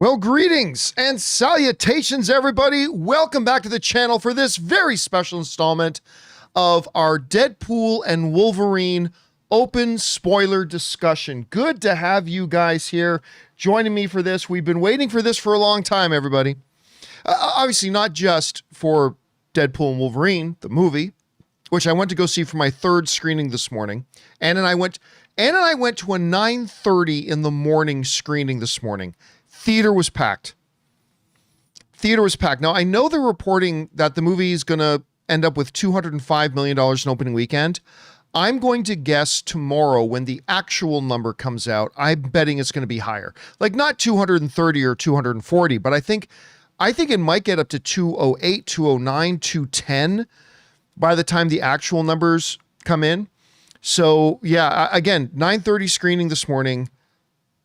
Well, greetings and salutations, everybody. Welcome back to the channel for this very special installment of our Deadpool and Wolverine open spoiler discussion. Good to have you guys here joining me for this. We've been waiting for this for a long time, everybody. Obviously, not just for Deadpool and Wolverine, the movie, which I went to go see for my third screening this morning. Anna and I went to a 9:30 in the morning screening this morning. Theater was packed. Now, I know they're reporting that the movie is going to end up with $205 million in opening weekend. I'm going to guess tomorrow when the actual number comes out, I'm betting it's going to be higher. Like not 230 or 240, but I think it might get up to 208, 209, 210 by the time the actual numbers come in. So yeah, again, 9:30 screening this morning.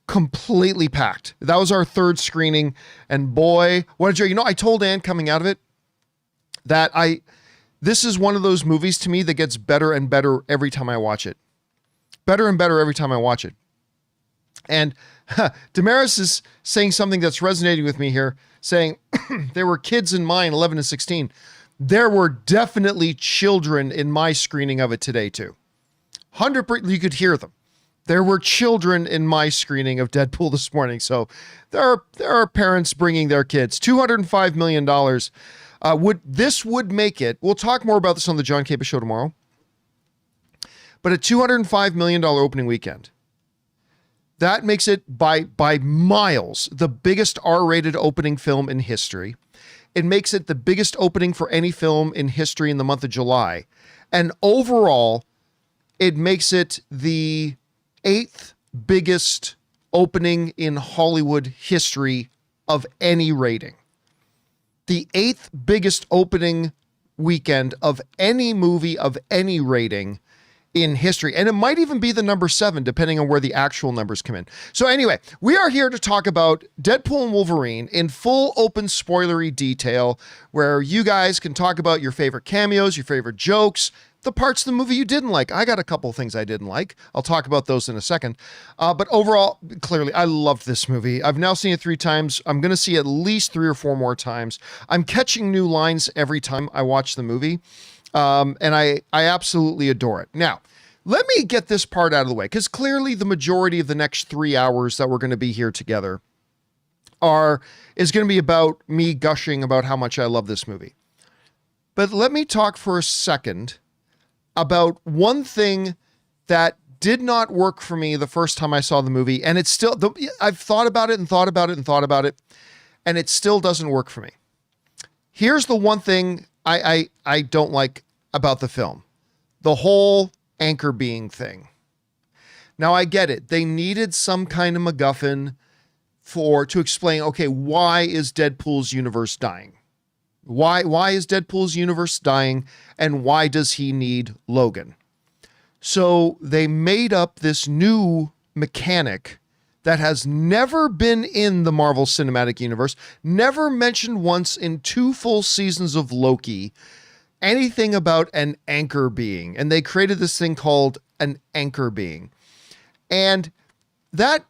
Completely packed. That was our third screening, and boy, what a joy. You know, I told Ann coming out of it that this is one of those movies to me that gets better and better every time I watch it. Better and better every time I watch it. And Damaris is saying something that's resonating with me here, saying there were kids in mine, 11 and 16. There were definitely children in my screening of it today too. 100%, you could hear them. There were children in my screening of Deadpool this morning. So there are parents bringing their kids. $205 million. Would make it, we'll talk more about this on the John Campea Show tomorrow, but a $205 million opening weekend. That makes it by miles the biggest R-rated opening film in history. It makes it the biggest opening for any film in history in the month of July. And overall, it makes it the 8th biggest opening in Hollywood history of any rating. The 8th biggest opening weekend of any movie of any rating in history. And it might even be the number 7, depending on where the actual numbers come in. So anyway, we are here to talk about Deadpool and Wolverine in full open spoilery detail, where you guys can talk about your favorite cameos, your favorite jokes, the parts of the movie you didn't like. I got a couple of things I didn't like. I'll talk about those in a second. But overall, clearly, I loved this movie. I've now seen it 3 times. I'm going to see it at least 3 or 4 more times. I'm catching new lines every time I watch the movie. And I absolutely adore it. Now, let me get this part out of the way, because clearly the majority of the next 3 hours that we're going to be here together is going to be about me gushing about how much I love this movie. But let me talk for a second about one thing that did not work for me the first time I saw the movie, and it's still, I've thought about it and thought about it and thought about it, and it still doesn't work for me. Here's the one thing I don't like about the film. The whole anchor being thing. Now I get it. They needed some kind of MacGuffin to explain, okay, why is Deadpool's universe dying? Why is Deadpool's universe dying, and why does he need Logan? So they made up this new mechanic that has never been in the Marvel Cinematic Universe, never mentioned once in 2 full seasons of Loki, anything about an anchor being. And they created this thing called an anchor being. And that,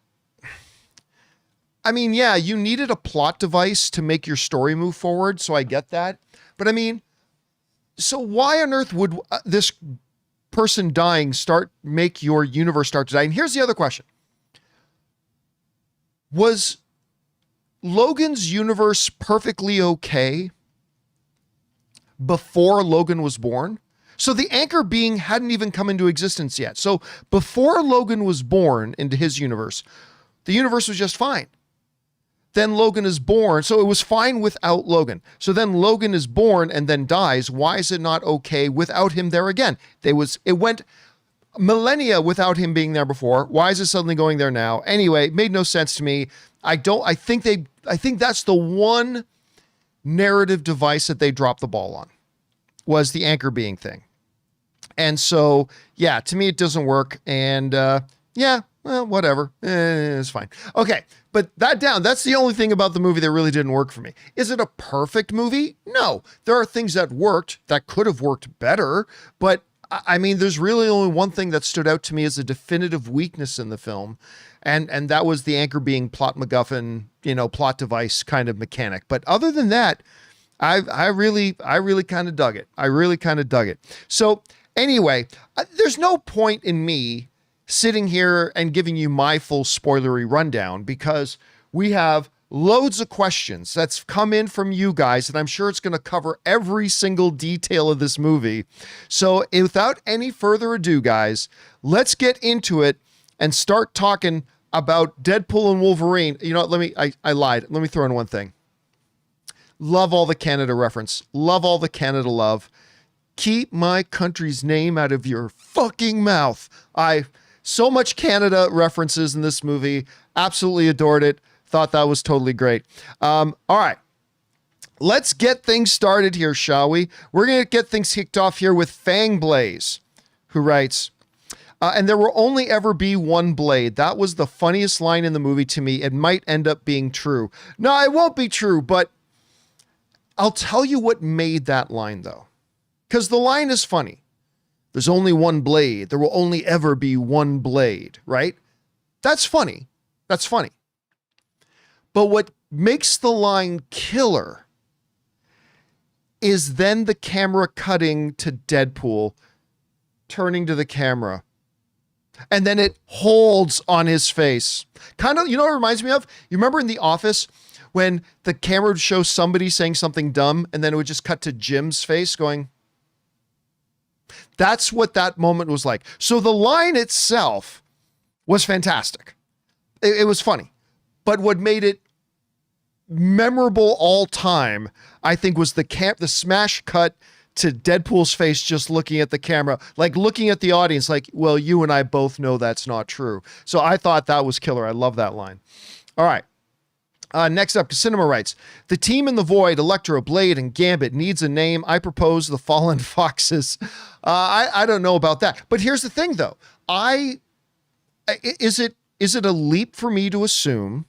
I mean, yeah, you needed a plot device to make your story move forward, so I get that. But I mean, so why on earth would this person dying make your universe start to die? And here's the other question. Was Logan's universe perfectly okay before Logan was born? So the anchor being hadn't even come into existence yet. So before Logan was born into his universe, the universe was just fine. Then Logan is born, so it was fine without Logan. So then Logan is born and then dies. Why is it not okay without him there again? It went millennia without him being there before. Why is it suddenly going there now? Anyway, it made no sense to me. I think that's the one narrative device that they dropped the ball on, was the anchor being thing. And so, yeah, to me, it doesn't work. And yeah, well, whatever. It's fine. Okay, but that's the only thing about the movie that really didn't work for me. Is it a perfect movie? No. There are things that worked that could have worked better, but I mean, there's really only one thing that stood out to me as a definitive weakness in the film, and that was the anchor being plot MacGuffin, plot device kind of mechanic. But other than that, I really kind of dug it. I really kind of dug it. So anyway, there's no point in me sitting here and giving you my full spoilery rundown, because we have loads of questions that's come in from you guys, and I'm sure it's going to cover every single detail of this movie. So without any further ado, guys, let's get into it and start talking about Deadpool and Wolverine. I lied. Let me throw in one thing. Love all the Canada reference. Love all the Canada love. Keep my country's name out of your fucking mouth. So much Canada references in this movie. Absolutely adored it. Thought that was totally great. All right. Let's get things started here, shall we? We're going to get things kicked off here with Fangblaze, who writes, and there will only ever be one blade. That was the funniest line in the movie to me. It might end up being true. No, it won't be true, but I'll tell you what made that line, though. Because the line is funny. There's only one blade. There will only ever be one blade, right? That's funny. That's funny. But what makes the line killer is then the camera cutting to Deadpool, turning to the camera, and then it holds on his face. Kind of, what it reminds me of? You remember in The Office when the camera would show somebody saying something dumb, and then it would just cut to Jim's face going... That's what that moment was like. So the line itself was fantastic. It was funny. But what made it memorable all time, I think, was the smash cut to Deadpool's face just looking at the camera, like looking at the audience like, well, you and I both know that's not true. So I thought that was killer. I love that line. All right. Next up, Cinema writes, the team in the void, Elektra, Blade, and Gambit needs a name. I propose the Fallen Foxes. I don't know about that. But here's the thing, though. Is it a leap for me to assume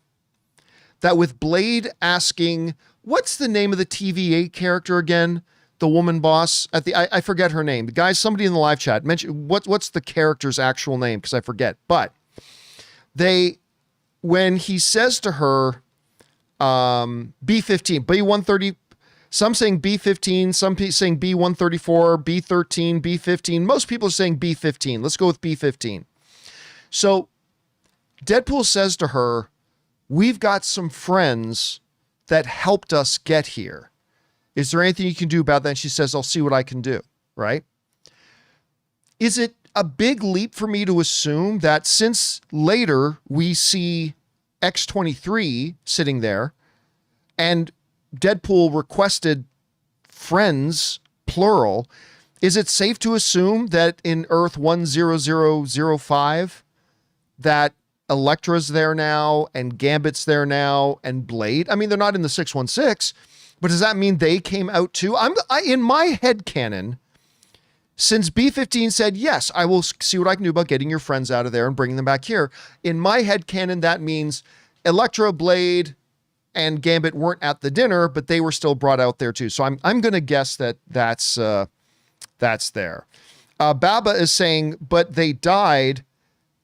that with Blade asking, what's the name of the TVA character again? The woman boss at I forget her name. Guys, somebody in the live chat mention what's the character's actual name, because I forget. But when he says to her, B15, B130, some saying B15, some saying B134, B13, B15. Most people are saying B15. Let's go with B15. So Deadpool says to her, we've got some friends that helped us get here. Is there anything you can do about that? And she says, I'll see what I can do. Right? Is it a big leap for me to assume that since later we see X-23 sitting there and Deadpool requested friends, plural, is it safe to assume that in Earth 10005 that Elektra's there now and Gambit's there now and Blade? I mean, they're not in the 616, but does that mean they came out too? In my head canon, since B15 said, yes, I will see what I can do about getting your friends out of there and bringing them back here. In my head canon, that means Elektra, Blade, and Gambit weren't at the dinner, but they were still brought out there too. So I'm going to guess that's there. Baba is saying, but they died.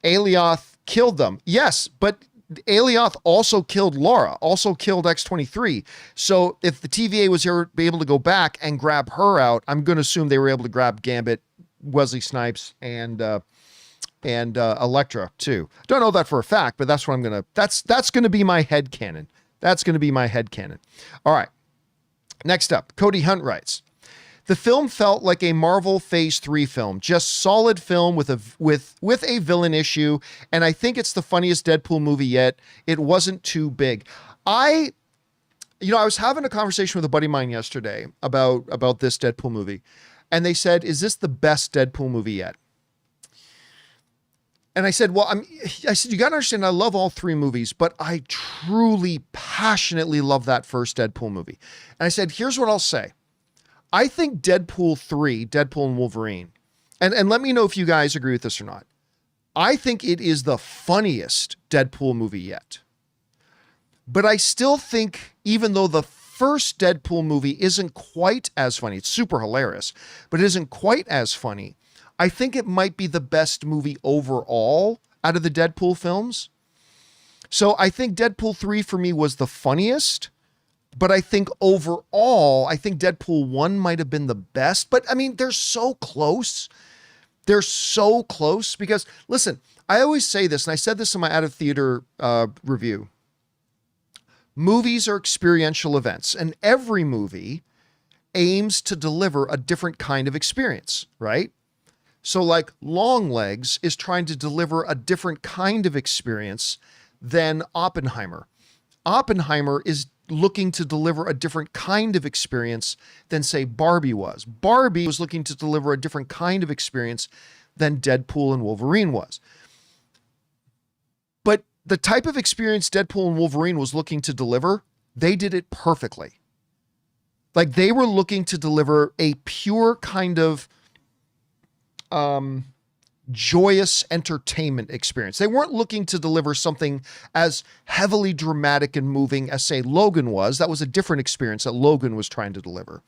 Alioth killed them. Yes, but Alioth also killed Laura, also killed X-23. So if the TVA was able to go back and grab her out, I'm going to assume they were able to grab Gambit, Wesley Snipes, and Elektra too. Don't know that for a fact, but that's what I'm going to, that's going to be my headcanon. That's going to be my headcanon. All right. Next up, Cody Hunt writes, the film felt like a Marvel Phase 3 film, just solid film with a villain issue, and I think it's the funniest Deadpool movie yet. It wasn't too big. I was having a conversation with a buddy of mine yesterday about this Deadpool movie, and they said, is this the best Deadpool movie yet? And I said, well, you got to understand, I love all three movies, but I truly, passionately love that first Deadpool movie. And I said, here's what I'll say. I think Deadpool 3, Deadpool and Wolverine, and let me know if you guys agree with this or not. I think it is the funniest Deadpool movie yet. But I still think, even though the first Deadpool movie isn't quite as funny, it's super hilarious, but it isn't quite as funny, I think it might be the best movie overall out of the Deadpool films. So I think Deadpool 3 for me was the funniest, but I think overall, I think Deadpool 1 might have been the best. But I mean, they're so close. They're so close because, listen, I always say this, and I said this in my out of theater review. Movies are experiential events, and every movie aims to deliver a different kind of experience, right? So like Longlegs is trying to deliver a different kind of experience than Oppenheimer. Oppenheimer is looking to deliver a different kind of experience than, say, Barbie was. Barbie was looking to deliver a different kind of experience than Deadpool and Wolverine was. But the type of experience Deadpool and Wolverine was looking to deliver, they did it perfectly. Like, they were looking to deliver a pure kind of joyous entertainment experience. They weren't looking to deliver something as heavily dramatic and moving as, say, Logan was. That was a different experience that Logan was trying to deliver.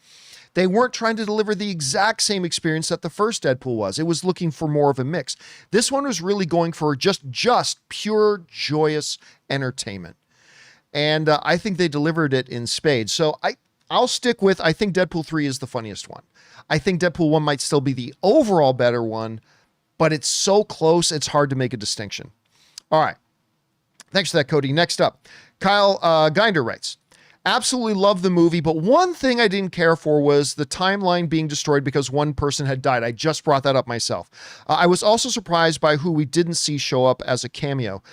They weren't trying to deliver the exact same experience that the first Deadpool was. It was looking for more of a mix. This one was really going for just pure joyous entertainment. And I think they delivered it in spades. So I'll stick with, I think Deadpool 3 is the funniest one. I think Deadpool 1 might still be the overall better one, but it's so close, it's hard to make a distinction. All right. Thanks for that, Cody. Next up, Kyle Ginder writes, absolutely love the movie, but one thing I didn't care for was the timeline being destroyed because one person had died. I just brought that up myself. I was also surprised by who we didn't see show up as a cameo.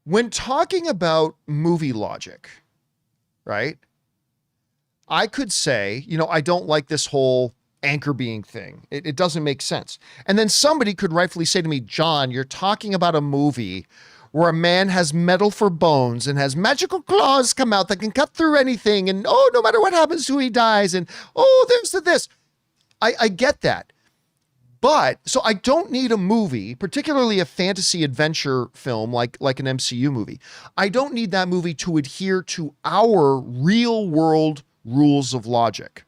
When talking about movie logic, right? I could say, I don't like this whole anchor being thing. It doesn't make sense. And then somebody could rightfully say to me, John, you're talking about a movie where a man has metal for bones and has magical claws come out that can cut through anything. And, no matter what happens to who he dies. And, there's this. I get that. But, so I don't need a movie, particularly a fantasy adventure film like an MCU movie. I don't need that movie to adhere to our real world rules of logic.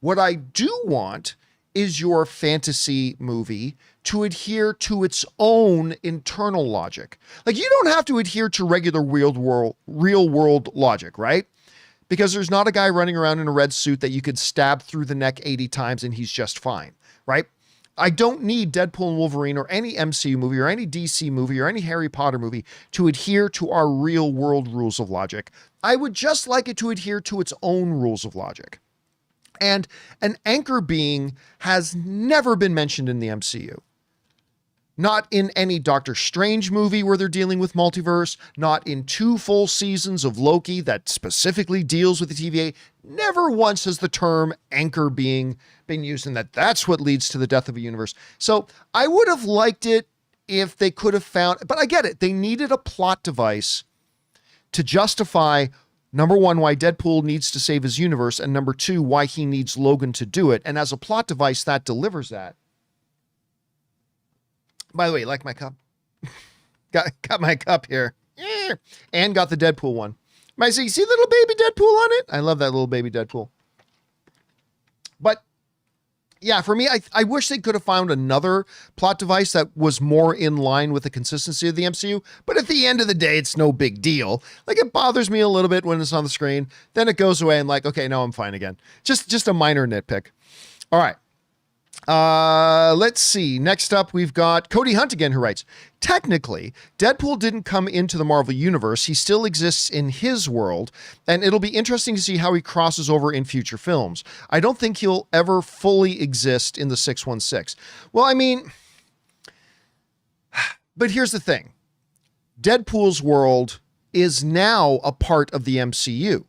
What I do want is your fantasy movie to adhere to its own internal logic. Like, you don't have to adhere to regular real world logic, right? Because there's not a guy running around in a red suit that you could stab through the neck 80 times and he's just fine, right? I don't need Deadpool and Wolverine or any MCU movie or any DC movie or any Harry Potter movie to adhere to our real world rules of logic. I would just like it to adhere to its own rules of logic. And an anchor being has never been mentioned in the MCU. Not in any Doctor Strange movie where they're dealing with multiverse, not in 2 full seasons of Loki that specifically deals with the TVA. Never once has the term anchor being been used, and that's what leads to the death of a universe. So I would have liked it if they could have found, but I get it. They needed a plot device to justify, number one, why Deadpool needs to save his universe, and number 2, why he needs Logan to do it. And as a plot device, that delivers that. By the way, like my cup? got my cup here. And got the Deadpool one. Might say, see little baby Deadpool on it? I love that little baby Deadpool. But yeah, for me, I wish they could have found another plot device that was more in line with the consistency of the MCU. But at the end of the day, it's no big deal. Like, it bothers me a little bit when it's on the screen. Then it goes away and like, okay, no, I'm fine again. Just a minor nitpick. All right. Let's see. Next up, we've got Cody Hunt again, who writes, technically, Deadpool didn't come into the Marvel Universe. He still exists in his world, and it'll be interesting to see how he crosses over in future films. I don't think he'll ever fully exist in the 616. Well, I mean, but here's the thing. Deadpool's world is now a part of the MCU.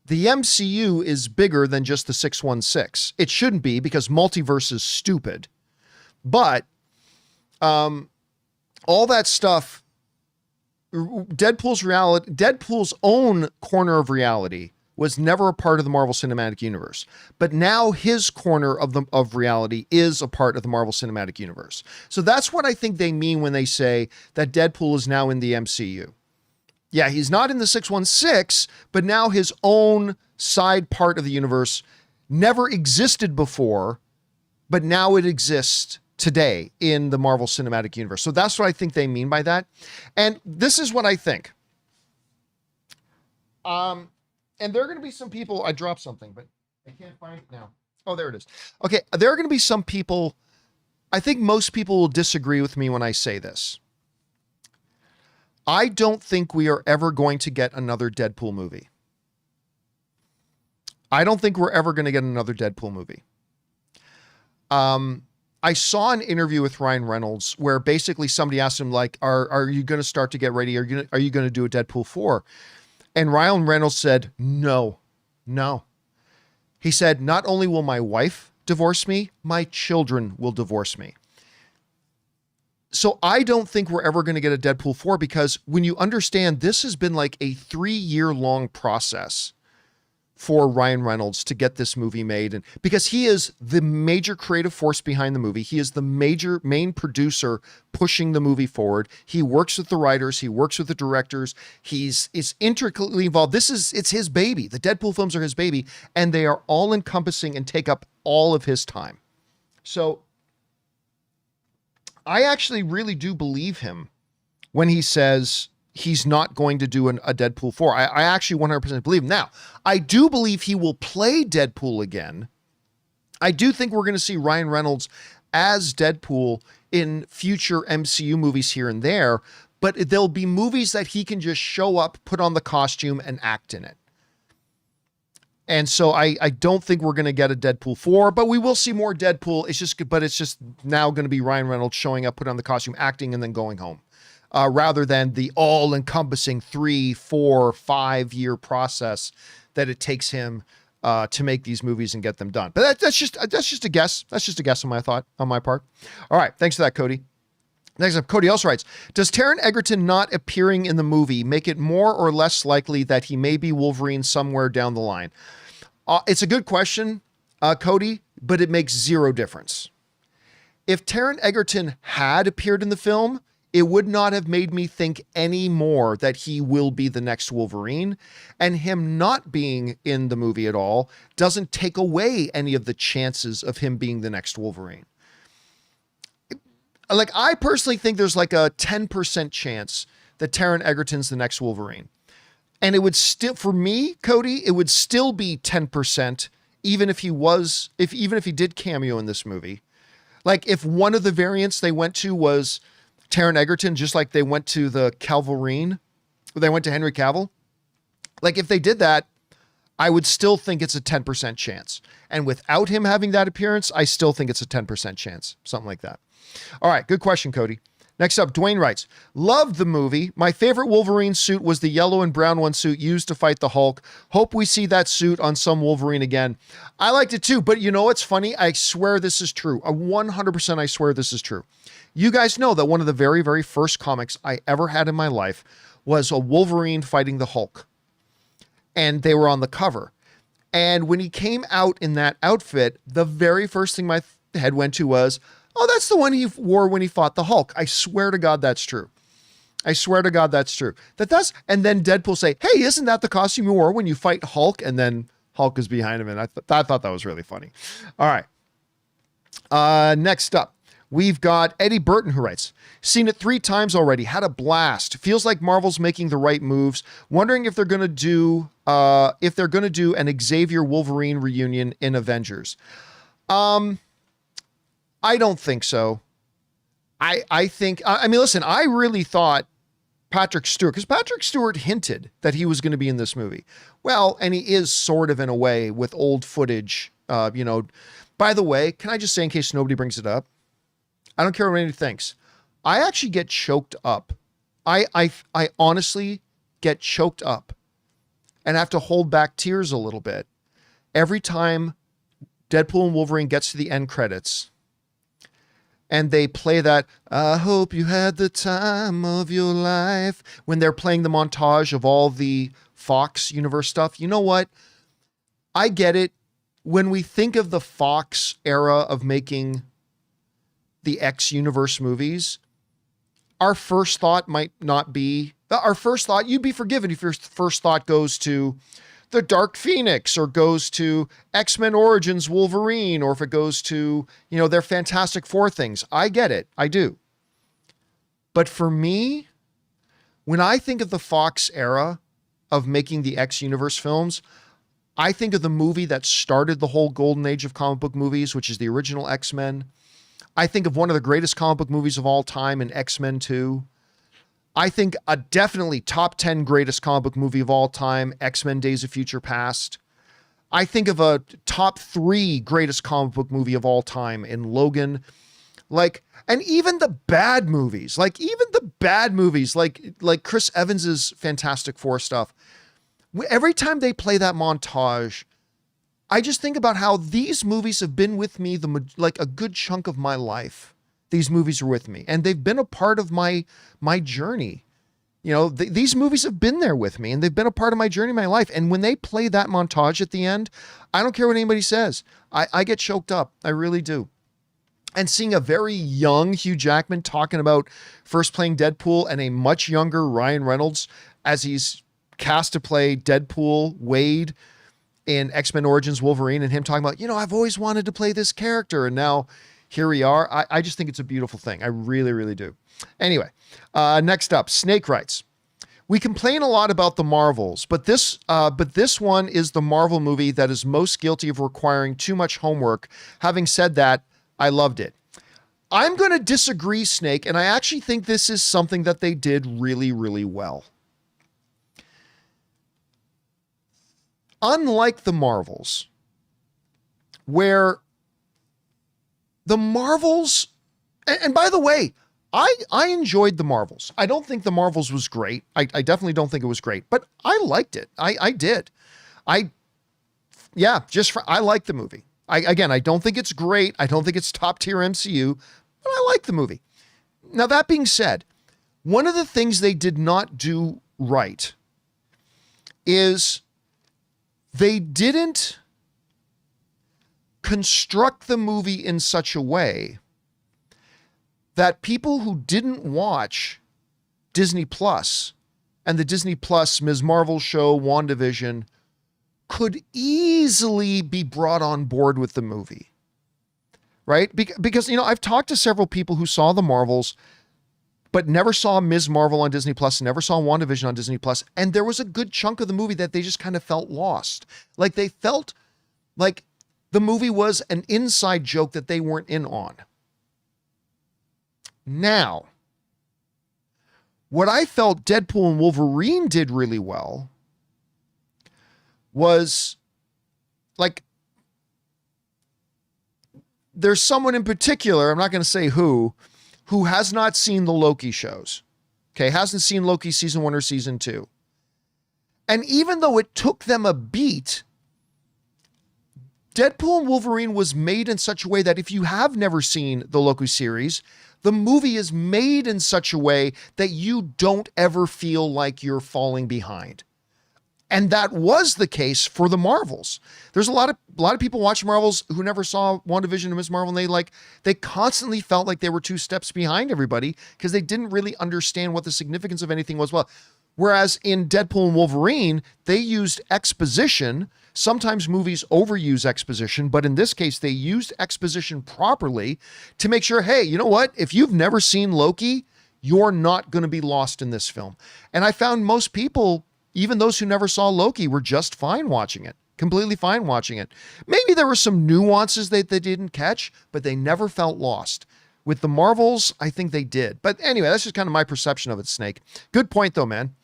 The MCU is bigger than just the 616. It shouldn't be, because multiverse is stupid. But all that stuff, Deadpool's own corner of reality was never a part of the Marvel Cinematic Universe. But now his corner of reality is a part of the Marvel Cinematic Universe. So that's what I think they mean when they say that Deadpool is now in the MCU. Yeah, he's not in the 616, but now his own side part of the universe never existed before, but now it exists today in the Marvel Cinematic Universe. So that's what I think they mean by that. And this is what I think. And there are going to be some people, I dropped something, but I can't find it now. Oh, there it is. Okay, there are going to be some people, I think most people will disagree with me when I say this. I don't think we are ever going to get another Deadpool movie. I don't think we're ever going to get another Deadpool movie. I saw an interview with Ryan Reynolds where basically somebody asked him, like, are you going to start to get ready? Are you going to do a Deadpool 4? And Ryan Reynolds said, no. He said, not only will my wife divorce me, my children will divorce me. So I don't think we're ever going to get a Deadpool 4 because when you understand this has been like a 3-year-long process for Ryan Reynolds to get this movie made. And because he is the major creative force behind the movie, he is the main producer pushing the movie forward. He works with the writers, he works with the directors. Is intricately involved. It's his baby. The Deadpool films are his baby, and they are all encompassing and take up all of his time. So I actually really do believe him when he says he's not going to do a Deadpool 4. I actually 100% believe him. Now, I do believe he will play Deadpool again. I do think we're going to see Ryan Reynolds as Deadpool in future MCU movies here and there, but there'll be movies that he can just show up, put on the costume, and act in it. And so I don't think we're going to get a Deadpool 4, but we will see more Deadpool. It's just now going to be Ryan Reynolds showing up, put on the costume, acting, and then going home. Rather than the all-encompassing 3, 4, 5-year process that it takes him to make these movies and get them done. But that's just a guess. That's just a guess on my part. All right, thanks for that, Cody. Next up, Cody also writes, does Taron Egerton not appearing in the movie make it more or less likely that he may be Wolverine somewhere down the line? It's a good question, Cody, but it makes zero difference. If Taron Egerton had appeared in the film, it would not have made me think any more that he will be the next Wolverine, and him not being in the movie at all doesn't take away any of the chances of him being the next Wolverine. Like, I personally think there's like a 10% chance that Taron Egerton's the next Wolverine. And it would still, for me, Cody, it would still be 10%, even if he did cameo in this movie. Like, if one of the variants they went to was Taron Egerton, just like they went to the Calvarine, they went to Henry Cavill. Like, if they did that, I would still think it's a 10% chance. And without him having that appearance, I still think it's a 10% chance. Something like that. All right, good question, Cody. Next up, Dwayne writes, loved the movie. My favorite Wolverine suit was the yellow and brown one suit used to fight the Hulk. Hope we see that suit on some Wolverine again. I liked it too, but you know what's funny? I swear this is true. 100% I swear this is true. You guys know that one of the very, very first comics I ever had in my life was a Wolverine fighting the Hulk. And they were on the cover. And when he came out in that outfit, the very first thing my head went to was, oh, that's the one he wore when he fought the Hulk. I swear to God that's true. I swear to God that's true. And then Deadpool say, hey, isn't that the costume you wore when you fight Hulk? And then Hulk is behind him. And I thought that was really funny. All right. Next up, we've got Eddie Burton who writes, seen it 3 times already. Had a blast. Feels like Marvel's making the right moves. Wondering if they're going to do an Xavier Wolverine reunion in Avengers. I don't think so. I mean, listen, I really thought Patrick Stewart, because Patrick Stewart hinted that he was going to be in this movie. Well, and he is sort of in a way with old footage, By the way, can I just say, in case nobody brings it up, I don't care what anybody thinks, I actually get choked up. I honestly get choked up and have to hold back tears a little bit every time Deadpool and Wolverine gets to the end credits. And they play that, I hope you had the time of your life, when they're playing the montage of all the Fox universe stuff. You know what? I get it. When we think of the Fox era of making the X universe movies, our first thought might not be Our first thought, you'd be forgiven if your first thought goes to the Dark Phoenix or goes to X-Men Origins Wolverine, or if it goes to, their Fantastic Four things. I get it. I do. But for me, when I think of the Fox era of making the X Universe films, I think of the movie that started the whole golden age of comic book movies, which is the original X-Men. I think of one of the greatest comic book movies of all time in X-Men 2. I think a definitely top 10 greatest comic book movie of all time, X-Men Days of Future Past. I think of a top 3 greatest comic book movie of all time in Logan. And even the bad movies, like Chris Evans's Fantastic Four stuff. Every time they play that montage, I just think about how these movies have been with me a good chunk of my life. These movies are with me, and they've been a part of my journey. These movies have been there with me, and they've been a part of my journey, my life. And when they play that montage at the end, I don't care what anybody says. I get choked up. I really do. And seeing a very young Hugh Jackman talking about first playing Deadpool and a much younger Ryan Reynolds as he's cast to play Deadpool, Wade, in X-Men Origins Wolverine, and him talking about, I've always wanted to play this character, and now here we are. I just think it's a beautiful thing. I really, really do. Anyway, next up, Snake writes, we complain a lot about the Marvels, but this one is the Marvel movie that is most guilty of requiring too much homework. Having said that, I loved it. I'm going to disagree, Snake, and I actually think this is something that they did really, really well. Unlike the Marvels, where the Marvels, and by the way, I enjoyed the Marvels. I don't think the Marvels was great. I definitely don't think it was great, but I liked it. I did. I like the movie. I don't think it's great. I don't think it's top tier MCU, but I like the movie. Now, that being said, one of the things they did not do right is they didn't construct the movie in such a way that people who didn't watch Disney Plus and the Disney Plus Ms. Marvel show, WandaVision, could easily be brought on board with the movie, right? Because, I've talked to several people who saw the Marvels, but never saw Ms. Marvel on Disney Plus, never saw WandaVision on Disney Plus, and there was a good chunk of the movie that they just kind of felt lost. Like they felt like the movie was an inside joke that they weren't in on. Now, what I felt Deadpool and Wolverine did really well was, there's someone in particular, I'm not going to say who has not seen the Loki shows. Okay, hasn't seen Loki season 1 or season 2. And even though it took them a beat, Deadpool and Wolverine was made in such a way that if you have never seen the Loki series, the movie is made in such a way that you don't ever feel like you're falling behind. And that was the case for the Marvels. There's a lot of people watching Marvels who never saw WandaVision and Ms. Marvel, and they constantly felt like they were 2 steps behind everybody because they didn't really understand what the significance of anything was. Well, whereas in Deadpool and Wolverine, they used exposition. Sometimes movies overuse exposition, but in this case, they used exposition properly to make sure, hey, you know what? If you've never seen Loki, you're not going to be lost in this film. And I found most people, even those who never saw Loki, were just fine watching it, completely fine watching it. Maybe there were some nuances that they didn't catch, but they never felt lost. With the Marvels, I think they did. But anyway, that's just kind of my perception of it, Snake. Good point, though, man.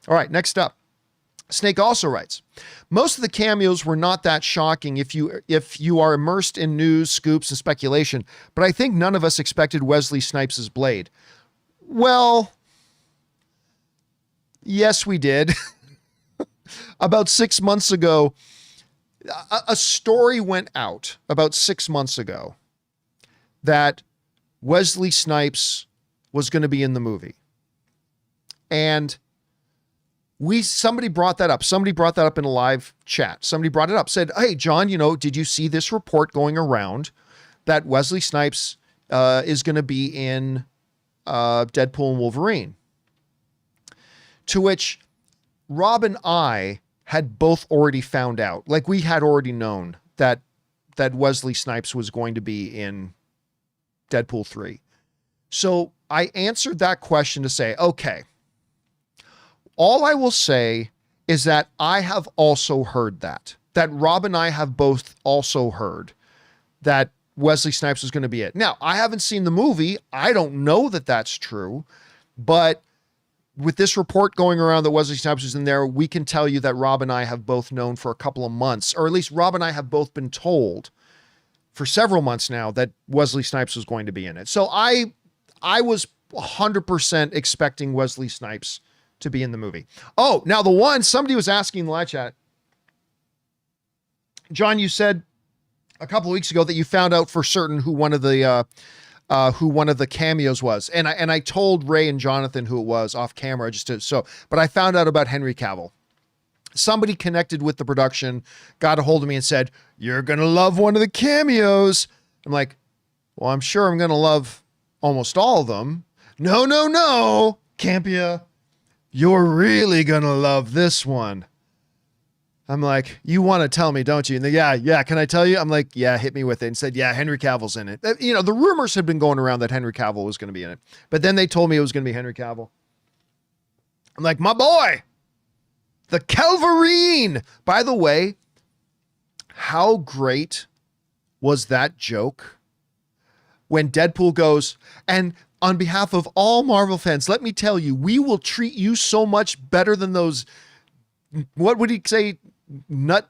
All right, next up. Snake also writes, most of the cameos were not that shocking if you are immersed in news, scoops, and speculation, but I think none of us expected Wesley Snipes' blade. Well, yes, we did. About 6 months ago, a story went out about 6 months ago that Wesley Snipes was going to be in the movie. And somebody brought that up. Somebody brought that up in a live chat. Somebody brought it up, said, hey, John, did you see this report going around that Wesley Snipes is going to be in Deadpool and Wolverine? to which Rob and I had both already found out. Like, we had already known that Wesley Snipes was going to be in Deadpool 3. So I answered that question to say, okay, all I will say is that I have also heard that Rob and I have both also heard that Wesley Snipes was going to be it. Now, I haven't seen the movie. I don't know that that's true, but with this report going around that Wesley Snipes was in there, we can tell you that Rob and I have both known for a couple of months, or at least Rob and I have both been told for several months now that Wesley Snipes was going to be in it. So I was 100% expecting Wesley Snipes to be in the movie. Oh, now the one, somebody was asking in the live chat, John, you said a couple of weeks ago that you found out for certain who one of the cameos was. And I told Ray and Jonathan who it was off camera but I found out about Henry Cavill. Somebody connected with the production, got a hold of me and said, "You're going to love one of the cameos." I'm like, well, I'm sure I'm going to love almost all of them. No, Campea, you're really going to love this one. I'm like, you want to tell me, don't you? And they, yeah. Can I tell you? I'm like, yeah, hit me with it. And said, yeah, Henry Cavill's in it. You know, the rumors had been going around that Henry Cavill was going to be in it, but then they told me it was going to be Henry Cavill. I'm like, my boy, the Calverine. By the way, how great was that joke when Deadpool goes, and on behalf of all Marvel fans, let me tell you, we will treat you so much better than those, what would he say, nut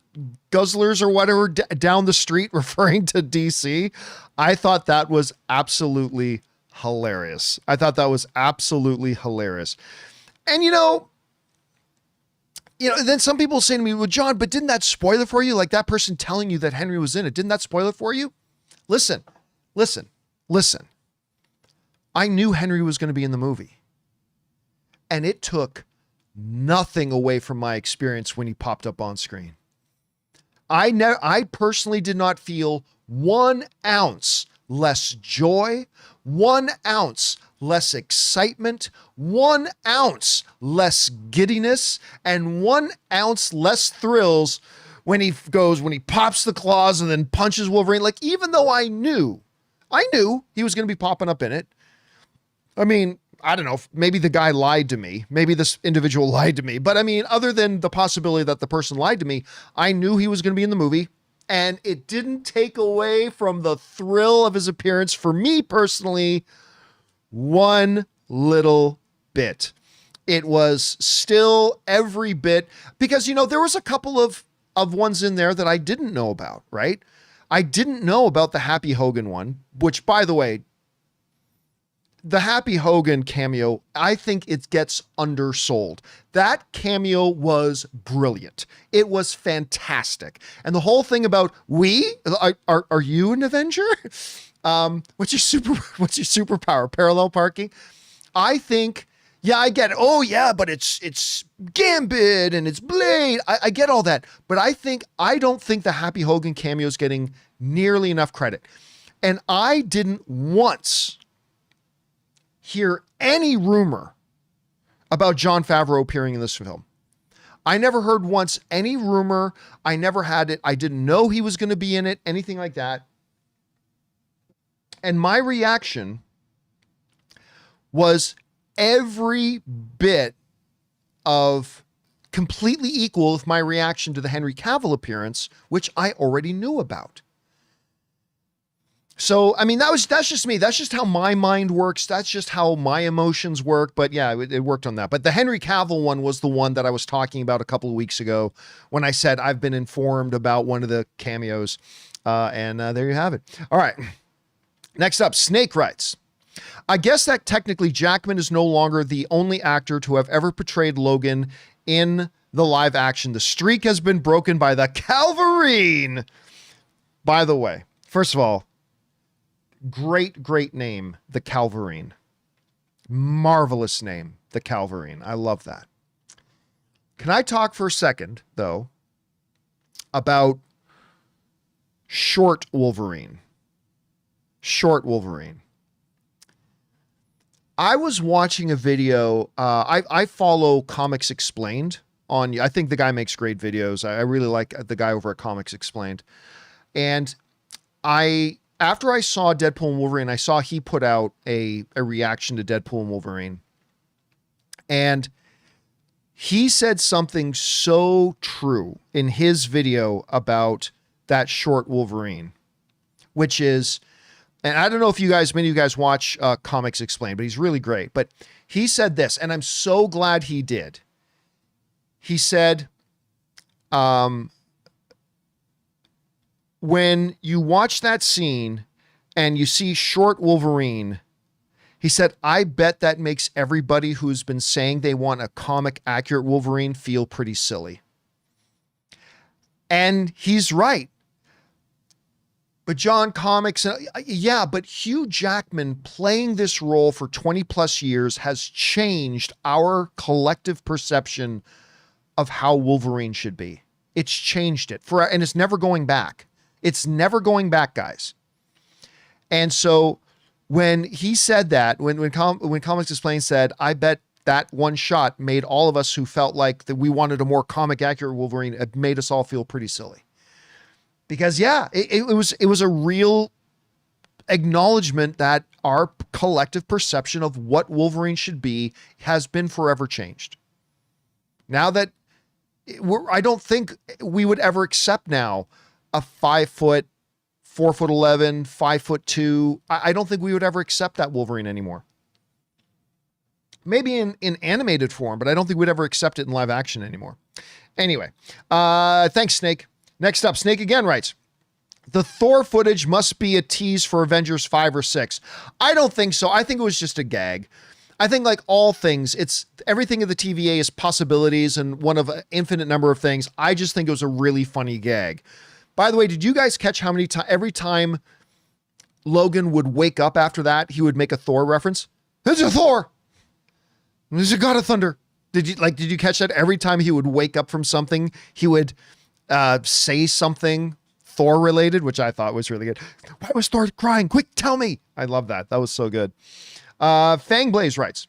guzzlers or whatever down the street, referring to DC. I thought that was absolutely hilarious. And then some people say to me, well, John, but didn't that spoil it for you? Like that person telling you that Henry was in it, didn't that spoil it for you? Listen. I knew Henry was going to be in the movie, and it took nothing away from my experience when he popped up on screen. I personally did not feel 1 ounce less joy, 1 ounce less excitement, 1 ounce less giddiness, and 1 ounce less thrills when he pops the claws and then punches Wolverine. Like, even though I knew he was going to be popping up in it. I mean, I don't know, maybe the guy lied to me. Maybe this individual lied to me. But I mean, other than the possibility that the person lied to me, I knew he was going to be in the movie, and it didn't take away from the thrill of his appearance for me personally one little bit. It was still every bit, because, there was a couple of ones in there that I didn't know about, right? I didn't know about the Happy Hogan one, which, by the way, the Happy Hogan cameo, I think it gets undersold. That cameo was brilliant. It was fantastic. And the whole thing about are you an Avenger? What's your superpower? Parallel parking? I think, yeah, I get it. Oh yeah, but it's Gambit and it's Blade. I get all that. But I don't think the Happy Hogan cameo is getting nearly enough credit. And I didn't once hear any rumor about Jon Favreau appearing in this film. I never heard once any rumor. I never had it. I didn't know he was going to be in it, anything like that. And my reaction was every bit of completely equal with my reaction to the Henry Cavill appearance, which I already knew about. So, I mean, that's just me. That's just how my mind works. That's just how my emotions work. But yeah, it worked on that. But the Henry Cavill one was the one that I was talking about a couple of weeks ago when I said I've been informed about one of the cameos. And there you have it. All right. Next up, Snake writes, I guess that technically Jackman is no longer the only actor to have ever portrayed Logan in the live action. The streak has been broken by the Calverine. By the way, first of all, great name, the Calverine. Marvelous name, the Calverine. I love that. Can I talk for a second, though, about Short Wolverine? Short Wolverine. I was watching a video. I follow Comics Explained on. I think the guy makes great videos. I really like the guy over at Comics Explained. And after I saw Deadpool and Wolverine, I saw he put out a reaction to Deadpool and Wolverine. And he said something so true in his video about that short Wolverine, which is, and I don't know if many of you guys watch Comics Explained, but he's really great. But he said this, and I'm so glad he did. He said, when you watch that scene and you see short Wolverine, he said, I bet that makes everybody who's been saying they want a comic accurate Wolverine feel pretty silly. And he's right. But John, comics, yeah, but Hugh Jackman playing this role for 20 plus years has changed our collective perception of how Wolverine should be. It's changed it and it's never going back. It's never going back, guys. And so when he said that, when Comics Explained said, I bet that one shot made all of us who felt like that we wanted a more comic accurate Wolverine, it made us all feel pretty silly. Because yeah, it was a real acknowledgement that our collective perception of what Wolverine should be has been forever changed. Now that I don't think we would ever accept now a 5 foot, 4'11", 5'2". I don't think we would ever accept that Wolverine anymore. Maybe in animated form, but I don't think we'd ever accept it in live action anymore. Anyway, thanks, Snake. Next up, Snake again writes, the Thor footage must be a tease for Avengers 5 or 6. I don't think so. I think it was just a gag. I think like all things, it's everything of the TVA is possibilities and one of an infinite number of things. I just think it was a really funny gag. By the way, did you guys catch how many times, every time Logan would wake up after that, he would make a Thor reference? There's a Thor. There's a God of Thunder. Did you catch that? Every time he would wake up from something, he would say something Thor related, which I thought was really good. Why was Thor crying? Quick, tell me. I love that. That was so good. Fangblaze writes,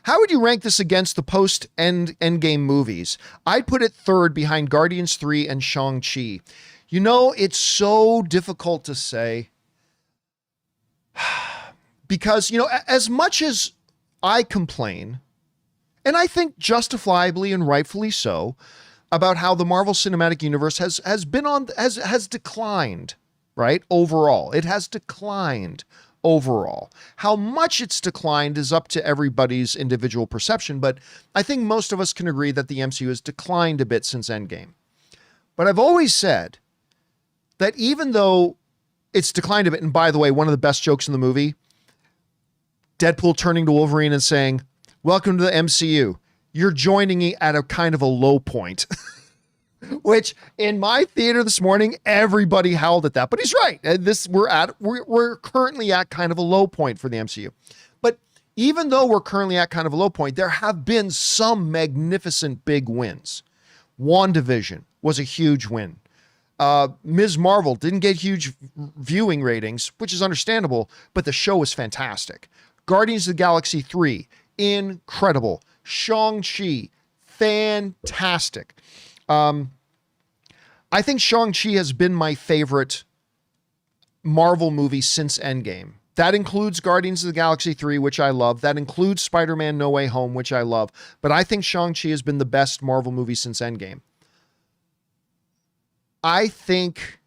how would you rank this against the post-endgame movies? I'd put it third behind Guardians 3 and Shang-Chi. You know, it's so difficult to say because, you know, as much as I complain, and I think justifiably and rightfully so, about how the Marvel Cinematic Universe has declined, right? Overall, it has declined overall. How much it's declined is up to everybody's individual perception, but I think most of us can agree that the MCU has declined a bit since Endgame. But I've always said that even though it's declined a bit, and by the way, one of the best jokes in the movie, Deadpool turning to Wolverine and saying, welcome to the MCU. You're joining me at a kind of a low point. Which in my theater this morning, everybody howled at that. But he's right. We're currently at kind of a low point for the MCU. But even though we're currently at kind of a low point, there have been some magnificent big wins. WandaVision was a huge win. Ms. Marvel didn't get huge viewing ratings, which is understandable, but the show was fantastic. Guardians of the Galaxy 3, incredible. Shang-Chi, fantastic. I think Shang-Chi has been my favorite Marvel movie since Endgame. That includes Guardians of the Galaxy 3, which I love. That includes Spider-Man No Way Home, which I love. But I think Shang-Chi has been the best Marvel movie since Endgame. I think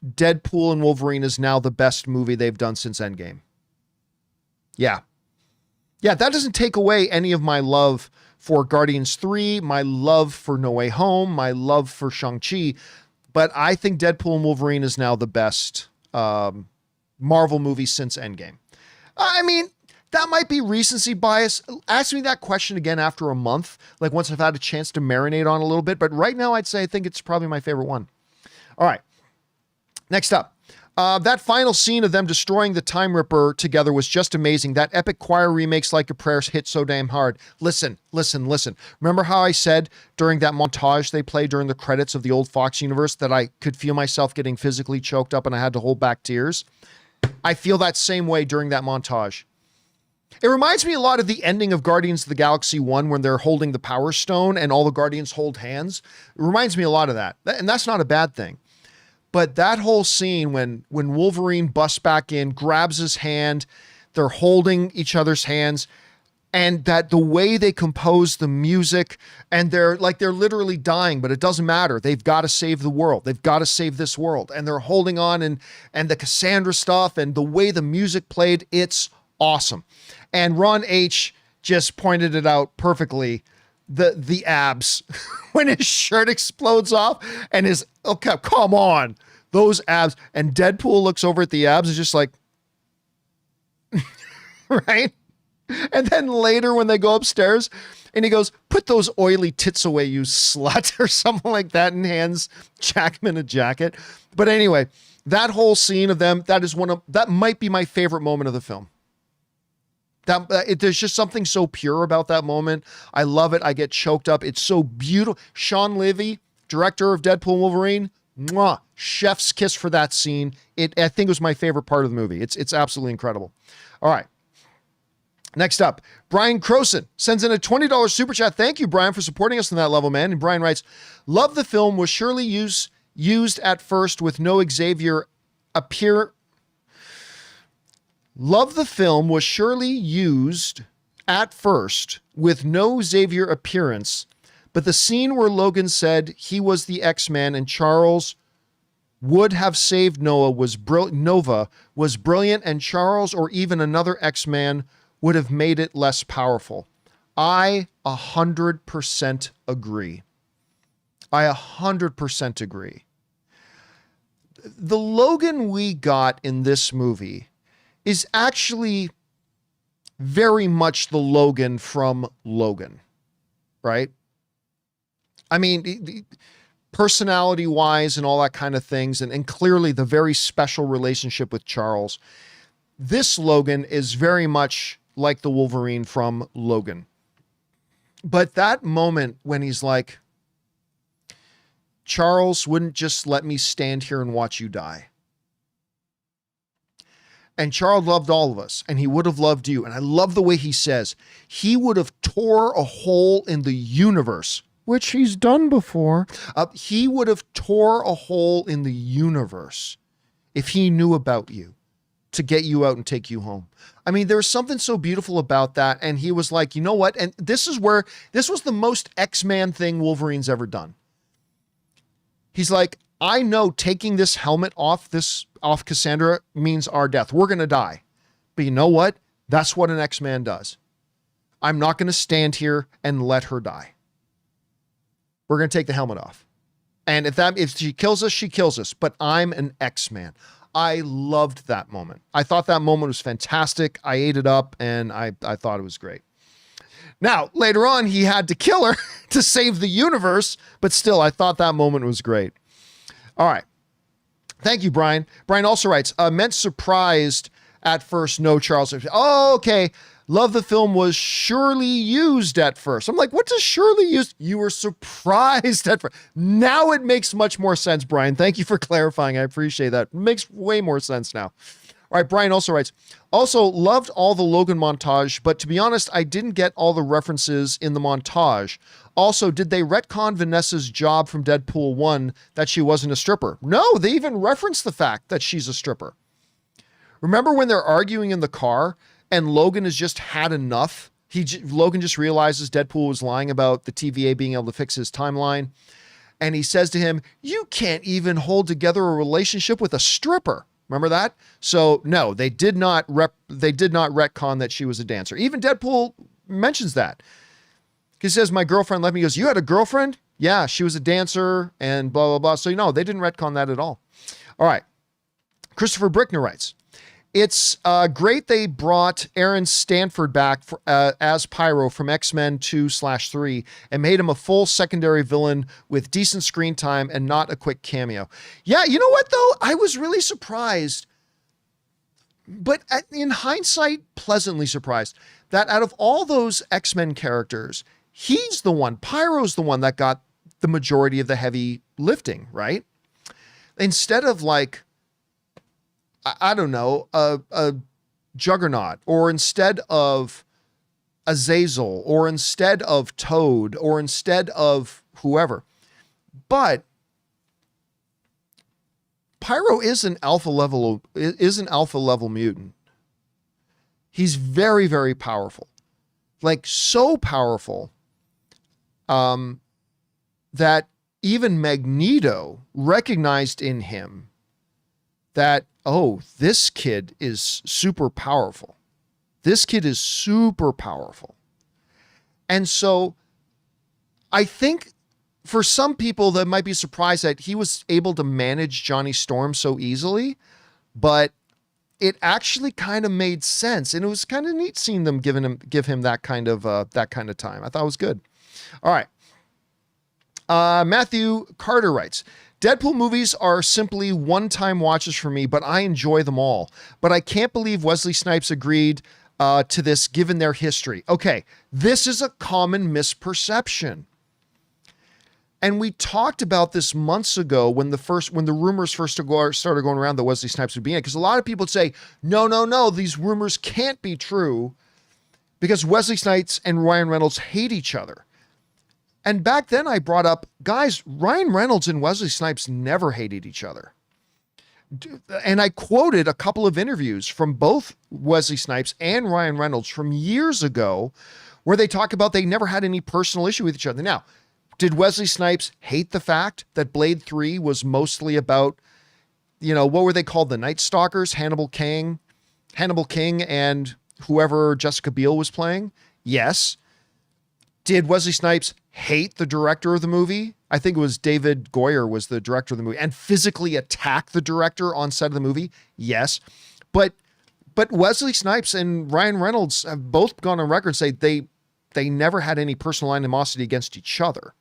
Deadpool and Wolverine is now the best movie they've done since Endgame. Yeah. Yeah, that doesn't take away any of my love for Guardians 3, my love for No Way Home, my love for Shang-Chi, but I think Deadpool and Wolverine is now the best Marvel movie since Endgame. I mean, that might be recency bias. Ask me that question again after a month, like once I've had a chance to marinate on a little bit, but right now I'd say I think it's probably my favorite one. All right, next up. That final scene of them destroying the Time Ripper together was just amazing. That epic choir remakes Like a Prayer hit so damn hard. Listen. Remember how I said during that montage they played during the credits of the old Fox universe that I could feel myself getting physically choked up and I had to hold back tears? I feel that same way during that montage. It reminds me a lot of the ending of Guardians of the Galaxy 1 when they're holding the Power Stone and all the Guardians hold hands. It reminds me a lot of that. And that's not a bad thing. But that whole scene when Wolverine busts back in, grabs his hand, they're holding each other's hands, and that the way they compose the music, and they're literally dying, but it doesn't matter. They've got to save the world. They've got to save this world. And they're holding on, and the Cassandra stuff and the way the music played, it's awesome. And Ron H just pointed it out perfectly. The abs when his shirt explodes off and his, okay, come on, those abs. And Deadpool looks over at the abs and is just like, right? And then later when they go upstairs and he goes, put those oily tits away, you slut, or something like that, and hands Jackman a jacket. But anyway, that whole scene of them, that might be my favorite moment of the film. There's just something so pure about that moment. I love it. I get choked up. It's so beautiful. Sean Levy, director of Deadpool and Wolverine, mwah, chef's kiss for that scene. I think it was my favorite part of the movie. It's absolutely incredible. All right. Next up, Brian Croson sends in a $20 super chat. Thank you, Brian, for supporting us on that level, man. And Brian writes, love the film was surely used at first with no Xavier appear. Love the film was surely used at first with no Xavier appearance, but the scene where Logan said he was the X-Man and Charles would have saved Nova was brilliant, and Charles or even another X-Man would have made it less powerful. I 100% agree. I 100% agree. The Logan we got in this movie is actually very much the Logan from Logan, right? I mean, personality-wise and all that kind of things, and clearly the very special relationship with Charles. This Logan is very much like the Wolverine from Logan. But that moment when he's like, Charles wouldn't just let me stand here and watch you die. And Charles loved all of us, and he would have loved you. And I love the way he says, he would have tore a hole in the universe, which he's done before. He would have tore a hole in the universe if he knew about you to get you out and take you home. I mean, there's something so beautiful about that. And he was like, you know what? And this was the most X-Man thing Wolverine's ever done. He's like, I know taking this helmet off Cassandra means our death. We're going to die. But you know what? That's what an X-Man does. I'm not going to stand here and let her die. We're going to take the helmet off. And if she kills us, she kills us. But I'm an X-Man. I loved that moment. I thought that moment was fantastic. I ate it up and I thought it was great. Now, later on, he had to kill her to save the universe, but still, I thought that moment was great. All right. Thank you, Brian. Brian also writes, meant surprised at first, no Charles. Oh, okay. Love the film was surely used at first. I'm like, what does surely use? You were surprised at first. Now it makes much more sense, Brian. Thank you for clarifying. I appreciate that. It makes way more sense now. All right, Brian also writes, also loved all the Logan montage, but to be honest, I didn't get all the references in the montage. Also, did they retcon Vanessa's job from Deadpool 1 that she wasn't a stripper? No, they even referenced the fact that she's a stripper. Remember when they're arguing in the car and Logan has just had enough? Logan just realizes Deadpool was lying about the TVA being able to fix his timeline. And he says to him, you can't even hold together a relationship with a stripper. Remember that? So no, they did not retcon that she was a dancer. Even Deadpool mentions that. He says, my girlfriend left me. He goes, you had a girlfriend? Yeah, she was a dancer and blah, blah, blah. So, no, they didn't retcon that at all. All right. Christopher Brickner writes, it's great they brought Aaron Stanford back as Pyro from X-Men 2/3 and made him a full secondary villain with decent screen time and not a quick cameo. Yeah, you know what, though? I was really surprised, but in hindsight, pleasantly surprised that out of all those X-Men characters, he's the one, Pyro's the one that got the majority of the heavy lifting, right? Instead of like I don't know, a Juggernaut, or instead of Azazel, or instead of Toad, or instead of whoever. But Pyro is an alpha level mutant. He's very, very powerful. Like, so powerful that even Magneto recognized in him that, oh, this kid is super powerful. This kid is super powerful. And so I think for some people that might be surprised that he was able to manage Johnny Storm so easily, but it actually kind of made sense. And it was kind of neat seeing them give him that kind of time. I thought it was good. All right. Matthew Carter writes, Deadpool movies are simply one-time watches for me, but I enjoy them all. But I can't believe Wesley Snipes agreed to this given their history. Okay, this is a common misperception. And we talked about this months ago when the rumors first started going around that Wesley Snipes would be in it. Because a lot of people would say, no, these rumors can't be true because Wesley Snipes and Ryan Reynolds hate each other. And back then I brought up, guys, Ryan Reynolds and Wesley Snipes never hated each other. And I quoted a couple of interviews from both Wesley Snipes and Ryan Reynolds from years ago where they talk about they never had any personal issue with each other. Now, did Wesley Snipes hate the fact that Blade 3 was mostly about, what were they called? The Night Stalkers, Hannibal King, and whoever Jessica Biel was playing? Yes. Did Wesley Snipes hate the director of the movie? I think it was David Goyer was the director of the movie, and physically attack the director on set of the movie? Yes. But Wesley Snipes and Ryan Reynolds have both gone on record and say they never had any personal animosity against each other.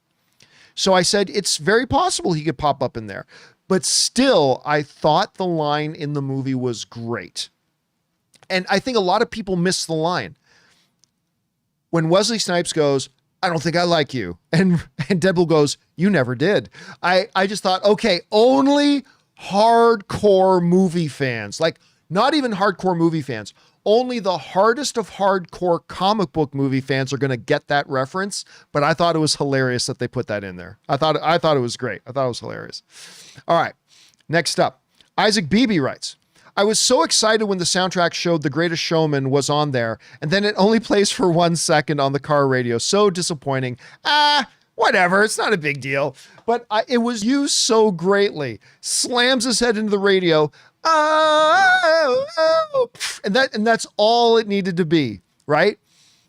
So I said, it's very possible he could pop up in there. But still, I thought the line in the movie was great. And I think a lot of people miss the line. When Wesley Snipes goes, I don't think I like you. And Deadpool goes, you never did. I just thought, okay, only hardcore movie fans, like not even hardcore movie fans, only the hardest of hardcore comic book movie fans are going to get that reference. But I thought it was hilarious that they put that in there. I thought it was great. I thought it was hilarious. All right. Next up, Isaac Beebe writes, I was so excited when the soundtrack showed The Greatest Showman was on there, and then it only plays for 1 second on the car radio. So disappointing. Whatever. It's not a big deal. But it was used so greatly. Slams his head into the radio. And that's all it needed to be, right?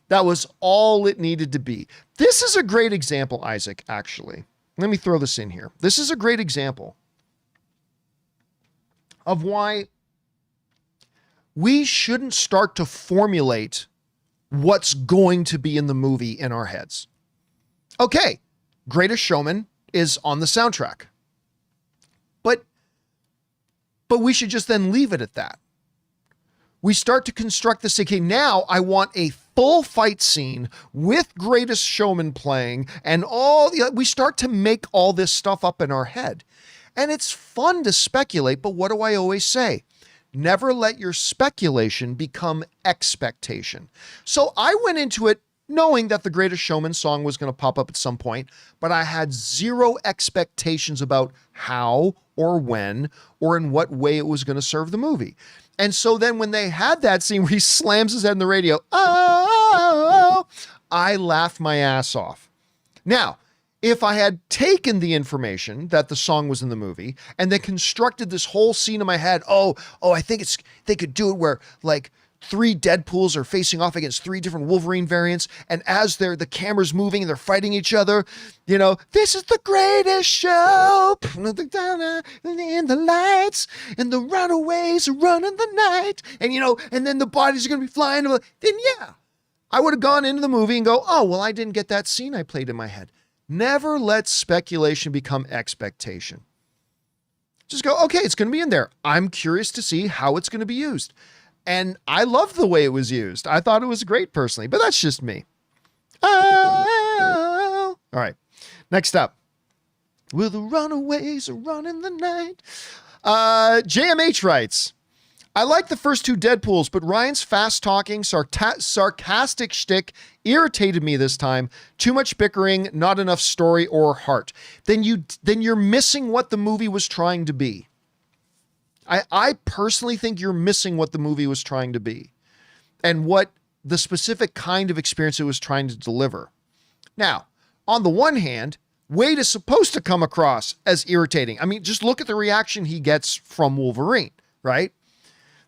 That was all it needed to be. This is a great example, Isaac, actually. Let me throw this in here. This is a great example of why we shouldn't start to formulate what's going to be in the movie in our heads. Okay, Greatest Showman is on the soundtrack. But we should just then leave it at that. We start to construct this, okay, now I want a full fight scene with Greatest Showman playing and we start to make all this stuff up in our head. And it's fun to speculate, but what do I always say? Never let your speculation become expectation. So I went into it knowing that the Greatest Showman song was going to pop up at some point, but I had zero expectations about how or when or in what way it was going to serve the movie. And so then when they had that scene where he slams his head in the radio, I laughed my ass off. Now, if I had taken the information that the song was in the movie and then constructed this whole scene in my head, I think they could do it where like 3 Deadpools are facing off against 3 different Wolverine variants, and as the camera's moving and they're fighting each other, this is the greatest show in the lights, and the runaways are running the night, and then the bodies are going to be flying. Then yeah, I would have gone into the movie and go, I didn't get that scene I played in my head. Never let speculation become expectation. Just go, okay, it's going to be in there. I'm curious to see how it's going to be used. And I love the way it was used. I thought it was great personally, but that's just me. All right. Next up. Will the runaways run in the night? JMH writes, I like the first two Deadpools, but Ryan's fast-talking, sarcastic shtick irritated me this time. Too much bickering, not enough story or heart. Then you're missing what the movie was trying to be. I personally think you're missing what the movie was trying to be and what the specific kind of experience it was trying to deliver. Now, on the one hand, Wade is supposed to come across as irritating. I mean, just look at the reaction he gets from Wolverine, right?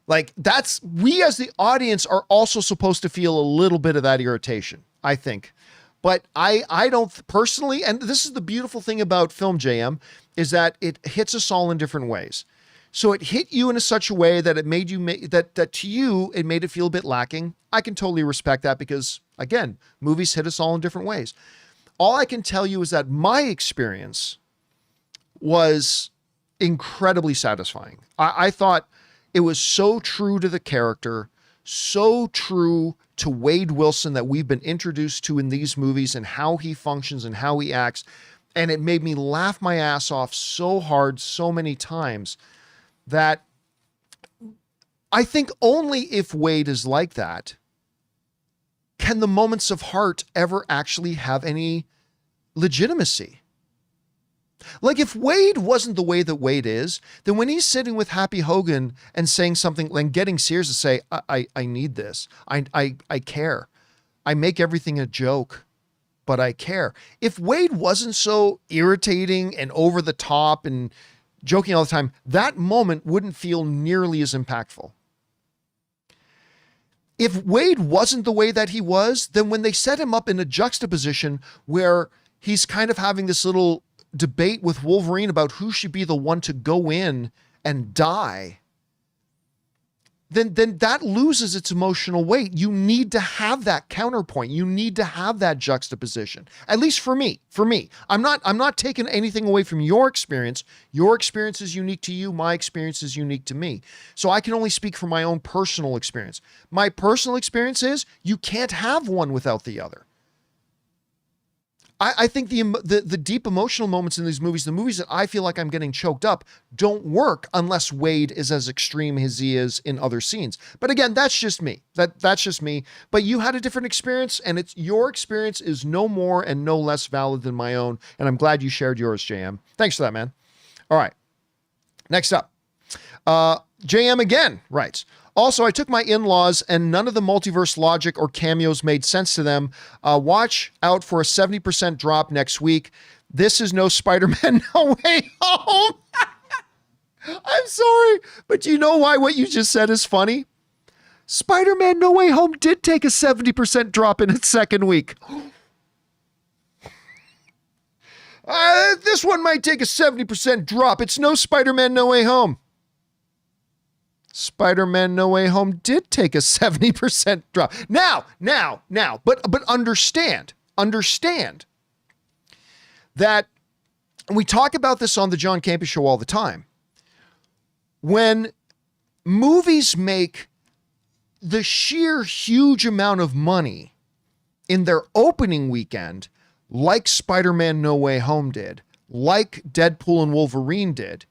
Like we as the audience are also supposed to feel a little bit of that irritation, I think. But I don't personally, and this is the beautiful thing about film, JM, is that it hits us all in different ways. So it hit you in such a way that it made you that to you, it made it feel a bit lacking. I can totally respect that because, again, movies hit us all in different ways. All I can tell you is that my experience was incredibly satisfying. I thought it was so true to the character, so true to Wade Wilson that we've been introduced to in these movies and how he functions and how he acts. And it made me laugh my ass off so hard so many times that I think only if Wade is like that can the moments of heart ever actually have any legitimacy. Like if Wade wasn't the way that Wade is, then when he's sitting with Happy Hogan and saying something and getting Sears to say, I need this. I care. I make everything a joke, but I care. If Wade wasn't so irritating and over the top and joking all the time, that moment wouldn't feel nearly as impactful. If Wade wasn't the way that he was, then when they set him up in a juxtaposition where he's kind of having this little debate with Wolverine about who should be the one to go in and die, then that loses its emotional weight. You need to have that counterpoint. You need to have that juxtaposition. At least for me. I'm not taking anything away from your experience. Your experience is unique to you. My experience is unique to me. So I can only speak from my own personal experience. My personal experience is you can't have one without the other. I think the deep emotional moments in these movies, the movies that I feel like I'm getting choked up, don't work unless Wade is as extreme as he is in other scenes. But again, that's just me. That's just me. But you had a different experience, and your experience is no more and no less valid than my own. And I'm glad you shared yours, JM. Thanks for that, man. All right. Next up, JM again writes, also, I took my in-laws and none of the multiverse logic or cameos made sense to them. Watch out for a 70% drop next week. This is no Spider-Man No Way Home. I'm sorry, but do you know why what you just said is funny? Spider-Man No Way Home did take a 70% drop in its second week. This one might take a 70% drop. It's no Spider-Man No Way Home. Spider-Man No Way Home did take a 70% drop. Now, but understand that we talk about this on the John Campea Show all the time. When movies make the sheer huge amount of money in their opening weekend, like Spider-Man No Way Home did, like Deadpool and Wolverine did,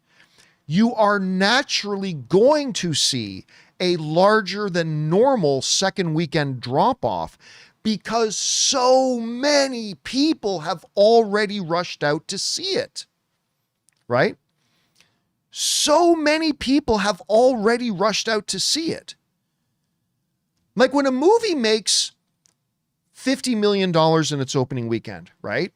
you are naturally going to see a larger than normal second weekend drop off because so many people have already rushed out to see it, right? So many people have already rushed out to see it. Like when a movie makes $50 million in its opening weekend, right?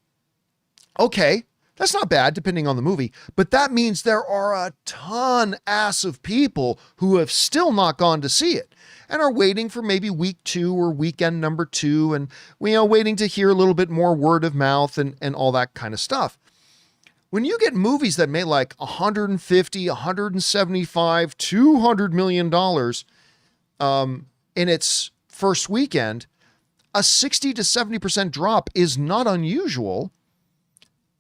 Okay. That's not bad, depending on the movie, but that means there are a ton of people who have still not gone to see it and are waiting for maybe week 2 or weekend number 2 and, waiting to hear a little bit more word of mouth and all that kind of stuff. When you get movies that made like 150, 175, $200 million in its first weekend, a 60 to 70% drop is not unusual.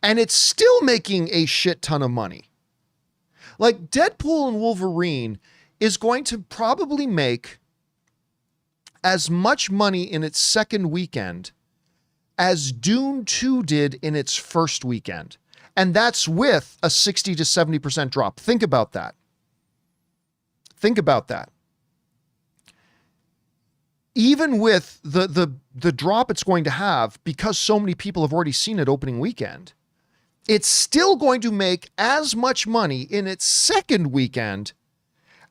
And it's still making a shit ton of money. Like Deadpool and Wolverine is going to probably make as much money in its second weekend as Dune 2 did in its first weekend. And that's with a 60 to 70% drop. Think about that. Think about that. Even with the drop it's going to have, because so many people have already seen it opening weekend, it's still going to make as much money in its second weekend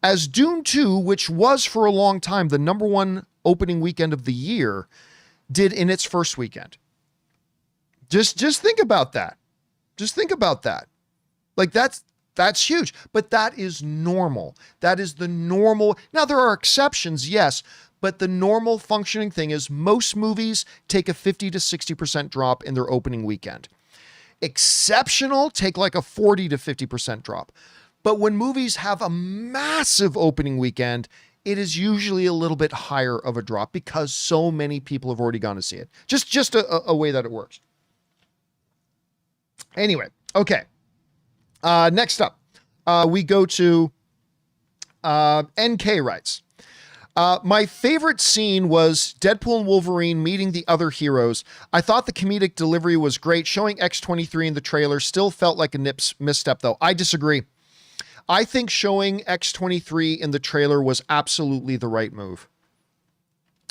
as Dune 2, which was for a long time the number one opening weekend of the year, did in its first weekend. Just think about that. Just think about that. Like that's huge, but that is normal. That is the normal. Now there are exceptions, yes, but the normal functioning thing is most movies take a 50 to 60% drop in their opening weekend. Exceptional take like a 40 to 50% drop. But when movies have a massive opening weekend, it is usually a little bit higher of a drop because so many people have already gone to see it. Just a way that it works. Anyway, okay. Next up, we go to NK writes. My favorite scene was Deadpool and Wolverine meeting the other heroes. I thought the comedic delivery was great. Showing X-23 in the trailer still felt like a misstep, though. I disagree. I think showing X-23 in the trailer was absolutely the right move.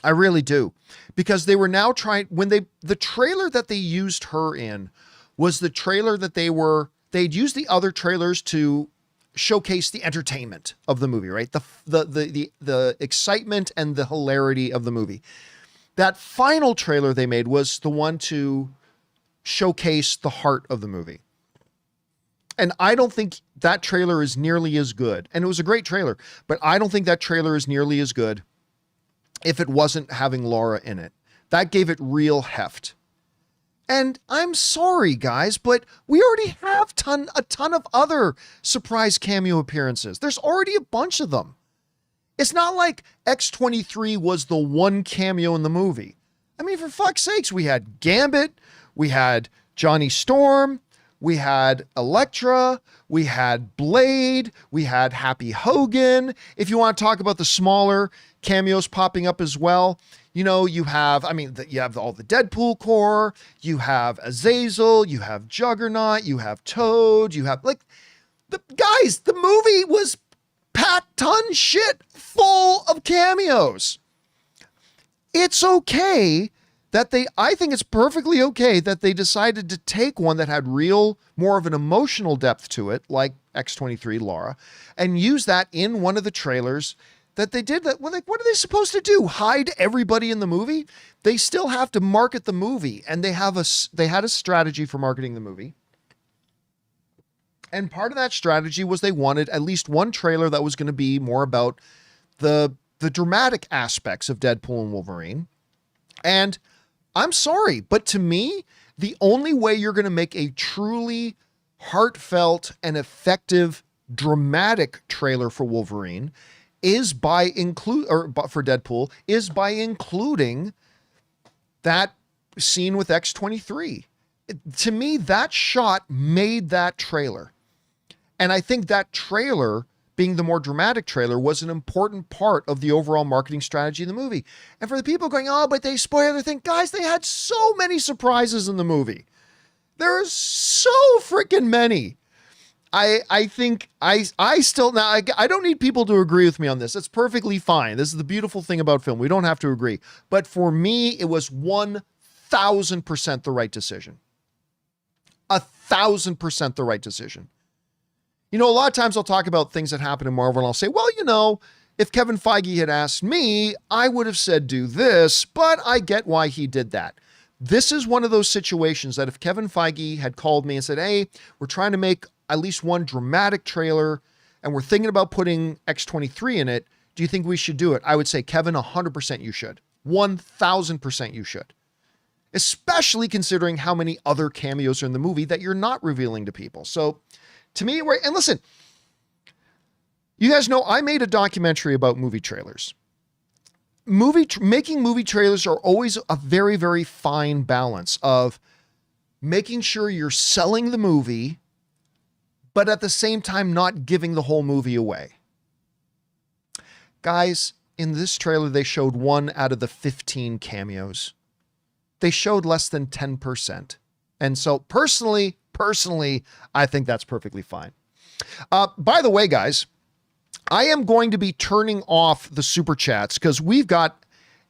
I really do. Because they were now trying, the trailer that they used her in was the trailer that they'd used the other trailers to showcase the entertainment of the movie, right? The excitement and the hilarity of the movie. That final trailer they made was the one to showcase the heart of the movie. And I don't think that trailer is nearly as good. And it was a great trailer, but I don't think that trailer is nearly as good if it wasn't having Laura in it. That gave it real heft. And I'm sorry, guys, but we already have a ton of other surprise cameo appearances. There's already a bunch of them. It's not like X-23 was the one cameo in the movie. I mean, for fuck's sakes, we had Gambit, we had Johnny Storm, we had Elektra, we had Blade, we had Happy Hogan. If you want to talk about the smaller cameos popping up as well, you know, you have all the Deadpool core, you have Azazel, you have Juggernaut, you have Toad, you have the movie was packed ton shit full of cameos. It's okay that I think it's perfectly okay that they decided to take one that had more of an emotional depth to it, like X-23 Laura, and use that in one of the trailers that they did. That, what are they supposed to do? Hide everybody in the movie? They still have to market the movie, and they had a strategy for marketing the movie. And part of that strategy was they wanted at least one trailer that was going to be more about the dramatic aspects of Deadpool and Wolverine. And I'm sorry, but to me, the only way you're going to make a truly heartfelt and effective dramatic trailer for Wolverine is by for Deadpool is by including that scene with X-23. To me, that shot made that trailer. And I think that trailer, being the more dramatic trailer, was an important part of the overall marketing strategy of the movie. And for the people going, oh, but they spoil everything, guys, they had so many surprises in the movie. There are so freaking many. I think I still, now I don't need people to agree with me on this. It's perfectly fine. This is the beautiful thing about film. We don't have to agree. But for me, it was 1,000% the right decision. 1,000% the right decision. You know, a lot of times I'll talk about things that happen in Marvel and I'll say, well, you know, if Kevin Feige had asked me, I would have said do this, but I get why he did that. This is one of those situations that if Kevin Feige had called me and said, hey, we're trying to make at least one dramatic trailer and we're thinking about putting X-23 in it, do you think we should do it? I would say, Kevin, 100% you should. 1,000% you should. Especially considering how many other cameos are in the movie that you're not revealing to people. So to me, and listen, you guys know I made a documentary about movie trailers. Making movie trailers are always a very, very fine balance of making sure you're selling the movie, but at the same time not giving the whole movie away. Guys, in this trailer, they showed 1 out of the 15 cameos. They showed less than 10%. And so personally, I think that's perfectly fine. By the way, guys, I am going to be turning off the super chats because we've got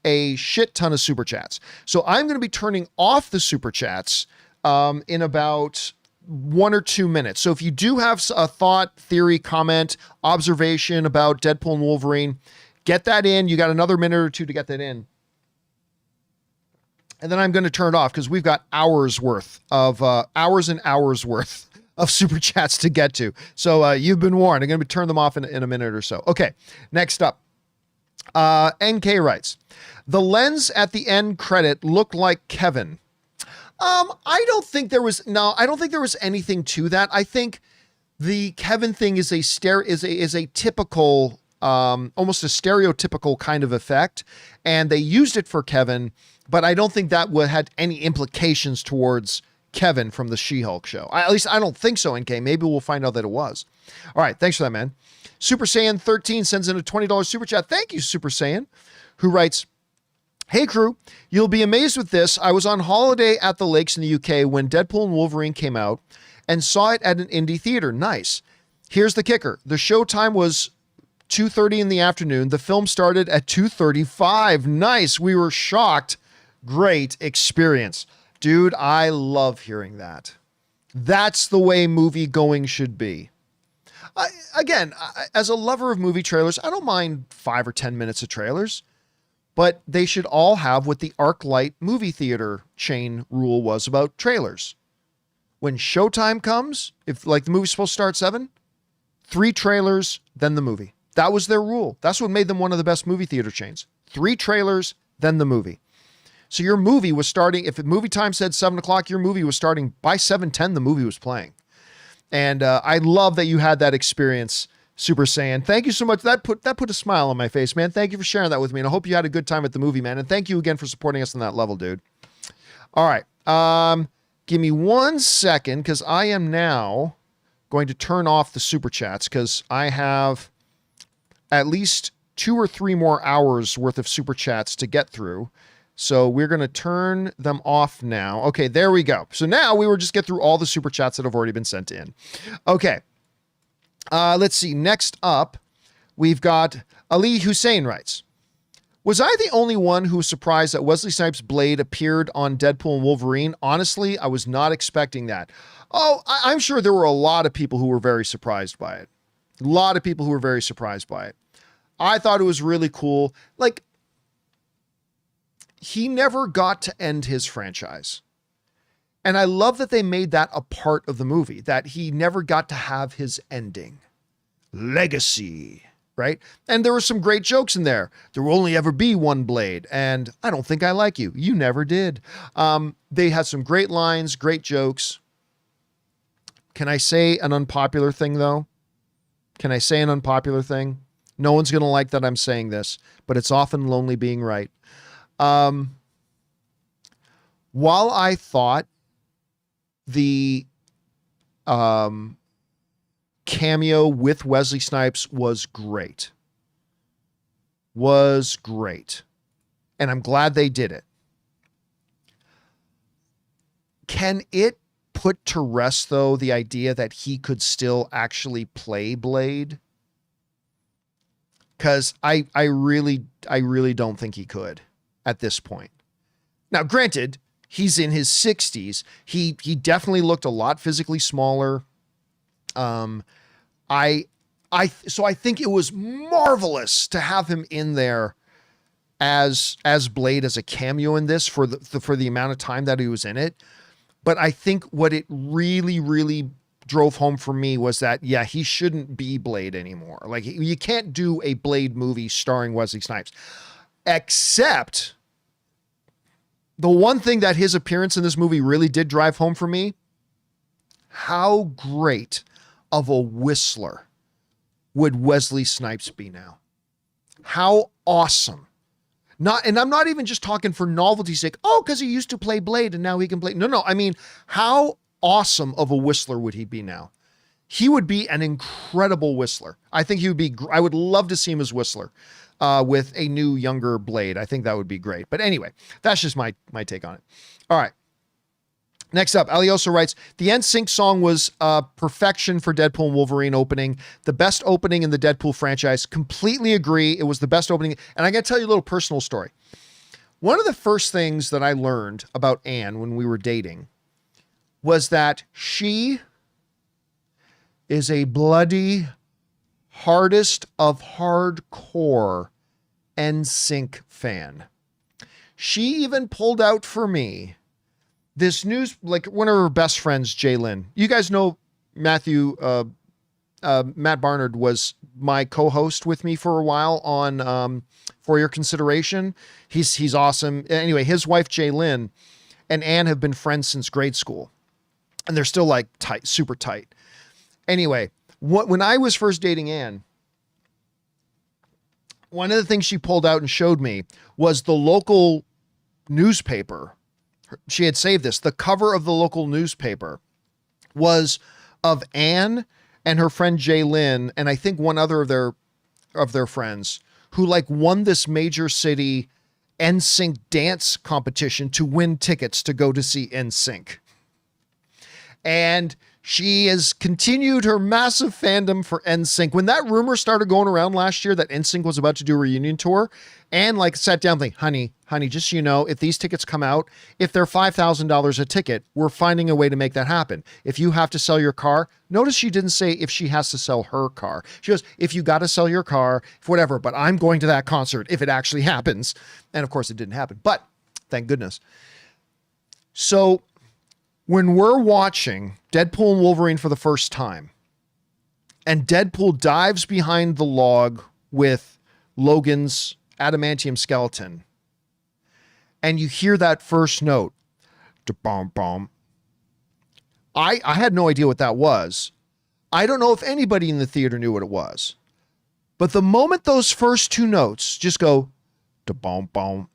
a shit ton of super chats. So I'm going to be turning off the super chats in about 1 or 2 minutes. So if you do have a thought, theory, comment, observation about Deadpool and Wolverine, get that in. You got another minute or two to get that in. And then I'm going to turn it off because we've got hours and hours worth of super chats to get to. So you've been warned. I'm going to turn them off in a minute or so. Okay, next up. NK writes, the lens at the end credit looked like Kevin. I don't think there was anything to that. I think the Kevin thing is a typical, almost a stereotypical kind of effect. And they used it for Kevin, but I don't think that had any implications towards Kevin from the She-Hulk show. At least I don't think so, NK. Maybe we'll find out that it was. All right. Thanks for that, man. Super Saiyan 13 sends in a $20 super chat. Thank you, Super Saiyan, who writes, hey crew, you'll be amazed with this. I was on holiday at the lakes in the UK when Deadpool and Wolverine came out and saw it at an indie theater. Nice. Here's the kicker. The show time was 2:30 in the afternoon. The film started at 2:35. Nice. We were shocked. Great experience. Dude, I love hearing that. That's the way movie going should be. Again, as a lover of movie trailers, I don't mind 5 or 10 minutes of trailers, but they should all have what the ArcLight movie theater chain rule was about trailers. When showtime comes, if like the movie's supposed to start 7, 3 trailers, then the movie. That was their rule. That's what made them one of the best movie theater chains. 3 trailers, then the movie. So your movie was starting, if movie time said 7 o'clock, your movie was starting by 7:10, the movie was playing. And I love that you had that experience, Super Saiyan. Thank you so much. That put a smile on my face, man. Thank you for sharing that with me. And I hope you had a good time at the movie, man. And thank you again for supporting us on that level, dude. All right. Give me 1 second because I am now going to turn off the super chats because I have at least 2 or 3 more hours worth of super chats to get through. So we're going to turn them off now. Okay, there we go. So now we will just get through all the super chats that have already been sent in. Okay. Let's see. Next up, we've got Ali Hussein writes, was I the only one who was surprised that Wesley Snipes' blade appeared on Deadpool and Wolverine? Honestly, I was not expecting that. Oh, I'm sure there were a lot of people who were very surprised by it. A lot of people who were very surprised by it. I thought it was really cool. Like, he never got to end his franchise. And I love that they made that a part of the movie, that he never got to have his ending. Legacy, right? And there were some great jokes in there. There will only ever be one blade. And I don't think I like you. You never did. They had some great lines, great jokes. Can I say an unpopular thing, though? Can I say an unpopular thing? No one's going to like that I'm saying this, but it's often lonely being right. While I thought the cameo with Wesley Snipes was great, and I'm glad they did it, can it put to rest, though, the idea that he could still actually play Blade? Because I really don't think he could at this point. Now, granted, he's in his 60s. He definitely looked a lot physically smaller. So I think it was marvelous to have him in there as Blade, as a cameo in this for the amount of time that he was in it. But I think what it really drove home for me was that, yeah, he shouldn't be Blade anymore. Like, you can't do a Blade movie starring Wesley Snipes. Except the one thing that his appearance in this movie really did drive home for me, how great of a whistler would Wesley Snipes be now? How awesome. And I'm not even just talking for novelty's sake. Oh, because he used to play Blade and now he can play. No. I mean, how awesome of a whistler would he be now? He would be an incredible whistler. I think he would be, I would love to see him as Whistler with a new, younger Blade. I think that would be great. But anyway, that's just my take on it. All right. Next up, Alioso writes, the Nsync song was perfection for Deadpool and Wolverine opening. The best opening in the Deadpool franchise. Completely agree. It was the best opening. And I got to tell you a little personal story. One of the first things that I learned about Anne when we were dating was that she is a bloody hardest of hardcore Nsync fan. She even pulled out for me this news, like one of her best friends, Jalen. You guys know Matthew, Matt Barnard was my co-host with me for a while on For Your Consideration. He's awesome. Anyway, his wife, Jalen, and Anne have been friends since grade school. And they're still like tight, super tight. Anyway, when I was first dating Anne, one of the things she pulled out and showed me was the local newspaper. She had saved this. The cover of the local newspaper was of Anne and her friend Jay Lynn, and I think one other of their friends who like won this major city NSYNC dance competition to win tickets to go to see NSYNC. And she has continued her massive fandom for NSYNC. When that rumor started going around last year that NSYNC was about to do a reunion tour, and like sat down thinking, honey, just so you know, if these tickets come out, if they're $5,000 a ticket, we're finding a way to make that happen. If you have to sell your car, notice she didn't say if she has to sell her car. She goes, if you got to sell your car, whatever, but I'm going to that concert if it actually happens. And of course it didn't happen, but thank goodness. So when we're watching Deadpool and Wolverine for the first time, and Deadpool dives behind the log with Logan's adamantium skeleton, and you hear that first note, da-bom-bom, I had no idea what that was. I don't know if anybody in the theater knew what it was. But the moment those first two notes just go, da-bom-bom,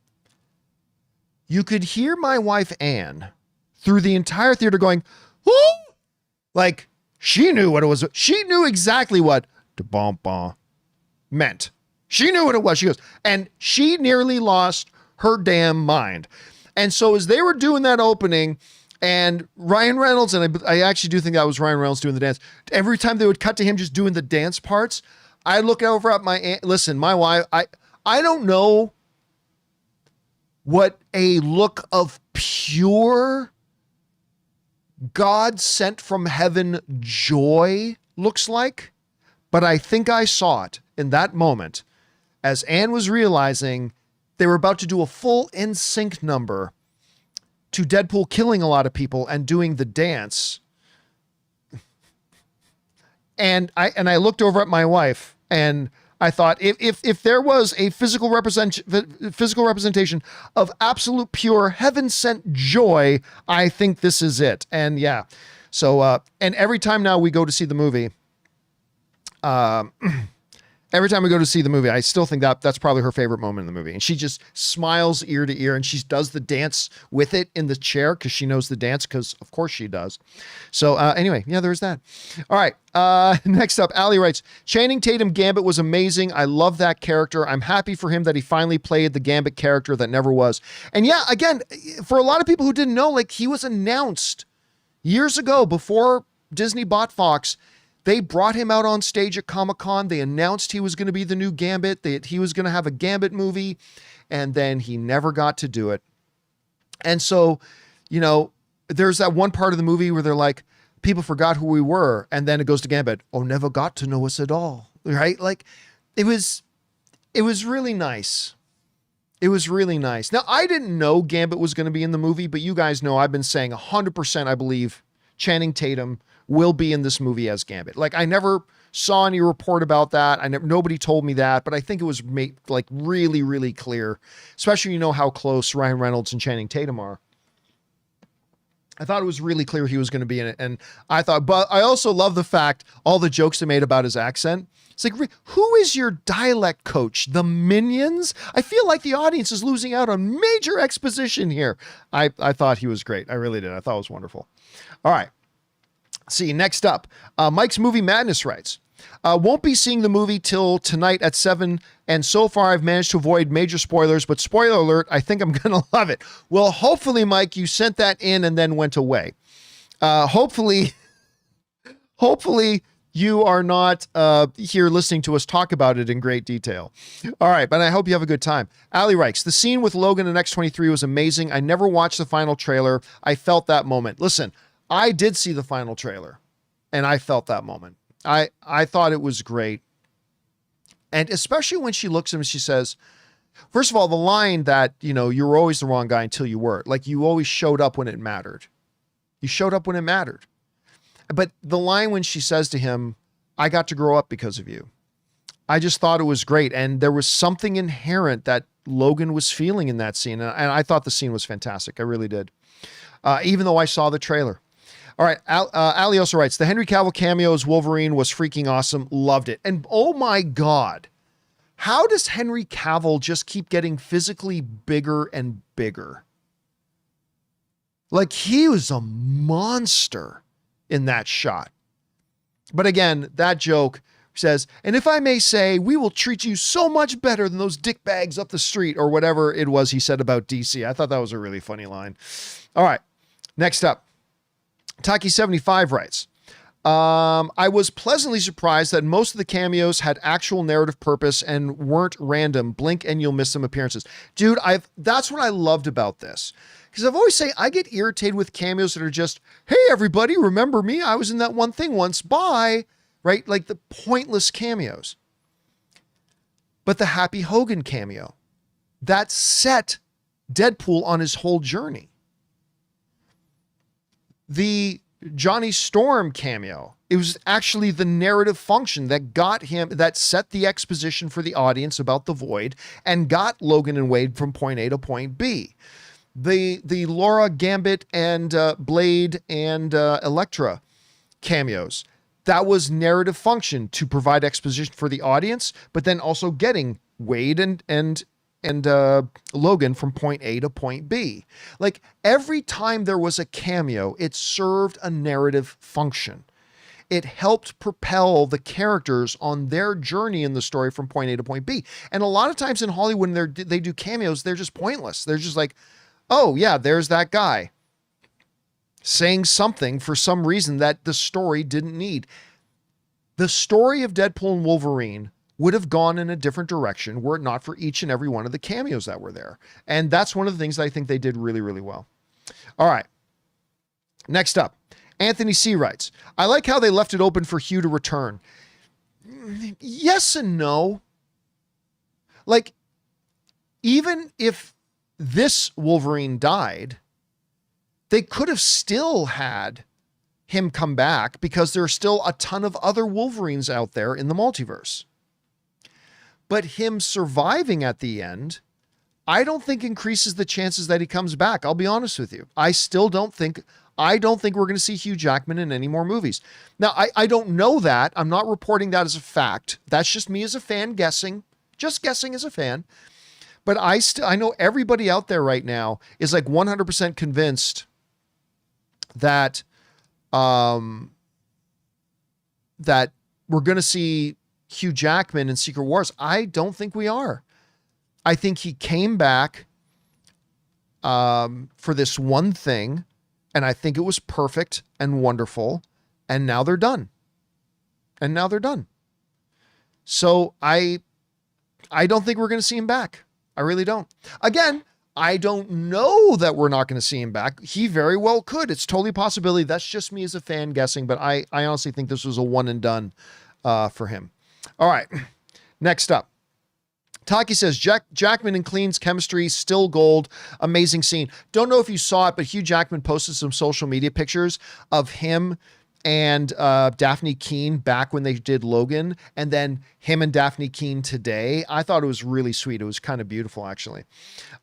you could hear my wife, Anne, through the entire theater going, whoo! Like, she knew what it was. She knew exactly what da-bom-bom meant. She knew what it was. She goes, and she nearly lost her damn mind. And so as they were doing that opening, and Ryan Reynolds, and I actually do think that was Ryan Reynolds doing the dance, every time they would cut to him just doing the dance parts, I look over at my aunt. Listen, my wife, I don't know what a look of pure God sent from heaven joy looks like, but I think I saw it in that moment as Anne was realizing they were about to do a full NSYNC number to Deadpool killing a lot of people and doing the dance. And I looked over at my wife and I thought, if there was a physical representation of absolute pure heaven sent joy, I think this is it. And yeah, so and every time now we go to see the movie, I still think that's probably her favorite moment in the movie. And she just smiles ear to ear and she does the dance with it in the chair because she knows the dance, because of course she does. So anyway, yeah, there's that. All right. Next up, Allie writes, Channing Tatum Gambit was amazing. I love that character. I'm happy for him that he finally played the Gambit character that never was. And yeah, again, for a lot of people who didn't know, like, he was announced years ago before Disney bought Fox. They brought him out on stage at Comic-Con. They announced he was going to be the new Gambit, that he was going to have a Gambit movie, and then he never got to do it. And so, you know, there's that one part of the movie where they're like, people forgot who we were, and then it goes to Gambit. Oh, never got to know us at all, right? Like, it was really nice. It was really nice. Now, I didn't know Gambit was going to be in the movie, but you guys know I've been saying 100% I believe Channing Tatum will be in this movie as Gambit. Like, I never saw any report about that. Nobody told me that, but I think it was made like really, really clear, especially, you know, how close Ryan Reynolds and Channing Tatum are. I thought it was really clear he was going to be in it. And I thought, but I also love the fact, all the jokes they made about his accent. It's like, who is your dialect coach? The Minions? I feel like the audience is losing out on major exposition here. I thought he was great. I really did. I thought it was wonderful. All right. See, next up, Mike's Movie Madness writes, Won't be seeing the movie till tonight at 7. And so far I've managed to avoid major spoilers, but spoiler alert, I think I'm going to love it. Well, hopefully, Mike, you sent that in and then went away. Hopefully you are not here listening to us talk about it in great detail. All right, but I hope you have a good time. Ali writes, the scene with Logan and X-23 was amazing. I never watched the final trailer. I felt that moment. Listen, I did see the final trailer, and I felt that moment. I thought it was great. And especially when she looks at him and she says, first of all, the line that, you know, you were always the wrong guy until you were. Like, you always showed up when it mattered. You showed up when it mattered. But the line when she says to him, I got to grow up because of you. I just thought it was great. And there was something inherent that Logan was feeling in that scene. And I thought the scene was fantastic. I really did. Even though I saw the trailer. All right. Ali also writes, the Henry Cavill cameo as Wolverine was freaking awesome. Loved it. And oh my God, how does Henry Cavill just keep getting physically bigger and bigger? Like, he was a monster in that shot. But again, that joke says, and if I may say, we will treat you so much better than those dickbags up the street, or whatever it was he said about DC. I thought that was a really funny line. All right. Next up. Taki75 writes, I was pleasantly surprised that most of the cameos had actual narrative purpose and weren't random blink and you'll miss them appearances. Dude, that's what I loved about this. Because I've always say I get irritated with cameos that are just, hey, everybody, remember me? I was in that one thing once. Bye. Right? Like the pointless cameos. But the Happy Hogan cameo, that set Deadpool on his whole journey. The Johnny Storm cameo, it was actually the narrative function that got him, that set the exposition for the audience about the Void and got Logan and Wade from point A to point B. The Laura, Gambit, and Blade and Elektra cameos, that was narrative function to provide exposition for the audience, but then also getting Wade and Logan from point A to point B. Like, every time there was a cameo, it served a narrative function. It helped propel the characters on their journey in the story from point A to point B. And a lot of times in Hollywood, when they do cameos, they're just pointless. They're just like, oh yeah, there's that guy saying something for some reason that the story didn't need. The story of Deadpool and Wolverine would have gone in a different direction were it not for each and every one of the cameos that were there. And that's one of the things that I think they did really, really well. All right. Next up, Anthony C. writes, I like how they left it open for Hugh to return. Yes and no. Like, even if this Wolverine died, they could have still had him come back because there are still a ton of other Wolverines out there in the multiverse. But him surviving at the end, I don't think increases the chances that he comes back. I'll be honest with you. I don't think we're going to see Hugh Jackman in any more movies. Now, I don't know that. I'm not reporting that as a fact. That's just me as a fan guessing, just guessing as a fan. But I know everybody out there right now is like 100% convinced that, that we're going to see Hugh Jackman in Secret Wars. I don't think we are. I think he came back for this one thing, and I think it was perfect and wonderful, and now they're done. So I don't think we're going to see him back. I really don't. Again, I don't know that we're not going to see him back. He very well could. It's totally a possibility. That's just me as a fan guessing, but I honestly think this was a one and done for him. All right. Next up. Taki says, Jackman and Clean's chemistry, still gold. Amazing scene. Don't know if you saw it, but Hugh Jackman posted some social media pictures of him and Daphne Keane back when they did Logan, and then him and Daphne Keane today. I thought it was really sweet. It was kind of beautiful, actually.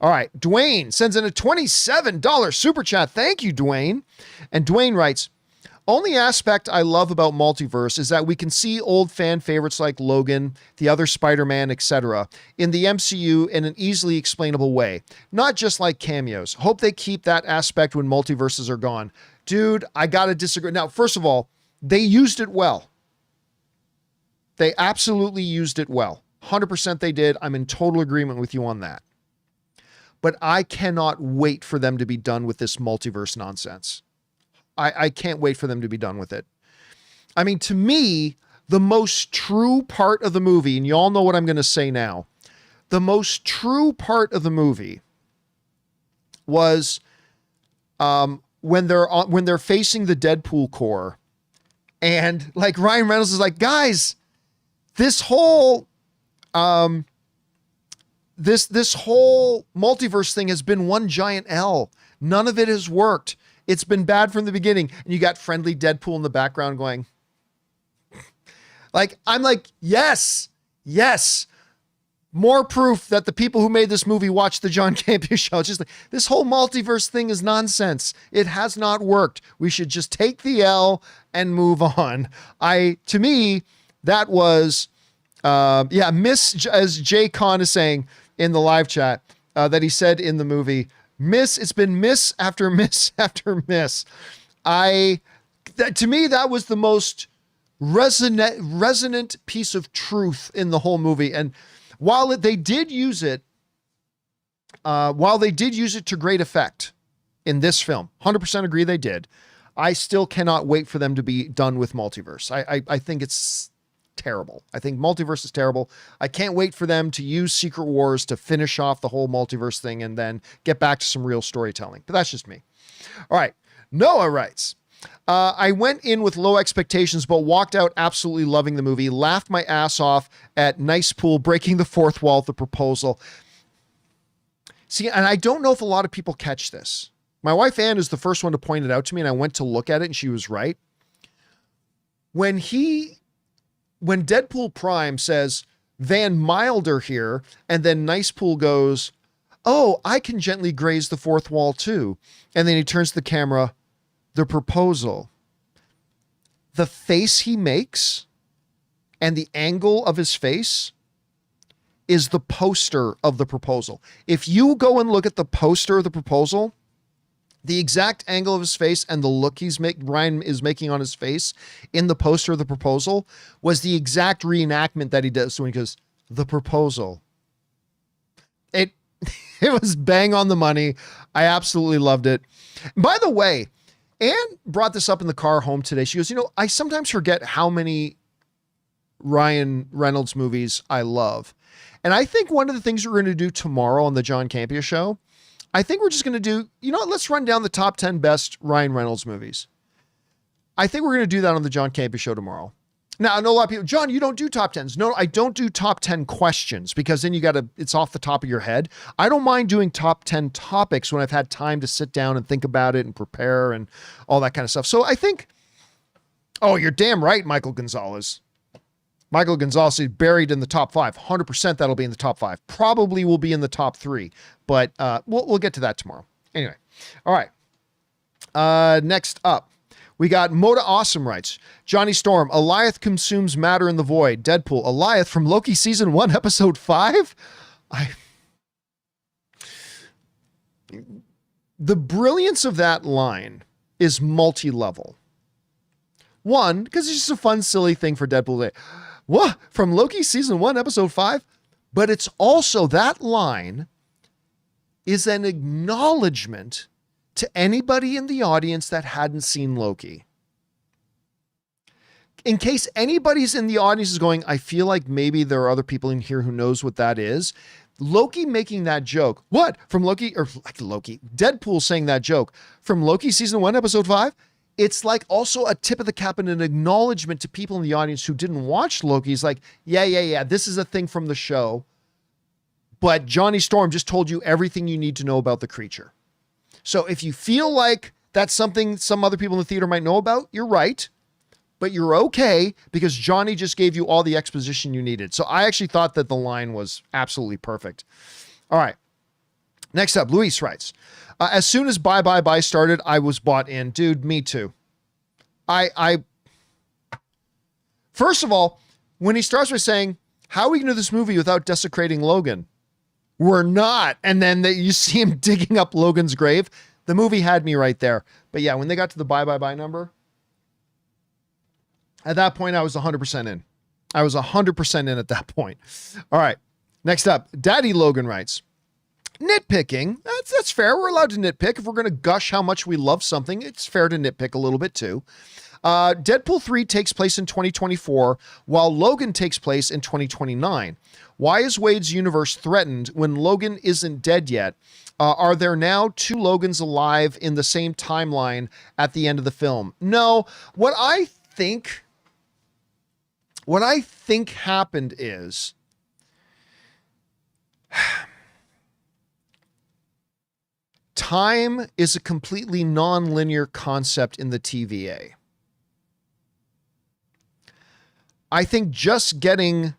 All right. Dwayne sends in a $27 super chat. Thank you, Dwayne. And Dwayne writes, only aspect I love about Multiverse is that we can see old fan favorites like Logan, the other Spider-Man, etc. in the MCU in an easily explainable way, not just like cameos. Hope they keep that aspect when multiverses are gone. Dude, I gotta disagree. Now, first of all, they used it well. They absolutely used it well. 100% they did. I'm in total agreement with you on that. But I cannot wait for them to be done with this multiverse nonsense. I can't wait for them to be done with it. I mean, to me, the most true part of the movie, and you all know what I'm going to say now, the most true part of the movie was when they're facing the Deadpool Corps, and like Ryan Reynolds is like, guys, this whole this whole multiverse thing has been one giant L. None of it has worked. It's been bad from the beginning. And you got friendly Deadpool in the background going, like, I'm like, yes. More proof that the people who made this movie watched the John Campea Show. It's just like, this whole multiverse thing is nonsense. It has not worked. We should just take the L and move on. To me, that was, miss, as Jay Kahn is saying in the live chat, that he said in the movie, it's been miss after miss after miss. To me, that was the most resonant piece of truth in the whole movie. And while they did use it to great effect in this film, 100% agree they did, I still cannot wait for them to be done with Multiverse. I think it's terrible. I think Multiverse is terrible. I can't wait for them to use Secret Wars to finish off the whole Multiverse thing and then get back to some real storytelling. But that's just me. All right. Noah writes, I went in with low expectations, but walked out absolutely loving the movie. Laughed my ass off at Nice Pool breaking the fourth wall of the proposal. See, and I don't know if a lot of people catch this. My wife Ann is the first one to point it out to me, and I went to look at it, and she was right. When Deadpool Prime says, Van Milder here, and then Nice Pool goes, oh, I can gently graze the fourth wall too. And then he turns to the camera, the proposal. The face he makes and the angle of his face is the poster of the proposal. If you go and look at the poster of the proposal, the exact angle of his face and the look Ryan is making on his face in the poster of the proposal was the exact reenactment that he does. So when he goes, the proposal, it was bang on the money. I absolutely loved it. By the way, Anne brought this up in the car home today. She goes, I sometimes forget how many Ryan Reynolds movies I love. And I think one of the things we're going to do tomorrow on the John Campea Show, I think we're just going to do, let's run down the top 10 best Ryan Reynolds movies. I think we're going to do that on the John Campea Show tomorrow. Now, I know a lot of people, John, you don't do top 10s. No, I don't do top 10 questions because then it's off the top of your head. I don't mind doing top 10 topics when I've had time to sit down and think about it and prepare and all that kind of stuff. So I think, oh, you're damn right, Michael Gonzalez. Michael Gonzalez is buried in the top 5. 100% that'll be in the top 5. Probably will be in the top 3, but we'll get to that tomorrow. Anyway, all right. Next up, we got Moda Awesome writes, Johnny Storm, Eliath consumes matter in the void. Deadpool, Eliath from Loki season 1, episode 5. The brilliance of that line is multi-level. One, because it's just a fun, silly thing for Deadpool to say, what? From Loki season 1, episode 5? But it's also, that line is an acknowledgement to anybody in the audience that hadn't seen Loki. In case anybody's in the audience is going, I feel like maybe there are other people in here who knows what that is. Loki making that joke. What? From Loki, or like Loki, Deadpool saying that joke from Loki season 1, episode 5. It's like also a tip of the cap and an acknowledgement to people in the audience who didn't watch Loki. It's like, yeah. This is a thing from the show. But Johnny Storm just told you everything you need to know about the creature. So if you feel like that's something some other people in the theater might know about, you're right, but you're okay because Johnny just gave you all the exposition you needed. So I actually thought that the line was absolutely perfect. All right. Next up, Luis writes, as soon as Bye Bye Bye started, I was bought in. Dude, me too. First of all, when he starts by saying, how are we going to do this movie without desecrating Logan? We're not. And then you see him digging up Logan's grave. The movie had me right there. But yeah, when they got to the Bye Bye Bye number, at that point, I was 100% in. I was 100% in at that point. All right. Next up, Daddy Logan writes, nitpicking. That's fair. We're allowed to nitpick. If we're going to gush how much we love something, it's fair to nitpick a little bit too. Deadpool 3 takes place in 2024, while Logan takes place in 2029. Why is Wade's universe threatened when Logan isn't dead yet? Are there now two Logans alive in the same timeline at the end of the film? No. What I think happened is time is a completely non-linear concept in the TVA. I think just getting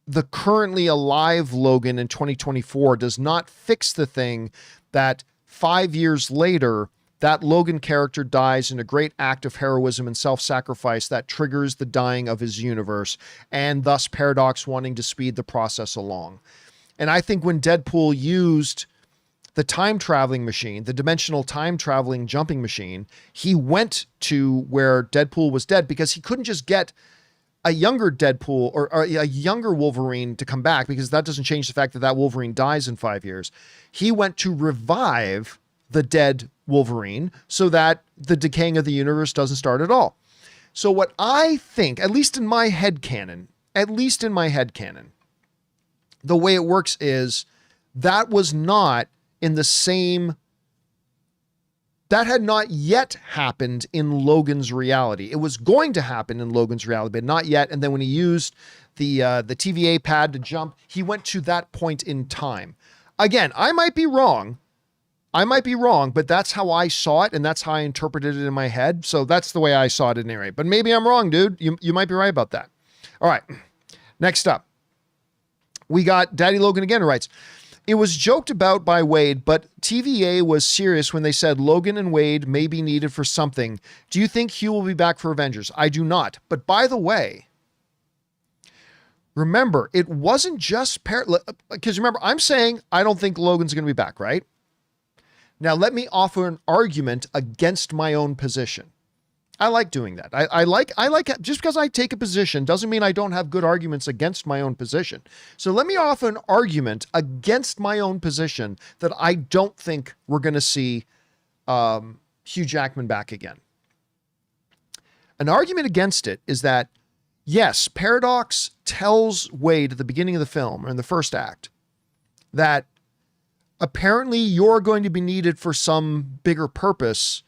the currently alive Logan in 2024 does not fix the thing that 5 years later, that Logan character dies in a great act of heroism and self-sacrifice that triggers the dying of his universe, and thus Paradox wanting to speed the process along. And I think when Deadpool used the time traveling machine, the dimensional time traveling jumping machine, he went to where Deadpool was dead because he couldn't just get a younger Deadpool or a younger Wolverine to come back, because that doesn't change the fact that that Wolverine dies in 5 years. He went to revive the dead Wolverine so that the decaying of the universe doesn't start at all. So what I think, at least in my headcanon, the way it works is that was not in the same, that had not yet happened in Logan's reality. It was going to happen in Logan's reality, but not yet. And then when he used the TVA pad to jump, he went to that point in time. Again, I might be wrong, but that's how I saw it, and that's how I interpreted it in my head. So that's the way I saw it at any rate. But maybe I'm wrong, dude. You might be right about that. All right. Next up, we got Daddy Logan again, who writes, it was joked about by Wade, but TVA was serious when they said Logan and Wade may be needed for something. Do you think Hugh will be back for Avengers? I do not. But by the way, remember, it wasn't just because remember, I'm saying I don't think Logan's going to be back, right? Now, let me offer an argument against my own position. I like doing that. I like just because I take a position doesn't mean I don't have good arguments against my own position. So let me offer an argument against my own position that I don't think we're going to see Hugh Jackman back again. An argument against it is that, yes, Paradox tells Wade at the beginning of the film, or in the first act, that apparently you're going to be needed for some bigger purpose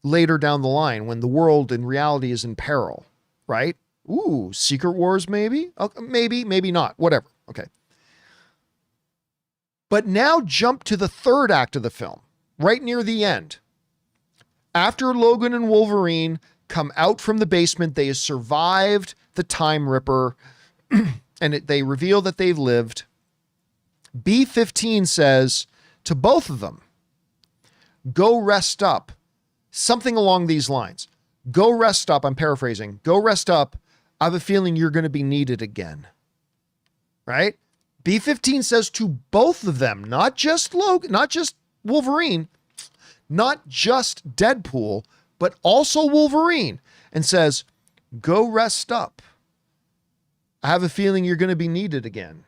later down the line when the world in reality is in peril, right? Ooh, Secret Wars maybe? Maybe not, whatever. Okay. But now jump to the third act of the film, right near the end. After Logan and Wolverine come out from the basement, they have survived the Time Ripper, and they reveal that they've lived. B-15 says to both of them, go rest up. Something along these lines. Go rest up. I'm paraphrasing. Go rest up. I have a feeling you're going to be needed again. Right? B-15 says to both of them, not just Logan, not just Wolverine, not just Deadpool, but also Wolverine, and says, go rest up. I have a feeling you're going to be needed again.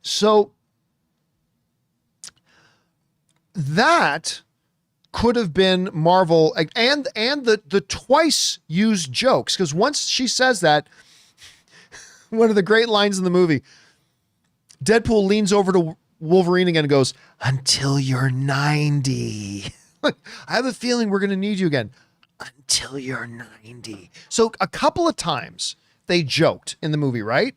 So that could have been Marvel and the twice used jokes, because once she says that, one of the great lines in the movie, Deadpool leans over to Wolverine again and goes, until you're 90. I have a feeling we're going to need you again. Until you're 90. So a couple of times they joked in the movie, right?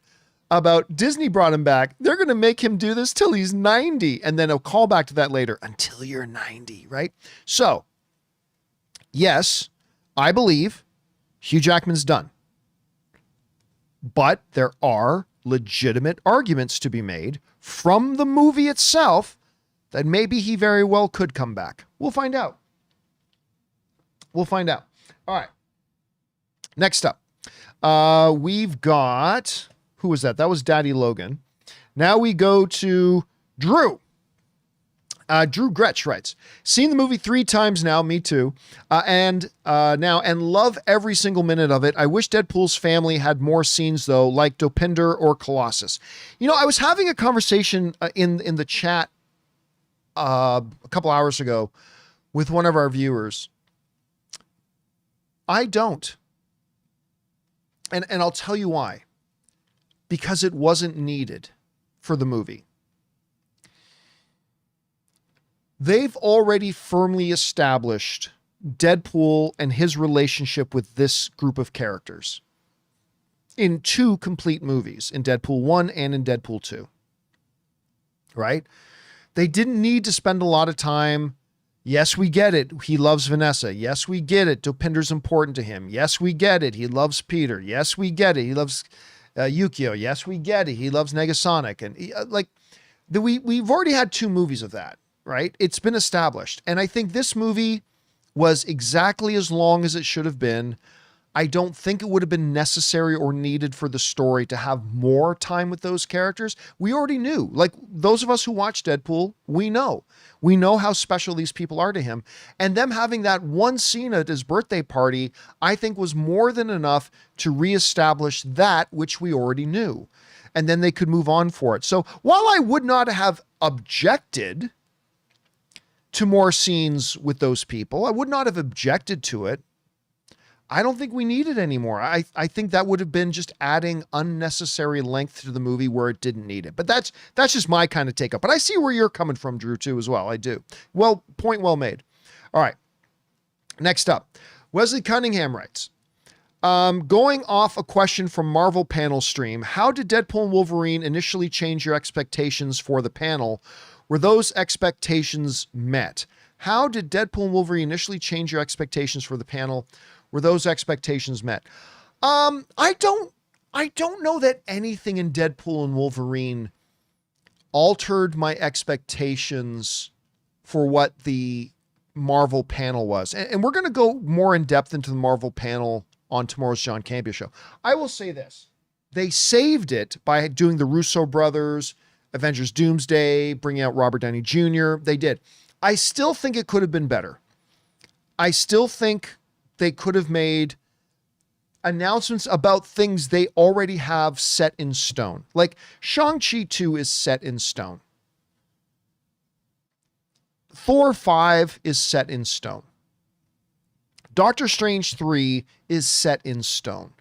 About Disney brought him back. They're going to make him do this till he's 90. And then a call back to that later. Until you're 90, right? So, yes, I believe Hugh Jackman's done. But there are legitimate arguments to be made from the movie itself that maybe he very well could come back. We'll find out. All right. Next up, we've got... Who was that? That was Daddy Logan. Now we go to Drew. Drew Gretsch writes, seen the movie 3 times now, me too, and love every single minute of it. I wish Deadpool's family had more scenes though, like Dopinder or Colossus. You know, I was having a conversation in the chat a couple hours ago with one of our viewers. I don't. And I'll tell you why. Because it wasn't needed for the movie. They've already firmly established Deadpool and his relationship with this group of characters in 2 complete movies, in Deadpool 1 and in Deadpool 2. Right? They didn't need to spend a lot of time. Yes, we get it. He loves Vanessa. Yes, we get it. Dopinder's important to him. Yes, we get it. He loves Peter. Yes, we get it. He loves Yukio. Yes, we get it. He loves Negasonic. And we've already had 2 movies of that. Right? It's been established. And I think this movie was exactly as long as it should have been. I don't think it would have been necessary or needed for the story to have more time with those characters. We already knew. Like, those of us who watch Deadpool, we know. We know how special these people are to him. And them having that one scene at his birthday party, I think was more than enough to reestablish that which we already knew. And then they could move on for it. So while I would not have objected to more scenes with those people, I would not have objected to it. I don't think we need it anymore. I think that would have been just adding unnecessary length to the movie where it didn't need it. But that's just my kind of take up. But I see where you're coming from, Drew, too, as well. I do. Well, point well made. All right. Next up, Wesley Cunningham writes, going off a question from Marvel panel stream, how did Deadpool and Wolverine initially change your expectations for the panel? Were those expectations met? How did Deadpool and Wolverine initially change your expectations for the panel? Were those expectations met? I don't know that anything in Deadpool and Wolverine altered my expectations for what the Marvel panel was. And we're going to go more in depth into the Marvel panel on tomorrow's John Campea show. I will say this. They saved it by doing the Russo brothers, Avengers Doomsday, bringing out Robert Downey Jr. They did. I still think it could have been better. I still think they could have made announcements about things they already have set in stone. Like Shang-Chi 2 is set in stone. Thor 5 is set in stone. Doctor Strange 3 is set in stone.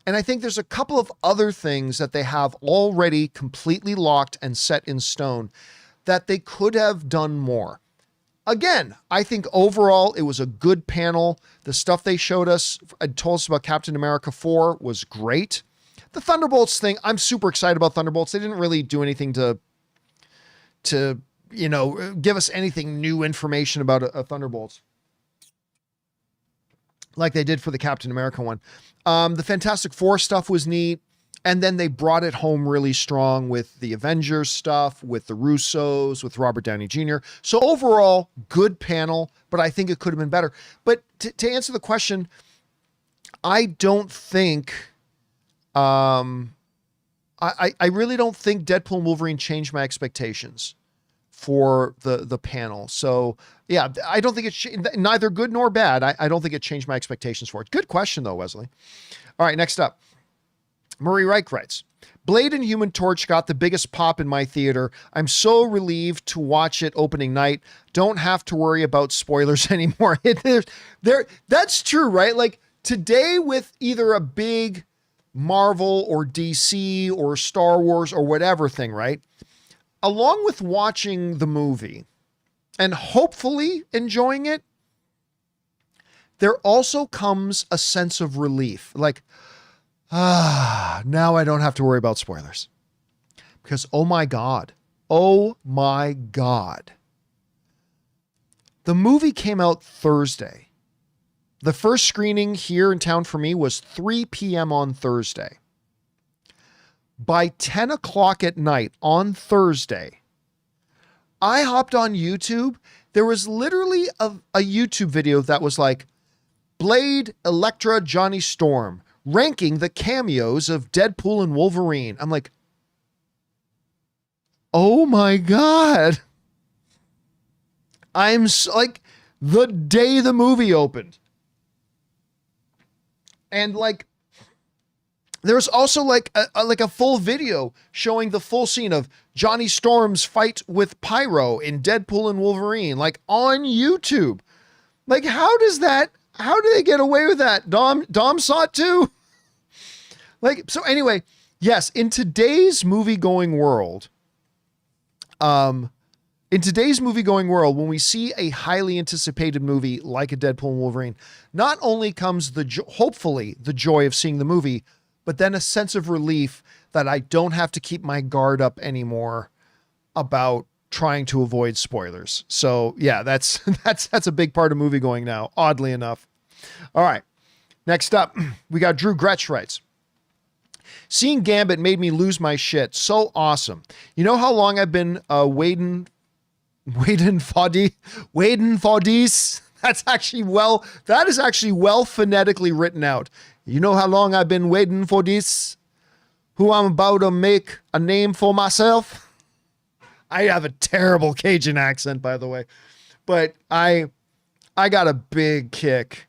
And I think there's a couple of other things that they have already completely locked and set in stone that they could have done more. Again, I think overall it was a good panel. The stuff they showed us and told us about Captain America 4 was great. The Thunderbolts thing, I'm super excited about Thunderbolts. They didn't really do anything to give us anything new information about a Thunderbolts like they did for the Captain America one. The Fantastic Four stuff was neat. And then they brought it home really strong with the Avengers stuff, with the Russos, with Robert Downey Jr. So overall, good panel, but I think it could have been better. But to answer the question, I don't think, I really don't think Deadpool and Wolverine changed my expectations for the panel. So yeah, I don't think it's neither good nor bad. I don't think it changed my expectations for it. Good question though, Wesley. All right, next up. Murray Reich writes, Blade and Human Torch got the biggest pop in my theater. I'm so relieved to watch it opening night. Don't have to worry about spoilers anymore. That's true, right? Like today with either a big Marvel or DC or Star Wars or whatever thing, right? Along with watching the movie and hopefully enjoying it, there also comes a sense of relief. Like, now I don't have to worry about spoilers. Because, oh my God. The movie came out Thursday. The first screening here in town for me was 3 p.m. on Thursday. By 10 o'clock at night on Thursday, I hopped on YouTube. There was literally a YouTube video that was like, Blade, Elektra, Johnny Storm, ranking the cameos of Deadpool and Wolverine. I'm like, oh my God. like the day the movie opened. And like, there's also like a full video showing the full scene of Johnny Storm's fight with Pyro in Deadpool and Wolverine, like on YouTube. Like, how do they get away with that? Dom saw it too. Like, so anyway, yes, in today's movie-going world, when we see a highly anticipated movie like a Deadpool and Wolverine, not only comes hopefully the joy of seeing the movie, but then a sense of relief that I don't have to keep my guard up anymore about trying to avoid spoilers. So yeah, that's a big part of movie going now, oddly enough. All right. Next up, we got Drew Gretsch writes, seeing Gambit made me lose my shit. So awesome. You know how long I've been waiting for these? That is actually well phonetically written out. You know how long I've been waiting for this? Who I'm about to make a name for myself? I have a terrible Cajun accent, by the way, but I got a big kick.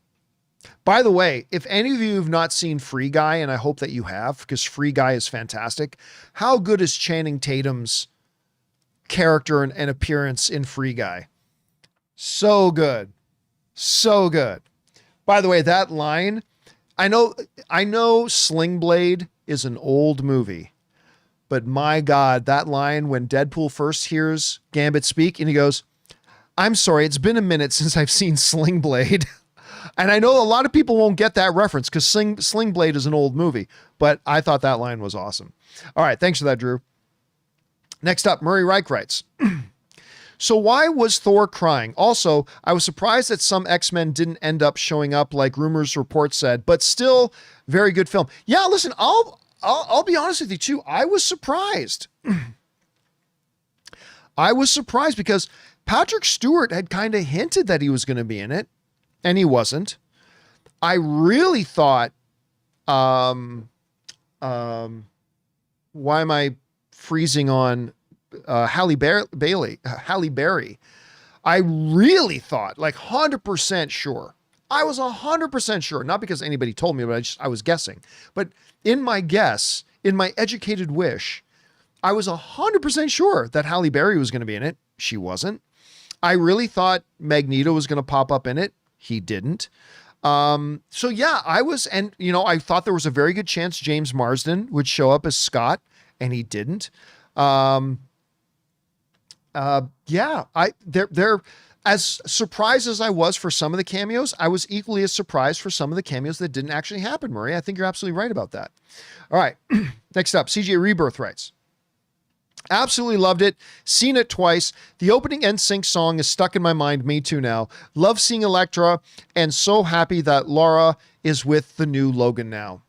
By the way, if any of you have not seen Free Guy, and I hope that you have, because Free Guy is fantastic, how good is Channing Tatum's character and appearance in Free Guy? So good. So good. By the way, that line, I know Sling Blade is an old movie, but my God, that line when Deadpool first hears Gambit speak and he goes, I'm sorry, it's been a minute since I've seen Sling Blade. And I know a lot of people won't get that reference because Sling Blade is an old movie, but I thought that line was awesome. All right. Thanks for that, Drew. Next up, Murray Reich writes, so why was Thor crying? Also, I was surprised that some X-Men didn't end up showing up like rumors report said, but still very good film. Yeah, listen, I'll be honest with you too. I was surprised. I was surprised because Patrick Stewart had kind of hinted that he was going to be in it, and he wasn't. I really thought, why am I freezing on Halle Berry? I really thought, like 100% sure. I was 100% sure, not because anybody told me, but I was guessing. But in my guess, in my educated wish, I was 100% sure that Halle Berry was going to be in it. She wasn't. I really thought Magneto was going to pop up in it. He didn't. So yeah, I thought there was a very good chance James Marsden would show up as Scott, and he didn't. They're as surprised as I was for some of the cameos, I was equally as surprised for some of the cameos that didn't actually happen, Murray. I think you're absolutely right about that. All right. Next up, CJ Rebirth writes, absolutely loved it. Seen it twice. The opening Nsync song is stuck in my mind. Me too now. Love seeing Elektra and so happy that Laura is with the new Logan now.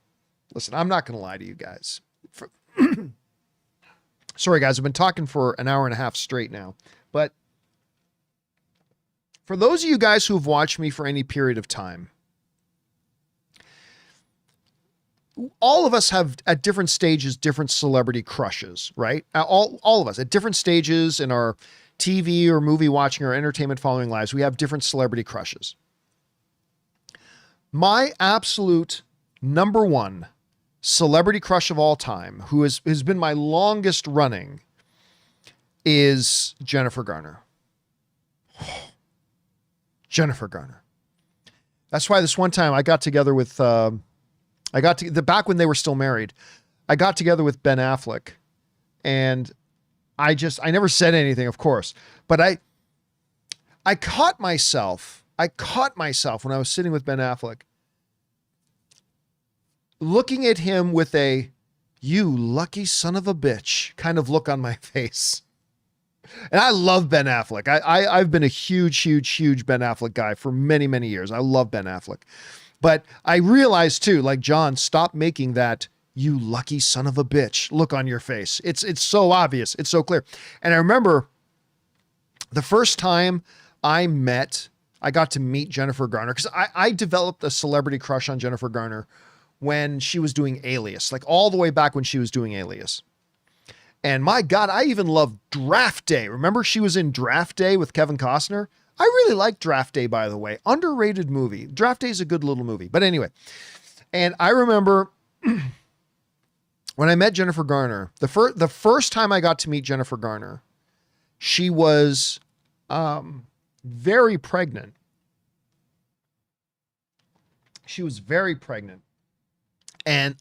Listen, I'm not going to lie to you guys. Sorry, guys. I've been talking for an hour and a half straight now. But for those of you guys who have watched me for any period of time, all of us have at different stages, different celebrity crushes, right? All of us at different stages in our TV or movie watching or entertainment following lives, we have different celebrity crushes. My absolute number one celebrity crush of all time, who has been my longest running, is Jennifer Garner. Jennifer Garner. That's why this one time I got together with, back when they were still married, I got together with Ben Affleck, and I never said anything, of course, but I caught myself when I was sitting with Ben Affleck, looking at him with a, you lucky son of a bitch kind of look on my face. And I love Ben Affleck. I've been a huge Ben Affleck guy for many, many years. I love Ben Affleck. But I realized too, like, John, stop making that you lucky son of a bitch look on your face. It's so obvious. It's so clear. And I remember the first time I got to meet Jennifer Garner, because I developed a celebrity crush on Jennifer Garner when she was doing Alias, like all the way back when she was doing Alias. And my God, I even loved Draft Day. Remember she was in Draft Day with Kevin Costner? I really like Draft Day, by the way. Underrated movie. Draft Day is a good little movie. But anyway, and I remember when I met Jennifer Garner, the first time I got to meet Jennifer Garner, she was very pregnant. She was very pregnant. And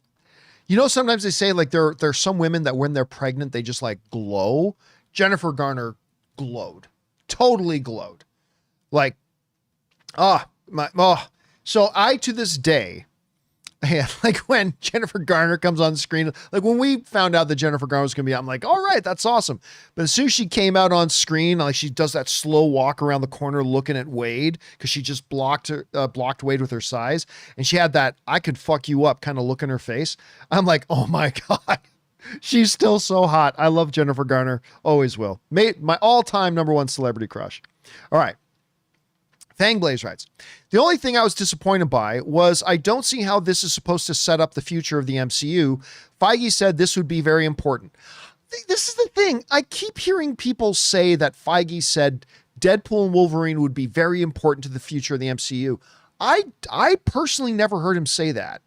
you know, sometimes they say like there's some women that when they're pregnant, they just like glow. Jennifer Garner glowed, totally glowed. Like, so I, to this day, like when Jennifer Garner comes on screen, like when we found out that Jennifer Garner was going to be, I'm like, all right, that's awesome. But as soon as she came out on screen, like she does that slow walk around the corner looking at Wade because she just blocked Wade with her size. And she had that, I could fuck you up kind of look in her face. I'm like, oh my God, she's still so hot. I love Jennifer Garner. Always will. My all-time number one celebrity crush. All right. Fangblaze writes, the only thing I was disappointed by was I don't see how this is supposed to set up the future of the MCU. Feige said this would be very important. This is the thing. I keep hearing people say that Feige said Deadpool and Wolverine would be very important to the future of the MCU. I personally never heard him say that.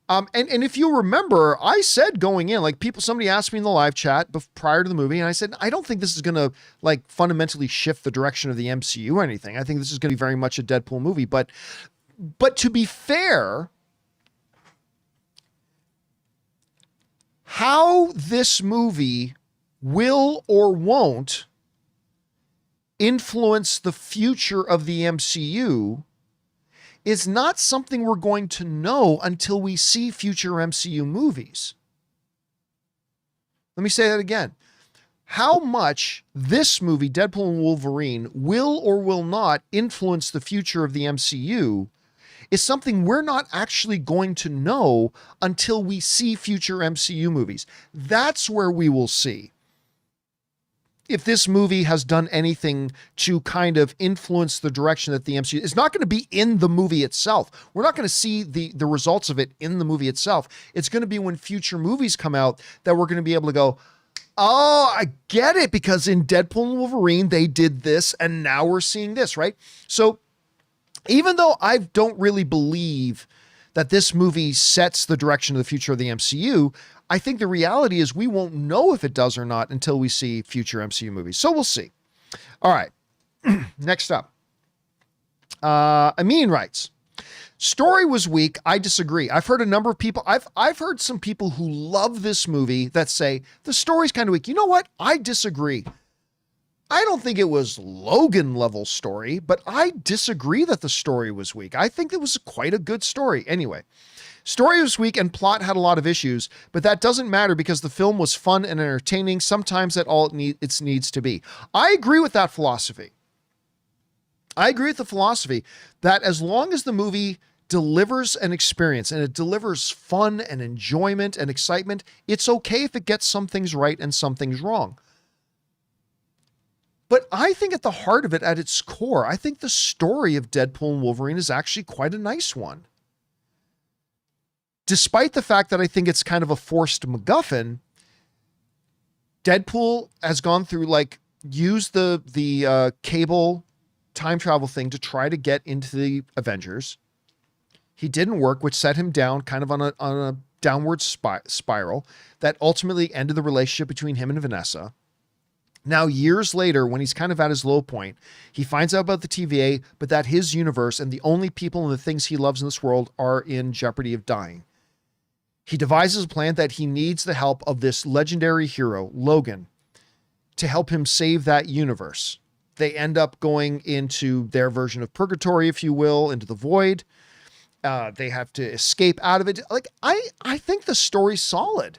And if you remember, I said going in, like somebody asked me in the live chat prior to the movie, and I said, I don't think this is going to like fundamentally shift the direction of the MCU or anything. I think this is going to be very much a Deadpool movie, but to be fair, how this movie will or won't influence the future of the MCU is not something we're going to know until we see future MCU movies. Let me say that again. How much this movie, Deadpool and Wolverine, will or will not influence the future of the MCU is something we're not actually going to know until we see future MCU movies. That's where we will see if this movie has done anything to kind of influence the direction that the MCU, it's not going to be in the movie itself. We're not going to see the results of it in the movie itself. It's going to be when future movies come out that we're going to be able to go, oh, I get it, because in Deadpool and Wolverine, they did this, and now we're seeing this, right? So even though I don't really believe that this movie sets the direction of the future of the MCU, I think the reality is we won't know if it does or not until we see future MCU movies. So we'll see. All right. Next up. Amin writes, story was weak. I disagree. I've heard a number of people. I've heard some people who love this movie that say the story's kind of weak. You know what? I disagree. I don't think it was Logan level story, but I disagree that the story was weak. I think it was quite a good story. Anyway, story was weak and plot had a lot of issues, but that doesn't matter because the film was fun and entertaining. Sometimes that's all it needs to be. I agree with that philosophy. I agree with the philosophy that as long as the movie delivers an experience and it delivers fun and enjoyment and excitement, it's okay if it gets some things right and some things wrong. But I think at the heart of it, at its core, I think the story of Deadpool and Wolverine is actually quite a nice one. Despite the fact that I think it's kind of a forced MacGuffin, Deadpool has gone through, like, used the Cable time travel thing to try to get into the Avengers. He didn't work, which set him down kind of on a downward spiral that ultimately ended the relationship between him and Vanessa. Now, years later, when he's kind of at his low point, he finds out about the TVA, but that his universe and the only people and the things he loves in this world are in jeopardy of dying. He devises a plan that he needs the help of this legendary hero, Logan, to help him save that universe. They end up going into their version of purgatory, if you will, into the void. They have to escape out of it. Like, I think the story's solid.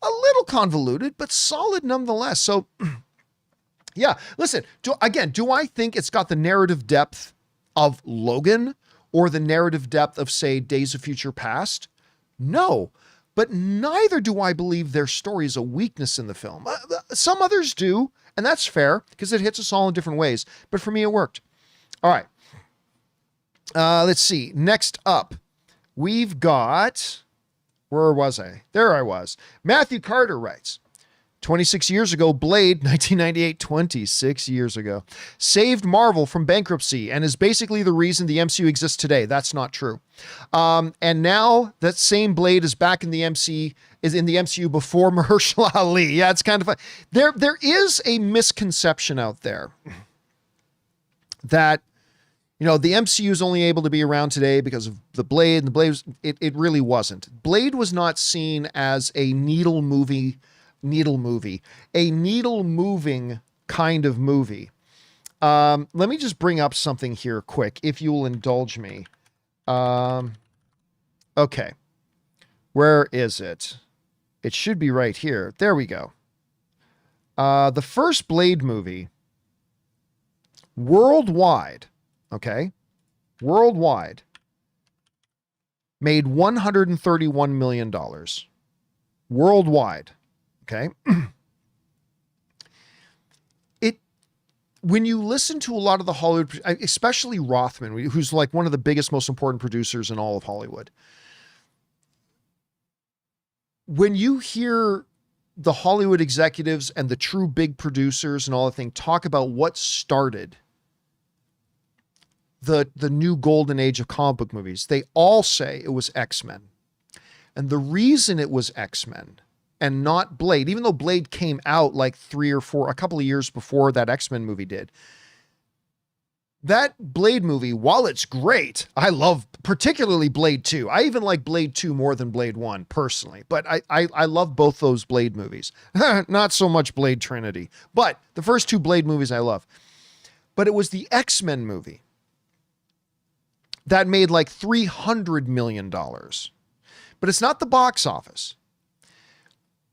A little convoluted, but solid nonetheless. So, yeah, listen, do I think it's got the narrative depth of Logan or the narrative depth of, say, Days of Future Past? No, but neither do I believe their story is a weakness in the film. Some others do, and that's fair because it hits us all in different ways. But for me, it worked. All right. Let's see. Next up, we've got... Where was I? There I was. Matthew Carter writes, 26 years ago, Blade, 1998, 26 years ago, saved Marvel from bankruptcy and is basically the reason the MCU exists today. That's not true. And now that same Blade is back in the MCU before Mahershala Ali. Yeah, it's kind of there is a misconception out there that, you know, the MCU is only able to be around today because of the Blade, and the Blade it really wasn't. Blade was not seen as a needle moving kind of movie. Let me just bring up something here quick, if you will indulge me. Okay. Where is it? It should be right here. There we go. The first Blade movie, worldwide, made $131 million. Worldwide. Okay. When you listen to a lot of the Hollywood, especially Rothman, who's like one of the biggest, most important producers in all of Hollywood, when you hear the Hollywood executives and the true big producers and all the thing talk about what started the new golden age of comic book movies, they all say it was X-Men. And the reason it was X-Men and not Blade, even though Blade came out like a couple of years before that X-Men movie did, that Blade movie, while it's great, I love particularly Blade 2. I even like Blade 2 more than Blade 1 personally, but I love both those Blade movies. Not so much Blade Trinity, but the first two Blade movies I love. But it was the X-Men movie that made like $300 million. But it's not the box office.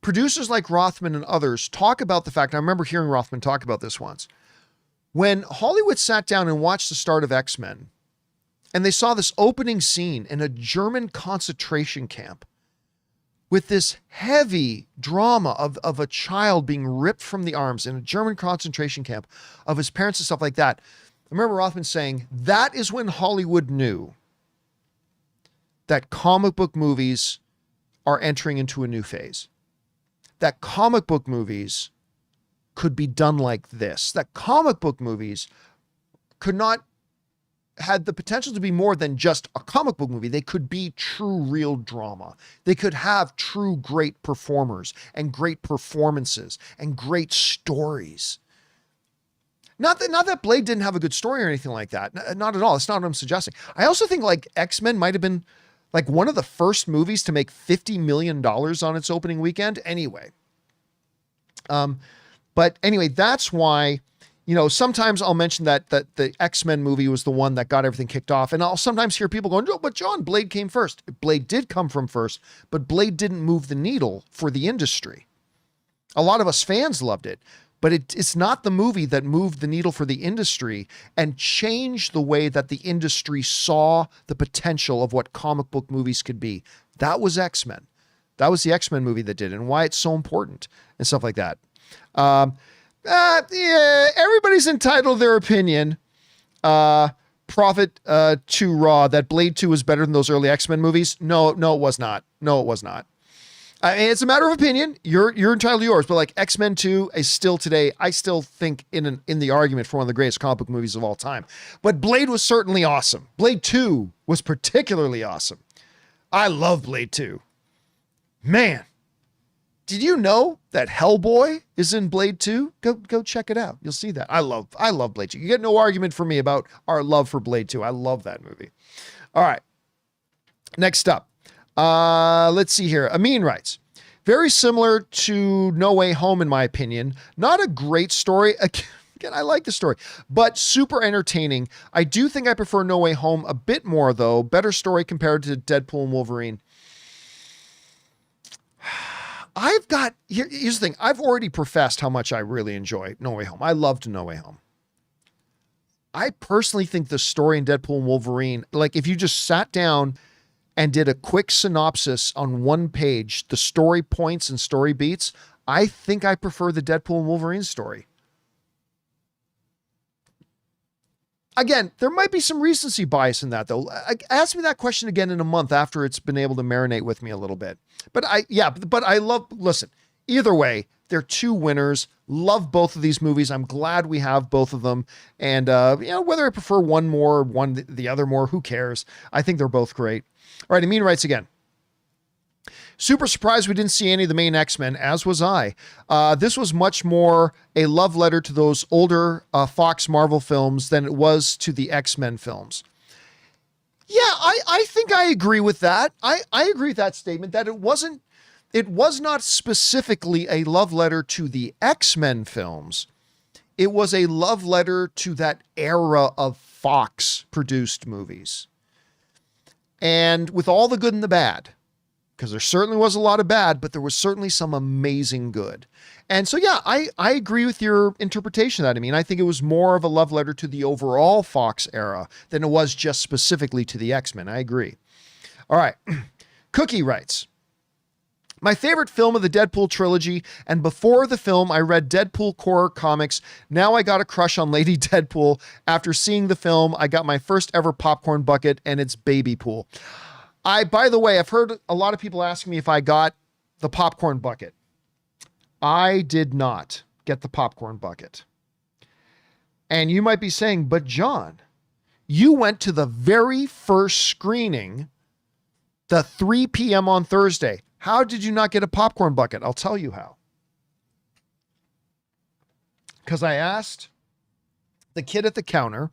Producers like Rothman and others talk about the fact, and I remember hearing Rothman talk about this once, when Hollywood sat down and watched the start of X-Men, and they saw this opening scene in a German concentration camp with this heavy drama of a child being ripped from the arms in a German concentration camp of his parents and stuff like that. I remember Rothman saying, that is when Hollywood knew that comic book movies are entering into a new phase. That comic book movies could be done like this. That comic book movies had the potential to be more than just a comic book movie. They could be true, real drama. They could have true, great performers and great performances and great stories. Not that Blade didn't have a good story or anything like that. Not at all. That's not what I'm suggesting. I also think like X-Men might have been like one of the first movies to make $50 million on its opening weekend. Anyway. But anyway, that's why, you know, sometimes I'll mention that the X-Men movie was the one that got everything kicked off. And I'll sometimes hear people going, "Oh, but John, Blade came first." Blade did come from first, but Blade didn't move the needle for the industry. A lot of us fans loved it, but it's not the movie that moved the needle for the industry and changed the way that the industry saw the potential of what comic book movies could be. That was X-Men. That was the X-Men movie that did it, and why it's so important and stuff like that. Yeah, everybody's entitled to their opinion. Prophet to Raw, that Blade 2 was better than those early X-Men movies. No, it was not. No, it was not. I mean, it's a matter of opinion. You're entitled to yours, but like X-Men 2 is still today, I still think in the argument for one of the greatest comic book movies of all time. But Blade was certainly awesome. Blade 2 was particularly awesome. I love Blade 2. Man, did you know that Hellboy is in Blade 2? Go check it out. You'll see that. I love Blade 2. You get no argument from me about our love for Blade 2. I love that movie. All right. Next up. Let's see here. Amin writes, very similar to No Way Home, in my opinion. Not a great story. Again, I like the story, but super entertaining. I do think I prefer No Way Home a bit more, though. Better story compared to Deadpool and Wolverine. Here's the thing. I've already professed how much I really enjoy No Way Home. I loved No Way Home. I personally think the story in Deadpool and Wolverine, like if you just sat down and did a quick synopsis on one page, the story points and story beats, I think I prefer the Deadpool and Wolverine story. Again, there might be some recency bias in that, though. Ask me that question again in a month after it's been able to marinate with me a little bit. But listen, Either way, they're two winners. Love both of these movies. I'm glad we have both of them. And, whether I prefer one more, one the other more, who cares? I think they're both great. All right, Amin writes again. Super surprised we didn't see any of the main X-Men, as was I. This was much more a love letter to those older Fox Marvel films than it was to the X-Men films. Yeah, I think I agree with that. I agree with that statement, that it was not specifically a love letter to the X-Men films. It was a love letter to that era of Fox produced movies. And with all the good and the bad, because there certainly was a lot of bad, but there was certainly some amazing good. And so, yeah, I agree with your interpretation of that. I mean, I think it was more of a love letter to the overall Fox era than it was just specifically to the X-Men. I agree. All right. Cookie writes, my favorite film of the Deadpool trilogy, and before the film, I read Deadpool core comics. Now I got a crush on Lady Deadpool. After seeing the film, I got my first ever popcorn bucket, and it's Baby Pool. By the way, I've heard a lot of people ask me if I got the popcorn bucket. I did not get the popcorn bucket. And you might be saying, but John, you went to the very first screening, the 3 p.m. on Thursday. How did you not get a popcorn bucket? I'll tell you how. Because I asked the kid at the counter.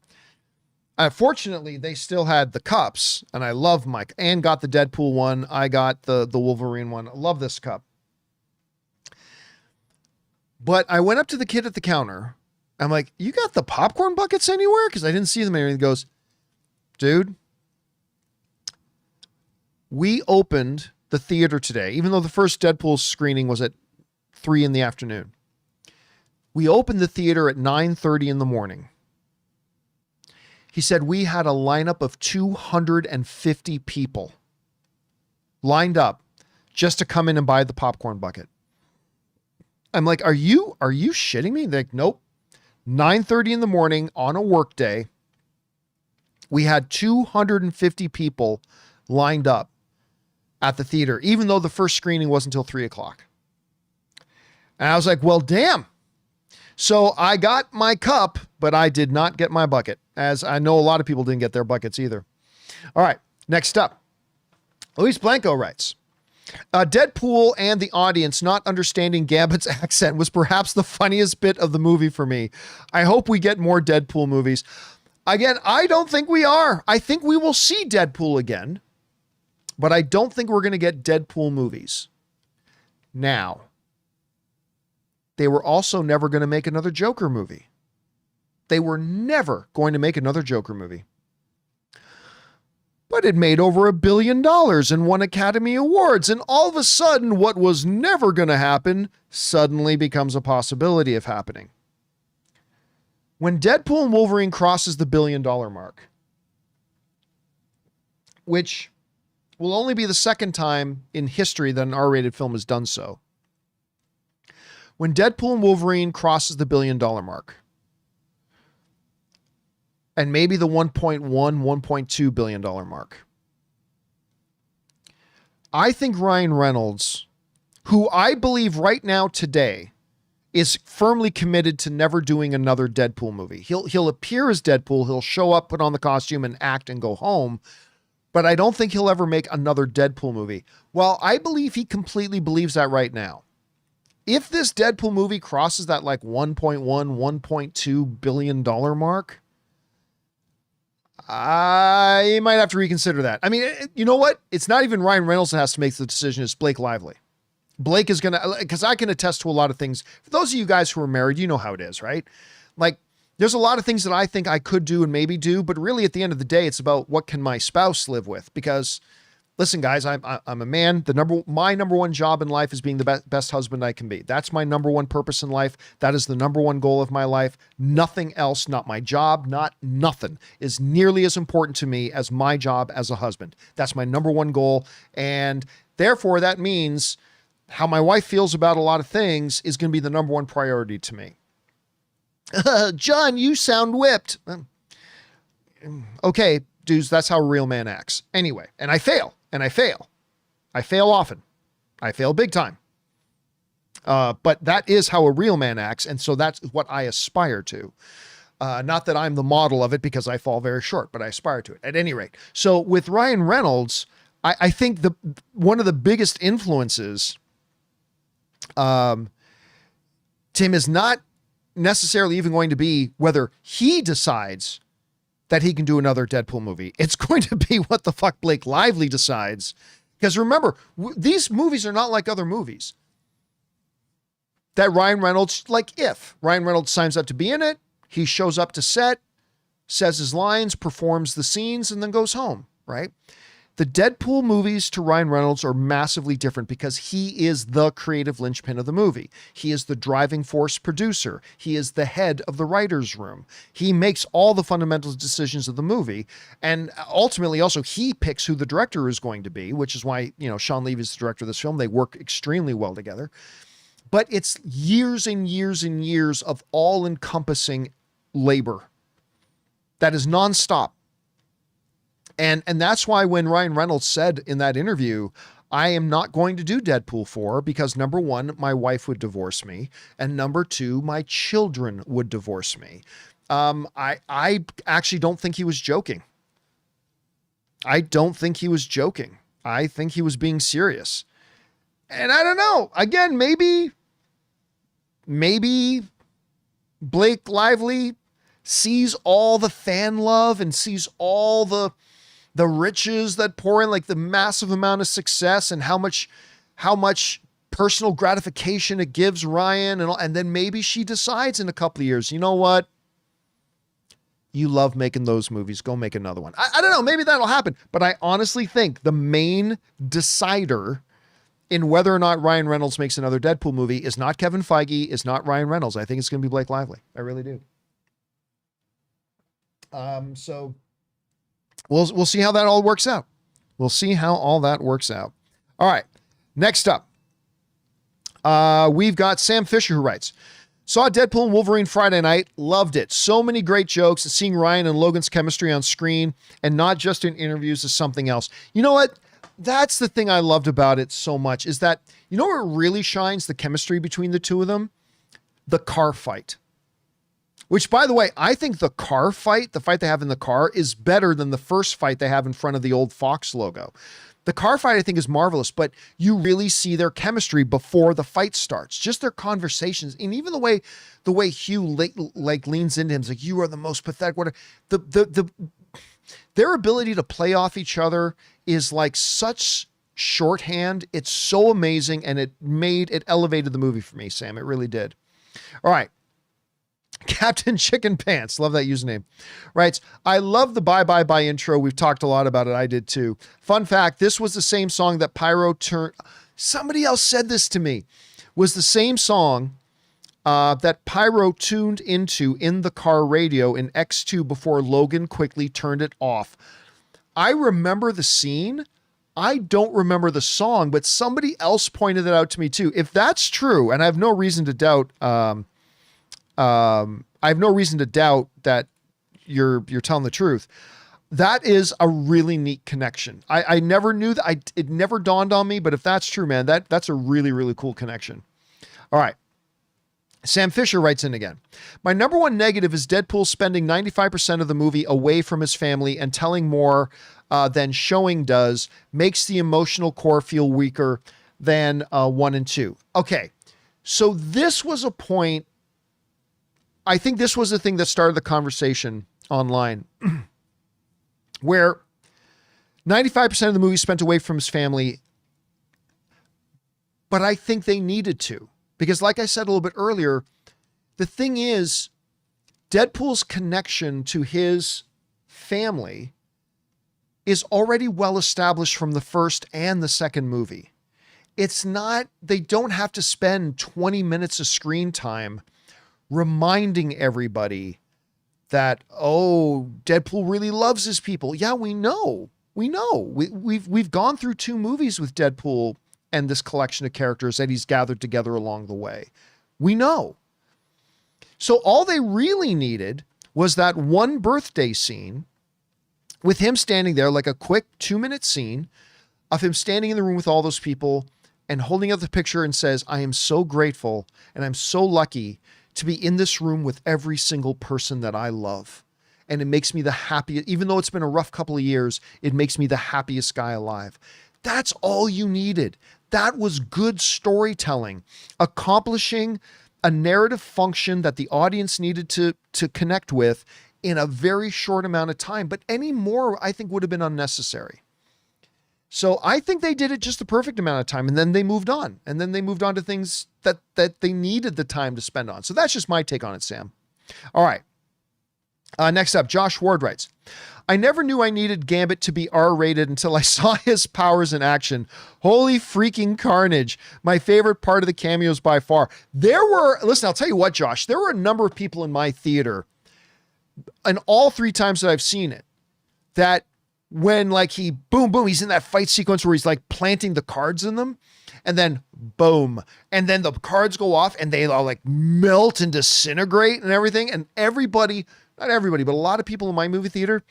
Fortunately, they still had the cups, and I love Mike. Ann got the Deadpool one. I got the Wolverine one. I love this cup. But I went up to the kid at the counter. I'm like, you got the popcorn buckets anywhere? Because I didn't see them anywhere. He goes, dude, we opened the theater today, even though the first Deadpool screening was at 3 in the afternoon. We opened the theater at 9:30 in the morning. He said we had a lineup of 250 people lined up just to come in and buy the popcorn bucket. I'm like, are you shitting me? They're like, nope. 9:30 in the morning on a work day, we had 250 people lined up at the theater, even though the first screening wasn't until 3:00. And I was like, well, damn. So I got my cup, but I did not get my bucket, as I know a lot of people didn't get their buckets either. All right, next up. Luis Blanco writes, Deadpool and the audience not understanding Gambit's accent was perhaps the funniest bit of the movie for me. I hope we get more Deadpool movies. Again, I don't think we are. I think we will see Deadpool again, but I don't think we're going to get Deadpool movies. Now, they were also never going to make another Joker movie. They were never going to make another Joker movie. But it made over $1 billion and won Academy Awards. And all of a sudden, what was never going to happen suddenly becomes a possibility of happening. When Deadpool and Wolverine crosses the $1 billion mark, which will only be the second time in history that an R-rated film has done so. When Deadpool and Wolverine crosses the $1 billion mark, and maybe the $1.1, $1.2 billion mark, I think Ryan Reynolds, who I believe right now today is firmly committed to never doing another Deadpool movie. He'll appear as Deadpool, he'll show up, put on the costume and act and go home, but I don't think he'll ever make another Deadpool movie. Well, I believe he completely believes that right now. If this Deadpool movie crosses that like $1.1, $1.2 billion mark, I might have to reconsider that. I mean, you know what? It's not even Ryan Reynolds that has to make the decision. It's Blake Lively. Blake is going to, because I can attest to a lot of things. For those of you guys who are married, you know how it is, right? Like, there's a lot of things that I think I could do and maybe do, but really at the end of the day, it's about what can my spouse live with? Because listen, guys, I'm a man. My number one job in life is being the best husband I can be. That's my number one purpose in life. That is the number one goal of my life. Nothing else, not my job, not nothing, is nearly as important to me as my job as a husband. That's my number one goal. And therefore, that means how my wife feels about a lot of things is going to be the number one priority to me. John, you sound whipped. Okay, dudes, that's how a real man acts. Anyway, and I fail. I fail often. I fail big time. But that is how a real man acts. And so that's what I aspire to. Not that I'm the model of it because I fall very short, but I aspire to it at any rate. So with Ryan Reynolds, I think one of the biggest influences, Tim, is not necessarily even going to be whether he decides that he can do another Deadpool movie. It's going to be what the fuck Blake Lively decides. Because remember, these movies are not like other movies. That Ryan Reynolds, like if Ryan Reynolds signs up to be in it, he shows up to set, says his lines, performs the scenes, and then goes home, right? The Deadpool movies to Ryan Reynolds are massively different because he is the creative linchpin of the movie. He is the driving force producer. He is the head of the writer's room. He makes all the fundamental decisions of the movie. And ultimately also he picks who the director is going to be, which is why, Sean Levy is the director of this film. They work extremely well together. But it's years and years and years of all-encompassing labor that is nonstop. And that's why when Ryan Reynolds said in that interview, I am not going to do Deadpool 4 because number one, my wife would divorce me. And number two, my children would divorce me. I actually don't think he was joking. I don't think he was joking. I think he was being serious. And I don't know, again, maybe Blake Lively sees all the fan love and sees all the riches that pour in, like the massive amount of success and how much personal gratification it gives Ryan. And then maybe she decides in a couple of years, you know what? You love making those movies. Go make another one. I don't know. Maybe that'll happen. But I honestly think the main decider in whether or not Ryan Reynolds makes another Deadpool movie is not Kevin Feige, is not Ryan Reynolds. I think it's going to be Blake Lively. I really do. So we'll see how that all works out. We'll see how all that works out. All right. Next up, we've got Sam Fisher who writes, saw Deadpool and Wolverine Friday night. Loved it. So many great jokes. Seeing Ryan and Logan's chemistry on screen and not just in interviews is something else. You know what? That's the thing I loved about it so much is that, you know where it really shines the chemistry between the two of them? The car fight. Which, by the way, I think the car fight, the fight they have in the car, is better than the first fight they have in front of the old Fox logo. The car fight, I think, is marvelous, but you really see their chemistry before the fight starts. Just their conversations, and even the way Hugh leans into him, it's like, you are the most pathetic. Their ability to play off each other is like such shorthand. It's so amazing, and it elevated the movie for me, Sam. It really did. All right. Captain Chicken Pants, love that username, writes, I love the Bye Bye Bye intro. We've talked a lot about it. I did too. Fun fact, this was the same song that somebody else said this to me, was the same song that Pyro tuned into in the car radio in X2 before Logan quickly turned it off. I remember the scene. I don't remember the song, but somebody else pointed it out to me too. If that's true, and I have no reason to doubt, that you're telling the truth. That is a really neat connection. I never knew that. It never dawned on me, but if that's true, man, that's a really, really cool connection. All right. Sam Fisher writes in again. My number one negative is Deadpool spending 95% of the movie away from his family and telling more than showing does makes the emotional core feel weaker than 1 and 2. Okay. So this was a point. I think this was the thing that started the conversation online where 95% of the movie spent away from his family, but I think they needed to, because like I said a little bit earlier, the thing is Deadpool's connection to his family is already well established from the first and the second movie. They don't have to spend 20 minutes of screen time reminding everybody that, oh, Deadpool really loves his people. Yeah, we know. We've gone through 2 movies with Deadpool and this collection of characters that he's gathered together along the way. We know. So all they really needed was that one birthday scene with him standing there, like a quick 2-minute scene of him standing in the room with all those people, and holding up the picture and says, I am so grateful and I'm so lucky to be in this room with every single person that I love. And it makes me the happiest, even though it's been a rough couple of years, it makes me the happiest guy alive. That's all you needed. That was good storytelling, accomplishing a narrative function that the audience needed to connect with in a very short amount of time. But any more, I think, would have been unnecessary. So I think they did it just the perfect amount of time, and then they moved on. And then they moved on to things that they needed the time to spend on. So that's just my take on it, Sam. All right. Next up, Josh Ward writes, I never knew I needed Gambit to be R-rated until I saw his powers in action. Holy freaking carnage. My favorite part of the cameos by far. Listen, I'll tell you what, Josh, there were a number of people in my theater, and all 3 times that I've seen it, that when like he, boom, boom, he's in that fight sequence where he's like planting the cards in them, and then boom, and then the cards go off and they all like melt and disintegrate and everything. And everybody, not everybody, but a lot of people in my movie theater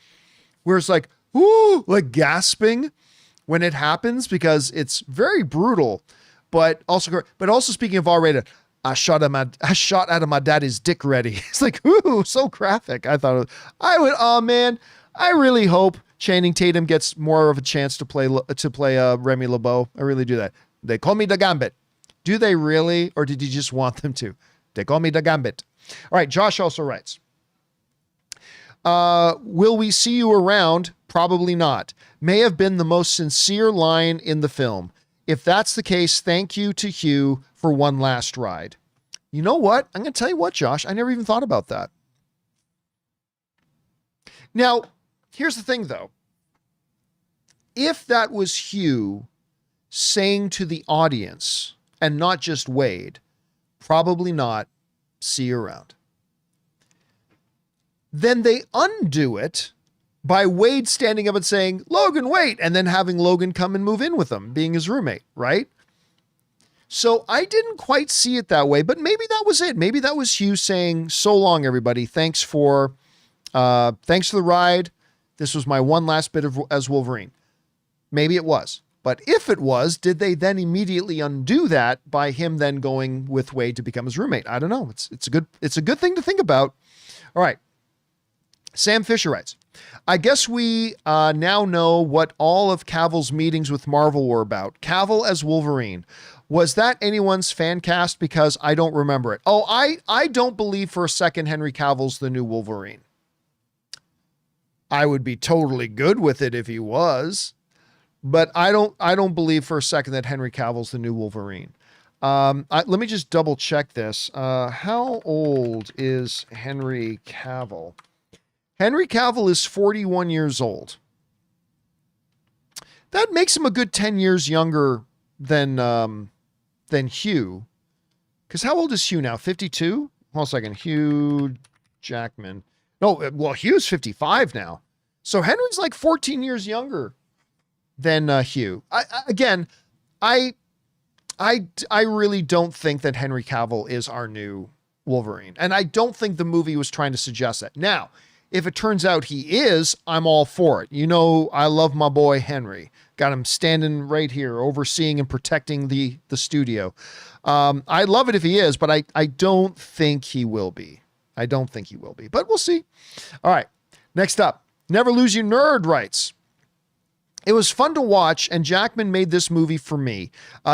where it's like, ooh, like gasping when it happens because it's very brutal, but also speaking of R-rated, I shot out of my daddy's dick ready. It's like, ooh, so graphic. Oh man, I really hope Channing Tatum gets more of a chance to play Remy LeBeau. I really do that. They call me the Gambit. Do they really? Or did you just want them to? They call me the Gambit. All right. Josh also writes, will we see you around? Probably not. May have been the most sincere line in the film. If that's the case, thank you to Hugh for one last ride. You know what? I'm going to tell you what, Josh. I never even thought about that. Now, here's the thing, though. If that was Hugh saying to the audience, and not just Wade, probably not, see you around. Then they undo it by Wade standing up and saying, Logan, wait, and then having Logan come and move in with him, being his roommate, right? So I didn't quite see it that way, but maybe that was it. Maybe that was Hugh saying, so long, everybody. Thanks for the ride. This was my one last bit as Wolverine. Maybe it was. But if it was, did they then immediately undo that by him then going with Wade to become his roommate? I don't know. It's a good thing to think about. All right. Sam Fisher writes, I guess we now know what all of Caval's meetings with Marvel were about. Caval as Wolverine. Was that anyone's fan cast? Because I don't remember it. Oh, I don't believe for a second Henry Cavill's the new Wolverine. I would be totally good with it if he was. But I don't believe for a second that Henry Cavill's the new Wolverine. Let me just double check this. How old is Henry Cavill? Henry Cavill is 41 years old. That makes him a good 10 years younger than Hugh. Because how old is Hugh now? 52? Hold on a second. Hugh Jackman. No, well, Hugh's 55 now. So Henry's like 14 years younger than Hugh. I really don't think that Henry Cavill is our new Wolverine. And I don't think the movie was trying to suggest that. Now, if it turns out he is, I'm all for it. You know, I love my boy Henry. Got him standing right here, overseeing and protecting the studio. I'd love it if he is, but I don't think he will be. I don't think he will be, but we'll see. All right. Next up, Never Lose Your Nerd writes, it was fun to watch, and Jackman made this movie for me.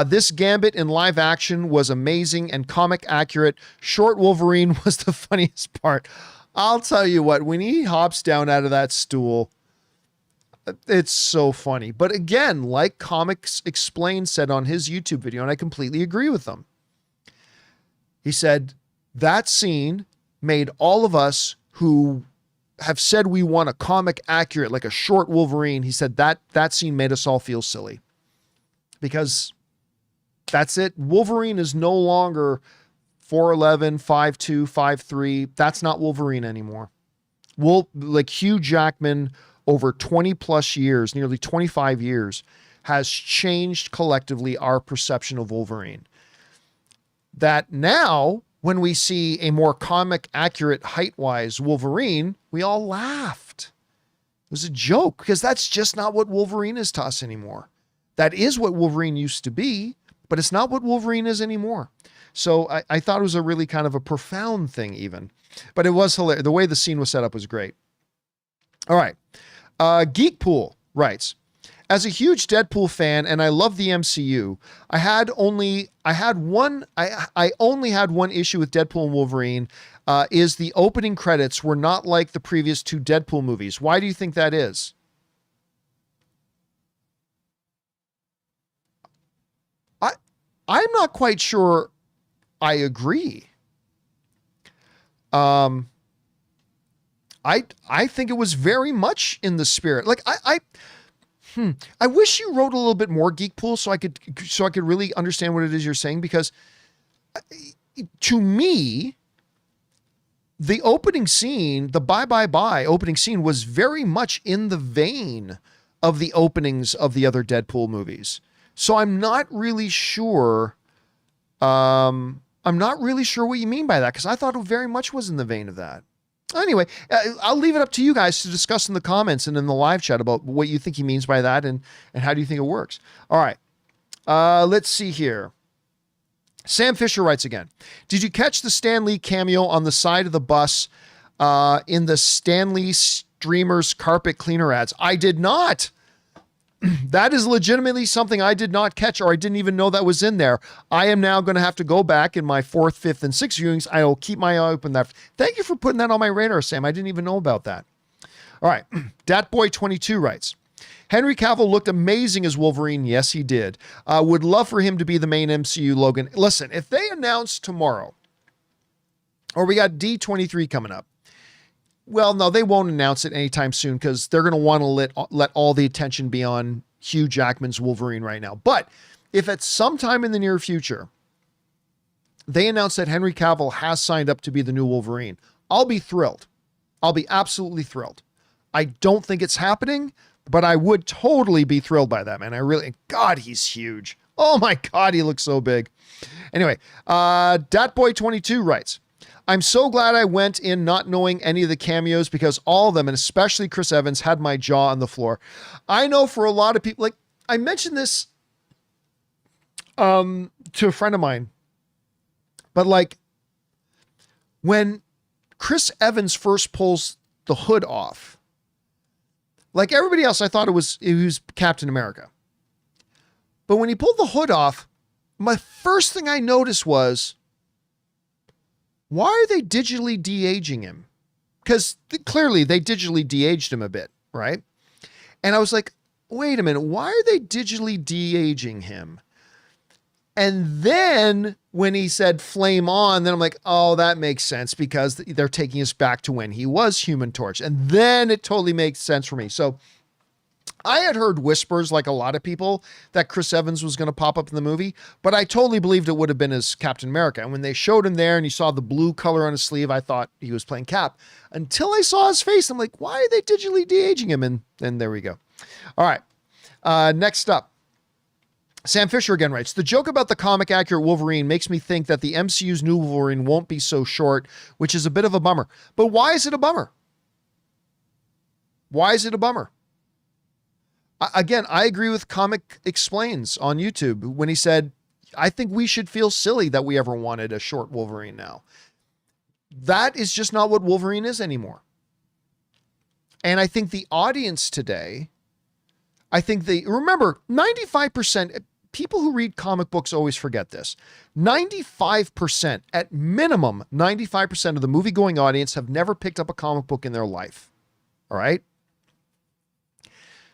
This Gambit in live action was amazing and comic accurate. Short Wolverine was the funniest part. I'll tell you what, when he hops down out of that stool, it's so funny. But again, like Comics Explained said on his YouTube video, and I completely agree with them. He said, that scene made all of us who have said we want a comic accurate, like a short Wolverine. He said that scene made us all feel silly because that's it. Wolverine is no longer 4'11", 5'2", 5'3". That's not Wolverine anymore. Like Hugh Jackman over 20 plus years, nearly 25 years, has changed collectively our perception of Wolverine. That now, when we see a more comic accurate height-wise Wolverine, we all laughed. It was a joke because that's just not what Wolverine is to us anymore. That is what Wolverine used to be, but it's not what Wolverine is anymore. So I thought it was a really kind of a profound thing even, but it was hilarious. The way the scene was set up was great. All right. Geekpool writes, as a huge Deadpool fan, and I love the MCU, I only had one issue with Deadpool and Wolverine, is the opening credits were not like the previous two Deadpool movies. Why do you think that is? I'm not quite sure I agree. I think it was very much in the spirit. Like I wish you wrote a little bit more, Geekpool, so I could really understand what it is you're saying, because to me, the opening scene, the bye bye bye opening scene, was very much in the vein of the openings of the other Deadpool movies. So I'm not really sure. I'm not really sure what you mean by that, because I thought it very much was in the vein of that. Anyway, I'll leave it up to you guys to discuss in the comments and in the live chat about what you think he means by that, and how do you think it works. All right. Let's see here. Sam Fisher writes again. Did you catch the Stan Lee cameo on the side of the bus in the Stan Lee Streamers carpet cleaner ads? I did not. That is legitimately something I did not catch, or I didn't even know that was in there. I am now going to have to go back in my 4th, 5th, and 6th viewings. I will keep my eye open. Thank you for putting that on my radar, Sam. I didn't even know about that. All right. Datboy22 writes, Henry Cavill looked amazing as Wolverine. Yes, he did. Would love for him to be the main MCU Logan. Listen, if they announce tomorrow, or we got D23 coming up, well, no, they won't announce it anytime soon, because they're going to want to let all the attention be on Hugh Jackman's Wolverine right now. But if at some time in the near future, they announce that Henry Cavill has signed up to be the new Wolverine, I'll be thrilled. I'll be absolutely thrilled. I don't think it's happening, but I would totally be thrilled by that, man. God, he's huge. Oh my God, he looks so big. Anyway, Datboy22 writes, I'm so glad I went in not knowing any of the cameos, because all of them, and especially Chris Evans, had my jaw on the floor. I know for a lot of people, like I mentioned this to a friend of mine, but like when Chris Evans first pulls the hood off, like everybody else, I thought it was Captain America. But when he pulled the hood off, my first thing I noticed was, why are they digitally de-aging him? Because clearly they digitally de-aged him a bit, right? And I was like, wait a minute, why are they digitally de-aging him? And then when he said flame on, then I'm like, oh, that makes sense, because they're taking us back to when he was Human Torch. And then it totally makes sense for me. So I had heard whispers, like a lot of people, that Chris Evans was going to pop up in the movie, but I totally believed it would have been as Captain America. And when they showed him there and you saw the blue color on his sleeve, I thought he was playing Cap, until I saw his face. I'm like, why are they digitally de-aging him? And there we go. All right. Next up, Sam Fisher again writes, the joke about the comic accurate Wolverine makes me think that the MCU's new Wolverine won't be so short, which is a bit of a bummer. But why is it a bummer? Why is it a bummer? Again, I agree with Comic Explains on YouTube when he said, I think we should feel silly that we ever wanted a short Wolverine now. That is just not what Wolverine is anymore. And I think the audience today, remember, 95%, people who read comic books always forget this. 95%, at minimum, 95% of the movie-going audience have never picked up a comic book in their life. All right?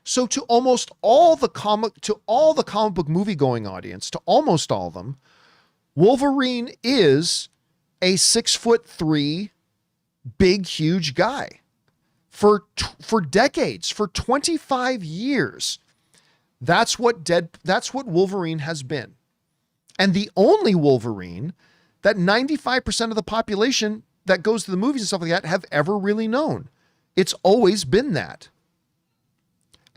So to almost all the comic book movie-going audience, to almost all of them, Wolverine is a 6'3" big, huge guy. For decades, for 25 years, that's what Wolverine has been. And the only Wolverine that 95% of the population that goes to the movies and stuff like that have ever really known. It's always been that.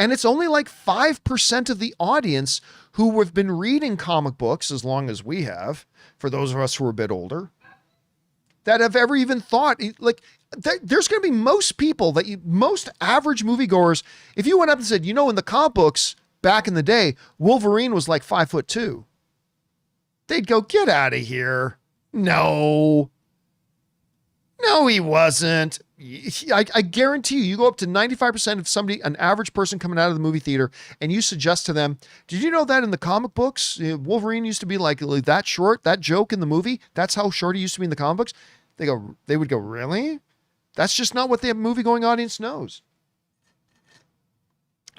And it's only like 5% of the audience who have been reading comic books as long as we have, for those of us who are a bit older, that have ever even thought, like, there's going to be most people most average moviegoers, if you went up and said, in the comic books back in the day, Wolverine was like 5'2". they'd go, get out of here. No, he wasn't. I guarantee you go up to 95% of somebody, an average person coming out of the movie theater, and you suggest to them, did you know that in the comic books, Wolverine used to be like that short, that joke in the movie? That's how short he used to be in the comic books. They would go, really? That's just not what the movie-going audience knows.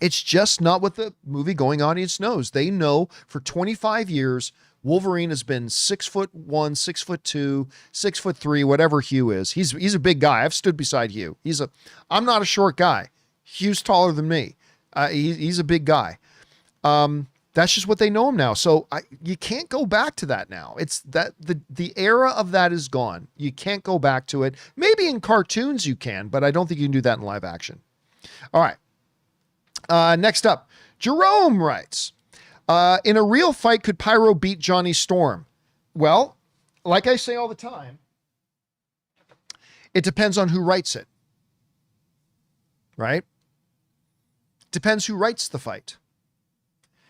It's just not what the movie-going audience knows. They know for 25 years, Wolverine has been 6'1", 6'2", 6'3", whatever Hugh is. He's a big guy. I've stood beside Hugh. I'm not a short guy. Hugh's taller than me. He's a big guy. That's just what they know him now. So you can't go back to that now. It's that the era of that is gone. You can't go back to it. Maybe in cartoons you can, but I don't think you can do that in live action. All right. Next up, Jerome writes, in a real fight, could Pyro beat Johnny Storm? Well, like I say all the time, it depends on who writes it, right? Depends who writes the fight.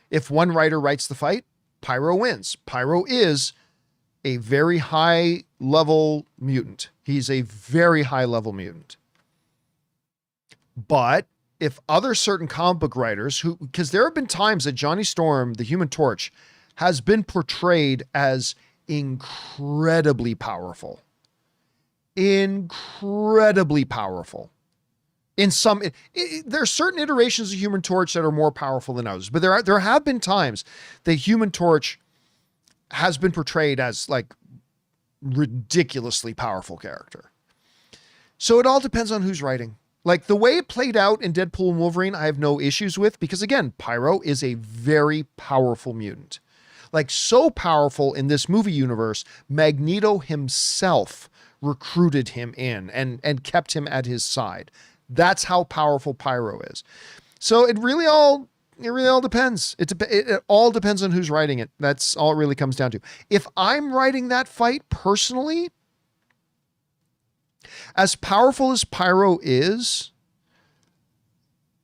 If one writer writes the fight, Pyro wins. Pyro is a very high level mutant. He's a very high level mutant. But if other certain comic book writers because there have been times that Johnny Storm, the Human Torch, has been portrayed as incredibly powerful. Incredibly powerful. In some, there are certain iterations of Human Torch that are more powerful than others, but there have been times the Human Torch has been portrayed as like ridiculously powerful character. So it all depends on who's writing. Like the way it played out in Deadpool and Wolverine, I have no issues with because again, Pyro is a very powerful mutant. Like so powerful in this movie universe, Magneto himself recruited him in and kept him at his side. That's how powerful Pyro is. So it really all depends. It all depends on who's writing it. That's all it really comes down to. If I'm writing that fight personally, as powerful as Pyro is,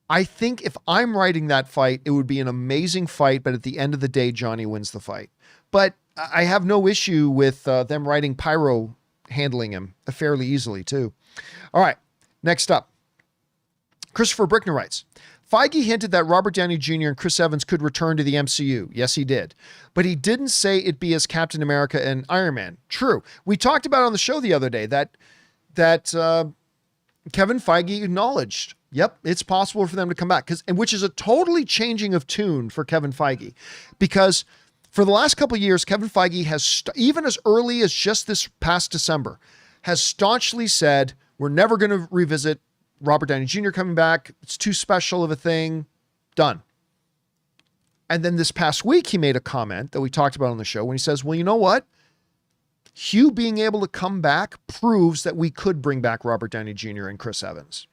I think if I'm writing that fight, it would be an amazing fight, but at the end of the day, Johnny wins the fight. But I have no issue with them writing Pyro handling him fairly easily too. All right, next up. Christopher Brickner writes, Feige hinted that Robert Downey Jr. and Chris Evans could return to the MCU. Yes, he did. But he didn't say it'd be as Captain America and Iron Man. True. We talked about on the show the other day that Kevin Feige acknowledged, yep, it's possible for them to come back, which is a totally changing of tune for Kevin Feige, because for the last couple of years, Kevin Feige has, even as early as just this past December, has staunchly said, we're never going to revisit Robert Downey Jr. coming back. It's too special of a thing. Done. And then this past week, he made a comment that we talked about on the show when he says, well, you know what? Hugh being able to come back proves that we could bring back Robert Downey Jr. and Chris Evans.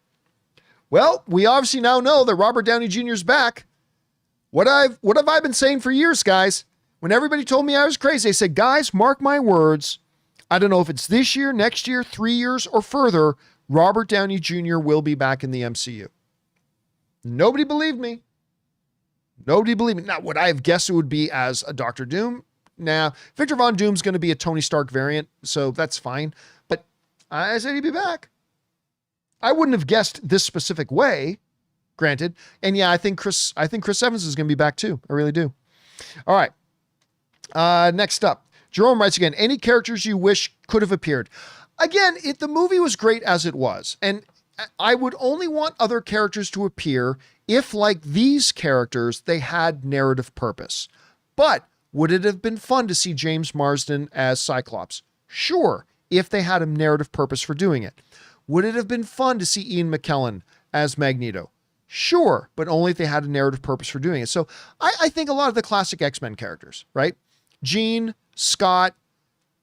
Well, we obviously now know that Robert Downey Jr. is back. What have I been saying for years, guys? When everybody told me I was crazy, I said, guys, mark my words. I don't know if it's this year, next year, 3 years, or further, Robert Downey Jr. will be back in the MCU. Nobody believed me. Nobody believed me. Now, would I have guessed it would be as a Doctor Doom? Nah, Victor Von Doom's going to be a Tony Stark variant, so that's fine. But I said he'd be back. I wouldn't have guessed this specific way, granted. And yeah, I think Chris Evans is going to be back too. I really do. All right. Next up, Jerome writes again, any characters you wish could have appeared? Again, the movie was great as it was. And I would only want other characters to appear if, like these characters, they had narrative purpose. But would it have been fun to see James Marsden as Cyclops? Sure, if they had a narrative purpose for doing it. Would it have been fun to see Ian McKellen as Magneto? Sure, but only if they had a narrative purpose for doing it. So I think a lot of the classic X-Men characters, right? Jean, Scott,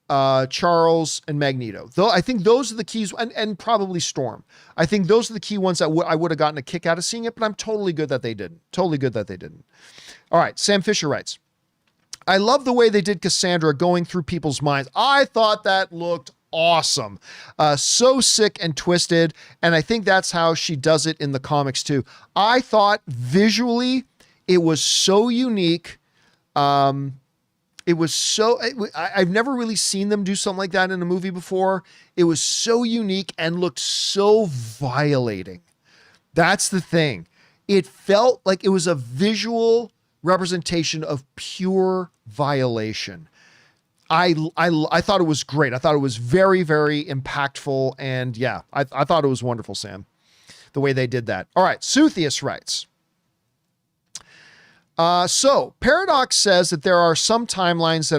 Charles, and Magneto. Though I think those are the keys, and probably Storm. I think those are the key ones that I would have gotten a kick out of seeing it, but I'm totally good that they didn't. Totally good that they didn't. All right, Sam Fisher writes, I love the way they did Cassandra going through people's minds. I thought that looked awesome. So sick and twisted. And I think that's how she does it in the comics too. I thought visually it was so unique. It was so, I've never really seen them do something like that in a movie before. It was so unique and looked so violating. That's the thing. It felt like it was a visual representation of pure violation. I thought it was great. I thought it was very, very impactful. And yeah, I thought it was wonderful, Sam, the way they did that. All right. Suthius writes, so Paradox says that there are some timelines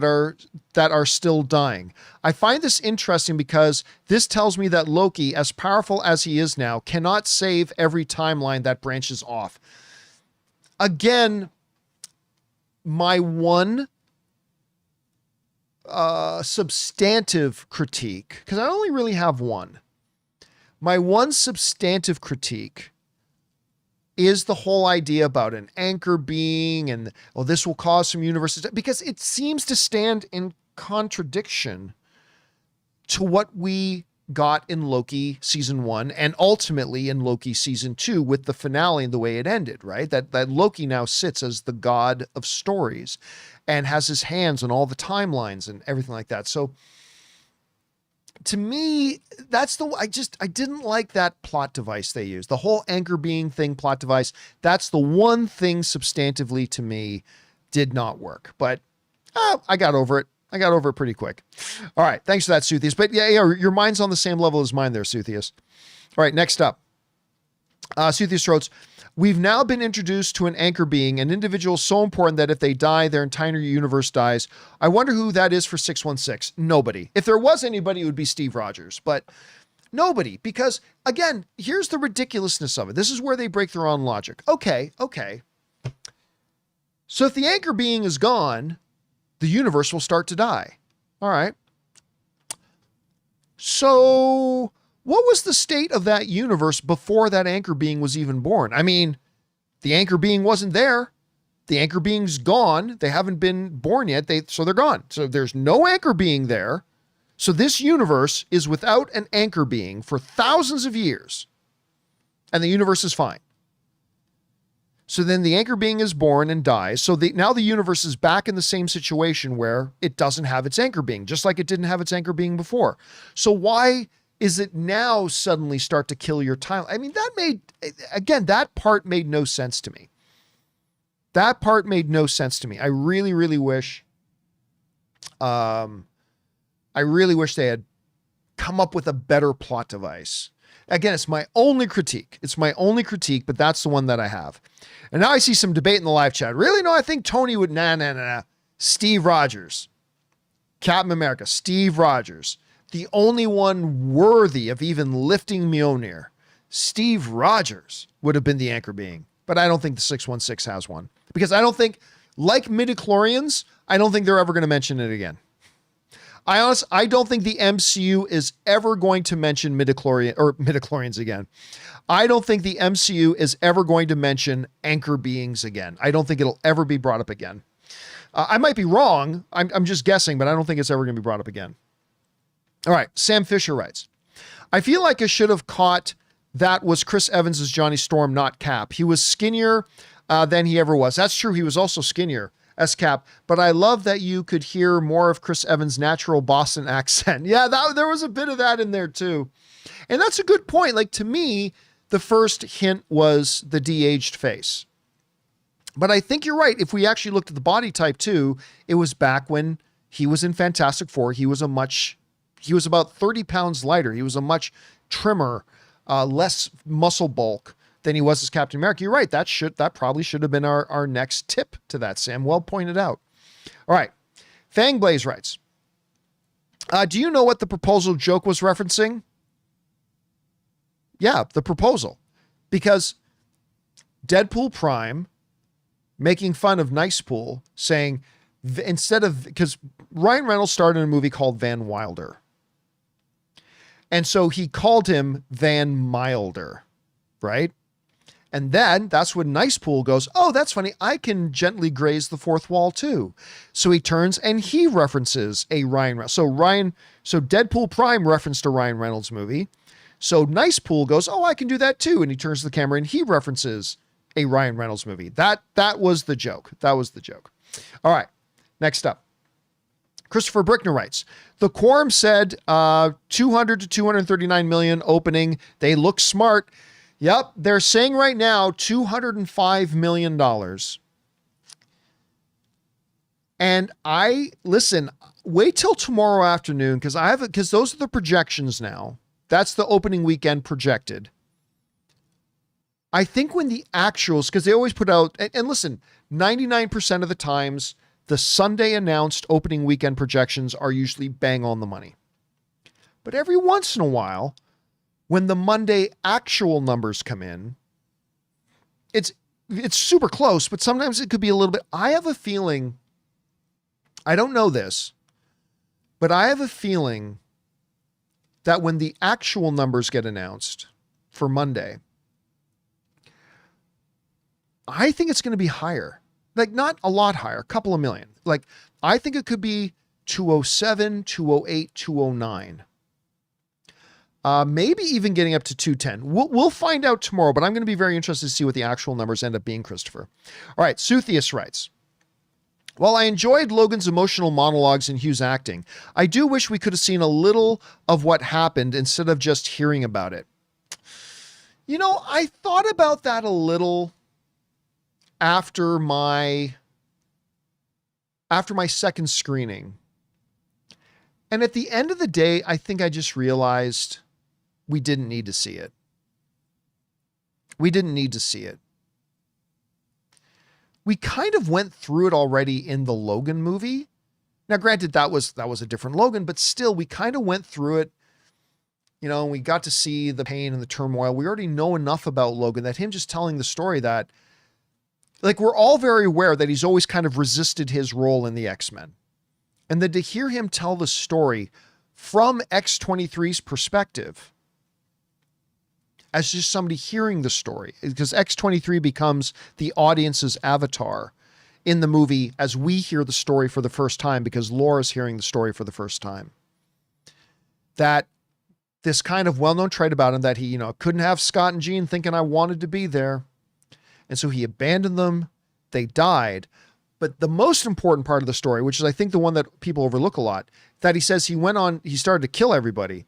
that are still dying. I find this interesting because this tells me that Loki, as powerful as he is now, cannot save every timeline that branches off. Again, my one substantive critique, because I only really have one. My one substantive critique is the whole idea about an anchor being and, oh, this will cause some universes, because it seems to stand in contradiction to what we got in Loki season 1 and ultimately in Loki season 2 with the finale and the way it ended, right? That Loki now sits as the god of stories and has his hands on all the timelines and everything like that. So to me, that's I didn't like that plot device they used. The whole anchor being thing plot device. That's the one thing substantively to me did not work, but I got over it. I got over it pretty quick. All right. Thanks for that, Suthius. But yeah, your mind's on the same level as mine there, Suthius. All right. Next up, Suthius wrote, we've now been introduced to an anchor being, an individual so important that if they die, their entire universe dies. I wonder who that is for 616. Nobody. If there was anybody, it would be Steve Rogers, but nobody, because again, here's the ridiculousness of it. This is where they break their own logic. Okay. So if the anchor being is gone, the universe will start to die. All right. So what was the state of that universe before that anchor being was even born? I mean, the anchor being wasn't there. The anchor being's gone. They haven't been born yet. So they're gone. So there's no anchor being there. So this universe is without an anchor being for thousands of years. And the universe is fine. So then the anchor being is born and dies. So now the universe is back in the same situation where it doesn't have its anchor being, just like it didn't have its anchor being before. So why is it now suddenly start to kill your time? I mean, that part made no sense to me. That part made no sense to me. I really, really wish, they had come up with a better plot device. Again, it's my only critique. But that's the one that I have. And now I see some debate in the live chat. Really? No, I think Tony would, nah. Steve Rogers, Captain America, Steve Rogers. The only one worthy of even lifting Mjolnir, Steve Rogers, would have been the anchor being. But I don't think the 616 has one. Because I don't think, like midichlorians, I don't think they're ever going to mention it again. I don't think the MCU is ever going to mention midichlorians again. I don't think the MCU is ever going to mention anchor beings again. I don't think it'll ever be brought up again. I might be wrong. I'm just guessing, but I don't think it's ever going to be brought up again. All right. Sam Fisher writes, I feel like I should have caught that was Chris Evans as Johnny Storm, not Cap. He was skinnier than he ever was. That's true. He was also skinnier as Cap, but I love that you could hear more of Chris Evans' natural Boston accent. Yeah, there was a bit of that in there too. And that's a good point. Like, to me, the first hint was the de-aged face. But I think you're right. If we actually looked at the body type too, it was back when he was in Fantastic Four. He was about 30 pounds lighter. He was a much trimmer, less muscle bulk than he was as Captain America. You're right. That probably should have been our next tip to that, Sam. Well pointed out. All right. Fangblaze writes, do you know what the proposal joke was referencing? Yeah, the proposal. Because Deadpool Prime making fun of Nicepool, saying because Ryan Reynolds starred in a movie called Van Wilder. And so he called him Van Milder, right? And then that's when Nicepool goes, oh, that's funny. I can gently graze the fourth wall too. So he turns and he references a Ryan Reynolds. So Deadpool Prime referenced a Ryan Reynolds movie. So Nicepool goes, oh, I can do that too. And he turns to the camera and he references a Ryan Reynolds movie. That was the joke. That was the joke. All right. Next up. Christopher Brickner writes, the quorum said 200 to 239 million opening. They look smart. Yep, they're saying right now $205 million. And wait till tomorrow afternoon because those are the projections now. That's the opening weekend projected. I think when the actuals, because they always put out, and listen, 99% of the times, the Sunday announced opening weekend projections are usually bang on the money. But every once in a while, when the Monday actual numbers come in, it's super close, but sometimes it could be a little bit. I have a feeling, I don't know this, but I have a feeling that when the actual numbers get announced for Monday, I think it's going to be higher. Like, not a lot higher, a couple of million. Like, I think it could be 207, 208, 209. Maybe even getting up to 210. We'll find out tomorrow, but I'm going to be very interested to see what the actual numbers end up being, Christopher. All right, Suthius writes, while I enjoyed Logan's emotional monologues and Hugh's acting, I do wish we could have seen a little of what happened instead of just hearing about it. You know, I thought about that a little after my second screening. And at the end of the day, I think I just realized we didn't need to see it. We didn't need to see it. We kind of went through it already in the Logan movie. Now, granted, that was a different Logan, but still, we kind of went through it. You know, we got to see the pain and the turmoil. We already know enough about Logan that him just telling the story that, like, we're all very aware that he's always kind of resisted his role in the X-Men. And then to hear him tell the story from X-23's perspective, as just somebody hearing the story, because X-23 becomes the audience's avatar in the movie as we hear the story for the first time, because Laura's hearing the story for the first time. That this kind of well-known trait about him that he, couldn't have Scott and Jean thinking I wanted to be there. And so he abandoned them. They died. But the most important part of the story, which is I think the one that people overlook a lot, that he says he started to kill everybody.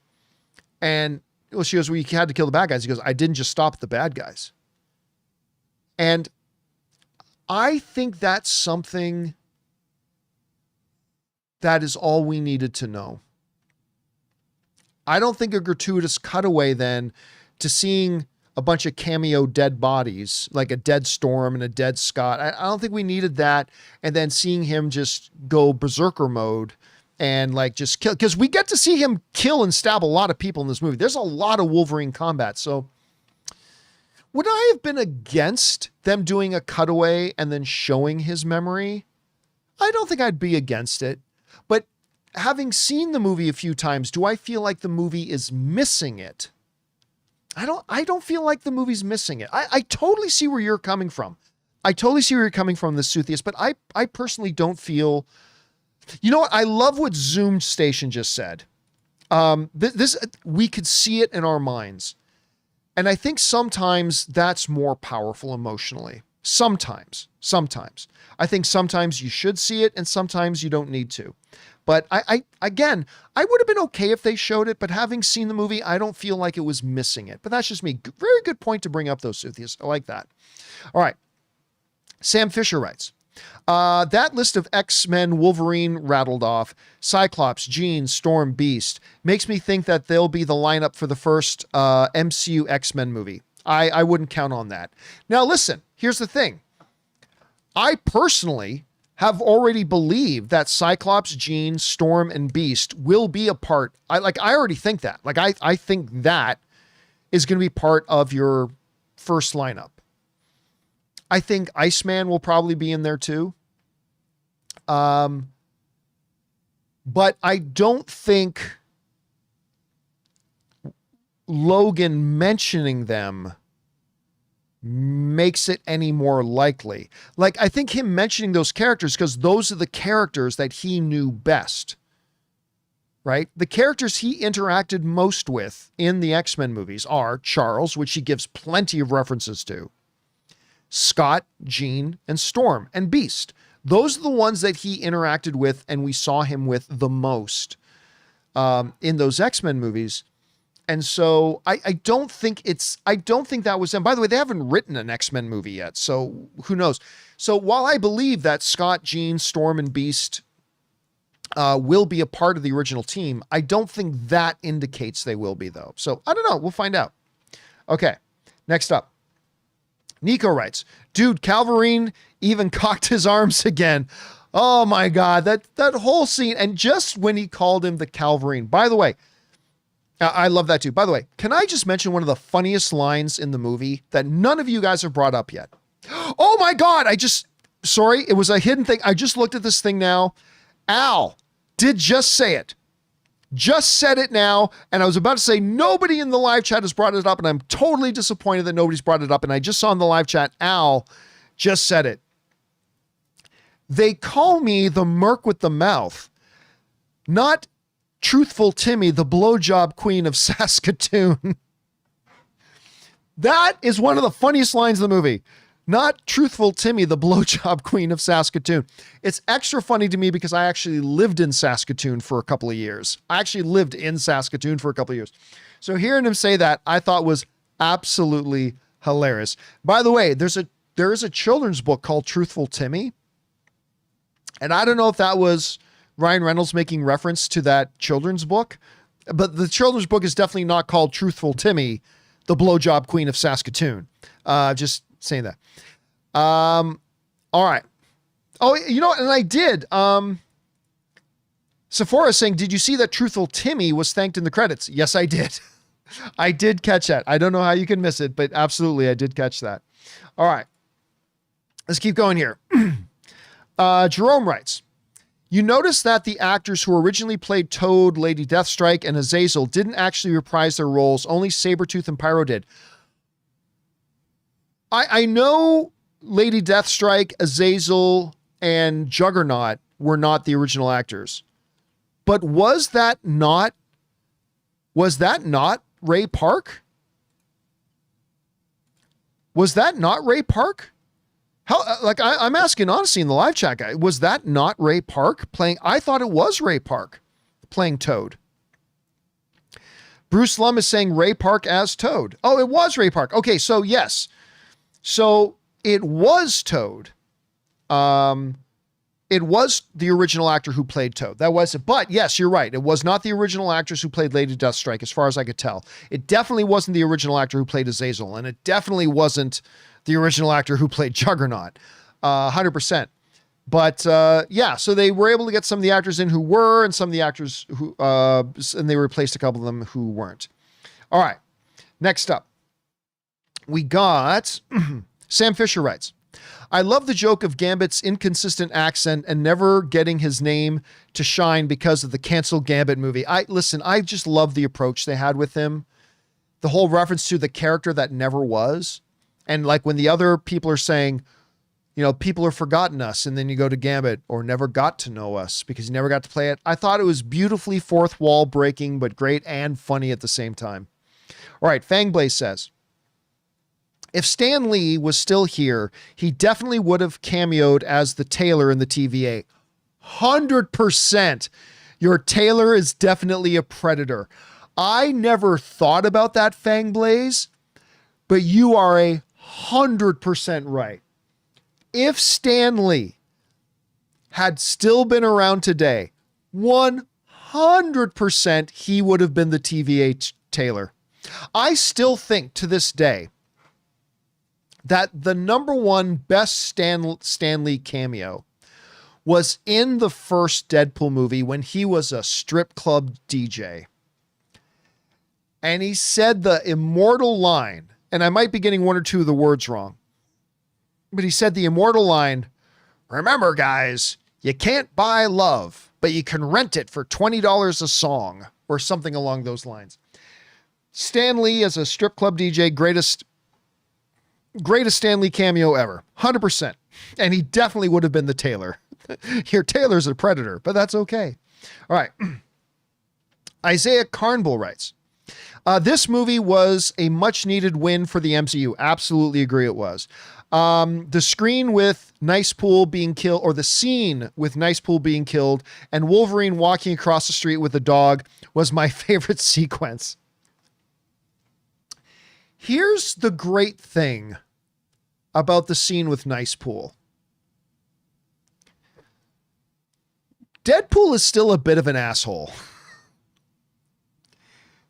And she goes, well, you had to kill the bad guys. He goes, I didn't just stop at the bad guys. And I think that's something that is all we needed to know. I don't think a gratuitous cutaway then to seeing a bunch of cameo dead bodies, like a dead Storm and a dead Scott. I don't think we needed that. And then seeing him just go berserker mode and like just kill, because we get to see him kill and stab a lot of people in this movie. There's a lot of Wolverine combat. So would I have been against them doing a cutaway and then showing his memory? I don't think I'd be against it. But having seen the movie a few times, do I feel like the movie is missing it? I don't feel like the movie's missing it. I totally see where you're coming from. I totally see where you're coming from, the Suthius, but I personally don't feel, you know what? I love what Zoom Station just said. We could see it in our minds. And I think sometimes that's more powerful emotionally. Sometimes. I think sometimes you should see it and sometimes you don't need to. But I would have been okay if they showed it, but having seen the movie, I don't feel like it was missing it. But that's just me. Very good point to bring up, though, Suthius. I like that. All right. Sam Fisher writes, that list of X-Men Wolverine rattled off, Cyclops, Jean, Storm, Beast, makes me think that they'll be the lineup for the first MCU X-Men movie. I wouldn't count on that. Now, listen, here's the thing. I personally have already believed that Cyclops, Jean, Storm, and Beast will be a part. I already think that. I think that is going to be part of your first lineup. I think Iceman will probably be in there too. But I don't think Logan mentioning them makes it any more likely. Like, I think him mentioning those characters, because those are the characters that he knew best, right? The characters he interacted most with in the X-Men movies are Charles, which he gives plenty of references to, Scott, Jean, and Storm, and Beast. Those are the ones that he interacted with and we saw him with the most in those X-Men movies. And so I don't think that was them. By the way, they haven't written an X-Men movie yet, so who knows? So while I believe that Scott, Jean, Storm, and Beast will be a part of the original team, I don't think that indicates they will be, though. So I don't know. We'll find out. Okay, next up. Nico writes, dude, Calverine even cocked his arms again. Oh my God, that whole scene. And just when he called him the Calverine, by the way, I love that too. By the way, can I just mention one of the funniest lines in the movie that none of you guys have brought up yet? Oh my God. Sorry, it was a hidden thing. I just looked at this thing now. Al did just say it. Just said it now. And I was about to say, nobody in the live chat has brought it up. And I'm totally disappointed that nobody's brought it up. And I just saw in the live chat, Al just said it. They call me the Merc with the mouth, not Truthful Timmy, the blowjob queen of Saskatoon. That is one of the funniest lines in the movie. Not Truthful Timmy, the blowjob queen of Saskatoon. It's extra funny to me because I actually lived in Saskatoon for a couple of years. So hearing him say that, I thought was absolutely hilarious. By the way, there is a children's book called Truthful Timmy. And I don't know if that was Ryan Reynolds making reference to that children's book, but the children's book is definitely not called Truthful Timmy, the blowjob queen of Saskatoon. Just saying that. All right. Oh, you know what? And I did. Sephora saying, did you see that Truthful Timmy was thanked in the credits? Yes, I did. I did catch that. I don't know how you can miss it, but absolutely, I did catch that. All right. Let's keep going here. Jerome writes, you notice that the actors who originally played Toad, Lady Deathstrike, and Azazel didn't actually reprise their roles. Only Sabretooth and Pyro did. I know Lady Deathstrike, Azazel, and Juggernaut were not the original actors. But was that not Ray Park? Was that not Ray Park? I'm asking honestly in the live chat, guy, was that not Ray Park playing? I thought it was Ray Park playing Toad. Bruce Lum is saying Ray Park as Toad. Oh, it was Ray Park. Okay, so yes. So it was Toad. It was the original actor who played Toad. That was it. But yes, you're right. It was not the original actors who played Lady Deathstrike, as far as I could tell. It definitely wasn't the original actor who played Azazel, and it definitely wasn't the original actor who played Juggernaut. 100%. But yeah, so they were able to get some of the actors in who were, and some of the actors who, and they replaced a couple of them who weren't. All right. Next up, we got Sam Fisher writes, I love the joke of Gambit's inconsistent accent and never getting his name to shine because of the canceled Gambit movie. I just love the approach they had with him. The whole reference to the character that never was. And like when the other people are saying, you know, people have forgotten us, and then you go to Gambit, or never got to know us because you never got to play it. I thought it was beautifully fourth wall breaking, but great and funny at the same time. All right. Fangblaze says, if Stan Lee was still here, he definitely would have cameoed as the Tailor in the TVA. 100%. Your Tailor is definitely a Predator. I never thought about that, Fangblaze, but you are 100% right. If Stan Lee had still been around today, 100% he would have been the TVA Tailor. I still think to this day that the number one best Stan Lee cameo was in the first Deadpool movie when he was a strip club DJ. And he said the immortal line, and I might be getting one or two of the words wrong, but he said the immortal line, remember guys, you can't buy love, but you can rent it for $20 a song, or something along those lines. Stan Lee as a strip club DJ, greatest Stan Lee cameo ever. 100%. And he definitely would have been the Tailor. Here, Taylor's a Predator, but that's okay. All right. Isaiah Carnbull writes, this movie was a much needed win for the MCU. Absolutely agree it was. The screen with Nicepool being killed, or the scene with Nicepool being killed and Wolverine walking across the street with a dog was my favorite sequence. Here's the great thing about the scene with Nicepool. Deadpool is still a bit of an asshole.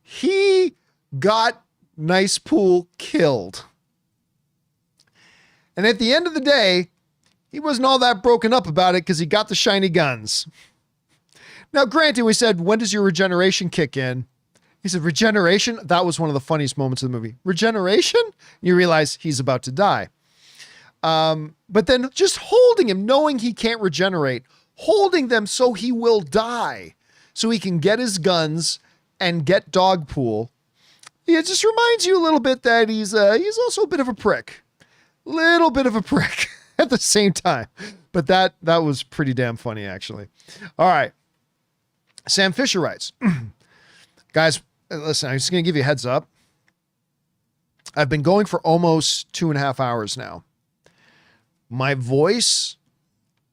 He got Nicepool killed. And at the end of the day, he wasn't all that broken up about it because he got the shiny guns. Now, granted, we said, when does your regeneration kick in? He said, regeneration? That was one of the funniest moments of the movie. Regeneration? You realize he's about to die. But then just holding him, knowing he can't regenerate, holding them so he will die, so he can get his guns and get Dogpool. It just reminds you a little bit that he's also a bit of a prick. Little bit of a prick at the same time. But that was pretty damn funny, actually. All right. Sam Fisher writes, guys, listen, I'm just going to give you a heads up. I've been going for almost 2.5 hours now. My voice,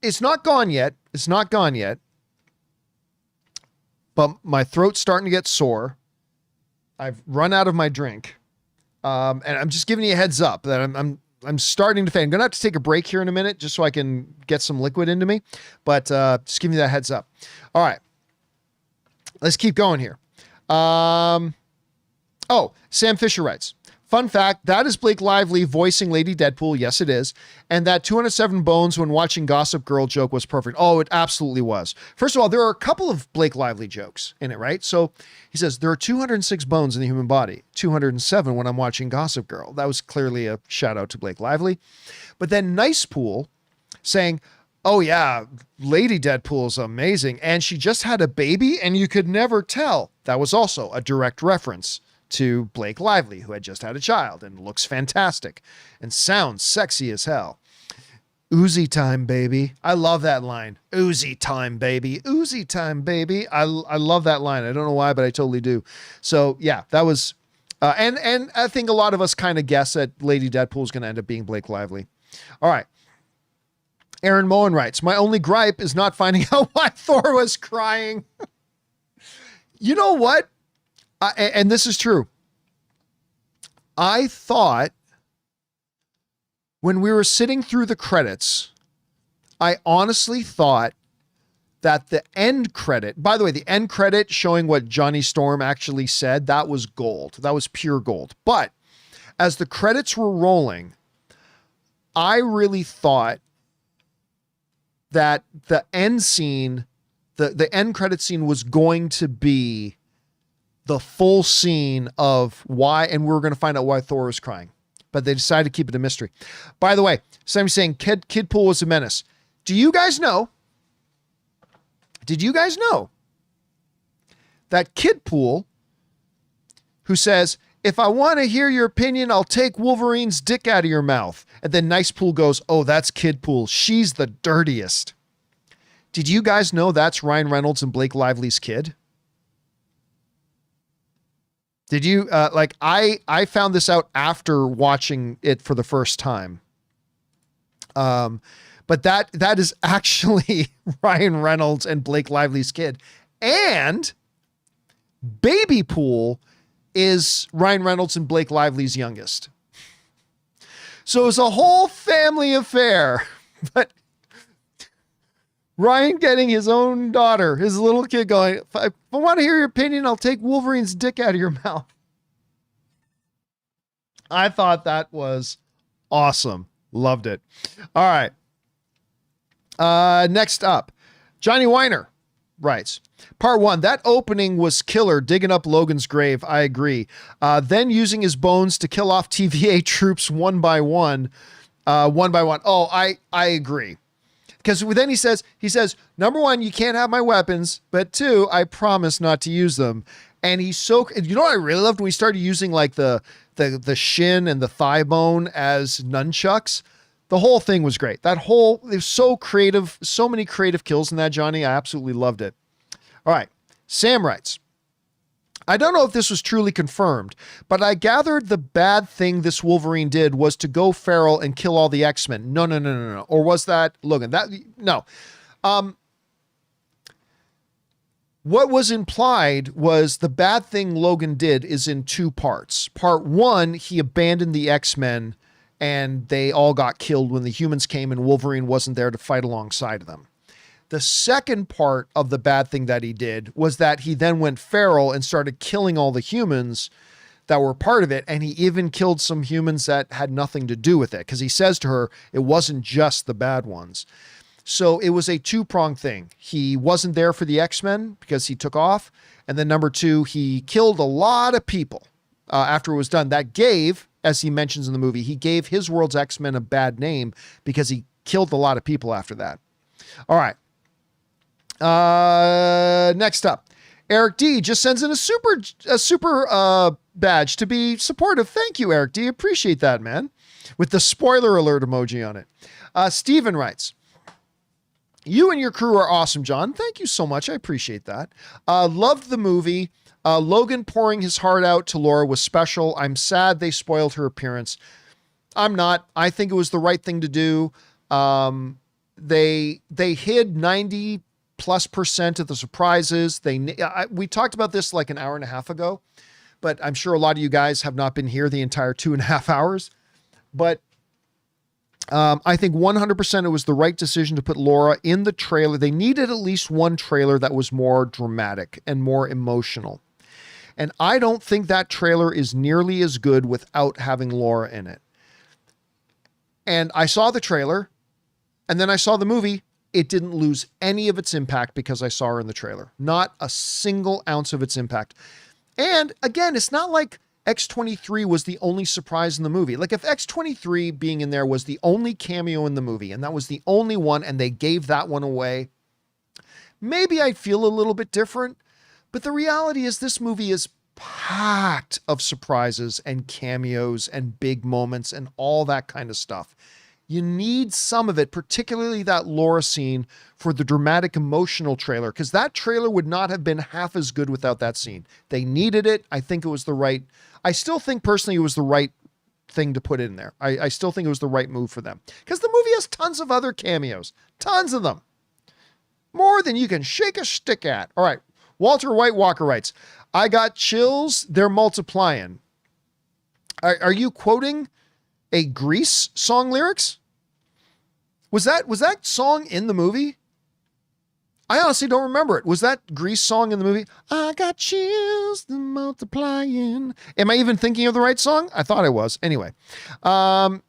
it's not gone yet. It's not gone yet. But my throat's starting to get sore. I've run out of my drink. And I'm just giving you a heads up that I'm starting to faint. I'm going to have to take a break here in a minute just so I can get some liquid into me. But just giving you that heads up. All right. Let's keep going here. Sam Fisher writes, fun fact, that is Blake Lively voicing Lady Deadpool. Yes, it is. And that 207 bones when watching Gossip Girl joke was perfect. Oh, it absolutely was. First of all, there are a couple of Blake Lively jokes in it, right? So he says, there are 206 bones in the human body, 207 when I'm watching Gossip Girl. That was clearly a shout out to Blake Lively. But then Nicepool saying, oh yeah, Lady Deadpool is amazing. And she just had a baby and you could never tell. That was also a direct reference to Blake Lively, who had just had a child and looks fantastic and sounds sexy as hell. Uzi time, baby. I love that line. Uzi time, baby. Uzi time, baby. I love that line. I don't know why, but I totally do. So yeah, that was, and I think a lot of us kind of guess that Lady Deadpool is going to end up being Blake Lively. All right. Aaron Moen writes, my only gripe is not finding out why Thor was crying. You know what? And this is true. I thought when we were sitting through the credits, I honestly thought that the end credit, by the way, the end credit showing what Johnny Storm actually said, that was gold. That was pure gold. But as the credits were rolling, I really thought that the end scene, the end credit scene was going to be the full scene of why, and we were going to find out why Thor was crying, but they decided to keep it a mystery. By the way, somebody's saying Kidpool was a menace. Did you guys know that Kidpool, who says, if I want to hear your opinion, I'll take Wolverine's dick out of your mouth. And then Nicepool goes, oh, that's Kidpool. She's the dirtiest. Did you guys know that's Ryan Reynolds and Blake Lively's kid? Did you, I found this out after watching it for the first time. But that is actually Ryan Reynolds and Blake Lively's kid. And Baby Pool is Ryan Reynolds and Blake Lively's youngest. So it's a whole family affair. But Ryan getting his own daughter, his little kid going, if I want to hear your opinion, I'll take Wolverine's dick out of your mouth. I thought that was awesome. Loved it. All right. Next up, Johnny Weiner writes, part 1, that opening was killer, digging up Logan's grave. I agree. Then using his bones to kill off TVA troops one by one. Oh, I agree. Because then he says, number 1, you can't have my weapons, but 2, I promise not to use them. And he's so, you know what I really loved when we started using like the shin and the thigh bone as nunchucks. The whole thing was great. It was so creative, so many creative kills in that, Johnny. I absolutely loved it. All right. Sam writes, I don't know if this was truly confirmed, but I gathered the bad thing this Wolverine did was to go feral and kill all the X-Men. No. Or was that Logan? No. What was implied was the bad thing Logan did is in two parts. Part one, he abandoned the X-Men and they all got killed when the humans came and Wolverine wasn't there to fight alongside of them. The second part of the bad thing that he did was that he then went feral and started killing all the humans that were part of it. And he even killed some humans that had nothing to do with it. Because he says to her, it wasn't just the bad ones. So it was a two-pronged thing. He wasn't there for the X-Men because he took off. And then number two, he killed a lot of people after it was done. That gave, as he mentions in the movie, he gave his world's X-Men a bad name because he killed a lot of people after that. All right. Next up, Eric D just sends in a super badge to be supportive. Thank you, Eric D. Appreciate that, man. With the spoiler alert emoji on it. Steven writes, you and your crew are awesome, John. Thank you so much. I appreciate that. Loved the movie. Logan pouring his heart out to Laura was special. I'm sad they spoiled her appearance. I'm not. I think it was the right thing to do. They hid 90+% of the surprises. We talked about this like an hour and a half ago, but I'm sure a lot of you guys have not been here the entire 2.5 hours. But I think 100% it was the right decision to put Laura in the trailer. They needed at least one trailer that was more dramatic and more emotional. And I don't think that trailer is nearly as good without having Laura in it. And I saw the trailer and then I saw the movie. It didn't lose any of its impact because I saw her in the trailer. Not a single ounce of its impact. And again, it's not like X-23 was the only surprise in the movie. Like if X-23 being in there was the only cameo in the movie and that was the only one and they gave that one away, maybe I'd feel a little bit different. But the reality is this movie is packed of surprises and cameos and big moments and all that kind of stuff. You need some of it, particularly that Laura scene for the dramatic emotional trailer, because that trailer would not have been half as good without that scene. They needed it. I think it was I still think personally it was the right thing to put in there. I still think it was the right move for them because the movie has tons of other cameos, tons of them, more than you can shake a stick at. All right. Walter White Walker writes, I got chills. They're multiplying. Are you quoting a Grease song lyrics? Was that song in the movie? I honestly don't remember it. Was that Grease song in the movie? I got chills, they're multiplying. Am I even thinking of the right song? I thought I was. Anyway,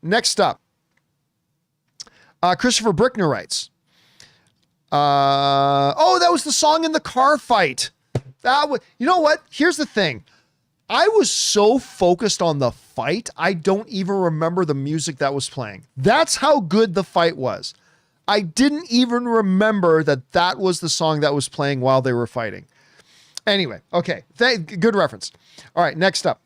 next up, Christopher Brickner writes, that was the song in the car fight. You know what? Here's the thing. I was so focused on the fight, I don't even remember the music that was playing. That's how good the fight was. I didn't even remember that was the song that was playing while they were fighting. Anyway, okay. Good reference. All right, next up.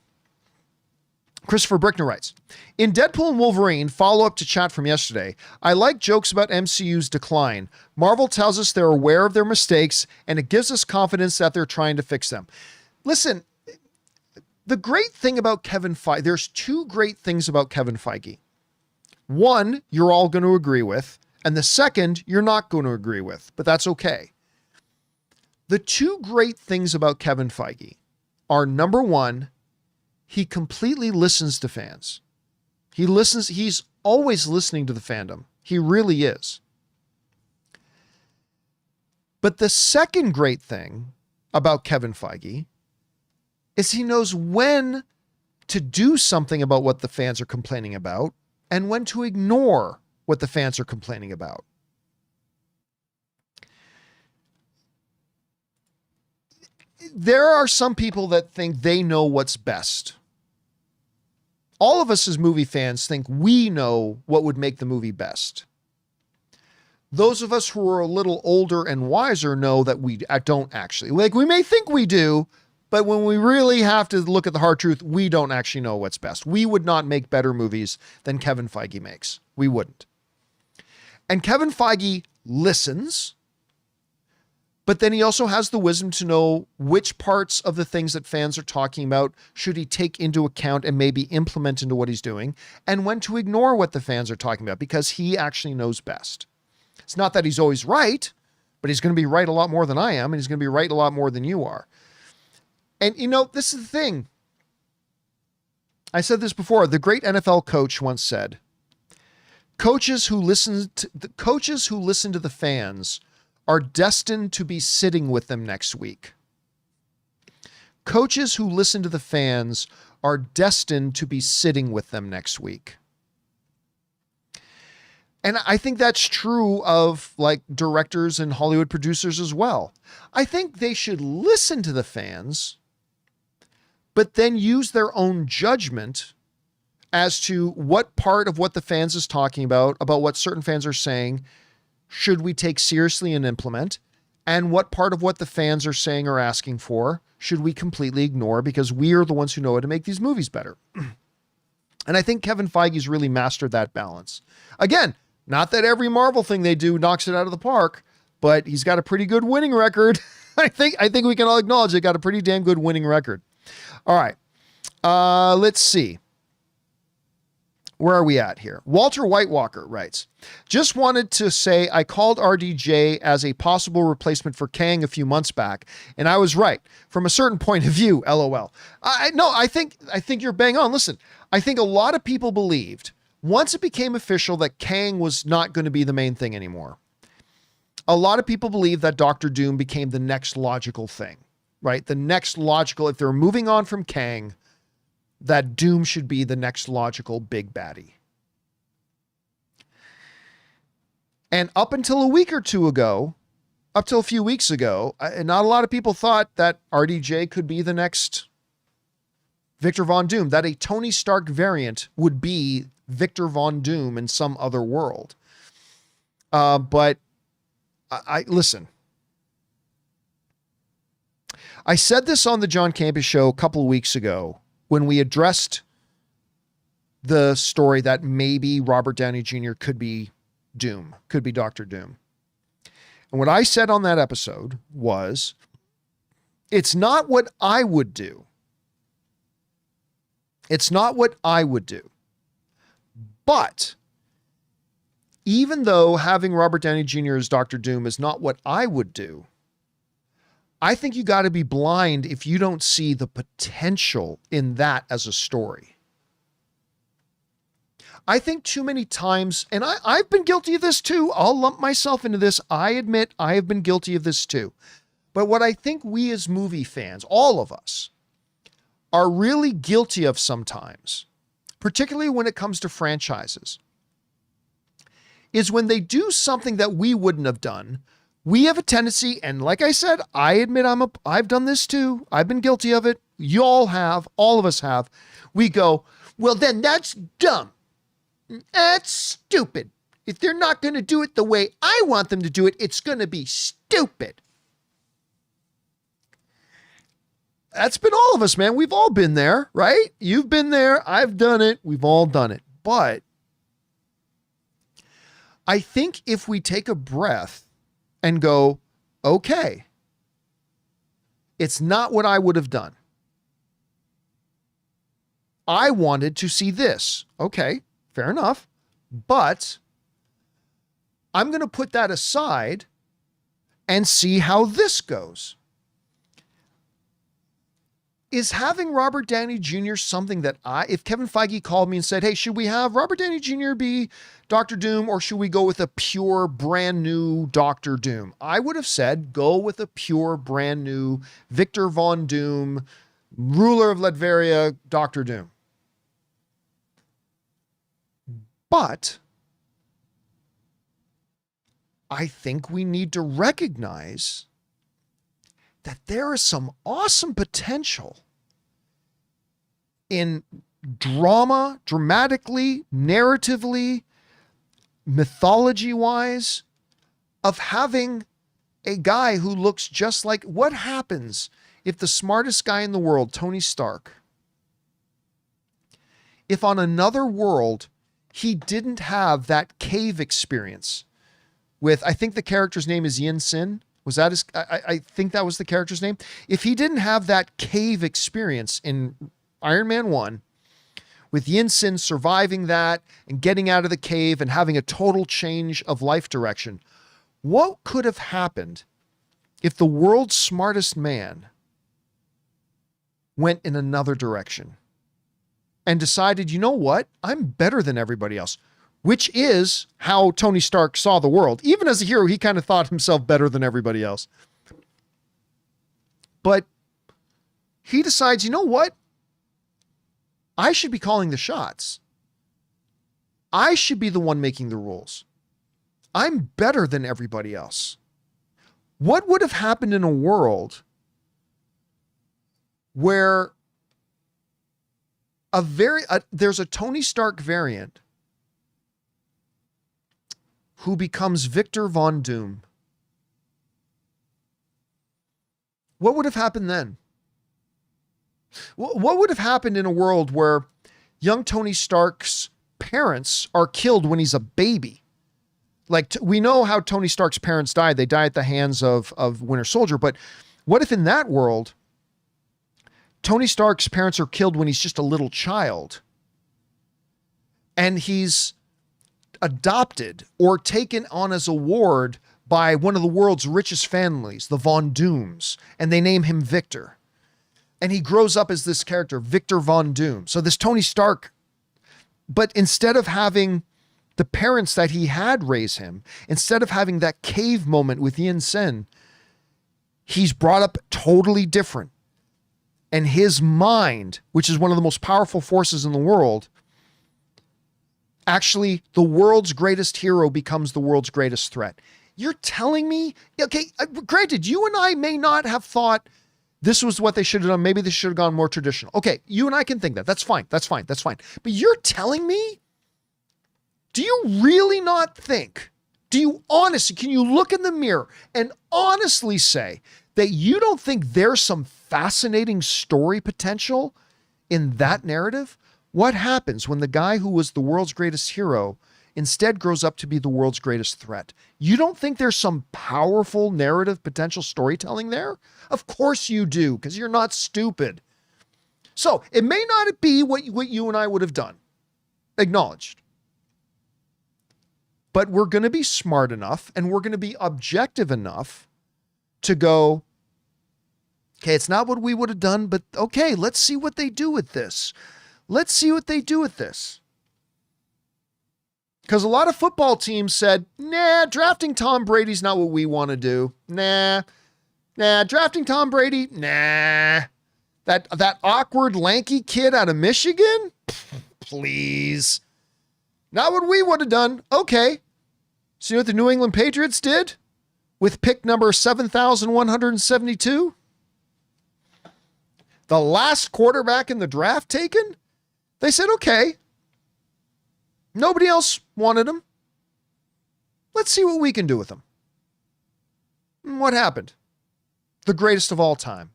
Christopher Brickner writes, in Deadpool and Wolverine, follow up to chat from yesterday, I like jokes about MCU's decline. Marvel tells us they're aware of their mistakes, and it gives us confidence that they're trying to fix them. Listen, the great thing about Kevin Feige, there's two great things about Kevin Feige. One, you're all going to agree with, and the second, you're not going to agree with, but that's okay. The two great things about Kevin Feige are, number one, he completely listens to fans. He's always listening to the fandom. He really is. But the second great thing about Kevin Feige is he knows when to do something about what the fans are complaining about and when to ignore what the fans are complaining about. There are some people that think they know what's best. All of us as movie fans think we know what would make the movie best. Those of us who are a little older and wiser know that we don't actually. Like, we may think we do, but when we really have to look at the hard truth, we don't actually know what's best. We would not make better movies than Kevin Feige makes. We wouldn't. And Kevin Feige listens, But then he also has the wisdom to know which parts of the things that fans are talking about should he take into account and maybe implement into what he's doing, and when to ignore what the fans are talking about, because he actually knows best. It's not that he's always right, but he's going to be right a lot more than I am, and he's going to be right a lot more than you are. And, you know, this is the thing. I said this before. The great NFL coach once said, coaches who listen to the fans are destined to be sitting with them next week. Coaches who listen to the fans are destined to be sitting with them next week. And I think that's true of like directors and Hollywood producers as well. I think they should listen to the fans, but then use their own judgment as to what part of what the fans is talking about what certain fans are saying, should we take seriously and implement, and what part of what the fans are saying or asking for should we completely ignore because we are the ones who know how to make these movies better. And I think Kevin Feige's really mastered that balance. Again, not that every Marvel thing they do knocks it out of the park, but he's got a pretty good winning record. I think we can all acknowledge they got a pretty damn good winning record. All right. Let's see. Where are we at here? Walter Whitewalker writes, just wanted to say I called RDJ as a possible replacement for Kang a few months back, and I was right from a certain point of view, LOL. I think you're bang on. Listen, I think a lot of people believed once it became official that Kang was not going to be the main thing anymore. A lot of people believed that Doctor Doom became the next logical thing, right? The next logical, if they're moving on from Kang, that Doom should be the next logical big baddie. And up until a week or two ago, up till a few weeks ago, not a lot of people thought that RDJ could be the next Victor Von Doom, that a Tony Stark variant would be Victor Von Doom in some other world. But listen, I said this on the John Campea Show a couple of weeks ago when we addressed the story that maybe Robert Downey Jr. could be Doom, could be Dr. Doom. And what I said on that episode was, it's not what I would do. It's not what I would do. But even though having Robert Downey Jr. as Dr. Doom is not what I would do, I think you got to be blind if you don't see the potential in that as a story. I think too many times, and I've been guilty of this too. I'll lump myself into this. I admit I have been guilty of this too. But what I think we as movie fans, all of us, are really guilty of sometimes, particularly when it comes to franchises, is when they do something that we wouldn't have done. We have a tendency, and like I said, I admit I've done this too. I've been guilty of it. You all have. All of us have. We go, well, then that's dumb. That's stupid. If they're not going to do it the way I want them to do it, it's going to be stupid. That's been all of us, man. We've all been there, right? You've been there. I've done it. We've all done it. But I think if we take a breath and go, okay, it's not what I would have done. I wanted to see this. Okay, fair enough. But I'm going to put that aside and see how this goes. Is having Robert Downey Jr. something that if Kevin Feige called me and said, hey, should we have Robert Downey Jr. be Dr. Doom, or should we go with a pure brand new Dr. Doom? I would have said, go with a pure brand new Victor Von Doom, ruler of Latveria, Dr. Doom. But I think we need to recognize that there is some awesome potential in drama, dramatically, narratively, mythology-wise, of having a guy who looks just like, what happens if the smartest guy in the world, Tony Stark, if on another world he didn't have that cave experience with, I think the character's name is Nsync, Was that his? I think that was the character's name. If he didn't have that cave experience in Iron Man 1, with Nsync surviving that and getting out of the cave and having a total change of life direction, what could have happened if the world's smartest man went in another direction and decided, you know what? I'm better than everybody else, which is how Tony Stark saw the world. Even as a hero, he kind of thought himself better than everybody else. But he decides, you know what? I should be calling the shots. I should be the one making the rules. I'm better than everybody else. What would have happened in a world where there's a Tony Stark variant who becomes Victor Von Doom? What would have happened then? What would have happened in a world where young Tony Stark's parents are killed when he's a baby? Like, we know how Tony Stark's parents died. They die at the hands of Winter Soldier. But what if in that world, Tony Stark's parents are killed when he's just a little child and he's adopted or taken on as a ward by one of the world's richest families, the Von Dooms, and they name him Victor. And he grows up as this character, Victor Von Doom. So this Tony Stark, but instead of having the parents that he had raise him, instead of having that cave moment with Nsync, he's brought up totally different. And his mind, which is one of the most powerful forces in the world, actually the world's greatest hero becomes the world's greatest threat. You're telling me, okay, granted, you and I may not have thought this was what they should have done. Maybe they should have gone more traditional. Okay, you and I can think that. That's fine. That's fine. That's fine. But you're telling me, do you really not think, do you honestly, can you look in the mirror and honestly say that you don't think there's some fascinating story potential in that narrative? What happens when the guy who was the world's greatest hero instead grows up to be the world's greatest threat? You don't think there's some powerful narrative potential storytelling there? Of course you do, because you're not stupid. So it may not be what you and I would have done. Acknowledged. But we're going to be smart enough and we're going to be objective enough to go, okay, it's not what we would have done, but okay, let's see what they do with this. Let's see what they do with this. Because a lot of football teams said, nah, drafting Tom Brady's not what we want to do. Nah, drafting Tom Brady, nah. That awkward, lanky kid out of Michigan? Please. Not what we would have done. Okay. So you know what the New England Patriots did with pick number 7,172? The last quarterback in the draft taken? They said, okay. Nobody else wanted him. Let's see what we can do with him. And what happened? The greatest of all time.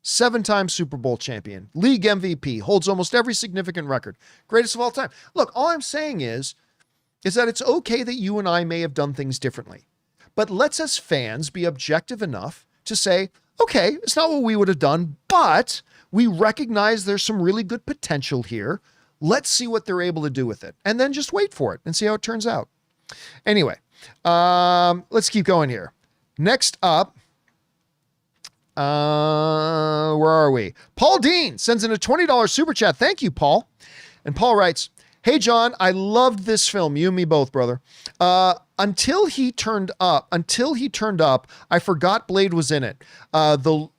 7-time Super Bowl champion. League MVP. Holds almost every significant record. Greatest of all time. Look, all I'm saying is that it's okay that you and I may have done things differently. But let's, as fans, be objective enough to say, okay, it's not what we would have done, but we recognize there's some really good potential here. Let's see what they're able to do with it. And then just wait for it and see how it turns out. Anyway, let's keep going here. Next up, where are we? Paul Dean sends in a $20 super chat. Thank you, Paul. And Paul writes, hey, John, I loved this film. You and me both, brother. Until he turned up, I forgot Blade was in it.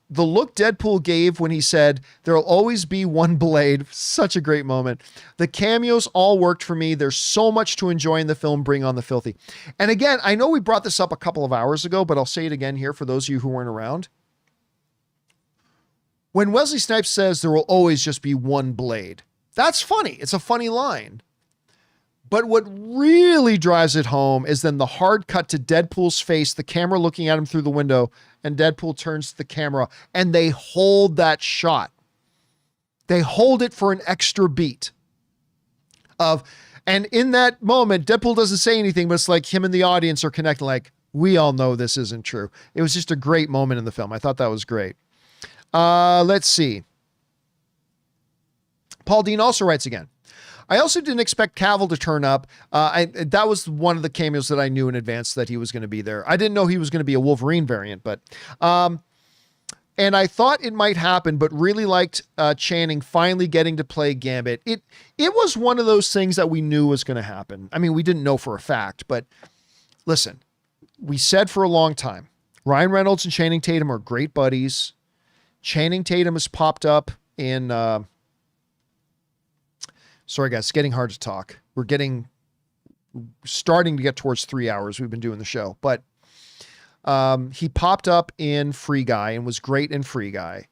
The look Deadpool gave when he said, there'll always be one Blade. Such a great moment. The cameos all worked for me. There's so much to enjoy in the film. Bring on the filthy. And again, I know we brought this up a couple of hours ago, but I'll say it again here for those of you who weren't around. When Wesley Snipes says there will always just be one Blade, that's funny. It's a funny line. But what really drives it home is then the hard cut to Deadpool's face, the camera looking at him through the window, and Deadpool turns to the camera, and they hold that shot. They hold it for an extra beat. And in that moment, Deadpool doesn't say anything, but it's like him and the audience are connecting like, We all know this isn't true. It was just a great moment in the film. I thought that was great. Let's see. Paul Dean also writes again. I also didn't expect Caval to turn up. That was one of the cameos that I knew in advance that he was going to be there. I didn't know he was going to be a Wolverine variant, but, and I thought it might happen, but really liked Channing finally getting to play Gambit. It was one of those things that we knew was going to happen. I mean, we didn't know for a fact, but listen, we said for a long time, Ryan Reynolds and Channing Tatum are great buddies. Channing Tatum has popped up in, sorry guys, it's getting hard to talk. We're starting to get towards 3 hours. We've been doing the show, but he popped up in Free Guy and was great in Free Guy.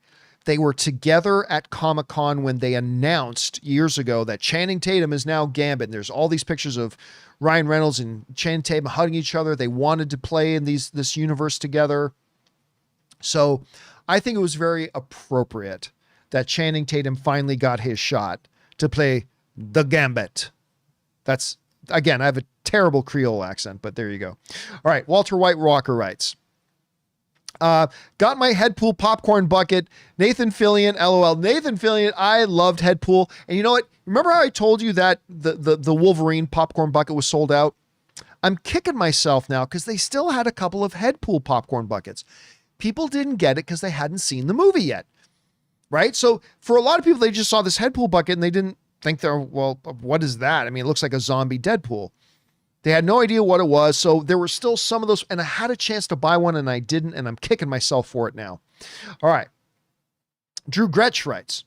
They were together at Comic-Con when they announced years ago that Channing Tatum is now Gambit. And there's all these pictures of Ryan Reynolds and Channing Tatum hugging each other. They wanted to play in this universe together. So I think it was very appropriate that Channing Tatum finally got his shot to play the Gambit. That's, again, I have a terrible Creole accent, but there you go. All right. Walter White Walker writes, got my Headpool popcorn bucket. Nathan Fillion, LOL. Nathan Fillion, I loved Headpool. And you know what? Remember how I told you that the Wolverine popcorn bucket was sold out? I'm kicking myself now because they still had a couple of Headpool popcorn buckets. People didn't get it because they hadn't seen the movie yet. Right? So for a lot of people, they just saw this Headpool bucket and they didn't think well, what is that? I mean, it looks like a zombie Deadpool. They had no idea what it was. So there were still some of those, and I had a chance to buy one and I didn't, and I'm kicking myself for it now. All right. Drew Gretsch writes,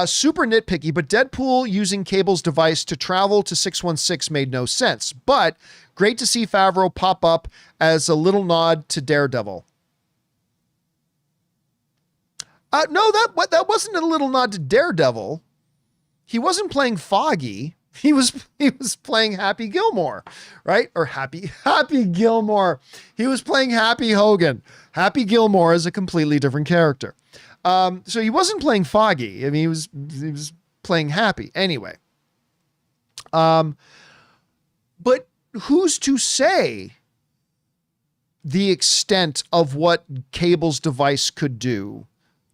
super nitpicky, but Deadpool using Cable's device to travel to 616 made no sense, but great to see Favreau pop up as a little nod to Daredevil. No, that wasn't a little nod to Daredevil. He wasn't playing Foggy. He was playing Happy Gilmore, right? Or Happy Gilmore. He was playing Happy Hogan. Happy Gilmore is a completely different character. So he wasn't playing Foggy. I mean, he was playing Happy anyway. But who's to say the extent of what Cable's device could do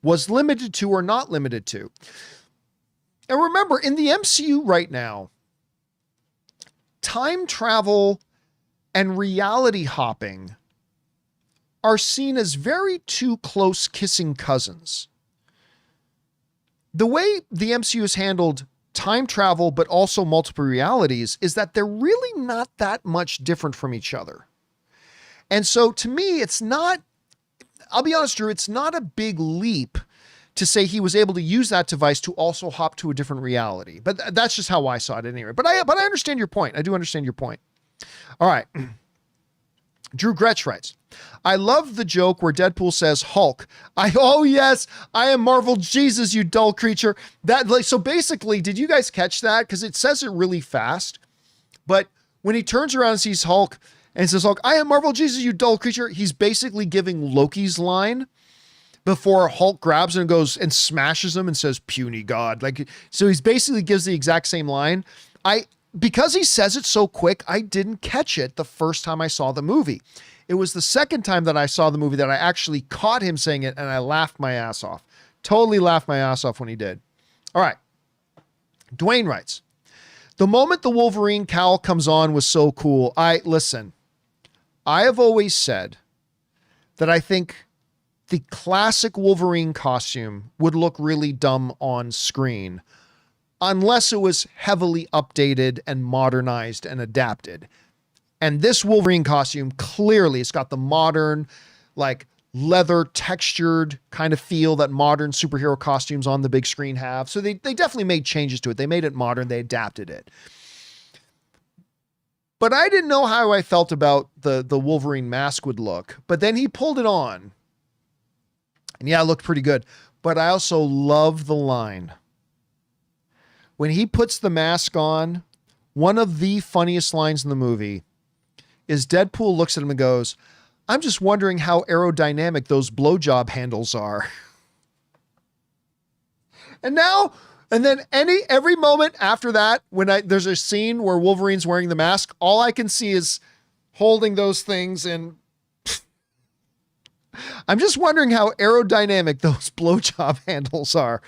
was limited to or not limited to? And remember, in the MCU right now, time travel and reality hopping are seen as very two close kissing cousins. The way the MCU has handled time travel, but also multiple realities, is that they're really not that much different from each other. And so to me, it's not, I'll be honest, Drew, it's not a big leap to say he was able to use that device to also hop to a different reality. But that's just how I saw it anyway. But I understand your point. I do understand your point. All right. Drew Gretsch writes, I love the joke where Deadpool says, Hulk, oh yes, I am Marvel Jesus, you dull creature. So basically, did you guys catch that? Because it says it really fast. But when he turns around and sees Hulk and says, Hulk, I am Marvel Jesus, you dull creature, he's basically giving Loki's line before Hulk grabs him and goes and smashes him and says, puny God. So he's basically gives the exact same line. Because he says it so quick, I didn't catch it the first time I saw the movie. It was the second time that I saw the movie that I actually caught him saying it, and I laughed my ass off. Totally laughed my ass off when he did. All right. Dwayne writes, the moment the Wolverine cowl comes on was so cool. Listen, I have always said that I think the classic Wolverine costume would look really dumb on screen unless it was heavily updated and modernized and adapted. And this Wolverine costume, clearly it's got the modern, like leather textured kind of feel that modern superhero costumes on the big screen have. So they definitely made changes to it. They made it modern. They adapted it. But I didn't know how I felt about the Wolverine mask would look. But then he pulled it on. And yeah, it looked pretty good. But I also love the line. When he puts the mask on, one of the funniest lines in the movie is Deadpool looks at him and goes, I'm just wondering how aerodynamic those blowjob handles are. And then every moment after that, when there's a scene where Wolverine's wearing the mask, all I can see is holding those things, and I'm just wondering how aerodynamic those blowjob handles are.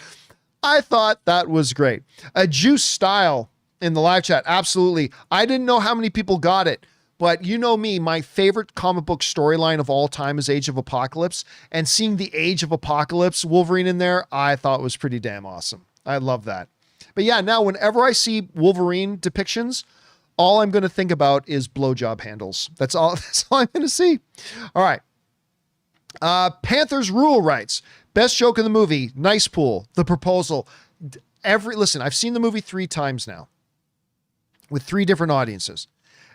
I thought that was great. A Juice Style in the live chat. Absolutely. I didn't know how many people got it, but you know me, my favorite comic book storyline of all time is Age of Apocalypse, and seeing the Age of Apocalypse Wolverine in there, I thought was pretty damn awesome. I love that. But yeah, now whenever I see Wolverine depictions, all I'm going to think about is blowjob handles. That's all I'm going to see. All right. Panthers Rule writes, best joke in the movie, Nice Pool, The Proposal. Listen, I've seen the movie 3 times now with 3 different audiences,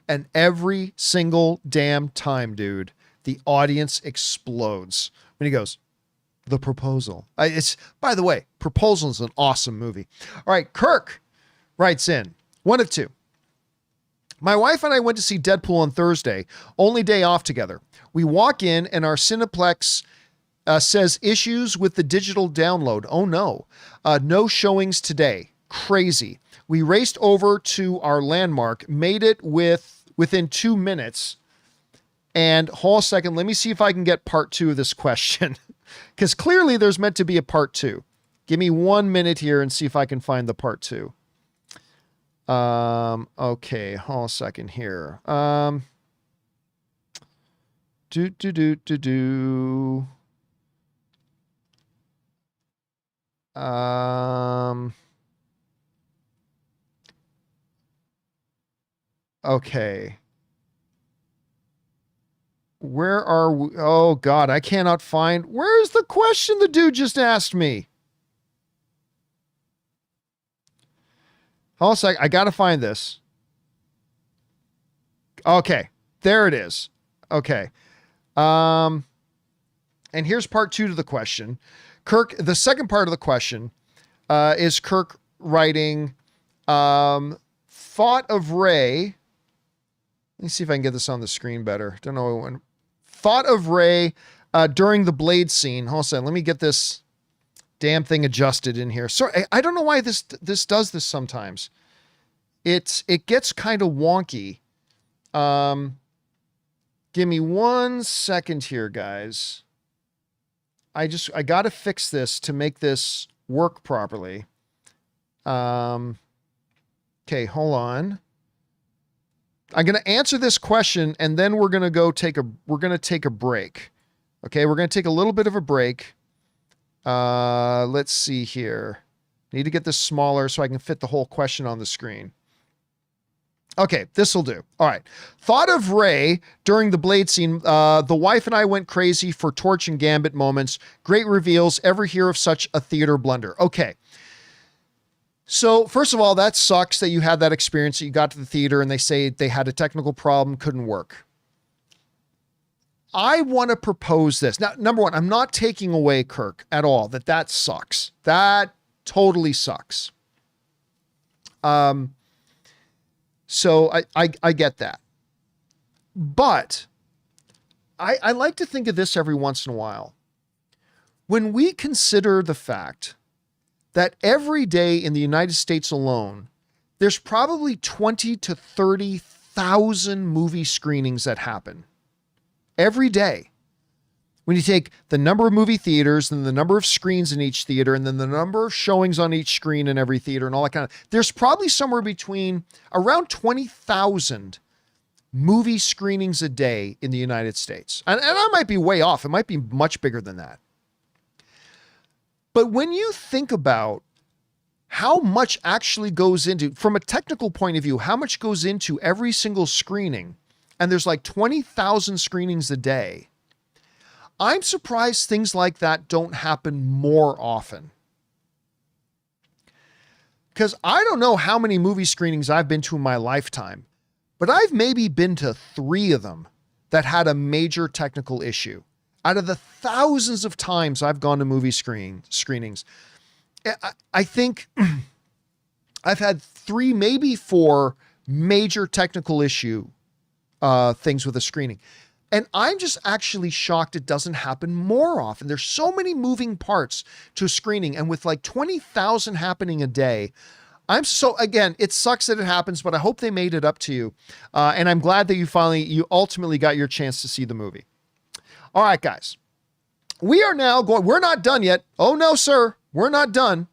and every single damn time, dude, the audience explodes when he goes, The Proposal. By the way, Proposal is an awesome movie. All right. Kirk writes in, 1 of 2. My wife and I went to see Deadpool on Thursday, only day off together. We walk in and our Cineplex says issues with the digital download. Oh no. No showings today. Crazy. We raced over to our landmark, made it within 2 minutes. And hold a second, let me see if I can get part 2 of this question. Because clearly there's meant to be a part 2. Give me 1 minute here and see if I can find the part 2. Okay, hold a second here. Okay. Where are we? Oh God, I cannot find. Where's the question the dude just asked me? Hold on a sec. I got to find this. Okay. There it is. Okay. And here's part 2 to the question. Kirk, the second part of the question, is Kirk writing, thought of Ray. Let me see if I can get this on the screen better. Don't know when. Thought of Ray, during the Blade scene. Hold on a second. Let me get this damn thing adjusted in here. Sorry, I don't know why this does this sometimes. It gets kind of wonky. Give me 1 second here, guys. I got to fix this to make this work properly. Okay, hold on. I'm going to answer this question and then we're going to take a break. Okay, we're going to take a little bit of a break. Let's see here. Need to get this smaller so I can fit the whole question on the screen. Okay, this will do. All right. Thought of Ray during the Blade scene. The wife and I went crazy for Torch and Gambit moments. Great reveals. Ever hear of such a theater blunder? Okay. So first of all, that sucks that you had that experience, that you got to the theater and they say they had a technical problem, couldn't work. I want to propose this. Now, number one, I'm not taking away, Kirk, at all, that sucks. That totally sucks. So I get that. But I like to think of this every once in a while. When we consider the fact that every day in the United States alone, there's probably 20 to 30,000 movie screenings that happen every day. When you take the number of movie theaters and the number of screens in each theater and then the number of showings on each screen in every theater and all that kind of, there's probably somewhere between around 20,000 movie screenings a day in the United States. And I might be way off. It might be much bigger than that. But when you think about how much actually goes into, from a technical point of view, how much goes into every single screening, and there's like 20,000 screenings a day, I'm surprised things like that don't happen more often. Because I don't know how many movie screenings I've been to in my lifetime, but I've maybe been to 3 of them that had a major technical issue. Out of the thousands of times I've gone to movie screenings, I think I've had 3, maybe 4 major technical issue things with a screening. And I'm just actually shocked it doesn't happen more often. There's so many moving parts to a screening, and with like 20,000 happening a day, Again, it sucks that it happens, but I hope they made it up to you. And I'm glad that you ultimately got your chance to see the movie. All right, guys, we are now going, we're not done yet. Oh no, sir. We're not done.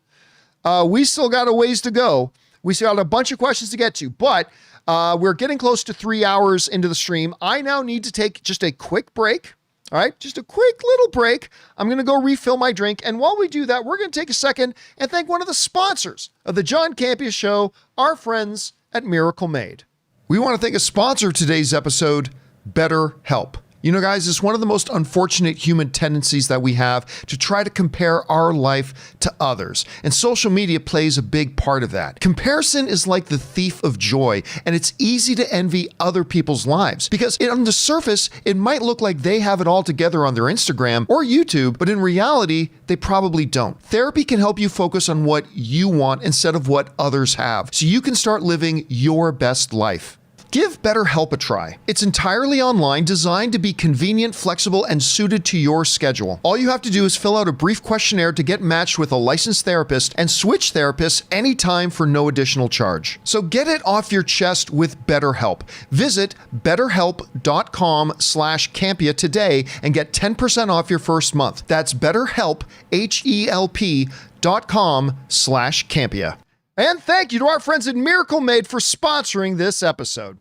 We still got a ways to go. We still got a bunch of questions to get to, but we're getting close to 3 hours into the stream. I now need to take just a quick break. All right, just a quick little break. I'm going to go refill my drink. And while we do that, we're going to take a second and thank one of the sponsors of the John Campea Show, our friends at Miracle Made. We want to thank a sponsor of today's episode, BetterHelp. You know, guys, it's one of the most unfortunate human tendencies that we have to try to compare our life to others. And social media plays a big part of that. Comparison is like the thief of joy, and it's easy to envy other people's lives because on the surface, it might look like they have it all together on their Instagram or YouTube, but in reality, they probably don't. Therapy can help you focus on what you want instead of what others have, so you can start living your best life. Give BetterHelp a try. It's entirely online, designed to be convenient, flexible, and suited to your schedule. All you have to do is fill out a brief questionnaire to get matched with a licensed therapist and switch therapists anytime for no additional charge. So get it off your chest with BetterHelp. Visit betterhelp.com/Campea today and get 10% off your first month. That's BetterHelp, HELP.com/Campea. And thank you to our friends at Miracle Made for sponsoring this episode.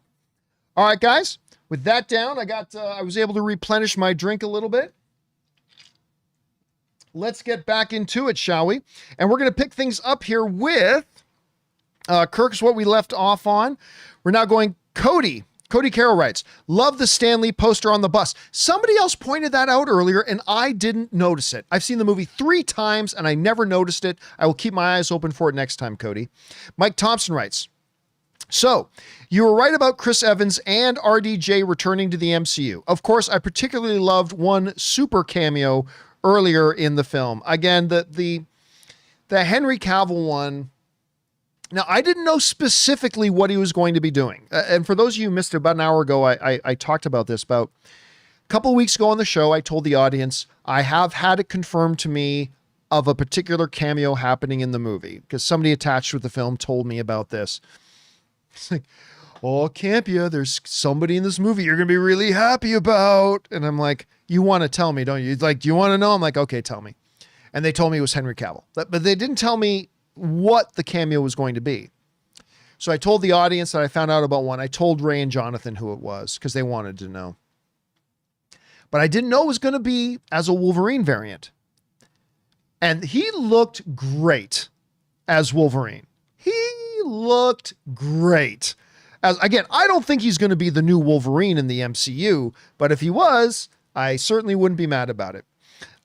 All right, guys, with that down, I was able to replenish my drink a little bit. Let's get back into it, shall we? And we're going to pick things up here with Kirk's what we left off on. We're now going Cody. Cody Carroll writes, love the Stan Lee poster on the bus. Somebody else pointed that out earlier and I didn't notice it. I've seen the movie 3 times and I never noticed it. I will keep my eyes open for it next time, Cody. Mike Thompson writes, so you were right about Chris Evans and RDJ returning to the MCU. Of course, I particularly loved one super cameo earlier in the film. Again, the Henry Cavill one. Now, I didn't know specifically what he was going to be doing. And for those of you who missed it, about an hour ago, I talked about this. About a couple of weeks ago on the show, I told the audience, I have had it confirmed to me of a particular cameo happening in the movie because somebody attached with the film told me about this. It's like, oh, Campea, there's somebody in this movie you're going to be really happy about. And I'm like, you want to tell me, don't you? Like, do you want to know? I'm like, okay, tell me. And they told me it was Henry Cavill. But they didn't tell me what the cameo was going to be. So I told the audience that I found out about one. I told Ray and Jonathan who it was because they wanted to know. But I didn't know it was going to be as a Wolverine variant. And he looked great as Wolverine. He looked great. Again, I don't think he's going to be the new Wolverine in the MCU, but if he was, I certainly wouldn't be mad about it.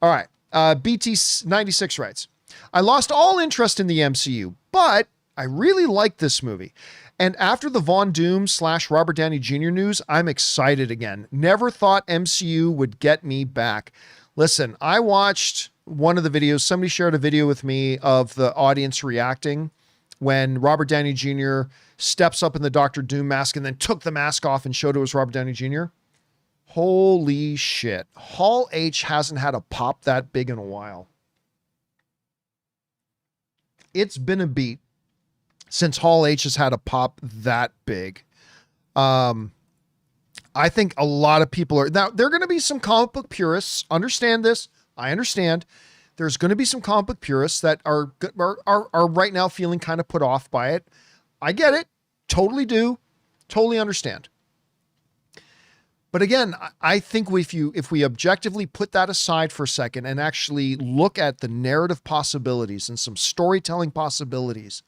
All right. BT96 writes, I lost all interest in the MCU, but I really liked this movie. And after the Von Doom / Robert Downey Jr. news, I'm excited again. Never thought MCU would get me back. Listen, I watched one of the videos. Somebody shared a video with me of the audience reacting when Robert Downey Jr. steps up in the Dr. Doom mask and then took the mask off and showed it was Robert Downey Jr. Holy shit. Hall H hasn't had a pop that big in a while. It's been a beat since Hall H has had a pop that big. I think a lot of people are now, there are going to be some comic book purists. Understand this. I understand. There's going to be some comic book purists that are right now feeling kind of put off by it. I get it. Totally do. Totally understand. But again, I think if we objectively put that aside for a second and actually look at the narrative possibilities and some storytelling possibilities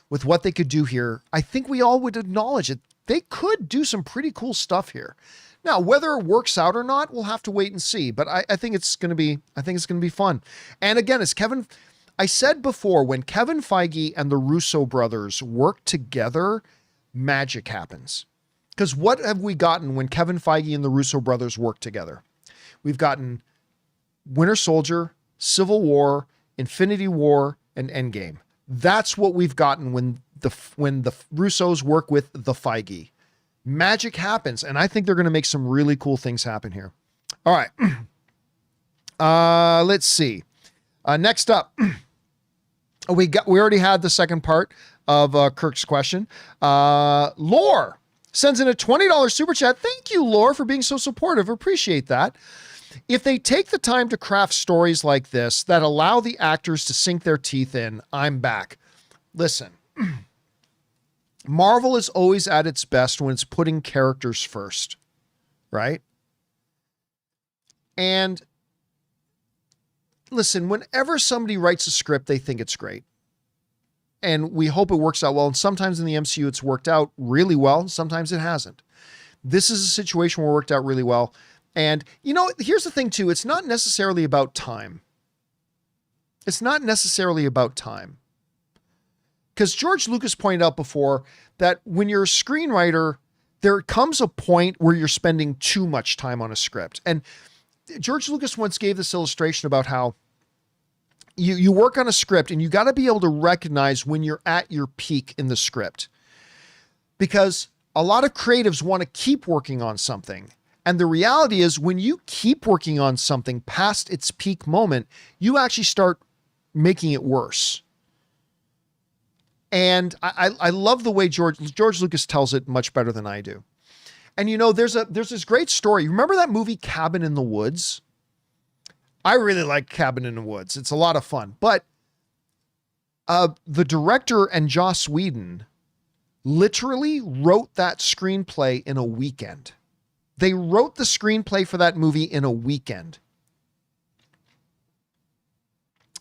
with what they could do here, I think we all would acknowledge it. They could do some pretty cool stuff here. Now, whether it works out or not, we'll have to wait and see. But I think it's going to be fun. And again, as I said before, when Kevin Feige and the Russo brothers work together, magic happens. Because what have we gotten when Kevin Feige and the Russo brothers work together? We've gotten Winter Soldier, Civil War, Infinity War, and Endgame. That's what we've gotten when the Russos work with the Feige. Magic happens, and I think they're going to make some really cool things happen here. All right. Let's see. Next up, we already had the second part. of Kirk's question. Lore sends in a $20 super chat. Thank you, Lore, for being so supportive. Appreciate that. If they take the time to craft stories like this that allow the actors to sink their teeth in, I'm back. Listen, Marvel is always at its best when it's putting characters first, right? And listen, whenever somebody writes a script, they think it's great. And we hope it works out well. And sometimes in the MCU, it's worked out really well. Sometimes it hasn't. This is a situation where it worked out really well. And, you know, here's the thing, too. It's not necessarily about time. It's not necessarily about time. Because George Lucas pointed out before that when you're a screenwriter, there comes a point where you're spending too much time on a script. And George Lucas once gave this illustration about how you work on a script and you got to be able to recognize when you're at your peak in the script. Because a lot of creatives want to keep working on something. And the reality is when you keep working on something past its peak moment, you actually start making it worse. And I love the way George Lucas tells it much better than I do. And, you know, there's this great story. Remember that movie Cabin in the Woods? I really like Cabin in the Woods. It's a lot of fun. But the director and Joss Whedon literally wrote that screenplay in a weekend. They wrote the screenplay for that movie in a weekend.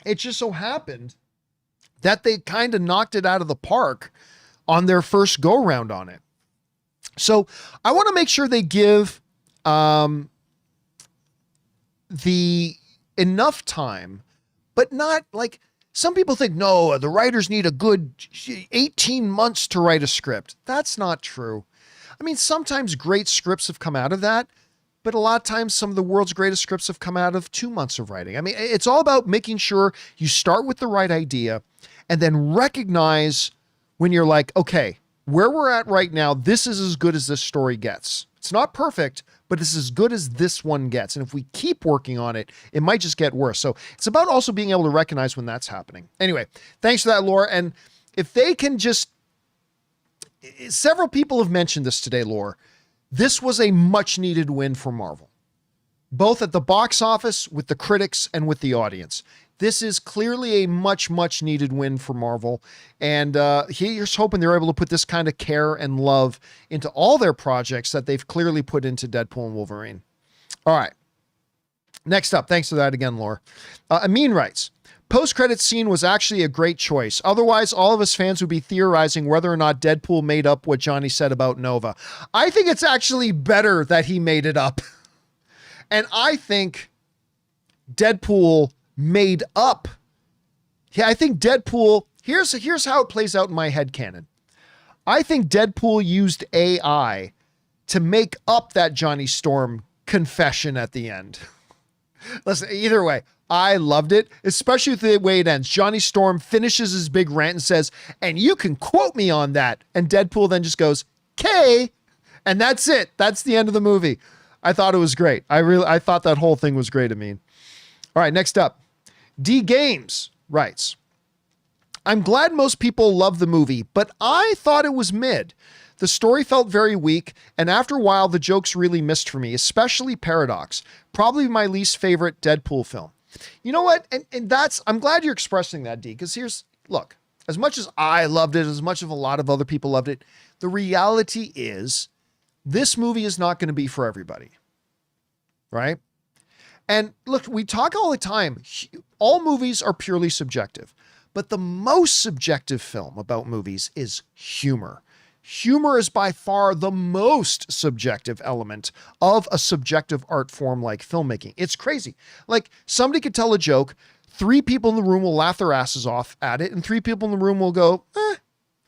It just so happened that they kind of knocked it out of the park on their first go round on it. So I want to make sure they give the enough time, but not like some people think, no, the writers need a good 18 months to write a script. That's not true. I mean, sometimes great scripts have come out of that, but a lot of times some of the world's greatest scripts have come out of 2 months of writing. I mean, it's all about making sure you start with the right idea and then recognize when you're like, okay, where we're at right now, this is as good as this story gets. It's not perfect, but it's as good as this one gets. And if we keep working on it, it might just get worse. So it's about also being able to recognize when that's happening. Anyway, thanks for that, Laura. And if they can just, several people have mentioned this today, Laura. This was a much needed win for Marvel, both at the box office, with the critics, and with the audience. This is clearly a much, much needed win for Marvel. And here's hoping they're able to put this kind of care and love into all their projects that they've clearly put into Deadpool and Wolverine. All right. Next up, thanks for that again, Laura. Amin writes, post-credits scene was actually a great choice. Otherwise, all of us fans would be theorizing whether or not Deadpool made up what Johnny said about Nova. I think it's actually better that he made it up. And I think Deadpool made up. Yeah, I think Deadpool, here's how it plays out in my headcanon. I think Deadpool used AI to make up that Johnny Storm confession at the end. Listen, either way, I loved it, especially with the way it ends. Johnny Storm finishes his big rant and says, and you can quote me on that. And Deadpool then just goes, K, and that's it. That's the end of the movie. I thought it was great. I thought that whole thing was great. I mean, all right, next up. D Games writes, I'm glad most people love the movie, but I thought it was mid. The story felt very weak, and after a while, the jokes really missed for me, especially Paradox. Probably my least favorite Deadpool film. You know what? And that's, I'm glad you're expressing that, D, because look, as much as I loved it, as much as a lot of other people loved it, the reality is this movie is not going to be for everybody, right? And look, we talk all the time. All movies are purely subjective, but the most subjective film about movies is humor. Humor is by far the most subjective element of a subjective art form like filmmaking. It's crazy. Like somebody could tell a joke, 3 people in the room will laugh their asses off at it, and 3 people in the room will go,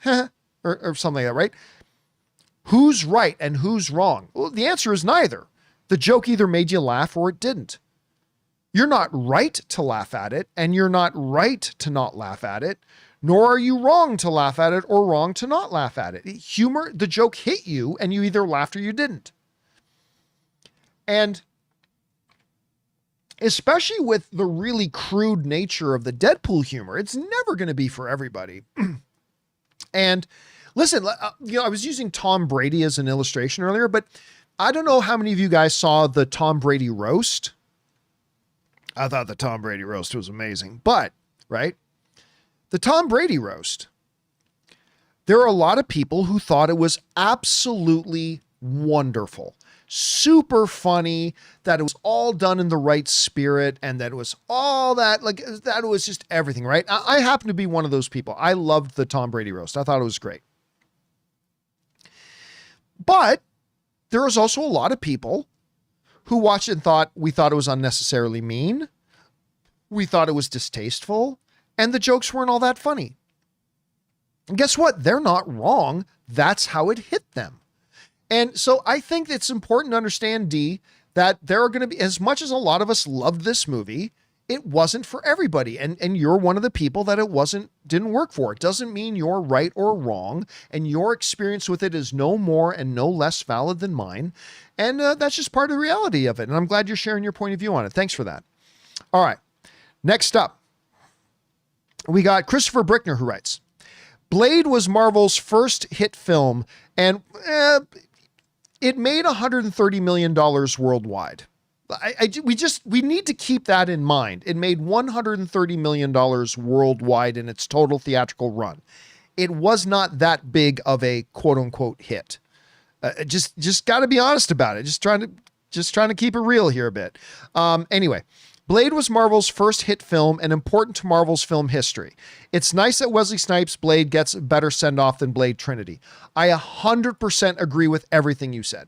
or something like that, right? Who's right and who's wrong? Well, the answer is neither. The joke either made you laugh or it didn't. You're not right to laugh at it, and you're not right to not laugh at it, nor are you wrong to laugh at it or wrong to not laugh at it. Humor, the joke hit you, and you either laughed or you didn't. And especially with the really crude nature of the Deadpool humor, it's never going to be for everybody. And listen, I was using Tom Brady as an illustration earlier, but I don't know how many of you guys saw the Tom Brady roast. I thought the Tom Brady roast was amazing, but right. The Tom Brady roast. There are a lot of people who thought it was absolutely wonderful, super funny, that it was all done in the right spirit, and that it was all that, like, that was just everything, right? I happen to be one of those people. I loved the Tom Brady roast. I thought it was great. But there was also a lot of people who watched it and thought it was unnecessarily mean. We thought it was distasteful, and the jokes weren't all that funny. And guess what? They're not wrong. That's how it hit them. And so I think it's important to understand, D, that there are going to be, as much as a lot of us loved this movie, it wasn't for everybody. And you're one of the people that didn't work for. It doesn't mean you're right or wrong. And your experience with it is no more and no less valid than mine. And that's just part of the reality of it. And I'm glad you're sharing your point of view on it. Thanks for that. All right. Next up, we got Christopher Brickner, who writes, Blade was Marvel's first hit film, and it made $130 million worldwide. We need to keep that in mind. It made $130 million worldwide in its total theatrical run. It was not that big of a quote unquote hit. Just got to be honest about it. Just trying to keep it real here a bit. Anyway, Blade was Marvel's first hit film and important to Marvel's film history. It's nice that Wesley Snipes' Blade gets a better send-off than Blade Trinity. I 100% agree with everything you said.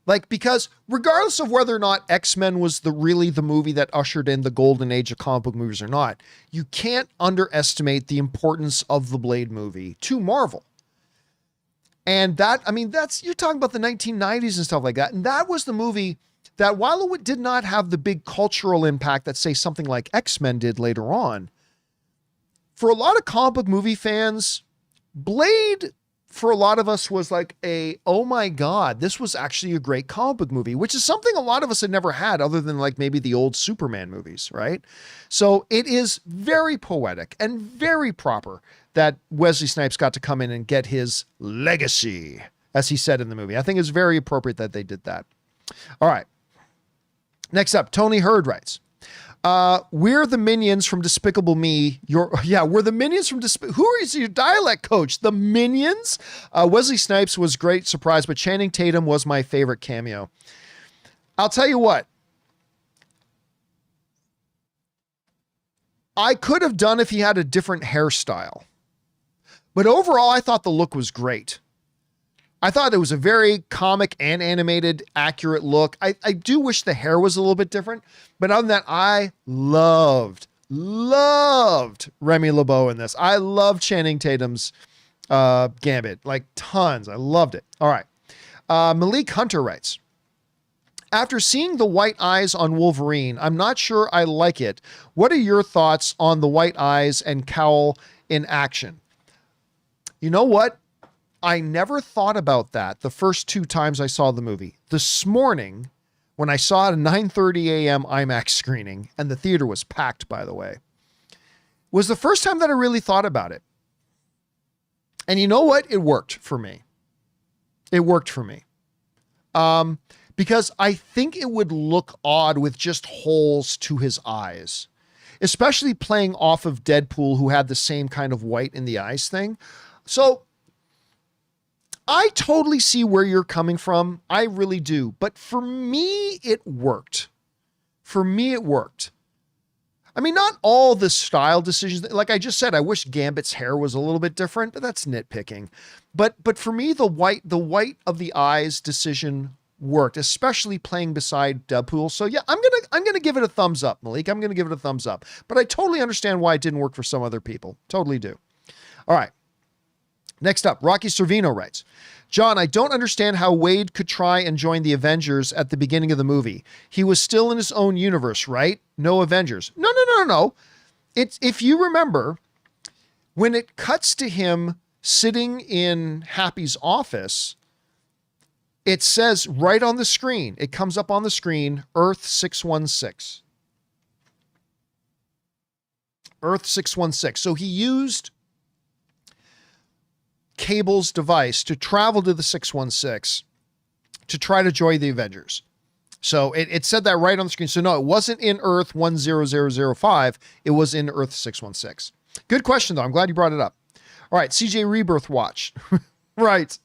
Like, because regardless of whether or not X-Men was really the movie that ushered in the golden age of comic book movies or not, you can't underestimate the importance of the Blade movie to Marvel. And you're talking about the 1990s and stuff like that. And that was the movie that, while it did not have the big cultural impact that, say, something like X-Men did later on, for a lot of comic book movie fans, Blade, for a lot of us, was like oh my God, this was actually a great comic book movie, which is something a lot of us had never had other than like maybe the old Superman movies, right? So it is very poetic and very proper that Wesley Snipes got to come in and get his legacy, as he said in the movie. I think it's very appropriate that they did that. All right. Next up, Tony Hurd writes, we're the minions from Despicable Me. We're the minions from who is your dialect coach? The Minions? Wesley Snipes was great surprise, but Channing Tatum was my favorite cameo. I'll tell you what. I could have done if he had a different hairstyle. But overall, I thought the look was great. I thought it was a very comic and animated, accurate look. I do wish the hair was a little bit different, but other than that, I loved Remy LeBeau in this. I loved Channing Tatum's Gambit, like tons. I loved it. All right. Malik Hunter writes, after seeing the white eyes on Wolverine, I'm not sure I like it. What are your thoughts on the white eyes and cowl in action? You know what? I never thought about that the first two times I saw the movie. This morning, when I saw it at 9:30 a.m. IMAX screening, and the theater was packed, by the way, was the first time that I really thought about it. And you know what? It worked for me. It worked for me. Because I think it would look odd with just holes to his eyes, especially playing off of Deadpool, who had the same kind of white in the eyes thing. So I totally see where you're coming from. I really do. But for me, it worked. For me, it worked. I mean, not all the style decisions. Like I just said, I wish Gambit's hair was a little bit different, but that's nitpicking. But for me, the white of the eyes decision worked, especially playing beside Deadpool. So yeah, I'm gonna give it a thumbs up, Malik. I'm gonna give it a thumbs up. But I totally understand why it didn't work for some other people. Totally do. All right. Next up, Rocky Servino writes, John, I don't understand how Wade could try and join the Avengers at the beginning of the movie. He was still in his own universe, right? No Avengers. No. It's, if you remember, when it cuts to him sitting in Happy's office, it says right on the screen, it comes up on the screen, Earth 616. Earth 616. So he used Cable's device to travel to the 616 to try to join the Avengers. So it said that right on the screen. So no, it wasn't in Earth 10005. It was in Earth 616. Good question, though. I'm glad you brought it up. All right, CJ Rebirth watch. Right.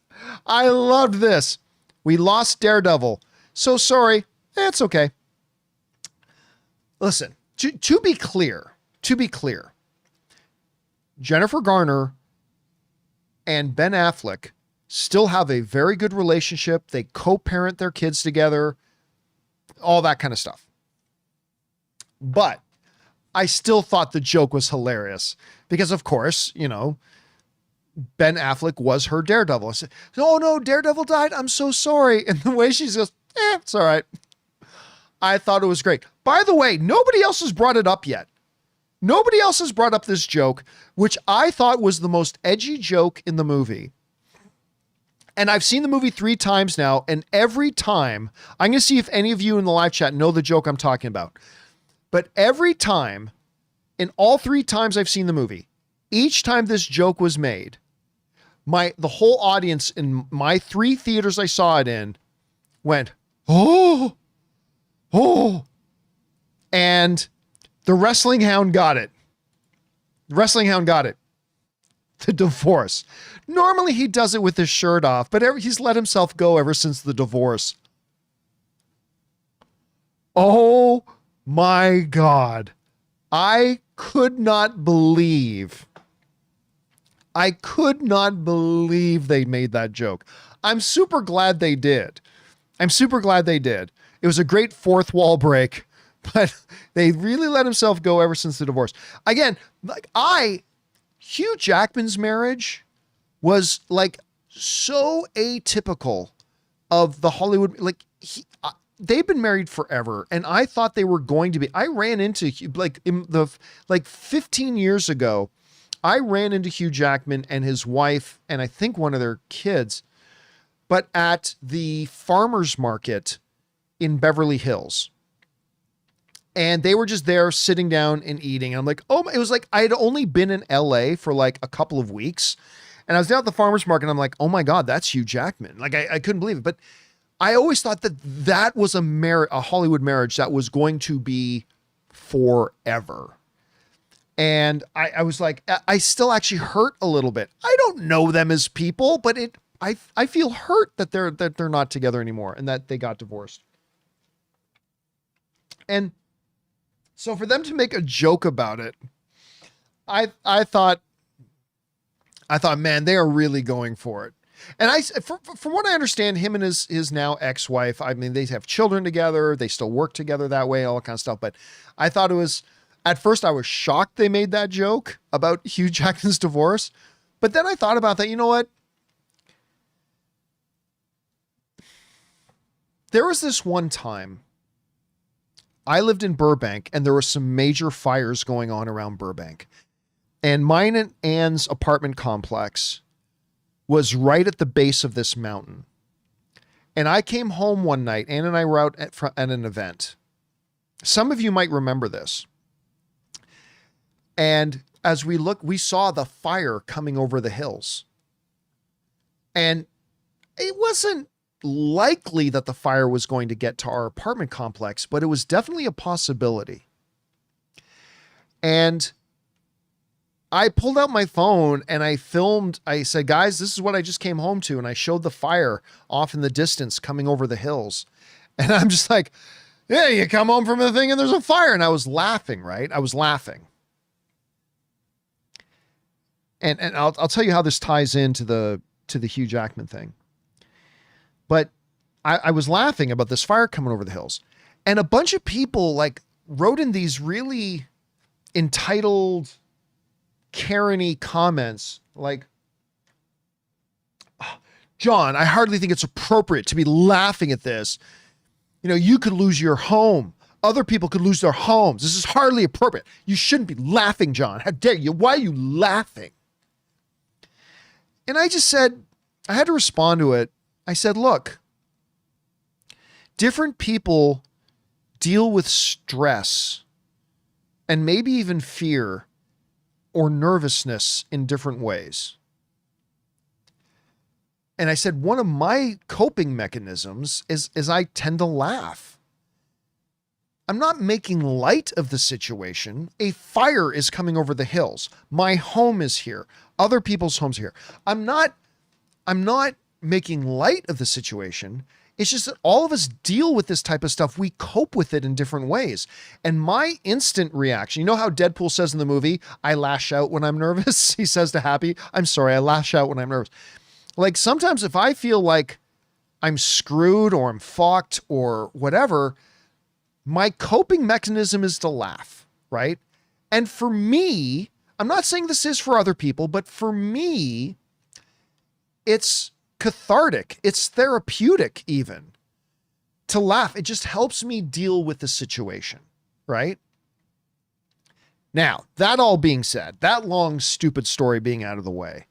I loved this. We lost Daredevil. So sorry. It's okay. Listen, to be clear, Jennifer Garner and Ben Affleck still have a very good relationship. They co-parent their kids together, all that kind of stuff. But I still thought the joke was hilarious because, of course, you know, Ben Affleck was her Daredevil. I said, oh no, Daredevil died. I'm so sorry. And the way she says, it's all right. I thought it was great. By the way, nobody else has brought it up yet. Nobody else has brought up this joke, which I thought was the most edgy joke in the movie. And I've seen the movie 3 times now, and every time, I'm going to see if any of you in the live chat know the joke I'm talking about. But every time, in all 3 times I've seen the movie, each time this joke was made, the whole audience in my 3 theaters I saw it in went, oh, and the wrestling hound got it. The wrestling hound got it. The divorce. Normally he does it with his shirt off, but he's let himself go ever since the divorce. Oh my God. I could not believe they made that joke. I'm super glad they did. It was a great fourth wall break, but they really let himself go ever since the divorce. Again, Hugh Jackman's marriage was like so atypical of the Hollywood, they've been married forever. And I thought they were going to be, I ran into 15 years ago, I ran into Hugh Jackman and his wife, and I think one of their kids, but at the farmer's market in Beverly Hills. And they were just there sitting down and eating. And I'm like, oh, it was like I had only been in LA for like a couple of weeks. And I was down at the farmer's market and I'm like, oh my God, that's Hugh Jackman. Like I couldn't believe it. But I always thought that was a Hollywood marriage that was going to be forever. And I was like, I still actually hurt a little bit. I don't know them as people, but I feel hurt that they're not together anymore and that they got divorced. And so for them to make a joke about it, I thought, man, they are really going for it. And from what I understand, him and his now ex-wife, I mean, they have children together. They still work together that way, all that kind of stuff. But I thought it was, at first I was shocked they made that joke about Hugh Jackman's divorce. But then I thought about that. You know what? There was this one time I lived in Burbank and there were some major fires going on around Burbank. And mine and Anne's apartment complex was right at the base of this mountain. And I came home one night, Anne and I were out at an event. Some of you might remember this. And as we looked, we saw the fire coming over the hills. And it wasn't likely that the fire was going to get to our apartment complex, but it was definitely a possibility. And I pulled out my phone and I filmed, I said, guys, this is what I just came home to. And I showed the fire off in the distance coming over the hills. And I'm just like, yeah, you come home from the thing and there's a fire. And I was laughing, right? I was laughing. And I'll tell you how this ties into the Hugh Jackman thing. But I was laughing about this fire coming over the hills. And a bunch of people like wrote in these really entitled, Karen-y comments like, oh, John, I hardly think it's appropriate to be laughing at this. You know, you could lose your home. Other people could lose their homes. This is hardly appropriate. You shouldn't be laughing, John. How dare you? Why are you laughing? And I just said, I had to respond to it. I said, look, different people deal with stress and maybe even fear or nervousness in different ways. And I said, one of my coping mechanisms is I tend to laugh. I'm not making light of the situation. A fire is coming over the hills. My home is here. Other people's homes are here. I'm not making light of the situation. It's just that all of us deal with this type of stuff. We cope with it in different ways. And my instant reaction, you know how Deadpool says in the movie, I lash out when I'm nervous? He says to Happy, I'm sorry, I lash out when I'm nervous. Like sometimes if I feel like I'm screwed or I'm fucked or whatever, my coping mechanism is to laugh, right? And for me, I'm not saying this is for other people, but for me, it's cathartic. It's therapeutic even to laugh. It just helps me deal with the situation, right? Now, that all being said, that long, stupid story being out of the way,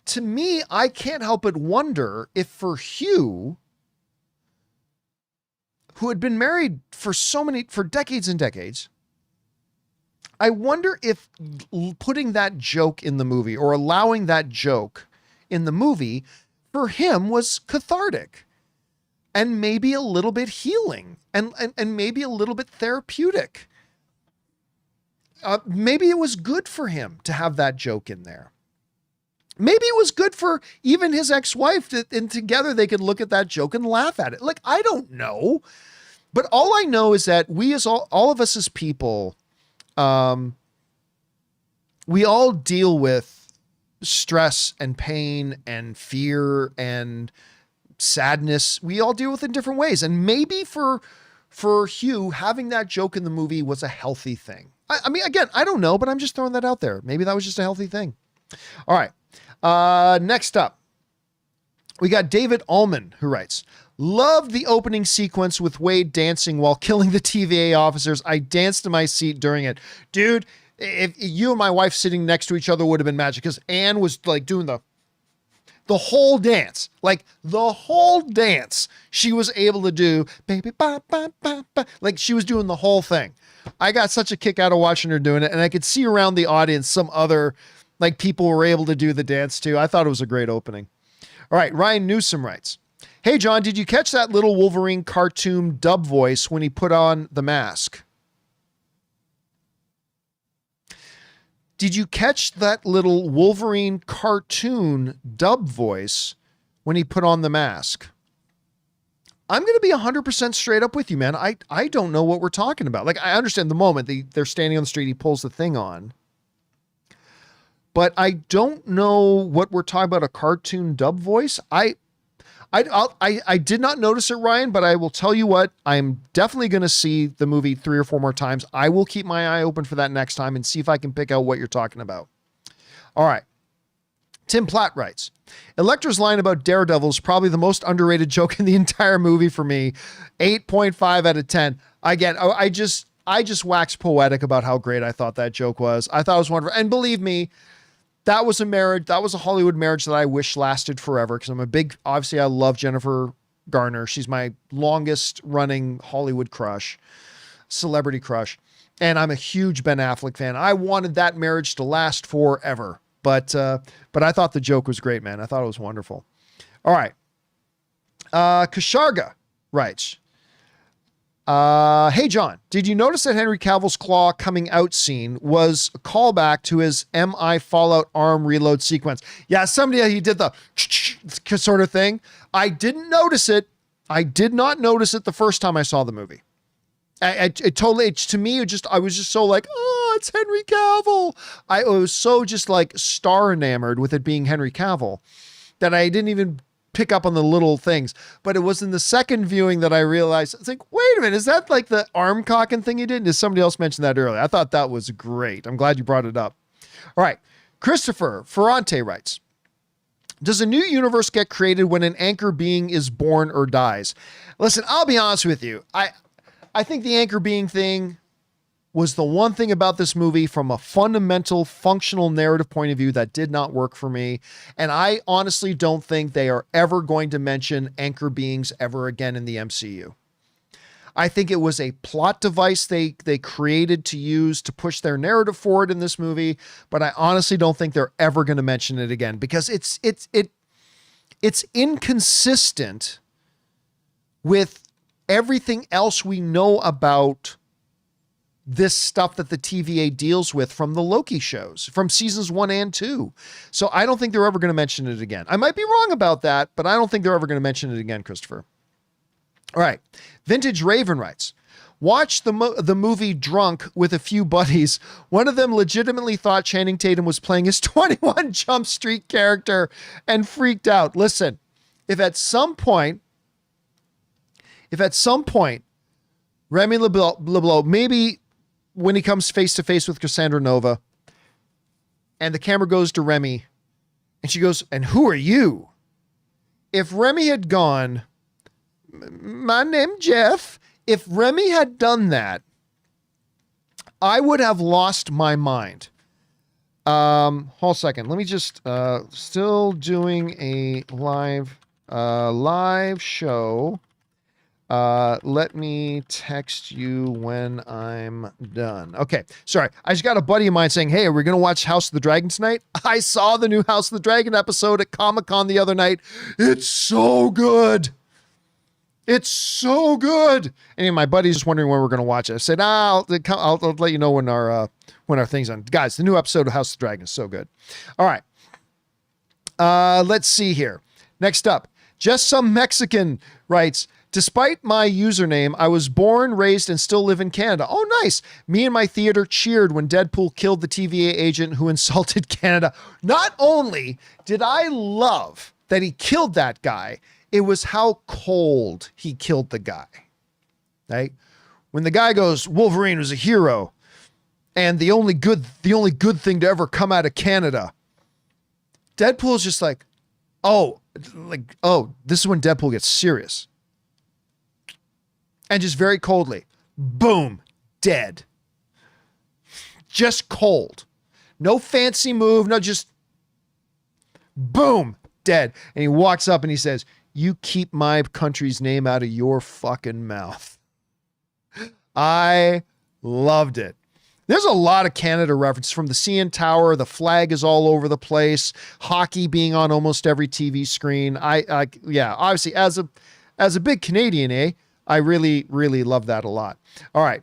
to me, I can't help but wonder if for Hugh, who had been married for decades and decades, I wonder if putting that joke in the movie or allowing that joke in the movie for him was cathartic and maybe a little bit healing and maybe a little bit therapeutic. Maybe it was good for him to have that joke in there. Maybe it was good for even his ex-wife and together they could look at that joke and laugh at it. Like, I don't know, but all I know is that we as all of us as people, we all deal with stress and pain and fear and sadness. We all deal with it in different ways. And maybe for Hugh, having that joke in the movie was a healthy thing. I mean, again, I don't know, but I'm just throwing that out there. Maybe that was just a healthy thing. All right. Next up, we got David Ullman, who writes, loved the opening sequence with Wade dancing while killing the TVA officers. I danced in my seat during it. Dude, if you and my wife sitting next to each other would have been magic, because Anne was like doing the whole dance, like the whole dance she was able to do, baby, ba, ba, ba, ba. Like she was doing the whole thing. I got such a kick out of watching her doing it. And I could see around the audience, some other like people were able to do the dance too. I thought it was a great opening. All right. Ryan Newsom writes, hey, John, did you catch that little Wolverine cartoon dub voice when he put on the mask? Did you catch that little Wolverine cartoon dub voice when he put on the mask? I'm going to be 100% straight up with you, man. I don't know what we're talking about. Like, I understand the moment they're standing on the street, he pulls the thing on. But I don't know what we're talking about, a cartoon dub voice. I did not notice it, Ryan, but I will tell you what, I'm definitely going to see the movie 3 or 4 more times. I will keep my eye open for that next time and see if I can pick out what you're talking about. All right. Tim Platt writes, Elektra's line about Daredevil is probably the most underrated joke in the entire movie for me. 8.5 out of 10. Again, I just waxed poetic about how great I thought that joke was. I thought it was wonderful. And believe me, that was a marriage. That was a Hollywood marriage that I wish lasted forever. Cause obviously I love Jennifer Garner. She's my longest running Hollywood crush, celebrity crush. And I'm a huge Ben Affleck fan. I wanted that marriage to last forever, but I thought the joke was great, man. I thought it was wonderful. All right. Kasharga writes, hey, John, did you notice that Henry Cavill's claw coming out scene was a callback to his MI Fallout arm reload sequence? Yeah, he did the sort of thing. I didn't notice it. I did not notice it the first time I saw the movie. I was just so like, oh, it's Henry Cavill. I was so just like star enamored with it being Henry Cavill that I didn't even pick up on the little things. But it was in the second viewing that I realized, it's like, wait a minute, is that like the arm cocking thing you did? Did somebody else mention that earlier? I thought that was great. I'm glad you brought it up. All right. Christopher Ferrante writes, does a new universe get created when an anchor being is born or dies? Listen, I'll be honest with you. I think the anchor being thing was the one thing about this movie from a fundamental functional narrative point of view that did not work for me. And I honestly don't think they are ever going to mention anchor beings ever again in the MCU. I think it was a plot device they created to use to push their narrative forward in this movie, but I honestly don't think they're ever going to mention it again because it's inconsistent with everything else we know about this stuff that the TVA deals with from the Loki shows, from seasons 1 and 2. So I don't think they're ever going to mention it again. I might be wrong about that, but I don't think they're ever going to mention it again, Christopher. All right. Vintage Raven writes, watch the movie Drunk with a few buddies. One of them legitimately thought Channing Tatum was playing his 21 Jump Street character and freaked out. Listen, if at some point, Remy LeBlanc, maybe when he comes face to face with Cassandra Nova and the camera goes to Remy and she goes, and who are you? If Remy had gone, my name Jeff, if Remy had done that, I would have lost my mind. Hold a second. Let me just, still doing a live show. Let me text you when I'm done. Okay. Sorry. I just got a buddy of mine saying, hey, are we going to watch House of the Dragon tonight? I saw the new House of the Dragon episode at Comic-Con the other night. It's so good. It's so good. And my buddy's just wondering when we're going to watch it. I said, I'll let you know when our thing's on. Guys, the new episode of House of the Dragon is so good. All right. Let's see here. Next up, Just Some Mexican writes, despite my username, I was born, raised, and still live in Canada. Oh, nice. Me and my theater cheered when Deadpool killed the TVA agent who insulted Canada. Not only did I love that he killed that guy, it was how cold he killed the guy. Right? When the guy goes, Wolverine was a hero, and the only good thing to ever come out of Canada. Deadpool's just like, oh, this is when Deadpool gets serious. And just very coldly, boom, dead. Just cold. No fancy move, no, just boom, dead. And he walks up and he says, you keep my country's name out of your fucking mouth. I loved it. There's a lot of Canada references from the CN Tower. The flag is all over the place. Hockey being on almost every TV screen. Yeah, obviously as a big Canadian, I really, really love that a lot. All right.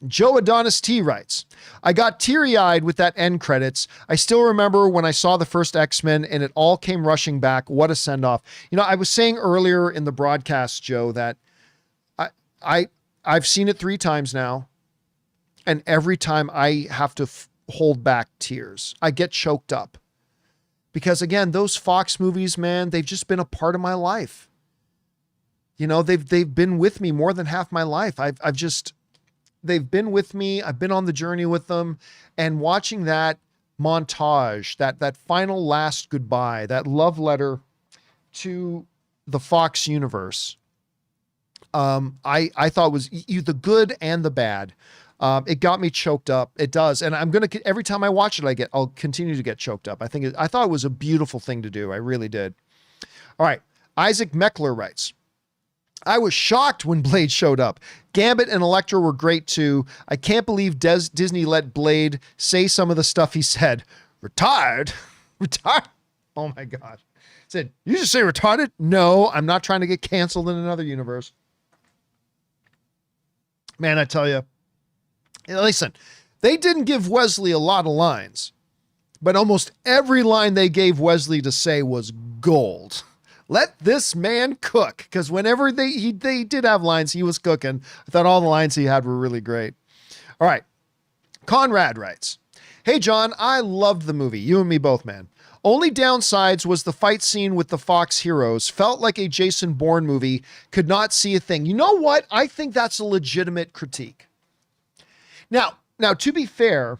Joe Adonis T writes, I got teary-eyed with that end credits. I still remember when I saw the first X-Men and it all came rushing back. What a send-off. You know, I was saying earlier in the broadcast, Joe, that I've seen it 3 times now. And every time I have to hold back tears. I get choked up. Because again, those Fox movies, man, they've just been a part of my life. You know, they've been with me more than half my life. They've been with me. I've been on the journey with them, and watching that montage, that final last goodbye, that love letter to the Fox universe. I thought was the good and the bad. It got me choked up. It does. And every time I watch it, I'll continue to get choked up. I thought it was a beautiful thing to do. I really did. All right. Isaac Meckler writes, I was shocked when Blade showed up. Gambit and Elektra were great too. I can't believe Disney let Blade say some of the stuff he said. Retired? Retired? Oh my God. Said, you just say retarded? No, I'm not trying to get canceled in another universe. Man, I tell you, listen, they didn't give Wesley a lot of lines, but almost every line they gave Wesley to say was gold. Let this man cook. Because whenever they did have lines, he was cooking. I thought all the lines he had were really great. All right. Conrad writes, hey, John, I loved the movie. You and me both, man. Only downsides was the fight scene with the Fox heroes. Felt like a Jason Bourne movie. Could not see a thing. You know what? I think that's a legitimate critique. Now, to be fair,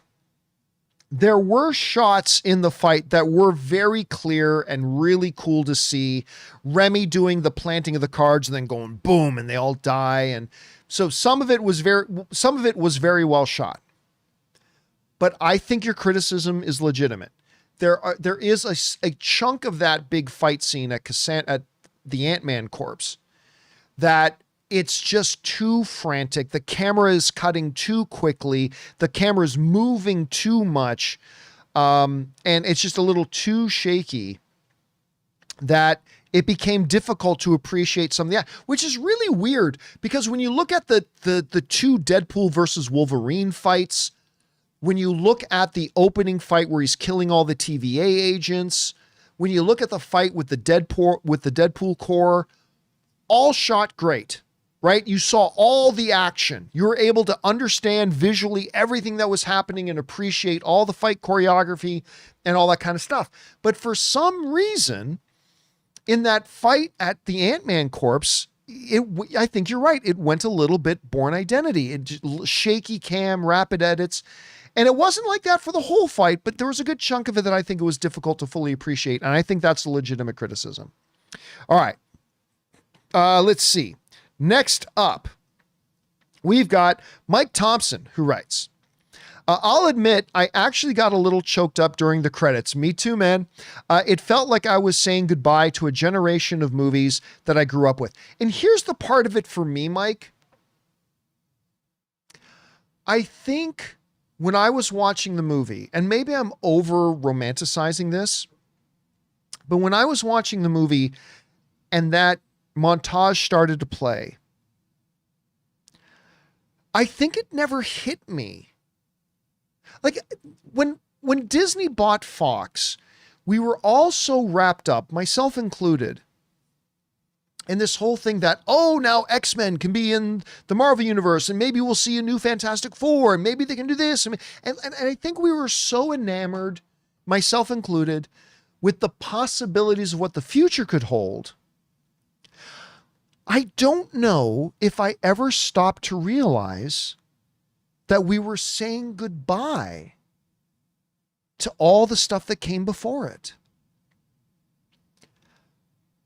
there were shots in the fight that were very clear and really cool to see. Remy doing the planting of the cards and then going boom and they all die. And so some of it was very well shot. But I think your criticism is legitimate. There is a chunk of that big fight scene at the Ant-Man Corpse that it's just too frantic. The camera is cutting too quickly. The camera is moving too much. And it's just a little too shaky. that it became difficult to appreciate some of the, which is really weird because when you look at the two Deadpool versus Wolverine fights, when you look at the opening fight where he's killing all the TVA agents, when you look at the fight with the Deadpool Corps, all shot great, right? You saw all the action. You were able to understand visually everything that was happening and appreciate all the fight choreography and all that kind of stuff. But for some reason, in that fight at the Ant-Man Corpse, I think you're right. It went a little bit Bourne Identity. Shaky cam, rapid edits. And it wasn't like that for the whole fight, but there was a good chunk of it that I think it was difficult to fully appreciate. And I think that's a legitimate criticism. All right. Let's see. Next up, we've got Mike Thompson, who writes, I'll admit, I actually got a little choked up during the credits. Me too, man. It felt like I was saying goodbye to a generation of movies that I grew up with. And here's the part of it for me, Mike. I think when I was watching the movie, and maybe I'm over romanticizing this, but when I was watching the movie and that montage started to play, I think it never hit me. Like when Disney bought Fox, we were all so wrapped up, myself included, in this whole thing that, oh, now X-Men can be in the Marvel Universe and maybe we'll see a new Fantastic Four and maybe they can do this. And I think we were so enamored, myself included, with the possibilities of what the future could hold. I don't know if I ever stopped to realize that we were saying goodbye to all the stuff that came before it.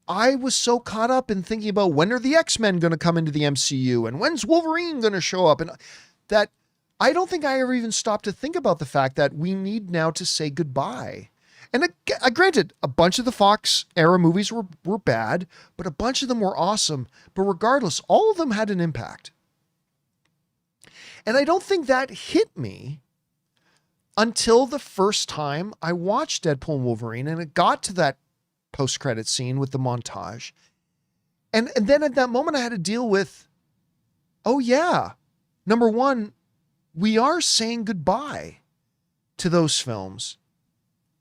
I was so caught up in thinking about when are the X-Men going to come into the MCU and when's Wolverine going to show up, and that I don't think I ever even stopped to think about the fact that we need now to say goodbye. And granted, a bunch of the Fox era movies were bad, but a bunch of them were awesome. But regardless, all of them had an impact. And I don't think that hit me until the first time I watched Deadpool and Wolverine and it got to that post-credit scene with the montage. And then at that moment I had to deal with, oh yeah, number one, we are saying goodbye to those films.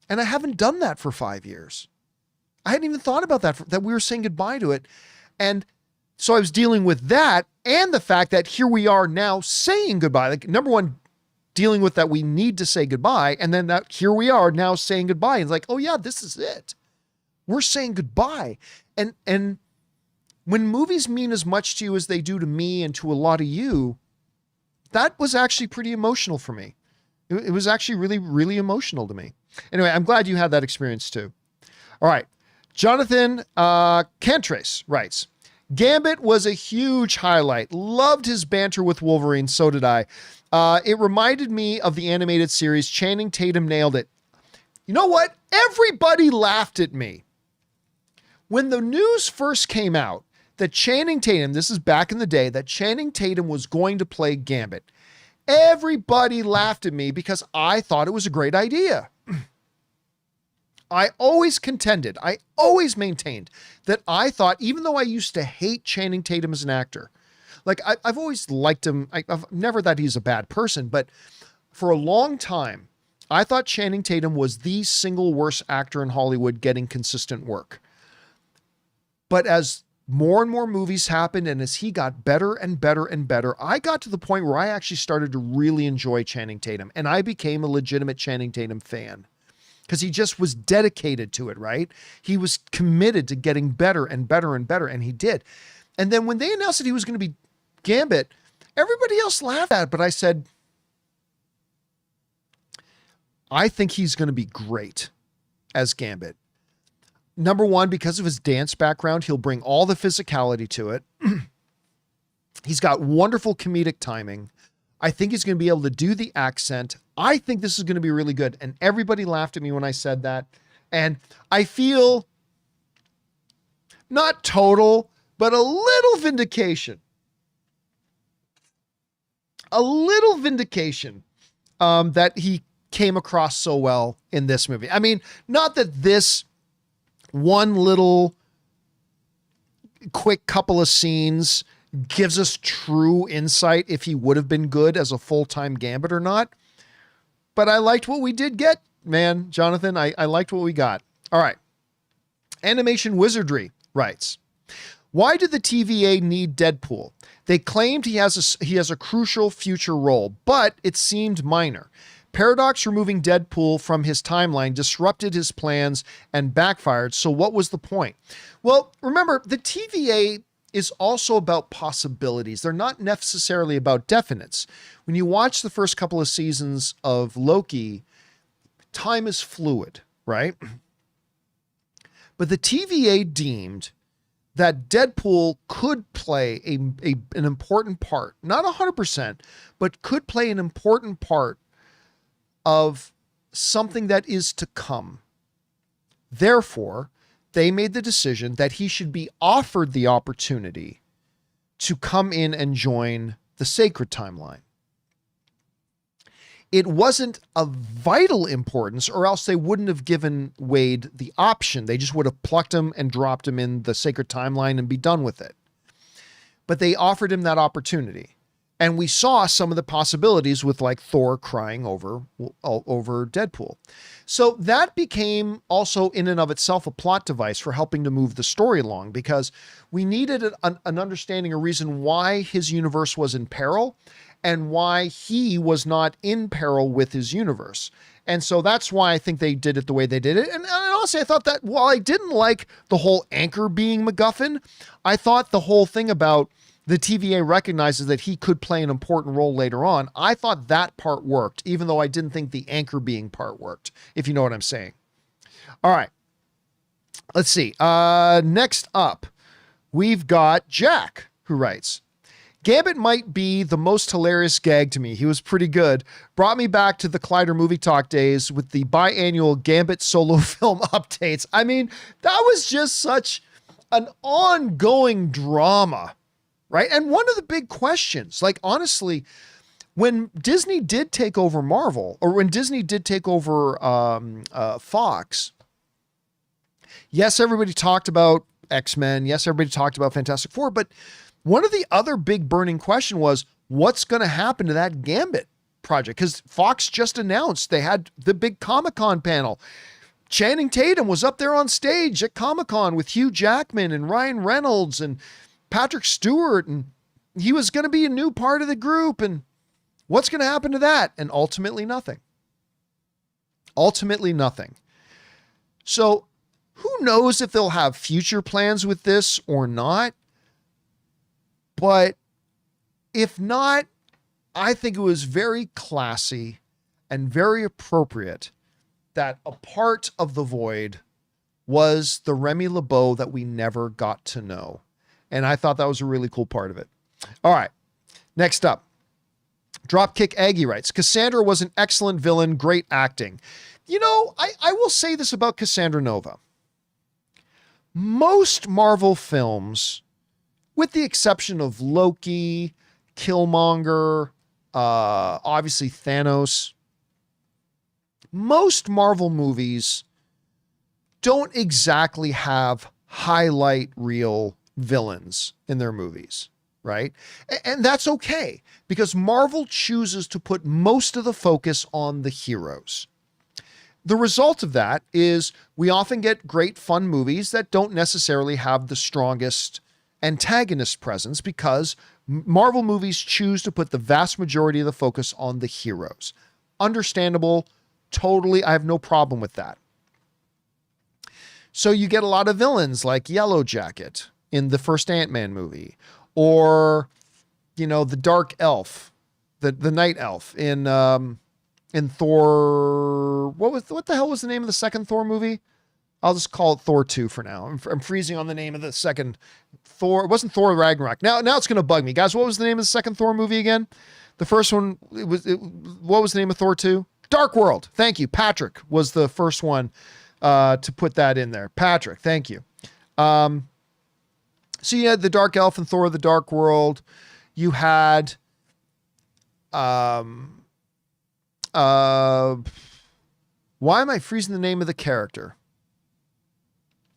And I haven't done that for 5 years. I hadn't even thought about that we were saying goodbye to it. And so I was dealing with that and the fact that here we are now saying goodbye. Like, number one, dealing with that we need to say goodbye. And then that here we are now saying goodbye. And it's like, oh yeah, this is it. We're saying goodbye. And when movies mean as much to you as they do to me and to a lot of you, that was actually pretty emotional for me. It was actually really, really emotional to me. Anyway, I'm glad you had that experience too. All right. Jonathan Cantrace writes, Gambit was a huge highlight. Loved his banter with Wolverine. So did I. It reminded me of the animated series. Channing Tatum nailed it. You know what? Everybody laughed at me. When the news first came out that Channing Tatum, this is back in the day, that Channing Tatum was going to play Gambit, everybody laughed at me because I thought it was a great idea. I always contended, I always maintained that I thought, even though I used to hate Channing Tatum as an actor, like I've always liked him. I've never that he's a bad person, but for a long time, I thought Channing Tatum was the single worst actor in Hollywood getting consistent work. But as more and more movies happened and as he got better and better and better, I got to the point where I actually started to really enjoy Channing Tatum, and I became a legitimate Channing Tatum fan. Because he just was dedicated to it, right? He was committed to getting better and better and better, and he did. And then when they announced that he was going to be Gambit, everybody else laughed at it, but I said, I think he's going to be great as Gambit. Number one, because of his dance background, he'll bring all the physicality to it. He's got wonderful comedic timing. I think he's going to be able to do the accent. I think this is going to be really good. And everybody laughed at me when I said that. And I feel not total, but a little vindication. A little vindication that he came across so well in this movie. I mean, not that this one little quick couple of scenes gives us true insight if he would have been good as a full-time Gambit or not. But I liked what we did get, man, Jonathan. I liked what we got. All right. Animation Wizardry writes, why did the TVA need Deadpool? They claimed he has a crucial future role, but it seemed minor. Paradox removing Deadpool from his timeline disrupted his plans and backfired, so what was the point? Well, remember, the TVA is also about possibilities. They're not necessarily about definites. When you watch the first couple of seasons of Loki, time is fluid, right? But the TVA deemed that Deadpool could play an important part, not 100%, but could play an important part of something that is to come. Therefore, they made the decision that he should be offered the opportunity to come in and join the sacred timeline. It wasn't of vital importance, or else they wouldn't have given Wade the option. They just would have plucked him and dropped him in the sacred timeline and be done with it. But they offered him that opportunity. And we saw some of the possibilities with like Thor crying over Deadpool. So that became also in and of itself a plot device for helping to move the story along, because we needed an understanding, a reason why his universe was in peril and why he was not in peril with his universe. And so that's why I think they did it the way they did it. And honestly, I thought that while I didn't like the whole anchor being MacGuffin, I thought the whole thing about the TVA recognizes that he could play an important role later on, I thought that part worked, even though I didn't think the anchor being part worked, if you know what I'm saying. All right. Let's see. Next up, we've got Jack, who writes, Gambit might be the most hilarious gag to me. He was pretty good. Brought me back to the Collider Movie Talk days with the biannual Gambit solo film updates. I mean, that was just such an ongoing drama. Right. And one of the big questions, like, honestly, when Disney did take over Marvel, or when Disney did take over Fox, yes, everybody talked about X-Men. Yes, everybody talked about Fantastic Four. But one of the other big burning question was, what's going to happen to that Gambit project? Because Fox just announced they had the big Comic-Con panel. Channing Tatum was up there on stage at Comic-Con with Hugh Jackman and Ryan Reynolds and Patrick Stewart, and he was going to be a new part of the group, and what's going to happen to that? And ultimately nothing. Ultimately nothing. So who knows if they'll have future plans with this or not? But if not, I think it was very classy and very appropriate that a part of the void was the Remy LeBeau that we never got to know. And I thought that was a really cool part of it. All right. Next up, Dropkick Aggie writes, Cassandra was an excellent villain, great acting. You know, I will say this about Cassandra Nova. Most Marvel films, with the exception of Loki, Killmonger, obviously Thanos, most Marvel movies don't exactly have highlight reel villains in their movies, right? And that's okay, because Marvel chooses to put most of the focus on the heroes. The result of that is we often get great fun movies that don't necessarily have the strongest antagonist presence, because Marvel movies choose to put the vast majority of the focus on the heroes. Understandable. Totally. I have no problem with that. So you get a lot of villains like Yellow Jacket in the first Ant-Man movie, or, you know, the Dark Elf, the Night Elf in Thor. What the hell was the name of the second Thor movie? I'll just call it Thor 2 for now. I'm freezing on the name of the second Thor. It wasn't Thor Ragnarok. Now it's going to bug me, guys. What was the name of the second Thor movie again? The first one, what was the name of Thor 2? Dark World. Thank you. Patrick was the first one to put that in there. Patrick, thank you. So you had the Dark Elf and Thor: The Dark World. You had, why am I freezing the name of the character?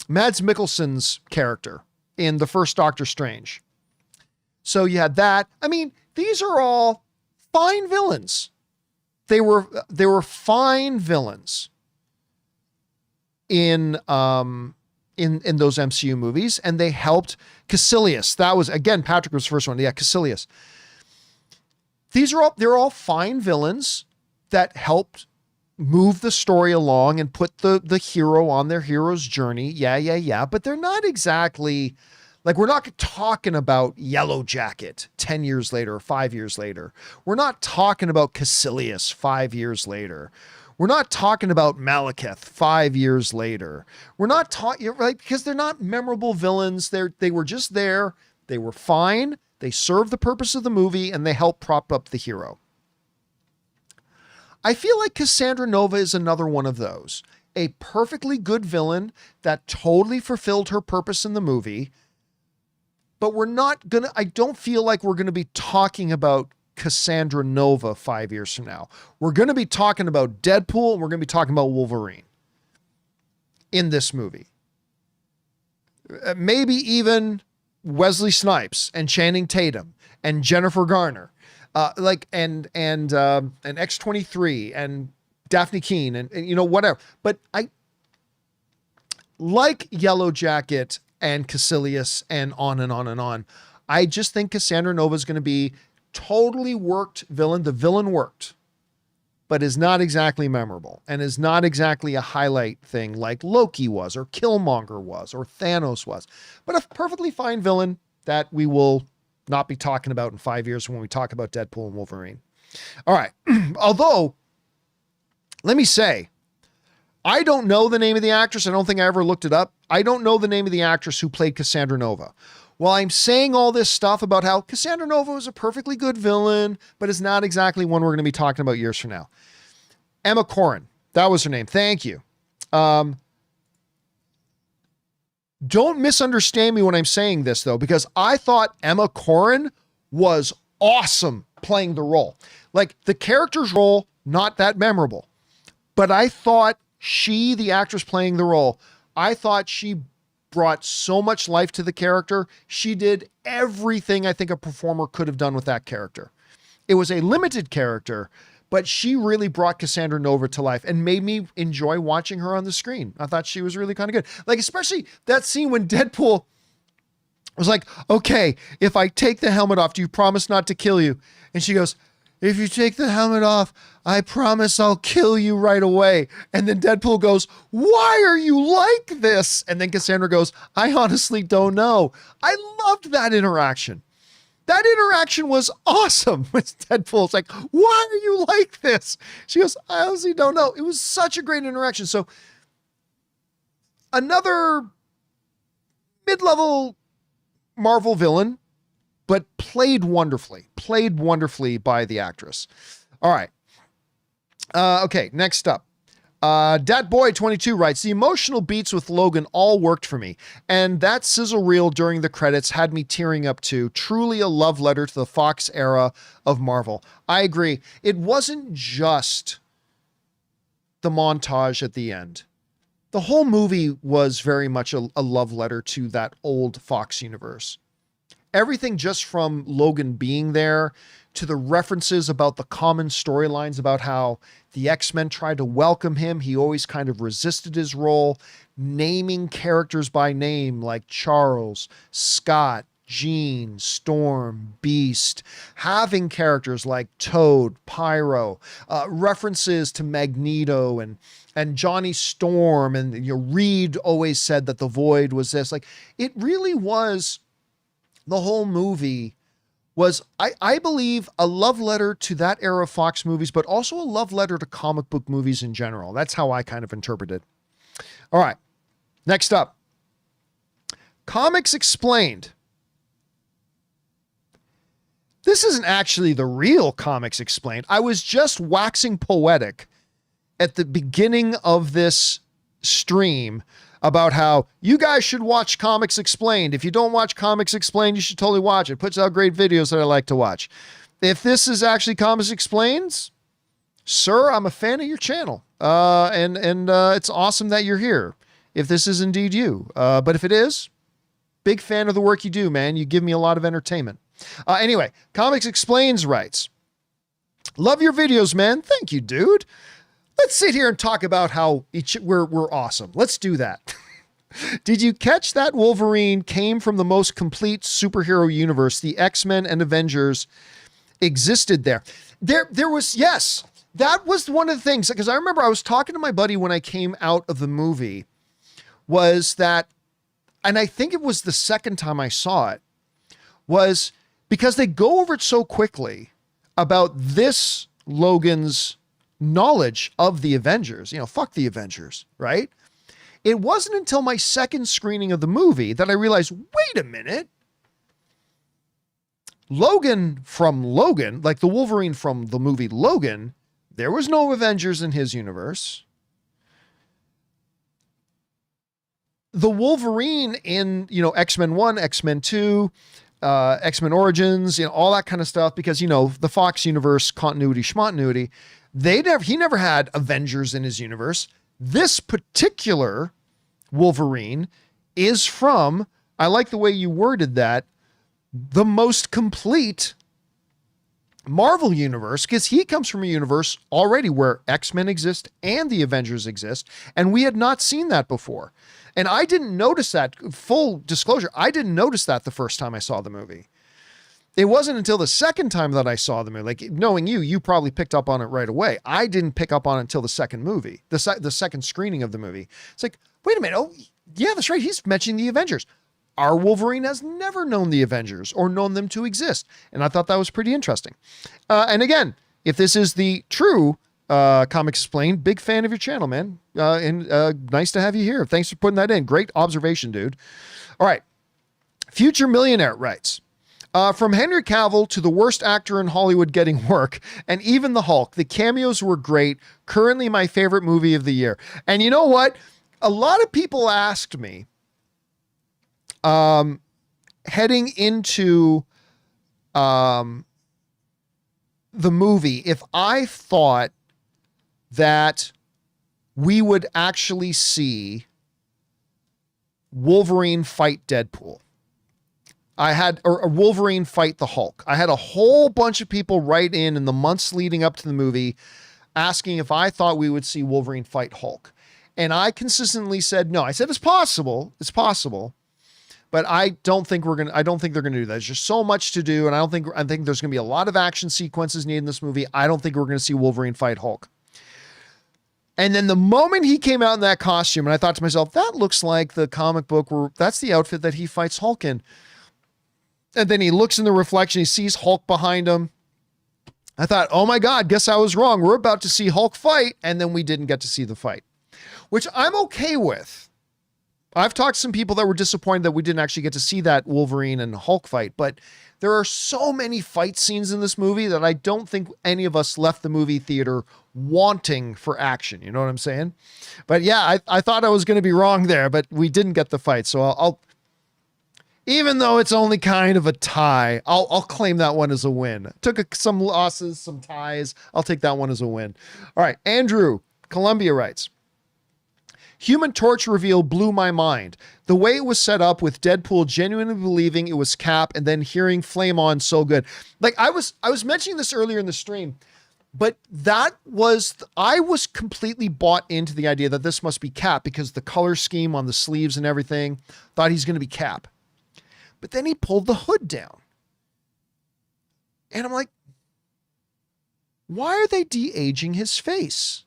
Mads Mikkelsen's character in the first Doctor Strange. So you had that. I mean, these are all fine villains. They were fine villains in those MCU movies, and they helped. Caecilius, that was, again, Patrick was the first one. Yeah, Caecilius. They're all fine villains that helped move the story along and put the hero on their hero's journey. Yeah. But they're not exactly, like, we're not talking about Yellow Jacket 10 years later or 5 years later. We're not talking about Caecilius 5 years later. We're not talking about Malekith 5 years later. We're not talking, right? Because they're not memorable villains. They were just there. They were fine. They served the purpose of the movie, and they helped prop up the hero. I feel like Cassandra Nova is another one of those. A perfectly good villain that totally fulfilled her purpose in the movie. But I don't feel like we're going to be talking about Cassandra Nova 5 years from now. We're going to be talking about Deadpool, and we're going to be talking about Wolverine in this movie. Maybe even Wesley Snipes and Channing Tatum and Jennifer Garner, and X-23 and Daphne Keane and whatever. But I like Yellow Jacket and Caecilius and on and on and on. I just think Cassandra Nova is going to be totally worked villain. The villain worked, but is not exactly memorable and is not exactly a highlight thing like Loki was or Killmonger was or Thanos was, but a perfectly fine villain that we will not be talking about in 5 years when we talk about Deadpool and Wolverine. All right. Although, let me say, I don't know the name of the actress. I don't think I ever looked it up. I don't know the name of the actress who played Cassandra Nova. While I'm saying all this stuff about how Cassandra Nova was a perfectly good villain, but is not exactly one we're going to be talking about years from now. Emma Corrin. That was her name. Thank you. Don't misunderstand me when I'm saying this, though, because I thought Emma Corrin was awesome playing the role. Like, the character's role, not that memorable. But I thought the actress playing the role, I thought she brought so much life to the character. She did everything I think a performer could have done with that character. It was a limited character, but she really brought Cassandra Nova to life and made me enjoy watching her on the screen. I thought she was really kind of good. Like, especially that scene when Deadpool was like, okay, if I take the helmet off, do you promise not to kill you? And she goes, if you take the helmet off, I promise I'll kill you right away. And then Deadpool goes, why are you like this? And then Cassandra goes, I honestly don't know. I loved that interaction. That interaction was awesome with Deadpool. It's like, why are you like this? She goes, I honestly don't know. It was such a great interaction. So another mid-level Marvel villain, but played wonderfully by the actress. All right. Okay, next up. Datboy22 writes, the emotional beats with Logan all worked for me, and that sizzle reel during the credits had me tearing up too. Truly a love letter to the Fox era of Marvel. I agree. It wasn't just the montage at the end. The whole movie was very much a love letter to that old Fox universe. Everything just from Logan being there to the references about the common storylines about how the X-Men tried to welcome him. He always kind of resisted his role, naming characters by name like Charles, Scott, Jean, Storm, Beast, having characters like Toad, Pyro, references to Magneto and Johnny Storm. And Reed always said that the Void was this. Like, it really was, the whole movie was, I believe, a love letter to that era of Fox movies, but also a love letter to comic book movies in general. That's how I kind of interpret it. All right. Next up. Comics Explained. This isn't actually the real Comics Explained. I was just waxing poetic at the beginning of this stream about how you guys should watch Comics Explained. If you don't watch Comics Explained, you should totally watch it. It puts out great videos that I like to watch. If this is actually Comics Explained, sir, I'm a fan of your channel. And it's awesome that you're here. if this is indeed you. But if it is, big fan of the work you do, man. You give me a lot of entertainment. Anyway, Comics Explains writes, love your videos, man. Thank you, dude. Let's sit here and talk about how we're awesome. Let's do that. Did you catch that Wolverine came from the most complete superhero universe? The X-Men and Avengers existed there. There was, yes, that was one of the things, because I remember I was talking to my buddy when I came out of the movie, was that, and I think it was the second time I saw it, was because they go over it so quickly about this Logan's knowledge of the Avengers. You know, fuck the Avengers, right? It wasn't until my second screening of the movie that I realized, wait a minute. Logan, like the Wolverine from the movie Logan, there was no Avengers in his universe. The Wolverine in, X-Men 1, X-Men 2, X-Men Origins, all that kind of stuff, because, the Fox universe continuity, schmontinuity, he never had Avengers in his universe. This particular Wolverine is from, I like the way you worded that, the most complete Marvel universe, because he comes from a universe already where X-Men exist and the Avengers exist, and we had not seen that before. And I didn't notice that, full disclosure, I didn't notice that the first time I saw the movie. It wasn't until the second time that I saw the movie, like knowing you probably picked up on it right away. I didn't pick up on it until the second movie, the second screening of the movie. It's like, wait a minute. Oh, yeah, that's right. He's mentioning the Avengers. Our Wolverine has never known the Avengers or known them to exist. And I thought that was pretty interesting. And again, if this is the true Comics Explained, big fan of your channel, man. And nice to have you here. Thanks for putting that in. Great observation, dude. All right. Future Millionaire writes, from Henry Cavill to the worst actor in Hollywood getting work, and even the Hulk, the cameos were great. Currently my favorite movie of the year. And you know what? A lot of people asked me, heading into the movie, if I thought that we would actually see Wolverine fight Deadpool. Or Wolverine fight the Hulk. I had a whole bunch of people write in the months leading up to the movie asking if I thought we would see Wolverine fight Hulk. And I consistently said no. I said it's possible. It's possible. But I don't think they're going to do that. There's just so much to do. And I think there's going to be a lot of action sequences needed in this movie. I don't think we're going to see Wolverine fight Hulk. And then the moment he came out in that costume, and I thought to myself, that looks like the comic book where that's the outfit that he fights Hulk in. And then he looks in the reflection, he sees Hulk behind him. I thought, oh my God, guess I was wrong. We're about to see Hulk fight. And then we didn't get to see the fight, which I'm okay with. I've talked to some people that were disappointed that we didn't actually get to see that Wolverine and Hulk fight, but there are so many fight scenes in this movie that I don't think any of us left the movie theater wanting for action. You know what I'm saying? But yeah, I thought I was going to be wrong there, but we didn't get the fight. So I'll even though it's only kind of a tie, I'll claim that one as a win. Took some losses, some ties. I'll take that one as a win. All right. Andrew, Columbia writes, Human Torch reveal blew my mind. The way it was set up with Deadpool genuinely believing it was Cap and then hearing Flame On so good. Like I was mentioning this earlier in the stream, but I was completely bought into the idea that this must be Cap because the color scheme on the sleeves and everything, thought he's going to be Cap. But then he pulled the hood down. And I'm like, why are they de-aging his face?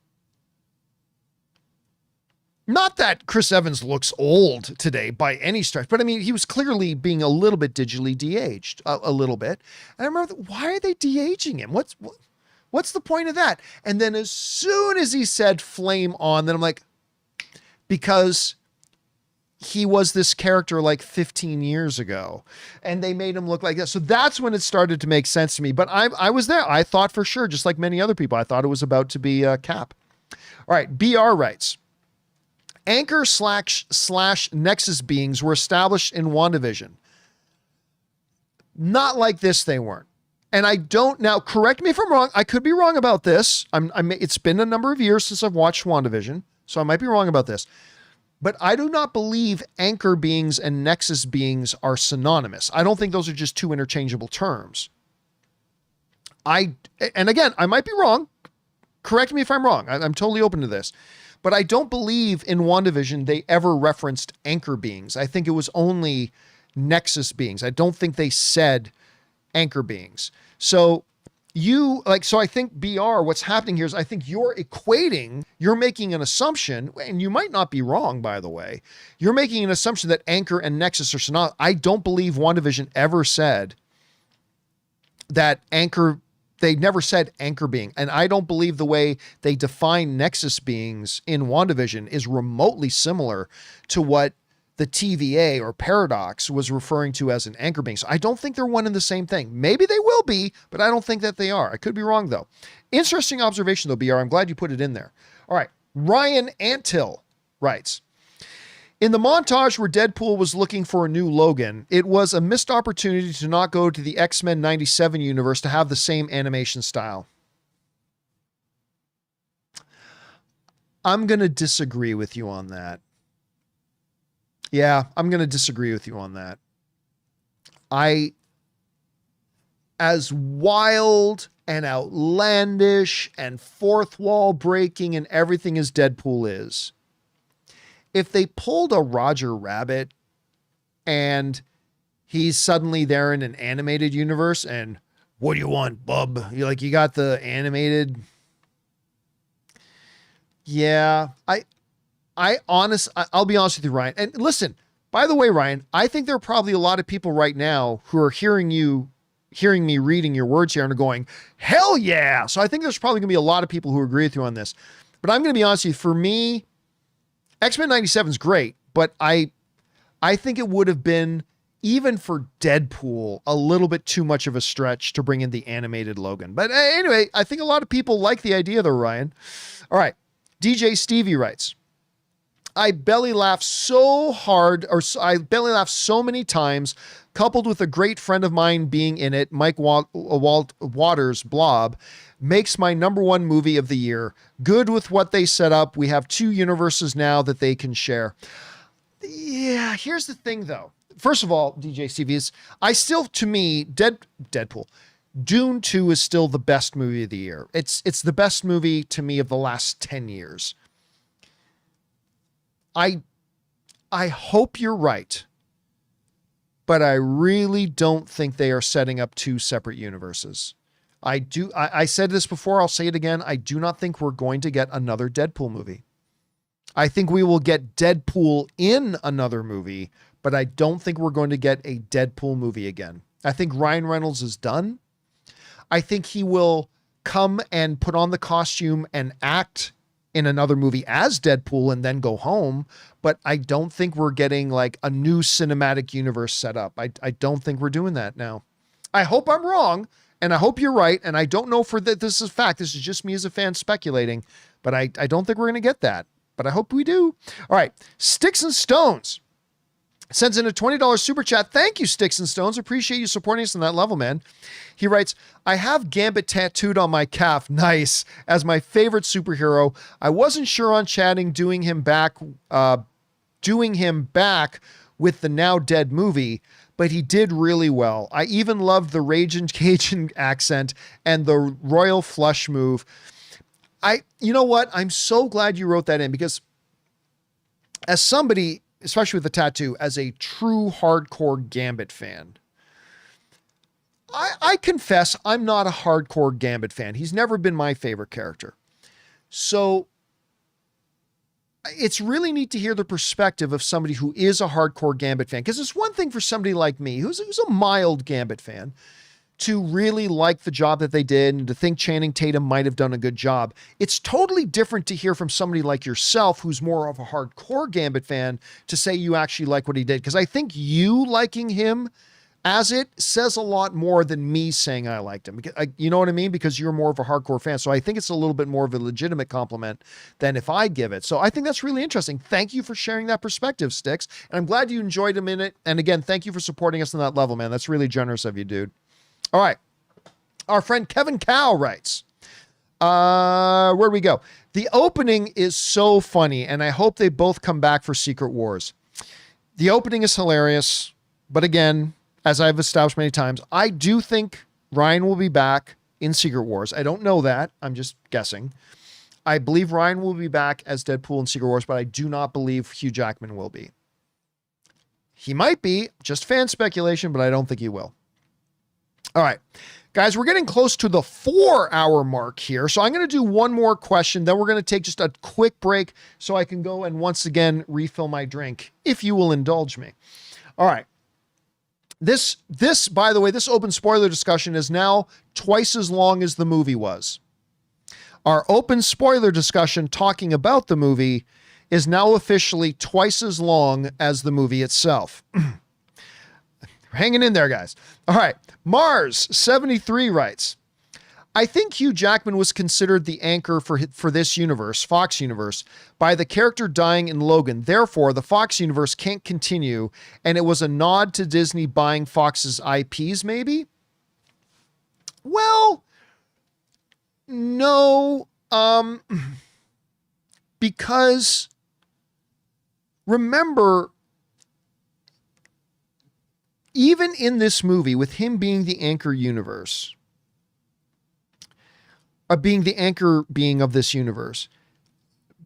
Not that Chris Evans looks old today by any stretch, but I mean, he was clearly being a little bit digitally de-aged, a little bit. And I remember, why are they de-aging him? What's the point of that? And then as soon as he said Flame On, then I'm like, because he was this character like 15 years ago and they made him look like that. So that's when it started to make sense to me. But I was there. I thought for sure, just like many other people, I thought it was about to be Cap. All right. BR writes, Anchor / Nexus beings were established in WandaVision. Not like this, they weren't. And I don't, now correct me if I'm wrong. I could be wrong about this. It's been a number of years since I've watched WandaVision, so I might be wrong about this. But I do not believe anchor beings and nexus beings are synonymous. I don't think those are just two interchangeable terms. And again, I might be wrong. Correct me if I'm wrong. I'm totally open to this. But I don't believe in WandaVision they ever referenced anchor beings. I think it was only nexus beings. I don't think they said anchor beings. So I think BR, what's happening here is I think you're making an assumption, and you might not be wrong, by the way. You're making an assumption that anchor and nexus are synonymous. I don't believe WandaVision ever said that anchor. They never said anchor being. And I don't believe the way they define nexus beings in WandaVision is remotely similar to what the TVA or Paradox was referring to as an anchor being. So I don't think they're one and the same thing. Maybe they will be, but I don't think that they are. I could be wrong, though. Interesting observation, though, BR. I'm glad you put it in there. All right. Ryan Antill writes, in the montage where Deadpool was looking for a new Logan, it was a missed opportunity to not go to the X-Men 97 universe to have the same animation style. I'm going to disagree with you on that. Yeah, I'm going to disagree with you on that. As wild and outlandish and fourth wall breaking and everything as Deadpool is, if they pulled a Roger Rabbit and he's suddenly there in an animated universe and what do you want, bub? You got the animated. Yeah, I'll be honest with you, Ryan. And listen, by the way, Ryan, I think there are probably a lot of people right now who are hearing me reading your words here and are going, hell yeah. So I think there's probably gonna be a lot of people who agree with you on this, but I'm going to be honest with you. For me, X-Men 97 is great, but I think it would have been, even for Deadpool, a little bit too much of a stretch to bring in the animated Logan. But anyway, I think a lot of people like the idea though, Ryan. All right. DJ Stevie writes, I belly laughed so many times, coupled with a great friend of mine being in it, Mike Waters' Blob, makes my number one movie of the year. Good with what they set up. We have two universes now that they can share. Yeah, here's the thing though. First of all, DJ Stevie, to me, Deadpool, Dune 2 is still the best movie of the year. It's the best movie to me of the last 10 years. I hope you're right, but I really don't think they are setting up two separate universes. I said this before, I'll say it again. I do not think we're going to get another Deadpool movie. I think we will get Deadpool in another movie, but I don't think we're going to get a Deadpool movie again. I think Ryan Reynolds is done. I think he will come and put on the costume and act in another movie as Deadpool and then go home. But I don't think we're getting like a new cinematic universe set up. I don't think we're doing that now. I hope I'm wrong. And I hope you're right. And I don't know this is fact. This is just me as a fan speculating, but I don't think we're going to get that, but I hope we do. All right. Sticks and Stones sends in a $20 super chat. Thank you, Sticks and Stones. Appreciate you supporting us on that level, man. He writes, I have Gambit tattooed on my calf. Nice. As my favorite superhero. I wasn't sure on chatting doing him back with the now dead movie, but he did really well. I even loved the Raging Cajun accent and the royal flush move. You know what? I'm so glad you wrote that in, because as somebody, especially with the tattoo, as a true hardcore Gambit fan, I confess I'm not a hardcore Gambit fan. He's never been my favorite character. So it's really neat to hear the perspective of somebody who is a hardcore Gambit fan, because it's one thing for somebody like me, who's a mild Gambit fan, to really like the job that they did and to think Channing Tatum might have done a good job. It's totally different to hear from somebody like yourself, who's more of a hardcore Gambit fan, to say you actually like what he did. Because I think you liking him as it says a lot more than me saying I liked him. You know what I mean? Because you're more of a hardcore fan. So I think it's a little bit more of a legitimate compliment than if I give it. So I think that's really interesting. Thank you for sharing that perspective, Sticks. And I'm glad you enjoyed him in it. And again, thank you for supporting us on that level, man. That's really generous of you, dude. All right. Our friend Kevin Cow writes, Where do we go? The opening is so funny, and I hope they both come back for Secret Wars. The opening is hilarious, but again, as I've established many times, I do think Ryan will be back in Secret Wars. I don't know that. I'm just guessing. I believe Ryan will be back as Deadpool in Secret Wars, but I do not believe Hugh Jackman will be. He might be, just fan speculation, but I don't think he will. All right, guys, we're getting close to the 4-hour mark here. So I'm going to do one more question. Then we're going to take just a quick break so I can go and once again refill my drink, if you will indulge me. All right. This, by the way, this open spoiler discussion is now twice as long as the movie was. Our open spoiler discussion talking about the movie is now officially twice as long as the movie itself. Hanging in there, guys. All right. Mars73 writes, I think Hugh Jackman was considered the anchor for this universe, Fox universe, by the character dying in Logan. Therefore, the Fox universe can't continue, and it was a nod to Disney buying Fox's IPs, maybe? Well, no, because remember, even in this movie, with him being the anchor universe, being the anchor being of this universe,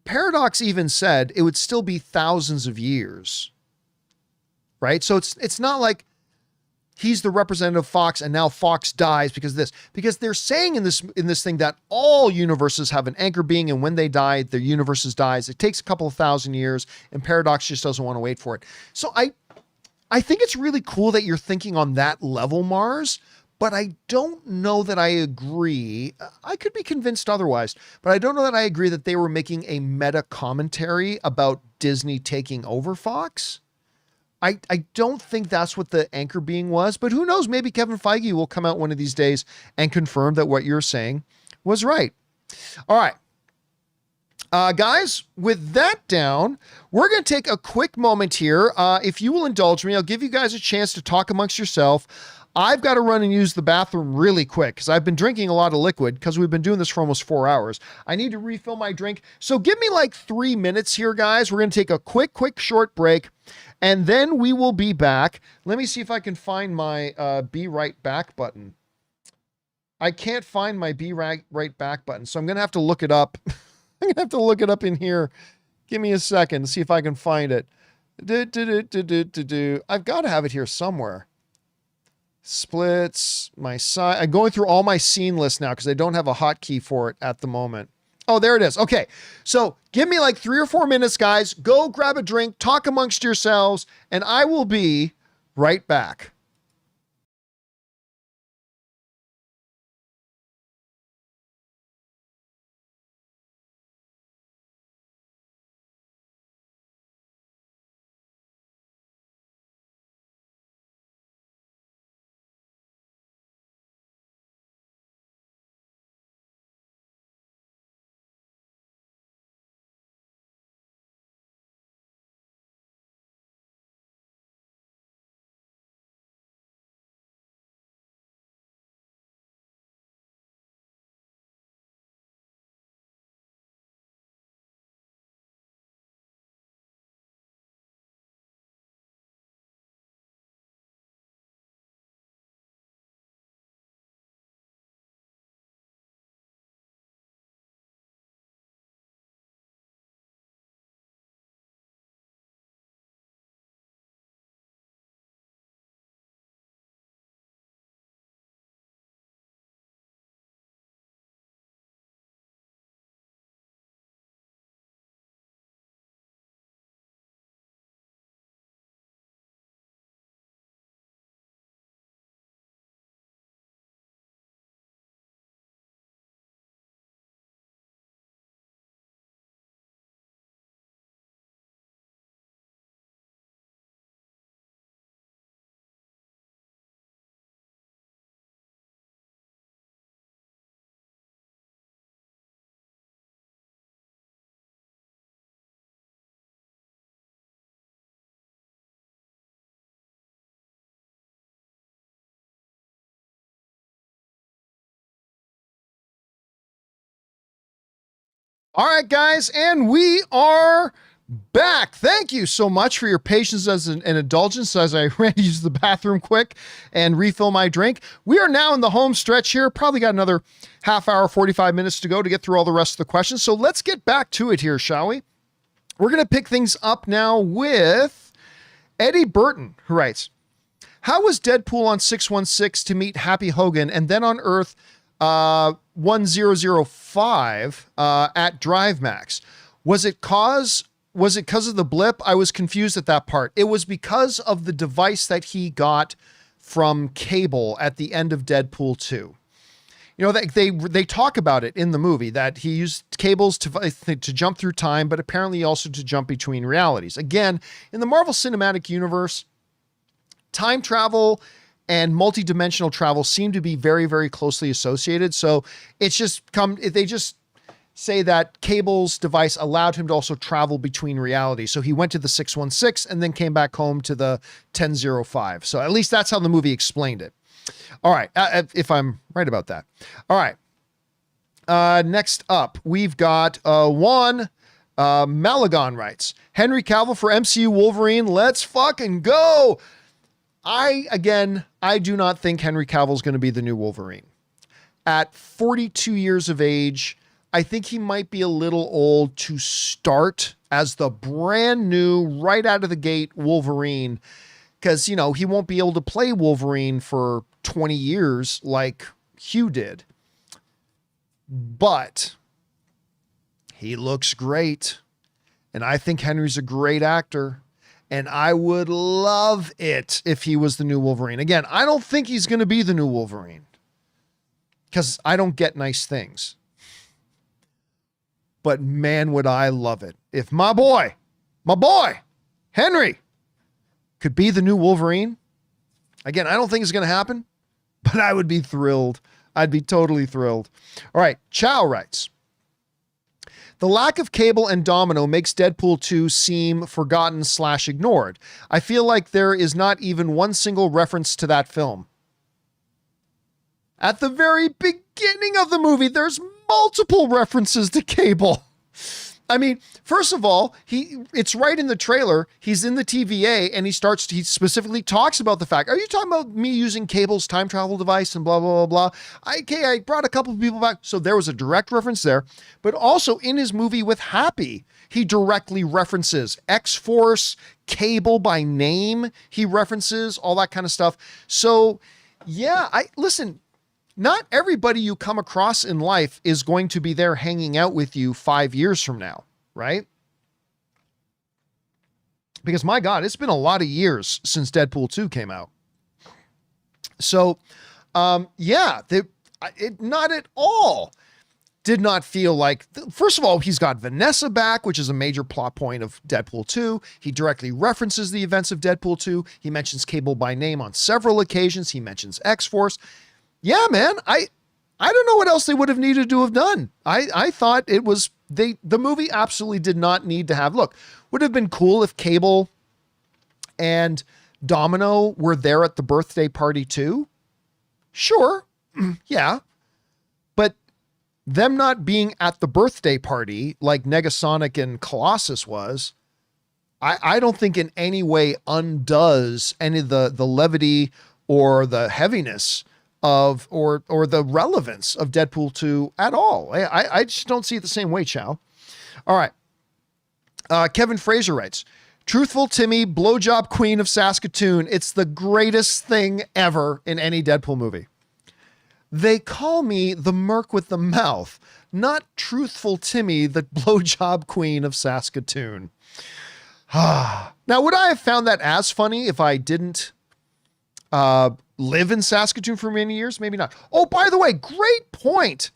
Paradox even said it would still be thousands of years, right? So it's not like he's the representative of Fox and now Fox dies because of this, because they're saying in this thing that all universes have an anchor being, and when they die, their universes dies. It takes a couple of thousand years, and Paradox just doesn't want to wait for it. So I think it's really cool that you're thinking on that level, Mars, but I don't know that I agree. I could be convinced otherwise, but I don't know that I agree that they were making a meta commentary about Disney taking over Fox. I don't think that's what the anchor being was, but who knows? Maybe Kevin Feige will come out one of these days and confirm that what you're saying was right. All right. Guys, with that down, we're going to take a quick moment here. If you will indulge me, I'll give you guys a chance to talk amongst yourself. I've got to run and use the bathroom really quick because I've been drinking a lot of liquid because we've been doing this for almost 4 hours. I need to refill my drink. So give me like 3 minutes here, guys. We're going to take a quick, short break, and then we will be back. Let me see if I can find my Be Right Back button. I can't find my Be Right Back button, so I'm going to have to look it up. I'm going to have to look it up in here. Give me a second to see if I can find it. I've got to have it here somewhere. Splits, my side. I'm going through all my scene lists now because I don't have a hotkey for it at the moment. Oh, there it is. Okay. So give me like 3 or 4 minutes, guys. Go grab a drink, talk amongst yourselves, and I will be right back. All right, guys, and we are back. Thank you so much for your patience as an indulgence as I ran to use the bathroom quick and refill my drink. We are now in the home stretch here. Probably got another half hour, 45 minutes to go to get through all the rest of the questions. So let's get back to it here, shall we? We're going to pick things up now with Eddie Burton, who writes, how was Deadpool on 616 to meet Happy Hogan and then on Earth 1005 at Drive Max? Was it because of the blip? I was confused at that part. It was because of the device that he got from Cable at the end of Deadpool 2. You know, they talk about it in the movie that he used cables to jump through time, but apparently also to jump between realities. Again, in the Marvel Cinematic Universe, time travel and multi-dimensional travel seem to be very, very closely associated. So they just say that Cable's device allowed him to also travel between realities. So he went to the 616 and then came back home to the 1005. So at least that's how the movie explained it. All right. If I'm right about that. All right. Next up, we've got Juan Malagon writes, Henry Cavill for MCU Wolverine. Let's fucking go. I do not think Henry Cavill is going to be the new Wolverine. At 42 years of age, I think he might be a little old to start as the brand new, right out of the gate Wolverine. Because, you know, he won't be able to play Wolverine for 20 years like Hugh did. But he looks great. And I think Henry's a great actor. And I would love it if he was the new Wolverine. Again, I don't think he's going to be the new Wolverine. Because I don't get nice things. But man, would I love it if my boy, Henry, could be the new Wolverine. Again, I don't think it's going to happen, but I would be thrilled. I'd be totally thrilled. All right. Chow writes, the lack of Cable and Domino makes Deadpool 2 seem forgotten/ignored. I feel like there is not even one single reference to that film. At the very beginning of the movie, there's multiple references to Cable. I mean, first of all, it's right in the trailer. He's in the TVA and he specifically talks about the fact, are you talking about me using Cable's time travel device and blah, blah, blah, blah. I brought a couple of people back. So there was a direct reference there, but also in his movie with Happy, he directly references X-Force, Cable by name. He references all that kind of stuff. So yeah, listen, not everybody you come across in life is going to be there hanging out with you 5 years from now, right? Because my God, it's been a lot of years since Deadpool 2 came out. So, not at all did not feel like, first of all, he's got Vanessa back, which is a major plot point of Deadpool 2. He directly references the events of Deadpool 2. He mentions Cable by name on several occasions. He mentions X-Force. Yeah, man, I don't know what else they would have needed to have done. I thought it was, the movie absolutely did not need to have, look, would have been cool if Cable and Domino were there at the birthday party too. Sure. Yeah. But them not being at the birthday party like Negasonic and Colossus was, I don't think in any way undoes any of the levity or the heaviness of or the relevance of Deadpool 2 at all. I just don't see it the same way, Chow. All right. Kevin Fraser writes, truthful Timmy, blowjob queen of Saskatoon. It's the greatest thing ever in any Deadpool movie. They call me the merc with the mouth, not truthful Timmy, the blowjob queen of Saskatoon. Now, would I have found that as funny if I didn't live in Saskatoon for many years? Maybe not. Oh, by the way, great point,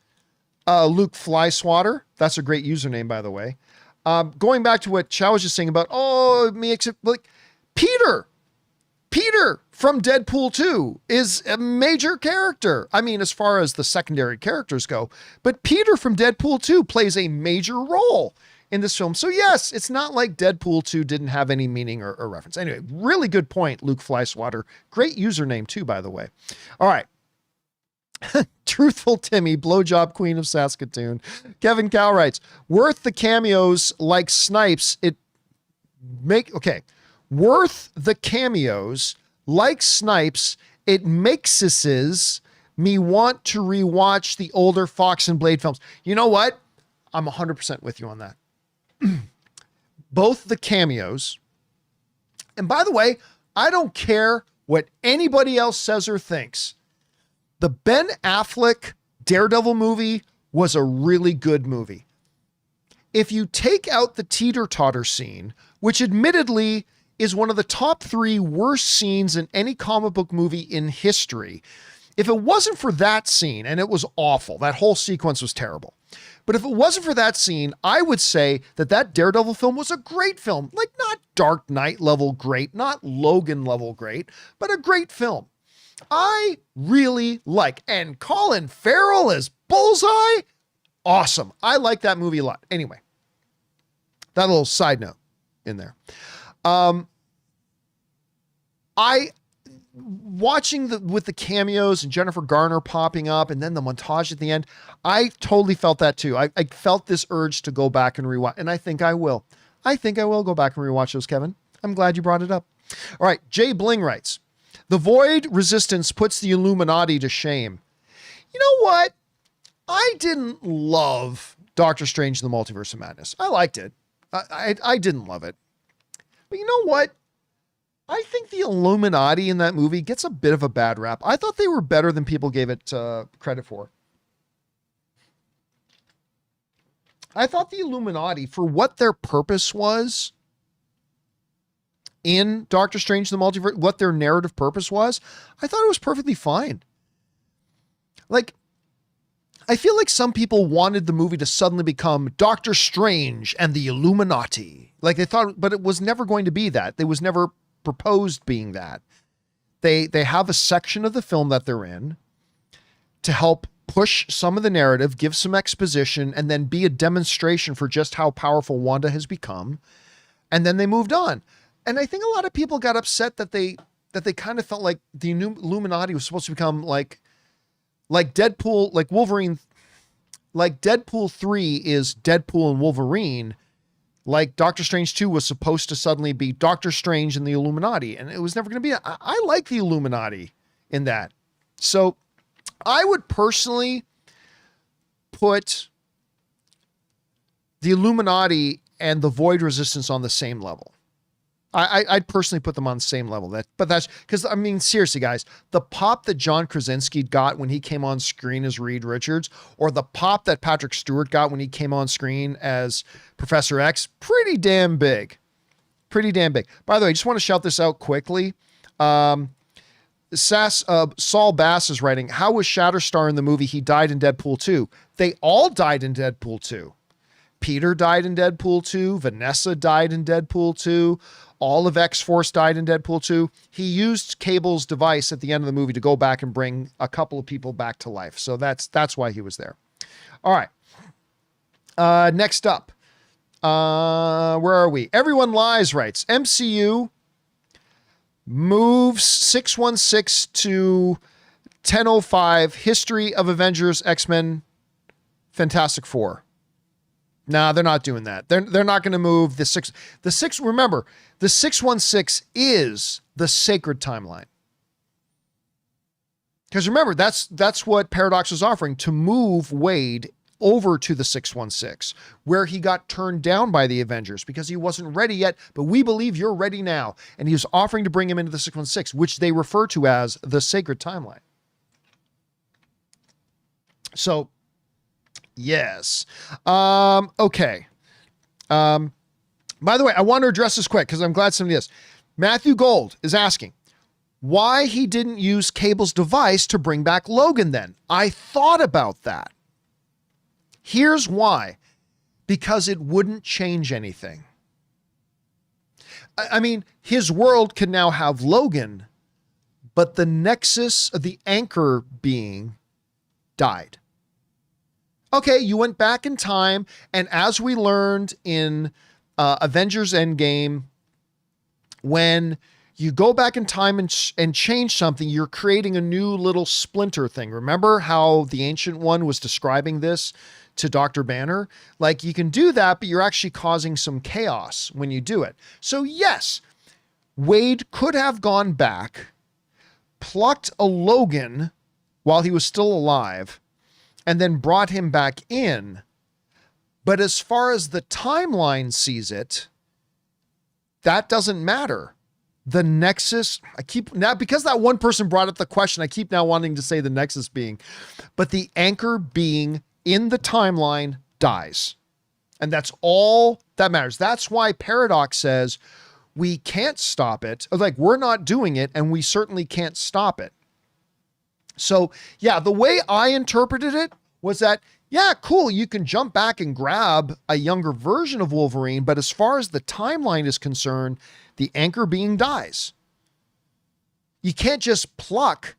Luke Flyswatter. That's a great username, by the way. Going back to what Chow was just saying about, Peter from Deadpool 2 is a major character. I mean, as far as the secondary characters go, but Peter from Deadpool 2 plays a major role in this film. So yes, it's not like Deadpool 2 didn't have any meaning or reference. Anyway, really good point, Luke Flyswatter. Great username too, by the way. All right. Truthful Timmy, blowjob queen of Saskatoon. Kevin Cow writes, worth the cameos like Snipes. Worth the cameos like Snipes. It makes me want to rewatch the older Fox and Blade films. You know what? I'm 100% with you on that. Both the cameos. And by the way, I don't care what anybody else says or thinks. The Ben Affleck Daredevil movie was a really good movie. If you take out the teeter-totter scene, which admittedly is one of the top 3 worst scenes in any comic book movie in history, if it wasn't for that scene, and it was awful, that whole sequence was terrible. But if it wasn't for that scene, I would say that Daredevil film was a great film. Like, not Dark Knight level great, not Logan level great, but a great film. I really like. And Colin Farrell as Bullseye, awesome. I like that movie a lot. Anyway, that little side note in there. Watching with the cameos and Jennifer Garner popping up and then the montage at the end, I totally felt that too. I felt this urge to go back and rewatch, and I think I will. I think I will go back and rewatch those, Kevin. I'm glad you brought it up. All right, Jay Bling writes, the Void Resistance puts the Illuminati to shame. You know what? I didn't love Doctor Strange in the Multiverse of Madness. I liked it. I didn't love it. But you know what? I think the Illuminati in that movie gets a bit of a bad rap. I thought they were better than people gave it credit for. I thought the Illuminati, for what their purpose was in Doctor Strange the Multiverse, what their narrative purpose was, I thought it was perfectly fine. Like, I feel like some people wanted the movie to suddenly become Doctor Strange and the Illuminati. Like they thought, but it was never going to be that. It was never proposed being that. They have a section of the film that they're in to help push some of the narrative, give some exposition, and then be a demonstration for just how powerful Wanda has become. And then they moved on. And I think a lot of people got upset that they kind of felt like the Illuminati was supposed to become like Deadpool, like Wolverine, like Deadpool 3 is Deadpool and Wolverine. Like Doctor Strange 2 was supposed to suddenly be Doctor Strange and the Illuminati. And it was never going to be. I like the Illuminati in that. So I would personally put the Illuminati and the Void Resistance on the same level. I'd personally put them on the same level. But that's because, I mean, seriously, guys, the pop that John Krasinski got when he came on screen as Reed Richards, or the pop that Patrick Stewart got when he came on screen as Professor X, pretty damn big. Pretty damn big. By the way, I just want to shout this out quickly. Saul Bass is writing, how was Shatterstar in the movie? He died in Deadpool 2. They all died in Deadpool 2. Peter died in Deadpool 2. Vanessa died in Deadpool 2. All of X-Force died in Deadpool 2. He used Cable's device at the end of the movie to go back and bring a couple of people back to life. So that's why he was there. All right. Next up. Where are we? Everyone Lies writes, MCU moves 616 to 1005, History of Avengers, X-Men, Fantastic Four. Nah, they're not doing that. They're not going to move the six. Remember, the 616 is the sacred timeline. Because remember, that's what Paradox was offering, to move Wade over to the 616, where he got turned down by the Avengers because he wasn't ready yet, but we believe you're ready now. And he was offering to bring him into the 616, which they refer to as the sacred timeline. So, yes. Okay. By the way, I want to address this quick because I'm glad somebody is. Matthew Gold is asking why he didn't use Cable's device to bring back Logan then. I thought about that. Here's why. Because it wouldn't change anything. I mean, his world can now have Logan, but the nexus of the anchor being died. Okay, you went back in time, and as we learned in Avengers Endgame, when You go back in time and change something, you're creating a new little splinter thing. Remember how the Ancient One was describing this to Dr. Banner? Like, you can do that, but you're actually causing some chaos when you do it. So yes, Wade could have gone back, plucked a Logan while he was still alive, and then brought him back in. But as far as the timeline sees it, that doesn't matter. The Nexus, because that one person brought up the question, I keep now wanting to say the Nexus being, but the anchor being in the timeline dies. And that's all that matters. That's why Paradox says we can't stop it. Like, we're not doing it, and we certainly can't stop it. So yeah, the way I interpreted it was that, yeah, cool, you can jump back and grab a younger version of Wolverine, but as far as the timeline is concerned, the anchor being dies. You can't just pluck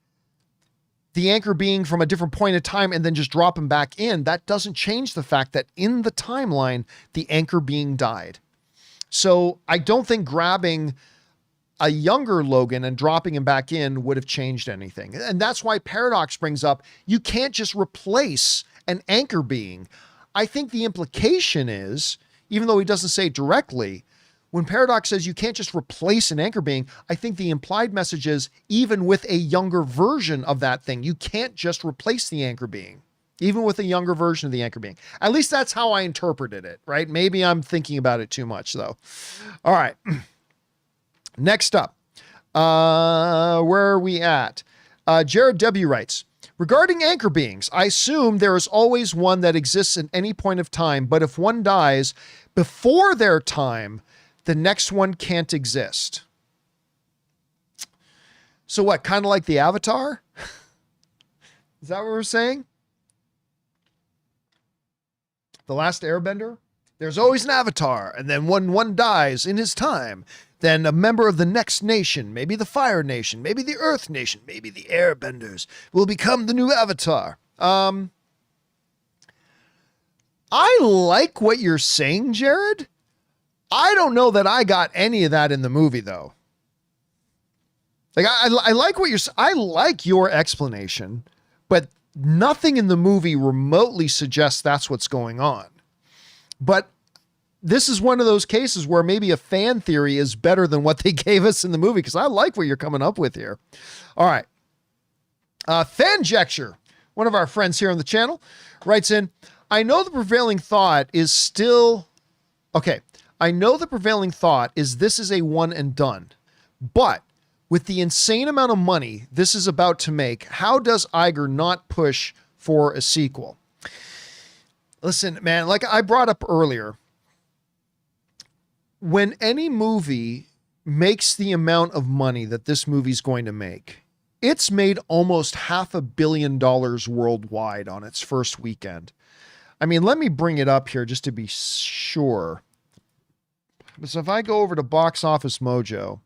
the anchor being from a different point of time and then just drop him back in. That doesn't change the fact that in the timeline, the anchor being died. So I don't think grabbing a younger Logan and dropping him back in would have changed anything. And that's why Paradox brings up, you can't just replace an anchor being. I think the implication is, even though he doesn't say it directly, when Paradox says you can't just replace an anchor being, I think the implied message is, even with a younger version of that thing, you can't just replace the anchor being, even with a younger version of the anchor being. At least that's how I interpreted it, right? Maybe I'm thinking about it too much, though. All right. Next up, where are we at? Jared W. writes, regarding anchor beings, I assume there is always one that exists at any point of time, but if one dies before their time, the next one can't exist. So what, kind of like the Avatar? Is that what we're saying? The Last Airbender? There's always an Avatar, and then when one dies in his time, then a member of the next nation, maybe the Fire Nation, maybe the Earth Nation, maybe the Airbenders, will become the new Avatar. I like what you're saying, Jared. I don't know that I got any of that in the movie, though. Like, I like what I like your explanation, but nothing in the movie remotely suggests that's what's going on. But this is one of those cases where maybe a fan theory is better than what they gave us in the movie, because I like what you're coming up with here. All right. Fanjecture, one of our friends here on the channel, writes in, I know the prevailing thought is still... Okay. I know the prevailing thought is this is a one and done, but with the insane amount of money this is about to make, how does Iger not push for a sequel? Listen, man, like I brought up earlier, when any movie makes the amount of money that this movie's going to make, it's made almost $500 million worldwide on its first weekend. I mean, let me bring it up here just to be sure. So if I go over to Box Office Mojo,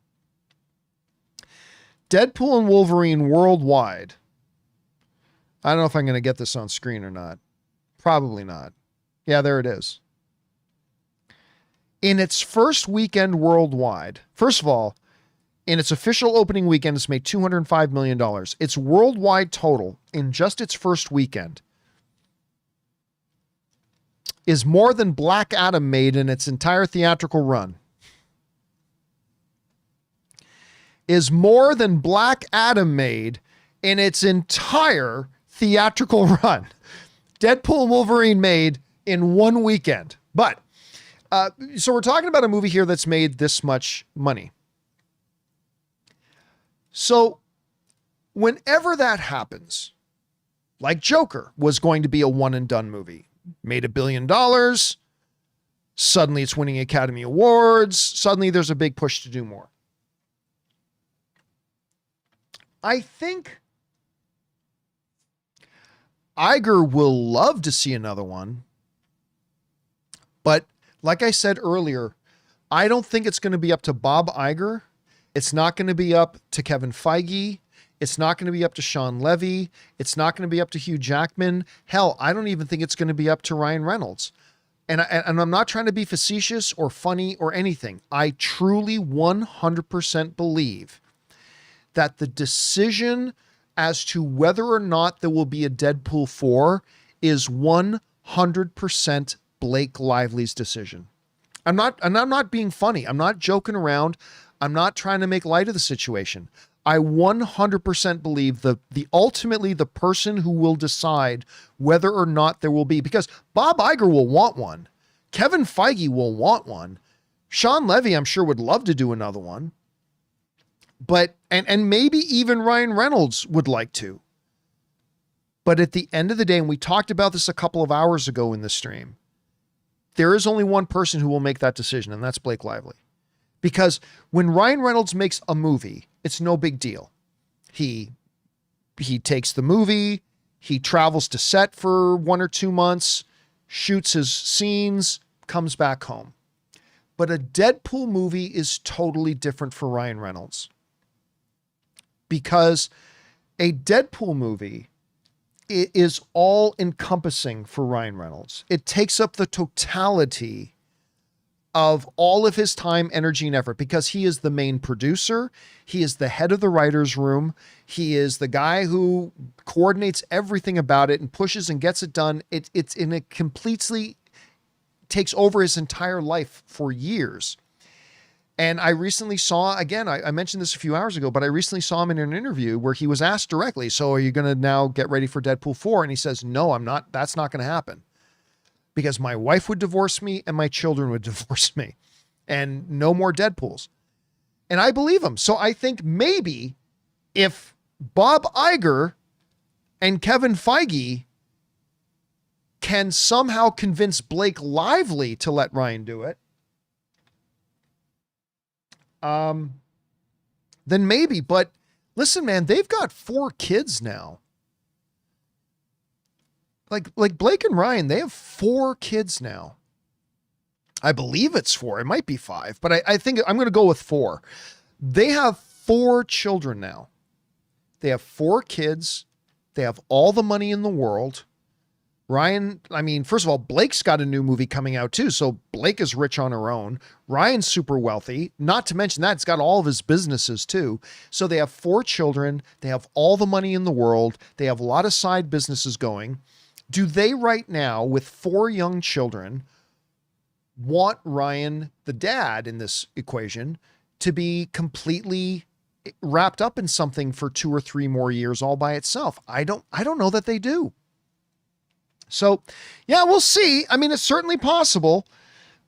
Deadpool and Wolverine worldwide, I don't know if I'm going to get this on screen or not. Probably not. Yeah, there it is. In its first weekend worldwide, first of all, in its official opening weekend, it's made $205 million. Its worldwide total in just its first weekend is more than Black Adam made in its entire theatrical run. Is more than Black Adam made in its entire theatrical run. Deadpool and Wolverine made in one weekend. But, so we're talking about a movie here that's made this much money. So, whenever that happens, like Joker was going to be a one and done movie, made $1 billion, suddenly it's winning Academy Awards, suddenly there's a big push to do more. I think Iger will love to see another one, but like I said earlier, I don't think it's going to be up to Bob Iger. It's not going to be up to Kevin Feige. It's not going to be up to Sean Levy. It's not going to be up to Hugh Jackman. Hell, I don't even think it's going to be up to Ryan Reynolds. and I'm not trying to be facetious or funny or anything. I truly 100% believe that the decision as to whether or not there will be a Deadpool 4 is 100% Blake Lively's decision. I'm not being funny. I'm not joking around. I'm not trying to make light of the situation. I 100% believe ultimately the person who will decide whether or not there will be, because Bob Iger will want one. Kevin Feige will want one. Sean Levy, I'm sure, would love to do another one. But, and maybe even Ryan Reynolds would like to. But at the end of the day, and we talked about this a couple of hours ago in the stream, there is only one person who will make that decision, and that's Blake Lively. Because when Ryan Reynolds makes a movie, it's no big deal. He takes the movie, he travels to set for 1 or 2 months, shoots his scenes, comes back home. But a Deadpool movie is totally different for Ryan Reynolds. Because a Deadpool movie is all encompassing for Ryan Reynolds. It takes up the totality of all of his time, energy, and effort, because he is the main producer. He is the head of the writer's room. He is the guy who coordinates everything about it and pushes and gets it done. It's in a completely takes over his entire life for years. And I recently saw, again, I mentioned this a few hours ago, but I recently saw him in an interview where he was asked directly, so are you going to now get ready for Deadpool 4? And he says, no, I'm not. That's not going to happen. Because my wife would divorce me and my children would divorce me. And no more Deadpools. And I believe him. So I think maybe if Bob Iger and Kevin Feige can somehow convince Blake Lively to let Ryan do it, then maybe. But listen, man, they've got 4 kids now. Like Blake and Ryan, they have 4 kids now. I believe it's 4. It might be 5, but I think I'm going to go with 4. They have 4 children now. They have 4 kids. They have all the money in the world. Ryan, I mean, first of all, Blake's got a new movie coming out too. So Blake is rich on her own. Ryan's super wealthy. Not to mention that it's got all of his businesses too. So they have 4 children. They have all the money in the world. They have a lot of side businesses going. Do they right now, with 4 young children, want Ryan, the dad in this equation, to be completely wrapped up in something for 2 or 3 more years all by itself? I don't know that they do. So yeah, we'll see. I mean, it's certainly possible.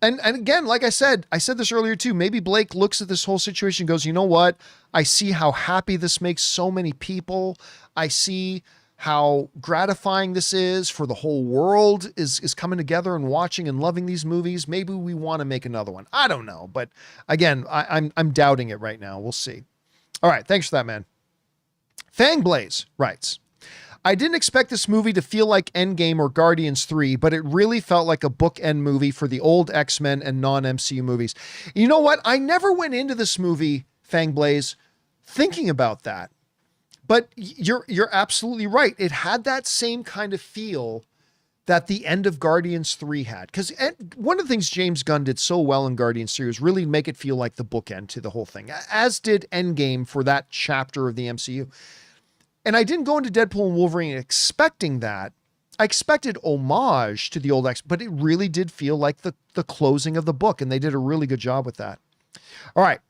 And again, like I said this earlier too, maybe Blake looks at this whole situation and goes, you know what? I see how happy this makes so many people. I see how gratifying this is for the whole world is coming together and watching and loving these movies. Maybe we want to make another one. I don't know. But again, I'm doubting it right now. We'll see. All right. Thanks for that, man. Fangblaze writes, I didn't expect this movie to feel like Endgame or Guardians 3, but it really felt like a bookend movie for the old X-Men and non-MCU movies. You know what? I never went into this movie, Fangblaze, thinking about that. But you're absolutely right. It had that same kind of feel that the end of Guardians 3 had. Because one of the things James Gunn did so well in Guardians 3 was really make it feel like the bookend to the whole thing, as did Endgame for that chapter of the MCU. And I didn't go into Deadpool and Wolverine expecting that. I expected homage to the old X, but it really did feel like the closing of the book, and they did a really good job with that. All right.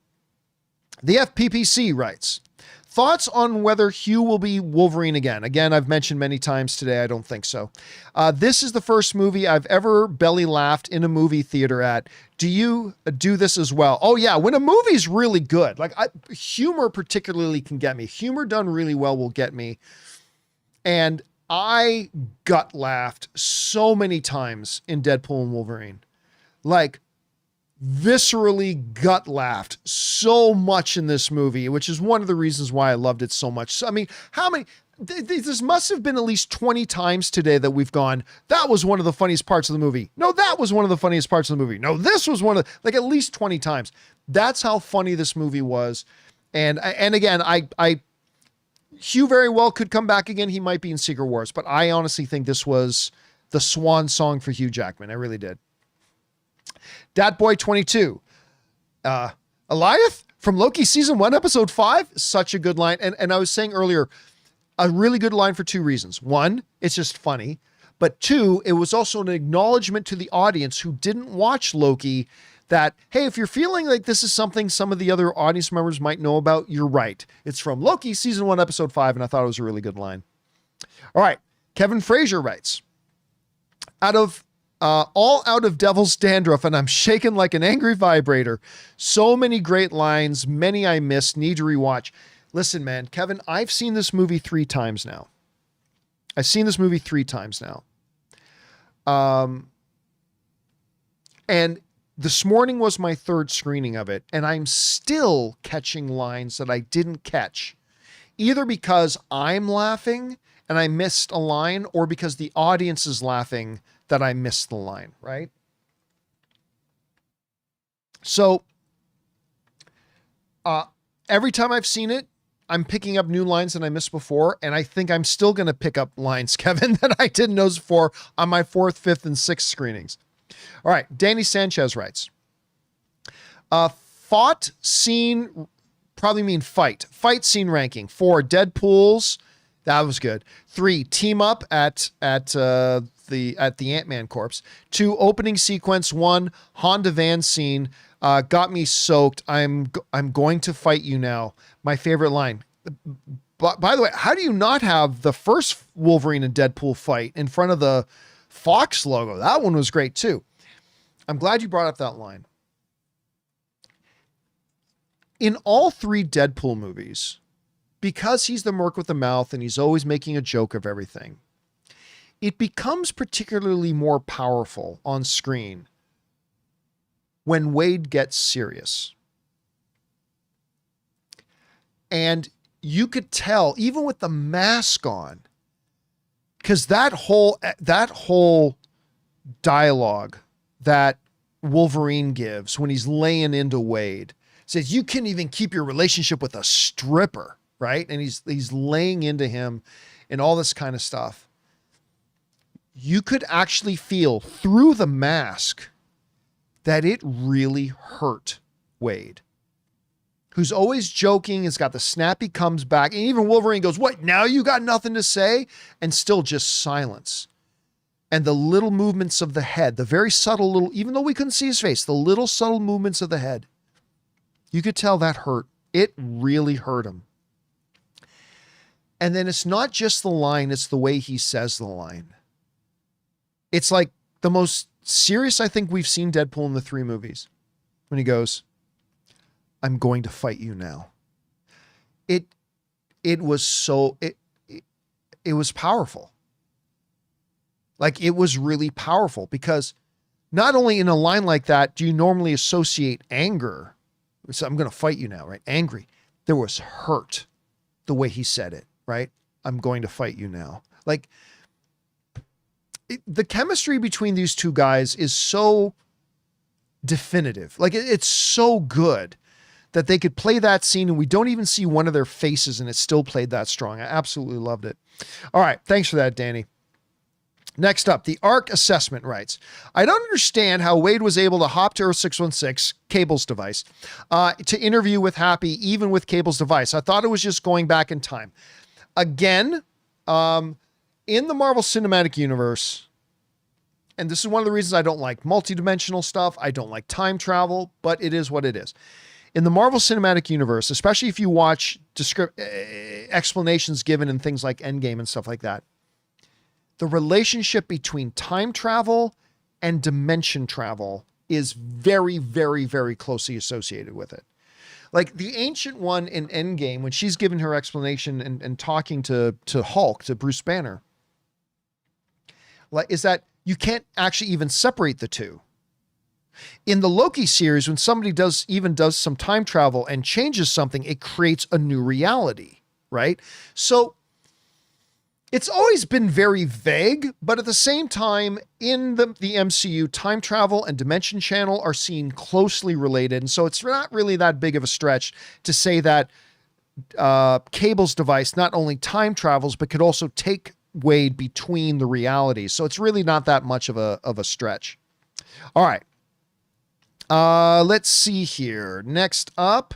The FPPC writes, thoughts on whether Hugh will be Wolverine again? Again, I've mentioned many times today, I don't think so. This is the first movie I've ever belly laughed in a movie theater at. Do you do this as well? Oh yeah, when a movie's really good, like humor particularly can get me. Humor done really well will get me. And I gut laughed so many times in Deadpool and Wolverine. Like, viscerally gut laughed so much in this movie, which is one of the reasons why I loved it so much. So, I mean, how many, this must have been at least 20 times today that we've gone, that was one of the funniest parts of the movie. No, that was one of the funniest parts of the movie. No, this was one of, like at least 20 times. That's how funny this movie was. And again, Hugh very well could come back again. He might be in Secret Wars, but I honestly think this was the swan song for Hugh Jackman. I really did. Datboy22. Eliath from Loki season 1, episode 5. Such a good line. And I was saying earlier, a really good line for two reasons. One, it's just funny. But two, it was also an acknowledgement to the audience who didn't watch Loki that, hey, if you're feeling like this is something some of the other audience members might know about, you're right. It's from Loki season 1, episode 5. And I thought it was a really good line. All right. Kevin Frazier writes, all out of Devil's Dandruff, and I'm shaking like an angry vibrator. So many great lines, many I missed, need to rewatch. Listen, man, Kevin, I've seen this movie 3 times now. And this morning was my 3rd screening of it, and I'm still catching lines that I didn't catch, either because I'm laughing and I missed a line, or because the audience is laughing that I missed the line, right? So every time I've seen it, I'm picking up new lines that I missed before, and I think I'm still going to pick up lines, Kevin, that I didn't know before on my 4th, 5th, and 6th screenings. All right, Danny Sanchez writes, fight scene ranking. 4, Deadpools. That was good. 3, team up at the Ant-Man corpse. 2, opening sequence. 1, Honda van scene. Got me soaked. I'm going to fight you now. My favorite line. But by the way, how do you not have the first Wolverine and Deadpool fight in front of the Fox logo? That one was great too. I'm glad you brought up that line. In all 3 Deadpool movies, because he's the merc with the mouth and he's always making a joke of everything, it becomes particularly more powerful on screen when Wade gets serious. And you could tell, even with the mask on, because that whole dialogue that Wolverine gives when he's laying into Wade says, you can't even keep your relationship with a stripper, right? And he's laying into him and all this kind of stuff. You could actually feel through the mask that it really hurt Wade, who's always joking, has got the snappy comes back, and even Wolverine goes, what, now you got nothing to say? And still just silence. And the little movements of the head, the very subtle little, even though we couldn't see his face, the little subtle movements of the head, you could tell that hurt. It really hurt him. And then it's not just the line, it's the way he says the line. It's like the most serious I think we've seen Deadpool in the 3 movies. When he goes, I'm going to fight you now. It was powerful. Like, it was really powerful, because not only in a line like that do you normally associate anger. So I'm going to fight you now, right? Angry. There was hurt the way he said it, right? I'm going to fight you now. Like, the chemistry between these two guys is so definitive. Like, it's so good that they could play that scene and we don't even see one of their faces and it still played that strong. I absolutely loved it. All right. Thanks for that, Danny. Next up, the ARC assessment writes, I don't understand how Wade was able to hop to Earth 616, Cable's device, to interview with Happy, even with Cable's device. I thought it was just going back in time. Again, in the Marvel Cinematic Universe, and this is one of the reasons I don't like multidimensional stuff, I don't like time travel, but it is what it is. In the Marvel Cinematic Universe, especially if you watch explanations given in things like Endgame and stuff like that, the relationship between time travel and dimension travel is very, very, very closely associated with it. Like the Ancient One in Endgame, when she's given her explanation and talking to Hulk, to Bruce Banner, like, is that you can't actually even separate the two. In the Loki series, when somebody does some time travel and changes something, it creates a new reality, right? So it's always been very vague, but at the same time, in the MCU, time travel and dimension channel are seen closely related. And so it's not really that big of a stretch to say that Cable's device not only time travels, but could also take Wade between the realities. So it's really not that much of a stretch. All right. Let's see here. Next up,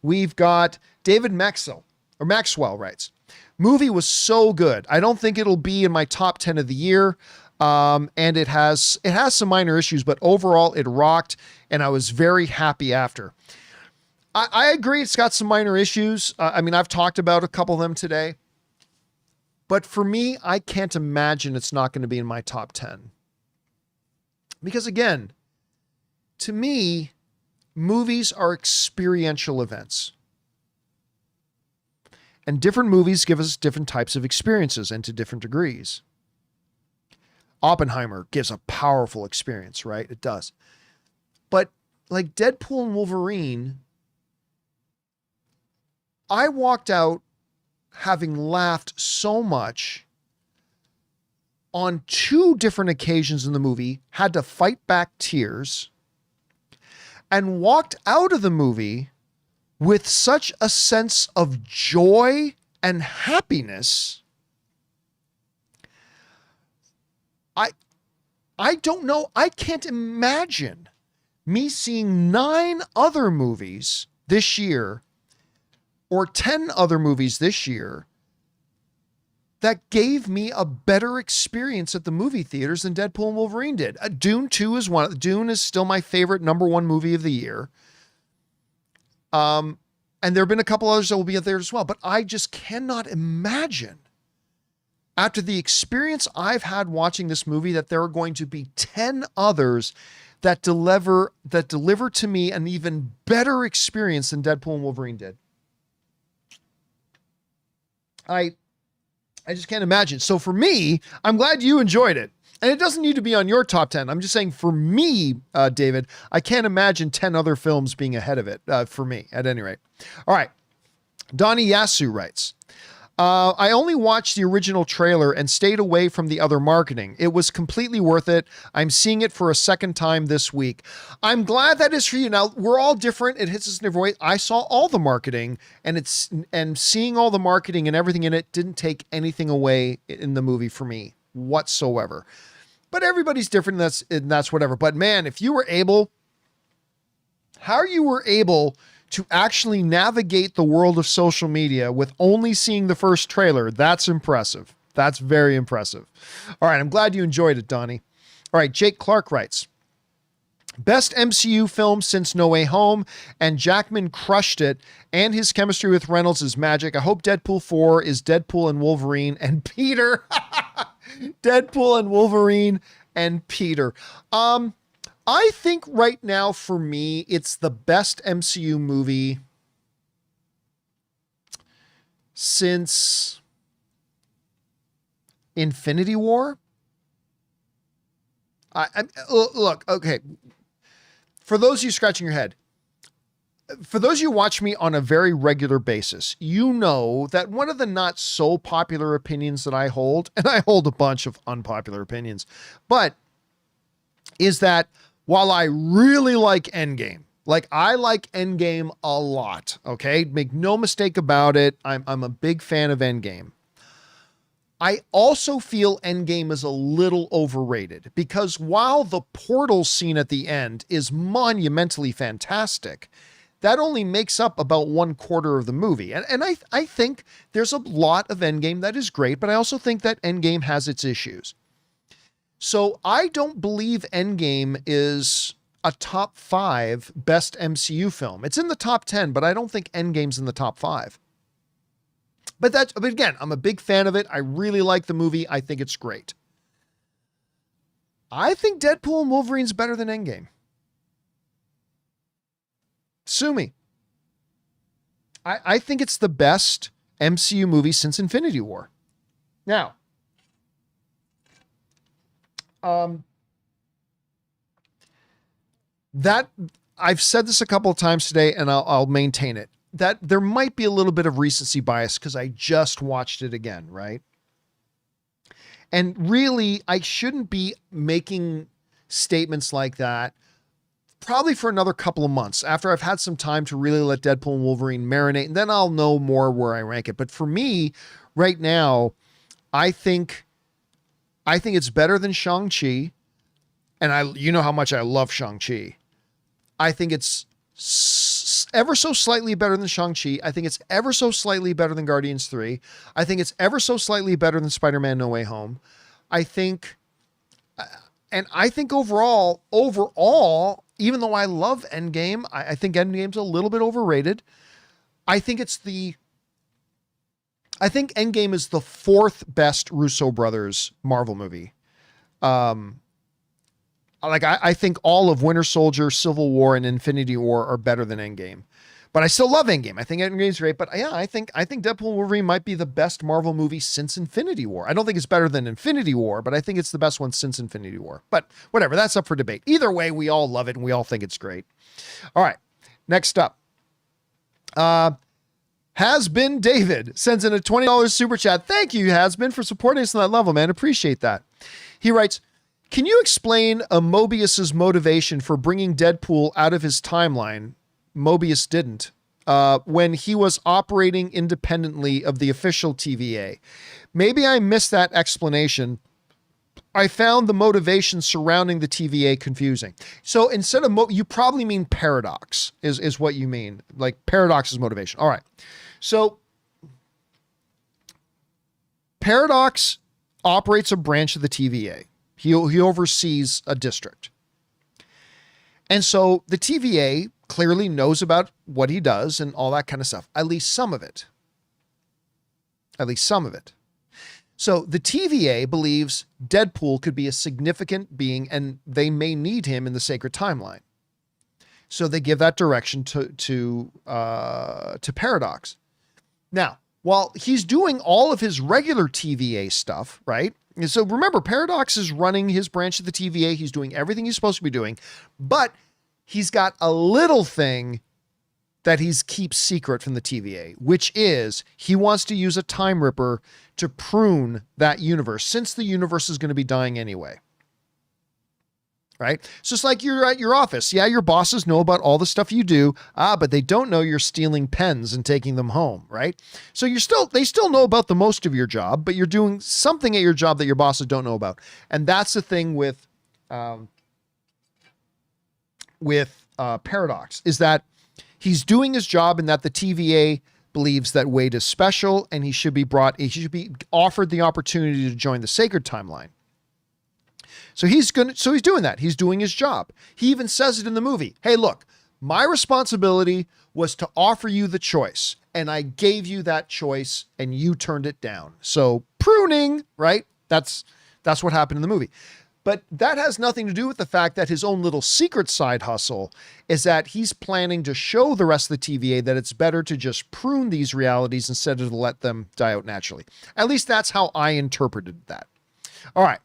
we've got David Maxwell writes, movie was so good. I don't think it'll be in my top 10 of the year. And it has some minor issues, but overall it rocked and I was very happy after. I agree. It's got some minor issues. I mean, I've talked about a couple of them today, but for me, I can't imagine it's not going to be in my top 10 because again, to me, movies are experiential events. And different movies give us different types of experiences and to different degrees. Oppenheimer gives a powerful experience, right? It does. But like Deadpool and Wolverine, I walked out having laughed so much on 2 different occasions in the movie, had to fight back tears, and walked out of the movie with such a sense of joy and happiness. I don't know. I can't imagine me seeing 9 other movies this year or 10 other movies this year that gave me a better experience at the movie theaters than Deadpool and Wolverine did. Dune 2 is one. Dune is still my favorite #1 movie of the year. And there have been a couple others that will be there as well, but I just cannot imagine after the experience I've had watching this movie that there are going to be 10 others that deliver to me an even better experience than Deadpool and Wolverine did. I just can't imagine. So for me, I'm glad you enjoyed it. And it doesn't need to be on your top 10. I'm just saying for me, David, I can't imagine 10 other films being ahead of it for me at any rate. All right. Donnie Yasu writes, I only watched the original trailer and stayed away from the other marketing. It was completely worth it. I'm seeing it for a second time this week. I'm glad that is for you. Now, we're all different. It hits us in every way. I saw all the marketing and seeing all the marketing and everything in it didn't take anything away in the movie for me whatsoever. But everybody's different. And that's whatever. But man, if you were able, how you were able to actually navigate the world of social media with only seeing the first trailer, that's impressive. That's very impressive. All right, I'm glad you enjoyed it, Donnie. All right, Jake Clark writes, best MCU film since No Way Home, and Jackman crushed it, and his chemistry with Reynolds is magic. I hope Deadpool 4 is Deadpool and Wolverine and Peter. Deadpool and Wolverine and Peter. I think right now for me, it's the best MCU movie since Infinity War. Look, okay. For those of you scratching your head, for those of you who watch me on a very regular basis, you know that one of the not so popular opinions that I hold, and I hold a bunch of unpopular opinions, but is that while I really like Endgame, like I like Endgame a lot, okay? Make no mistake about it. I'm a big fan of Endgame. I also feel Endgame is a little overrated because while the portal scene at the end is monumentally fantastic, that only makes up about 1/4 of the movie. And I think there's a lot of Endgame that is great, but I also think that Endgame has its issues. So I don't believe Endgame is a top 5 best MCU film. It's in the top 10, but I don't think Endgame's in the top 5. But again, I'm a big fan of it. I really like the movie. I think it's great. I think Deadpool and Wolverine's better than Endgame. Sue me. I think it's the best MCU movie since Infinity War. Now, that I've said this a couple of times today and I'll maintain it, that there might be a little bit of recency bias because I just watched it again, right? And really, I shouldn't be making statements like that probably for another couple of months after I've had some time to really let Deadpool and Wolverine marinate, and then I'll know more where I rank it. But for me right now, I think it's better than Shang-Chi. And you know how much I love Shang-Chi. I think it's ever so slightly better than Shang-Chi. I think it's ever so slightly better than Guardians 3. I think it's ever so slightly better than Spider-Man No Way Home. I think overall, even though I love Endgame, I think Endgame's a little bit overrated. I think Endgame is the 4th best Russo brothers Marvel movie. I think all of Winter Soldier, Civil War, and Infinity War are better than Endgame. But I still love Endgame. I think Endgame's great. But yeah, I think Deadpool and Wolverine might be the best Marvel movie since Infinity War. I don't think it's better than Infinity War, but I think it's the best one since Infinity War. But whatever, that's up for debate. Either way, we all love it and we all think it's great. All right, next up. Has Been David sends in a $20 super chat. Thank you, Has Been, for supporting us on that level, man. Appreciate that. He writes, can you explain Mobius's motivation for bringing Deadpool out of his timeline? Mobius didn't, when he was operating independently of the official TVA. Maybe I missed that explanation. I found the motivation surrounding the TVA confusing. So instead of you probably mean Paradox is what you mean. Like Paradox's motivation. All right. So Paradox operates a branch of the TVA. He oversees a district. And so the TVA clearly knows about what he does and all that kind of stuff. At least some of it. So the TVA believes Deadpool could be a significant being and they may need him in the sacred timeline. So they give that direction to Paradox. Now, while he's doing all of his regular TVA stuff, right? So remember, Paradox is running his branch of the TVA. He's doing everything he's supposed to be doing, but he's got a little thing that he keeps secret from the TVA, which is he wants to use a time ripper to prune that universe, since the universe is going to be dying anyway. Right? It's just like you're at your office. Yeah, your bosses know about all the stuff you do, but they don't know you're stealing pens and taking them home, right? So they still know about the most of your job, but you're doing something at your job that your bosses don't know about. And that's the thing with Paradox, is that he's doing his job and that the TVA believes that Wade is special and he should be offered the opportunity to join the sacred timeline. So he's doing that. He's doing his job. He even says it in the movie. Hey, look, my responsibility was to offer you the choice, and I gave you that choice and you turned it down. So pruning, right? That's what happened in the movie. But that has nothing to do with the fact that his own little secret side hustle is that he's planning to show the rest of the TVA that it's better to just prune these realities instead of to let them die out naturally. At least that's how I interpreted that. All right.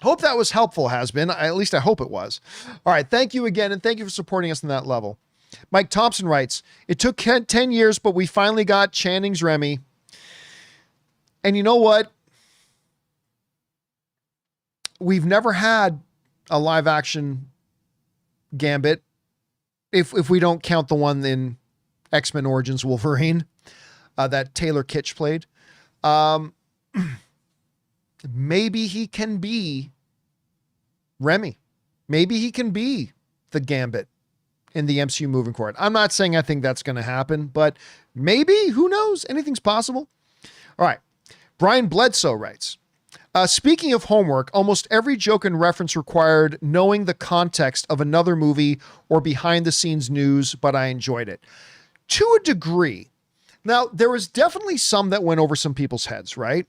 Hope that was helpful, Has Been. At least I hope it was. All right. Thank you again. And thank you for supporting us on that level. Mike Thompson writes, it took 10 years, but we finally got Channing's Remy. And you know what? We've never had a live action Gambit. If we don't count the one in X-Men Origins Wolverine, that Taylor Kitsch played. Maybe he can be Remy. Maybe he can be the Gambit in the MCU moving forward. I'm not saying I think that's going to happen, but maybe, who knows? Anything's possible. All right. Brian Bledsoe writes, speaking of homework, almost every joke and reference required knowing the context of another movie or behind the scenes news, but I enjoyed it to a degree. Now, there was definitely some that went over some people's heads, right?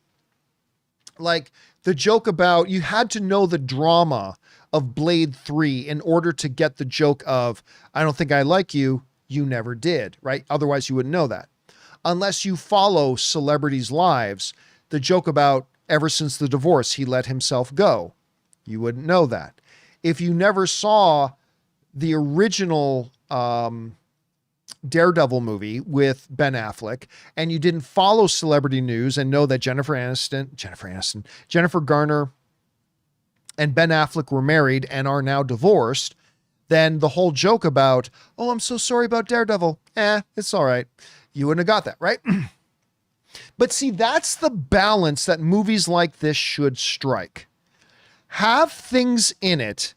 Like the joke about you had to know the drama of Blade 3 in order to get the joke of, I don't think I like you, you never did, right? Otherwise you wouldn't know that. Unless you follow celebrities' lives, the joke about ever since the divorce, he let himself go. You wouldn't know that. If you never saw the original Daredevil movie with Ben Affleck, and you didn't follow celebrity news and know that Jennifer Garner and Ben Affleck were married and are now divorced, then the whole joke about, oh, I'm so sorry about Daredevil. It's all right. You wouldn't have got that, right? But see, that's the balance that movies like this should strike. Have things in it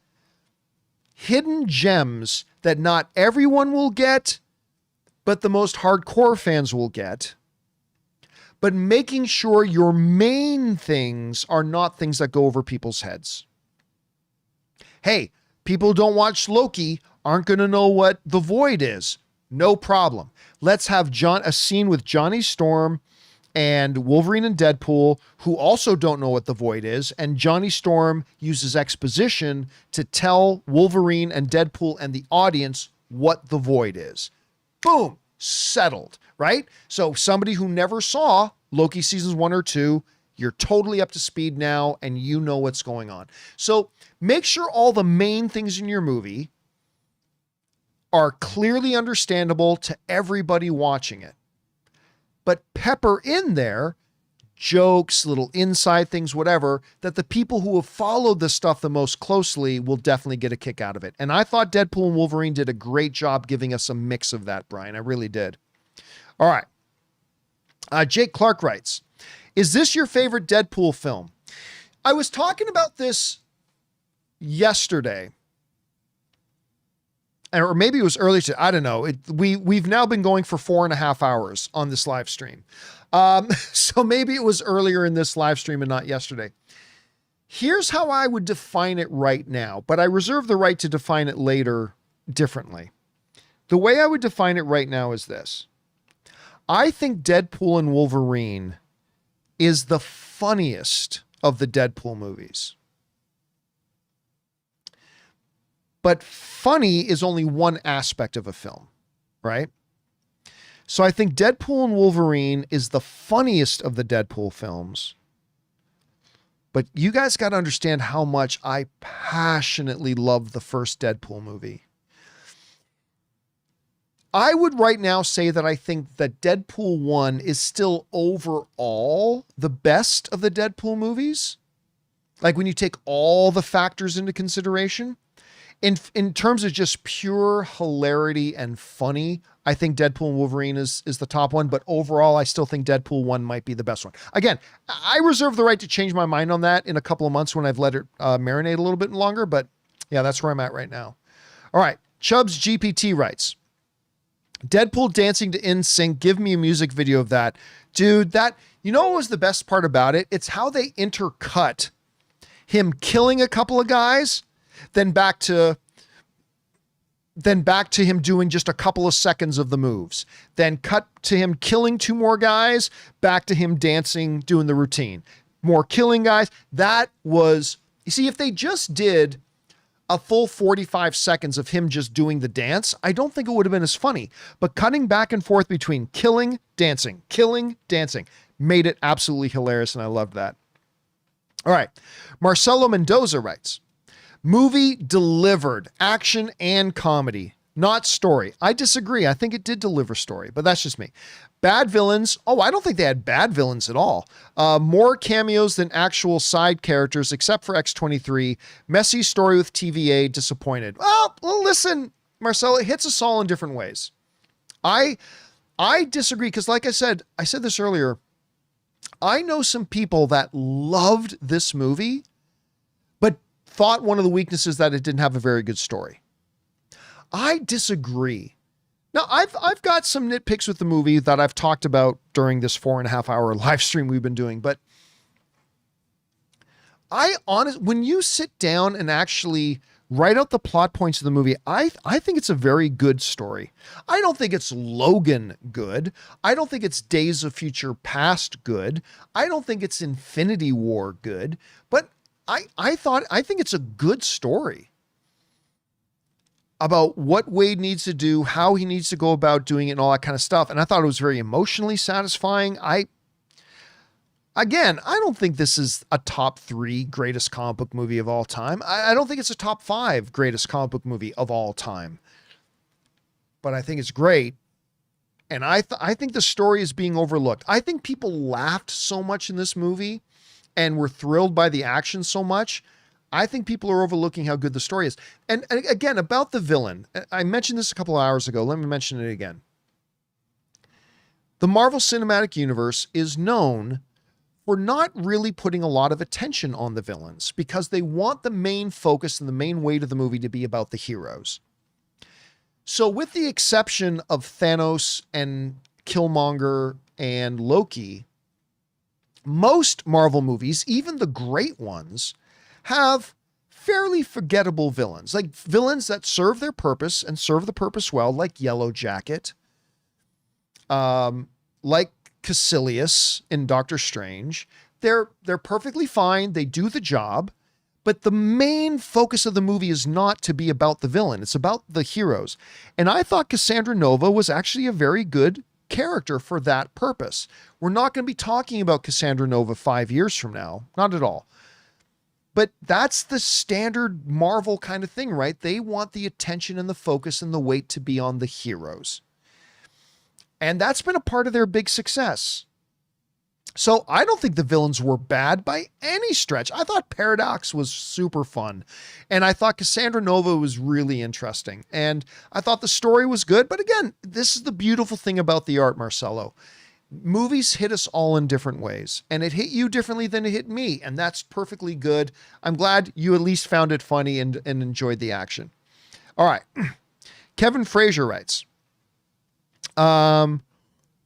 hidden gems that not everyone will get, but the most hardcore fans will get. But making sure your main things are not things that go over people's heads. Hey, people who don't watch Loki aren't going to know what the Void is. No problem. Let's have a scene with Johnny Storm and Wolverine and Deadpool, who also don't know what the Void is. And Johnny Storm uses exposition to tell Wolverine and Deadpool and the audience what the Void is. Boom, settled, right? So somebody who never saw Loki seasons 1 or 2, you're totally up to speed now and you know what's going on. So make sure all the main things in your movie are clearly understandable to everybody watching it. But pepper in there jokes, little inside things, whatever, that the people who have followed this stuff the most closely will definitely get a kick out of it. And I thought Deadpool and Wolverine did a great job giving us a mix of that, Brian. I really did. All right. Jake Clark writes, is this your favorite Deadpool film? I was talking about this yesterday. Or maybe it was early today. I don't know. We've now been going for 4.5 hours on this live stream. So maybe it was earlier in this live stream and not yesterday. Here's how I would define it right now, but I reserve the right to define it later differently. The way I would define it right now is this. I think Deadpool and Wolverine is the funniest of the Deadpool movies. But funny is only one aspect of a film, right? So I think Deadpool and Wolverine is the funniest of the Deadpool films. But you guys got to understand how much I passionately love the first Deadpool movie. I would right now say that I think that Deadpool 1 is still overall the best of the Deadpool movies. Like when you take all the factors into consideration. In terms of just pure hilarity and funny, I think Deadpool and Wolverine is the top one, but overall, I still think Deadpool 1 might be the best one. Again, I reserve the right to change my mind on that in a couple of months when I've let it marinate a little bit longer, but yeah, that's where I'm at right now. All right, Chubbs GPT writes, Deadpool dancing to Nsync, give me a music video of that. Dude, you know what was the best part about it? It's how they intercut him killing a couple of guys, then back to him doing just a couple of seconds of the moves, then cut to him killing 2 more guys, back to him dancing, doing the routine, more killing guys. That was, you see, if they just did a full 45 seconds of him just doing the dance, I don't think it would have been as funny, but cutting back and forth between killing, dancing, made it absolutely hilarious. And I loved that. All right. Marcelo Mendoza writes, movie delivered action and comedy, not story. I disagree. I think it did deliver story, but that's just me. Bad villains. Oh, I don't think they had bad villains at all. More cameos than actual side characters, except for X-23. Messy story with TVA. Disappointed. Well, listen, Marcelo, it hits us all in different ways. I disagree because, like I said this earlier. I know some people that loved this movie, but thought one of the weaknesses that it didn't have a very good story. I disagree. Now, I've got some nitpicks with the movie that I've talked about during this 4.5 hour live stream we've been doing, but when you sit down and actually write out the plot points of the movie, I think it's a very good story. I don't think it's Logan good. I don't think it's Days of Future Past good. I don't think it's Infinity War good, but I think it's a good story about what Wade needs to do, how he needs to go about doing it and all that kind of stuff. And I thought it was very emotionally satisfying. I don't think this is a top 3 greatest comic book movie of all time. I don't think it's a top 5 greatest comic book movie of all time, but I think it's great. And I think the story is being overlooked. I think people laughed so much in this movie and were thrilled by the action so much. I think people are overlooking how good the story is. And again, about the villain, I mentioned this a couple of hours ago. Let me mention it again. The Marvel Cinematic Universe is known we're not really putting a lot of attention on the villains because they want the main focus and the main weight of the movie to be about the heroes. So with the exception of Thanos and Killmonger and Loki, most Marvel movies, even the great ones, have fairly forgettable villains, like villains that serve their purpose and serve the purpose well, like Yellow Jacket, like Caecilius in Doctor Strange. They're perfectly fine. They do the job, but the main focus of the movie is not to be about the villain. It's about the heroes. And I thought Cassandra Nova was actually a very good character for that purpose. We're not going to be talking about Cassandra Nova 5 years from now. Not at all. But that's the standard Marvel kind of thing, right? They want the attention and the focus and the weight to be on the heroes. And that's been a part of their big success. So I don't think the villains were bad by any stretch. I thought Paradox was super fun. And I thought Cassandra Nova was really interesting. And I thought the story was good. But again, this is the beautiful thing about the art, Marcelo. Movies hit us all in different ways. And it hit you differently than it hit me. And that's perfectly good. I'm glad you at least found it funny and enjoyed the action. All right. Kevin Frazier writes,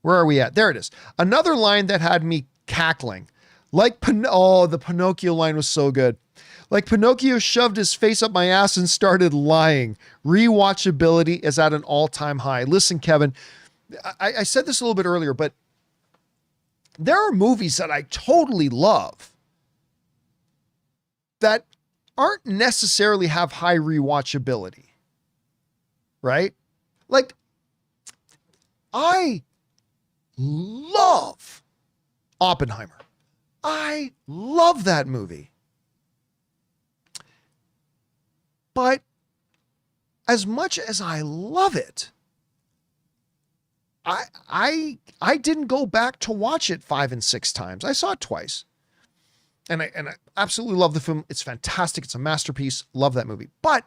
where are we at? There it is. Another line that had me cackling. The Pinocchio line was so good. Like Pinocchio shoved his face up my ass and started lying. Rewatchability is at an all-time high. Listen, Kevin, I said this a little bit earlier, but there are movies that I totally love that aren't necessarily have high rewatchability, right? Like, I love Oppenheimer. I love that movie. But as much as I love it, I didn't go back to watch it 5 and 6 times. I saw it twice. And I absolutely love the film. It's fantastic. It's a masterpiece. Love that movie. But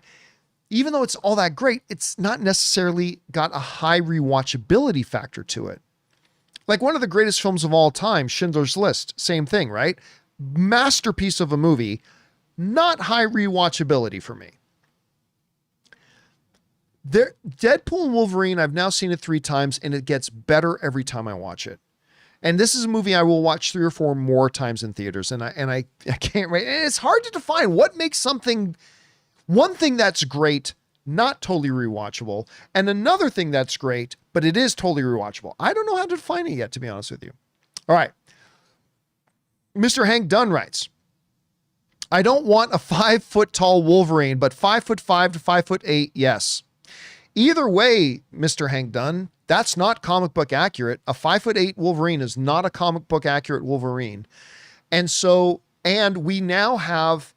even though it's all that great, it's not necessarily got a high rewatchability factor to it. Like one of the greatest films of all time, Schindler's List, same thing, right? Masterpiece of a movie, not high rewatchability for me. Deadpool and Wolverine, I've now seen it 3 times and it gets better every time I watch it. And this is a movie I will watch 3 or 4 more times in theaters. And I can't wait. And it's hard to define what makes something, one thing that's great, not totally rewatchable, and another thing that's great, but it is totally rewatchable. I don't know how to define it yet, to be honest with you. All right. Mr. Hank Dunn writes, I don't want a 5-foot tall Wolverine, but 5'5" to 5'8", yes. Either way, Mr. Hank Dunn, that's not comic book accurate. A 5'8" Wolverine is not a comic book accurate Wolverine. And we now have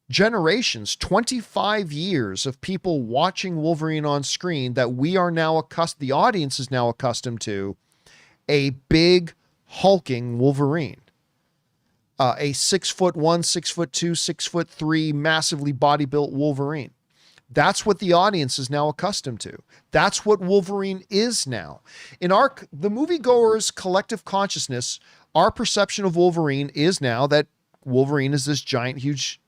generations, 25 years of people watching Wolverine on screen that we are now the audience is now accustomed to a big hulking Wolverine. A 6'1", 6'2", 6'3", massively bodybuilt Wolverine. That's what the audience is now accustomed to. That's what Wolverine is now. In the moviegoer's collective consciousness, our perception of Wolverine is now that Wolverine is this giant, huge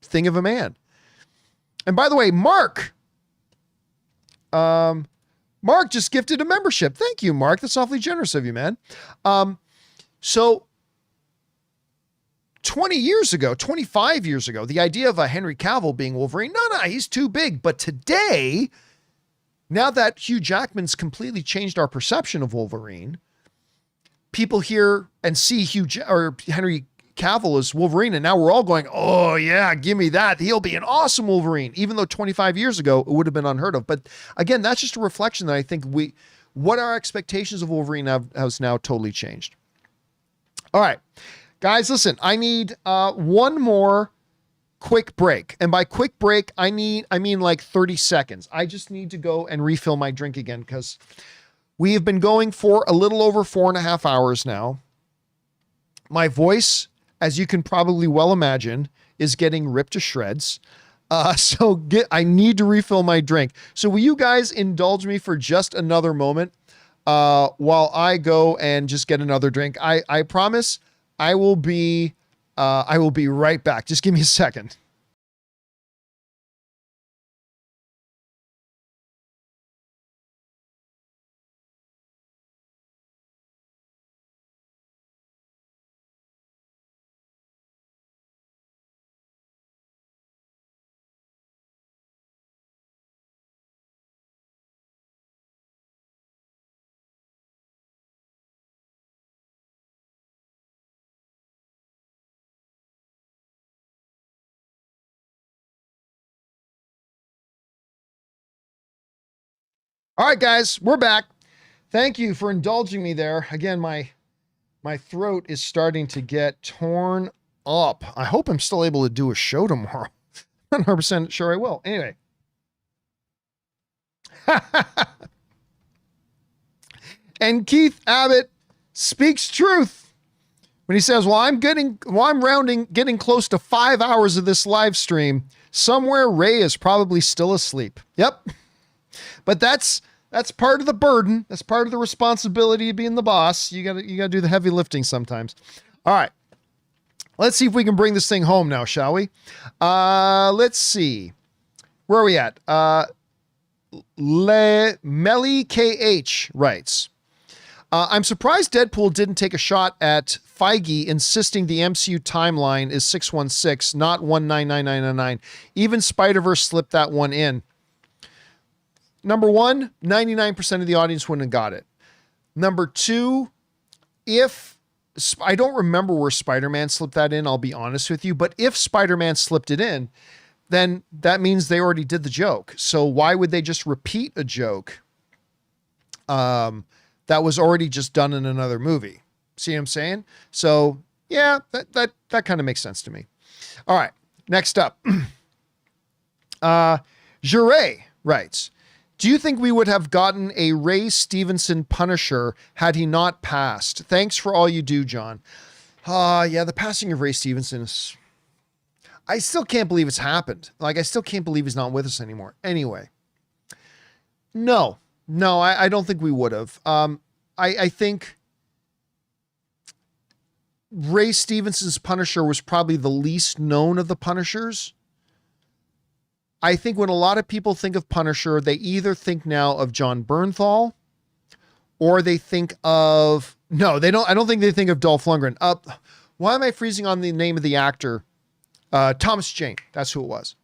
thing of a man. And by the way, Mark just gifted a membership. Thank you, Mark. That's awfully generous of you, man. So 25 years ago, the idea of a Henry Cavill being Wolverine, no, he's too big. But today, now that Hugh Jackman's completely changed our perception of Wolverine, people hear and see Henry Cavill as Wolverine, and now we're all going, oh yeah, give me that. He'll be an awesome Wolverine, even though 25 years ago it would have been unheard of. But again, that's just a reflection that I think what our expectations of Wolverine has now totally changed. All right, guys, listen, I need one more quick break. And by quick break, I mean like 30 seconds. I just need to go and refill my drink again because we have been going for a little over 4.5 hours now. My voice, as you can probably well imagine, is getting ripped to shreds. I need to refill my drink. So will you guys indulge me for just another moment? while I go and just get another drink. I promise I will be right back. Just give me a second. All right, guys, we're back. Thank you for indulging me there. Again, my throat is starting to get torn up. I hope I'm still able to do a show tomorrow. 100% sure I will. Anyway. And Keith Abbott speaks truth when he says, I'm getting close to 5 hours of this live stream. Somewhere Ray is probably still asleep. Yep. But that's part of the burden. That's part of the responsibility of being the boss. You gotta do the heavy lifting sometimes. All right. Let's see if we can bring this thing home now, shall we? Let's see. Where are we at? Melly KH writes, I'm surprised Deadpool didn't take a shot at Feige insisting the MCU timeline is 616, not 199999. Even Spider-Verse slipped that one in. Number one, 99% of the audience wouldn't have got it. Number two, I don't remember where Spider-Man slipped that in, I'll be honest with you, but if Spider-Man slipped it in, then that means they already did the joke. So why would they just repeat a joke that was already just done in another movie? See what I'm saying? So yeah, that kind of makes sense to me. All right, next up. Jure writes, do you think we would have gotten a Ray Stevenson Punisher had he not passed? Thanks for all you do, John. Yeah, the passing of Ray Stevenson is... I still can't believe it's happened. I still can't believe he's not with us anymore. Anyway. No, I don't think we would have. I think Ray Stevenson's Punisher was probably the least known of the Punishers. I think when a lot of people think of Punisher, they either think now of John Bernthal or they think of, no, they don't. I don't think they think of Dolph Lundgren. Why am I freezing on the name of the actor? Thomas Jane. That's who it was.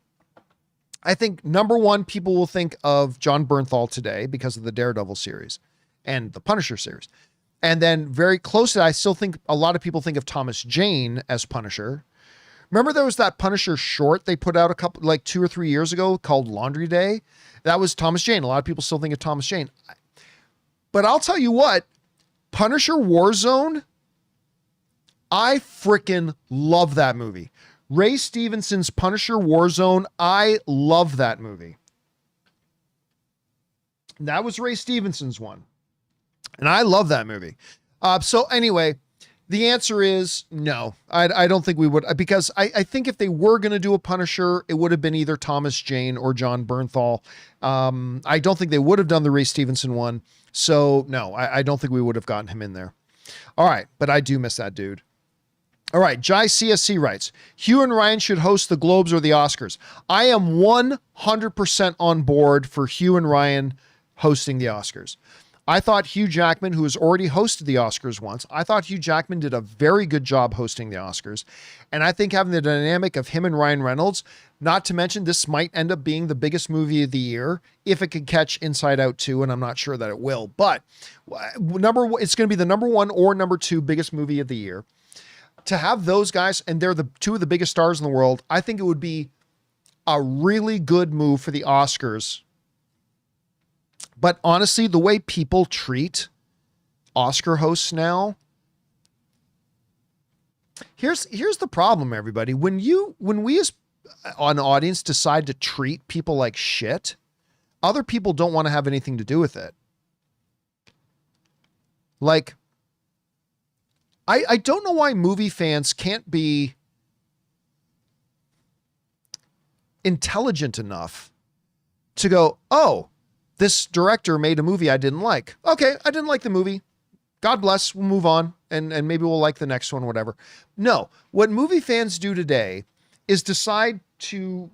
I think number one, people will think of John Bernthal today because of the Daredevil series and the Punisher series. And then very close to that, I still think a lot of people think of Thomas Jane as Punisher. Remember there was that Punisher short they put out 2 or 3 years ago called Laundry Day? That was Thomas Jane. A lot of people still think of Thomas Jane. But I'll tell you what, Punisher Warzone, I freaking love that movie. Ray Stevenson's Punisher Warzone, I love that movie. That was Ray Stevenson's one. And I love that movie. So anyway, the answer is no. I don't think we would, because I think if they were going to do a Punisher, it would have been either Thomas Jane or John Bernthal. I don't think they would have done the Ray Stevenson one. So no, I don't think we would have gotten him in there. All right, but I do miss that dude. All right, Jai CSC writes, Hugh and Ryan should host the Globes or the Oscars. I am 100% on board for Hugh and Ryan hosting the Oscars. I thought Hugh Jackman, who has already hosted the Oscars once, I thought Hugh Jackman did a very good job hosting the Oscars. And I think having the dynamic of him and Ryan Reynolds, not to mention this might end up being the biggest movie of the year if it could catch Inside Out 2, and I'm not sure that it will. But it's going to be the number one or number two biggest movie of the year. To have those guys, and they're the two of the biggest stars in the world, I think it would be a really good move for the Oscars. But honestly, the way people treat Oscar hosts now, here's the problem, everybody. When we as an audience decide to treat people like shit, other people don't want to have anything to do with it. Like, I don't know why movie fans can't be intelligent enough to go, oh, this director made a movie I didn't like. Okay, I didn't like the movie. God bless, we'll move on, and maybe we'll like the next one, whatever. No, what movie fans do today is decide to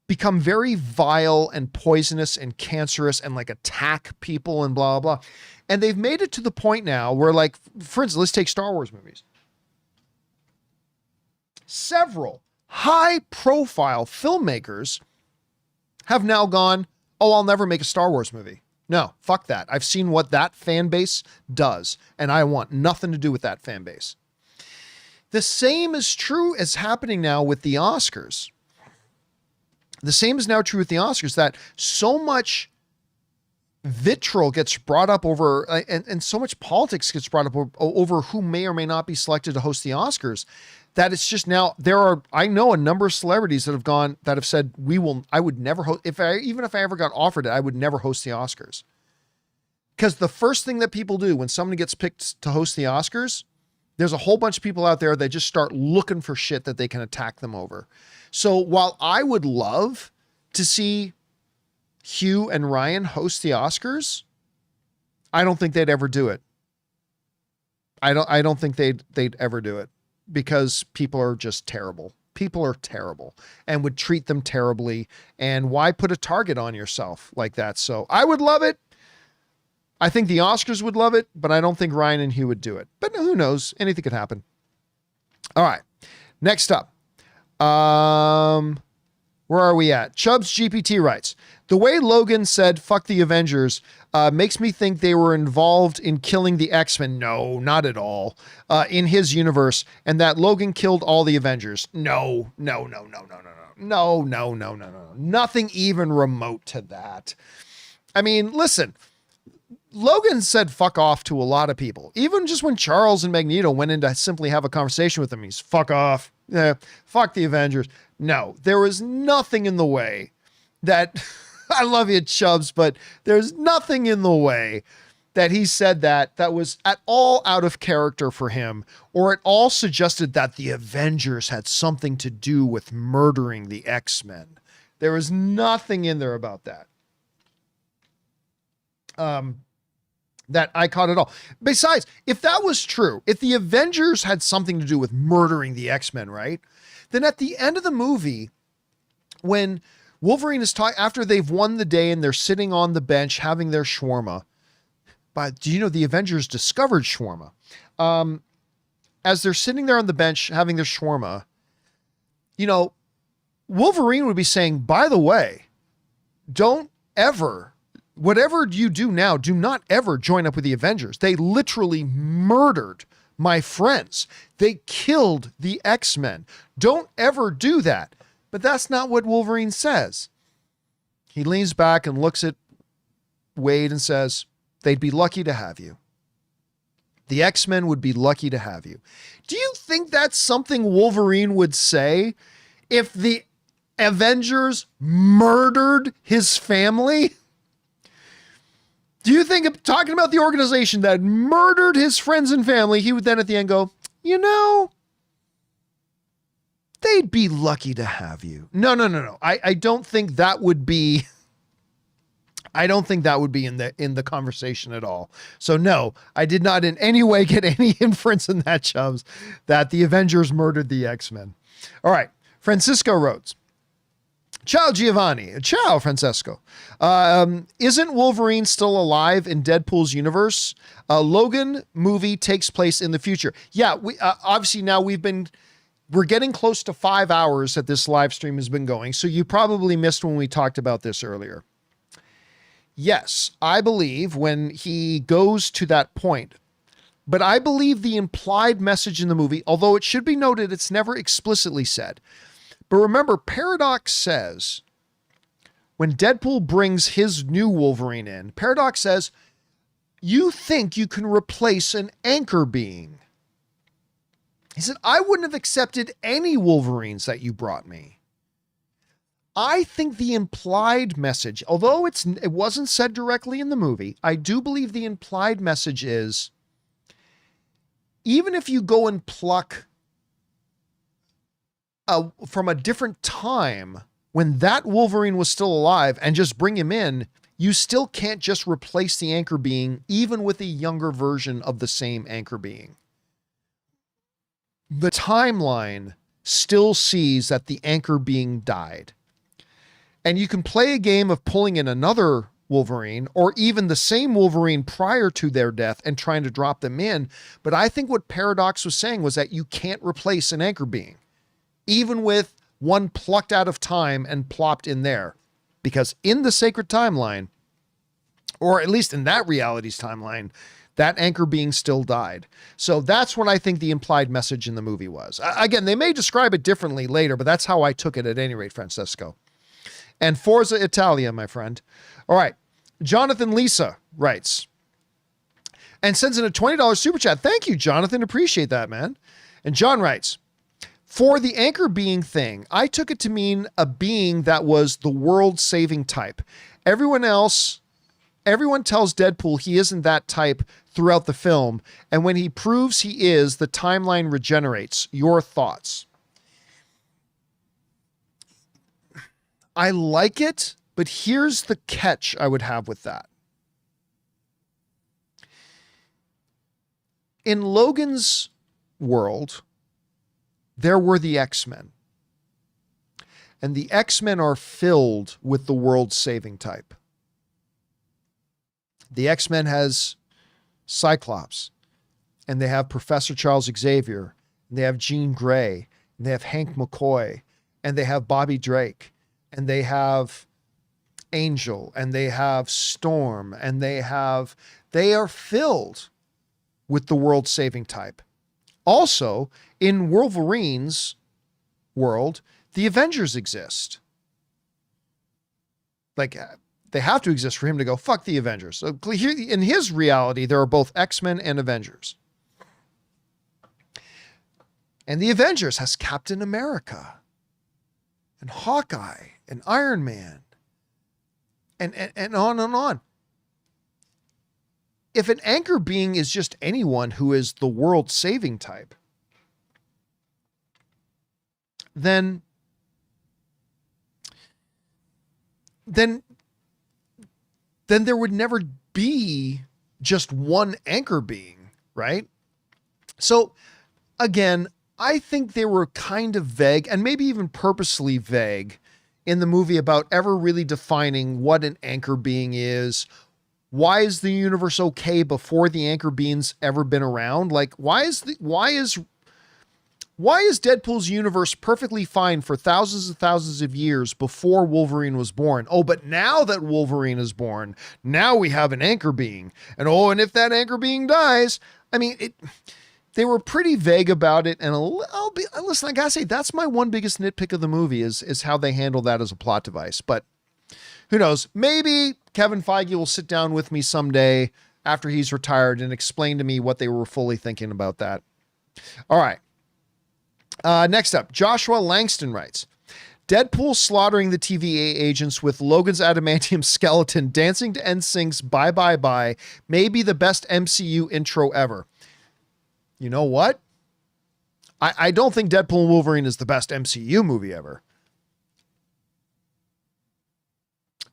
become very vile and poisonous and cancerous and like attack people and blah, blah, blah. And they've made it to the point now where, like, for instance, let's take Star Wars movies. Several high-profile filmmakers have now gone, oh, I'll never make a Star Wars movie. No, fuck that. I've seen what that fan base does, and I want nothing to do with that fan base. The same is true as happening now with the Oscars. The same is now true with the Oscars, that so much vitriol gets brought up over, and so much politics gets brought up over who may or may not be selected to host the Oscars, that it's just now, I know a number of celebrities that have said, I would never host, even if I ever got offered it, I would never host the Oscars. Because the first thing that people do when someone gets picked to host the Oscars, there's a whole bunch of people out there that just start looking for shit that they can attack them over. So while I would love to see Hugh and Ryan host the Oscars, I don't think they'd ever do it. I don't think they'd ever do it, because people are just terrible. People are terrible and would treat them terribly. And why put a target on yourself like that? So I would love it. I think the Oscars would love it, but I don't think Ryan and Hugh would do it. But who knows? Anything could happen. All right. Next up. Where are we at? Chubbs GPT writes, the way Logan said, fuck the Avengers, makes me think they were involved in killing the X-Men. No, not at all. In his universe, and that Logan killed all the Avengers. No. Nothing even remote to that. I mean, listen, Logan said fuck off to a lot of people. Even just when Charles and Magneto went in to simply have a conversation with him, he's fuck off. Fuck the Avengers. No, there was nothing in the way that I love you, Chubbs, but there's nothing in the way that he said that was at all out of character for him, or at all suggested that the Avengers had something to do with murdering the X-Men. There was nothing in there about that. That I caught at all. Besides, if that was true, if the Avengers had something to do with murdering the X-Men, right? Then at the end of the movie, when Wolverine is talking, after they've won the day and they're sitting on the bench having their shawarma, but do you know the Avengers discovered shawarma? As they're sitting there on the bench having their shawarma, you know, Wolverine would be saying, by the way, don't ever, whatever you do now, do not ever join up with the Avengers. They literally murdered my friends. They killed the X-Men. Don't ever do that. But that's not what Wolverine says. He leans back and looks at Wade and says, they'd be lucky to have you. The X-Men would be lucky to have you. Do you think that's something Wolverine would say if the Avengers murdered his family? Do you think, talking about the organization that murdered his friends and family, he would then at the end go, you know, they'd be lucky to have you. No. I don't think that would be, I don't think that would be in the conversation at all. So no, I did not in any way get any inference in that, Chubbs, that the Avengers murdered the X-Men. All right. Francisco Rhodes. Ciao, Giovanni. Ciao, Francesco. Isn't Wolverine still alive in Deadpool's universe? Logan movie takes place in the future. Yeah, we obviously now we're getting close to 5 hours that this live stream has been going, so you probably missed when we talked about this earlier. Yes, I believe when he goes to that point, but I believe the implied message in the movie, although it should be noted it's never explicitly said. But remember, Paradox says, when Deadpool brings his new Wolverine in, Paradox says, you think you can replace an anchor being. He said, I wouldn't have accepted any Wolverines that you brought me. I think the implied message, although it wasn't said directly in the movie, I do believe the implied message is, even if you go and pluck from a different time when that Wolverine was still alive and just bring him in, you still can't just replace the anchor being, even with a younger version of the same anchor being. The timeline still sees that the anchor being died. And you can play a game of pulling in another Wolverine or even the same Wolverine prior to their death and trying to drop them in. But I think what Paradox was saying was that you can't replace an anchor being, even with one plucked out of time and plopped in there. Because in the sacred timeline, or at least in that reality's timeline, that anchor being still died. So that's what I think the implied message in the movie was. Again, they may describe it differently later, but that's how I took it at any rate, Francesco. And Forza Italia, my friend. All right. Jonathan Lisa writes and sends in a $20 super chat. Thank you, Jonathan. Appreciate that, man. And John writes, for the anchor being thing, I took it to mean a being that was the world-saving type. Everyone tells Deadpool he isn't that type throughout the film, and when he proves he is, the timeline regenerates. Your thoughts? I like it, but here's the catch I would have with that. In Logan's world, there were the X-Men. And the X-Men are filled with the world-saving type. The X-Men has Cyclops, and they have Professor Charles Xavier, and they have Jean Grey, and they have Hank McCoy, and they have Bobby Drake, and they have Angel, and they have Storm, and they are filled with the world-saving type. Also, in Wolverine's world, the Avengers exist. Like, they have to exist for him to go, fuck the Avengers. So in his reality, there are both X-Men and Avengers. And the Avengers has Captain America and Hawkeye and Iron Man and on and on. If an anchor being is just anyone who is the world-saving type, then there would never be just one anchor being, right? So again, I think they were kind of vague and maybe even purposely vague in the movie about ever really defining what an anchor being is. Why is the universe okay before the anchor being's ever been around? Like, why is Deadpool's universe perfectly fine for thousands and thousands of years before Wolverine was born? Oh, but now that Wolverine is born, now we have an anchor being. And if that anchor being dies, I mean, they were pretty vague about it. And listen, I gotta say, that's my one biggest nitpick of the movie is how they handle that as a plot device. But who knows? Maybe Kevin Feige will sit down with me someday after he's retired and explain to me what they were fully thinking about that. All right. Next up, Joshua Langston writes, Deadpool slaughtering the TVA agents with Logan's adamantium skeleton dancing to Nsync's Bye Bye Bye may be the best MCU intro ever. You know what? I don't think Deadpool and Wolverine is the best MCU movie ever.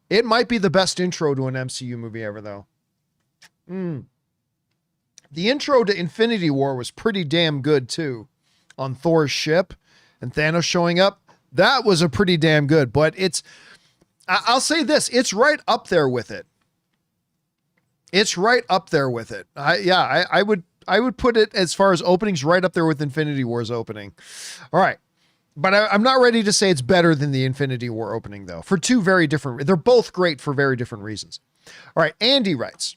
It might be the best intro to an MCU movie ever, though. The intro to Infinity War was pretty damn good, too. On Thor's ship and Thanos showing up. That was a pretty damn good, but I'll say this, it's right up there with it. It's right up there with it. I would put it as far as openings right up there with Infinity War's opening. All right. But I'm not ready to say it's better than the Infinity War opening, though, for two very different, they're both great for very different reasons. All right. Andy writes,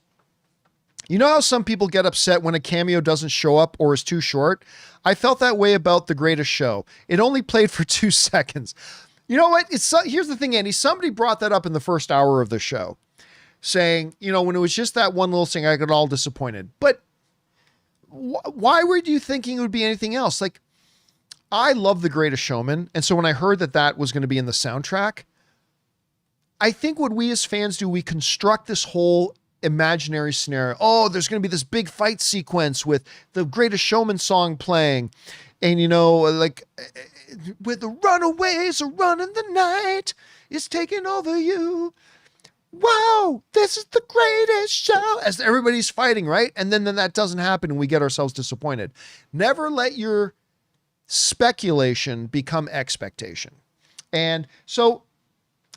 you know how some people get upset when a cameo doesn't show up or is too short? I felt that way about The Greatest Show. It only played for 2 seconds. You know what? Here's the thing, Andy. Somebody brought that up in the first hour of the show, saying, when it was just that one little thing, I got all disappointed. But why were you thinking it would be anything else? Like, I love The Greatest Showman. And so when I heard that was going to be in the soundtrack, I think what we as fans do, we construct this whole imaginary scenario. Oh, there's going to be this big fight sequence with the Greatest Showman song playing. And, like, where the runaways are running the night is taking over you. wow, this is the greatest show, as everybody's fighting, right? And then that doesn't happen and we get ourselves disappointed. Never let your speculation become expectation. And so,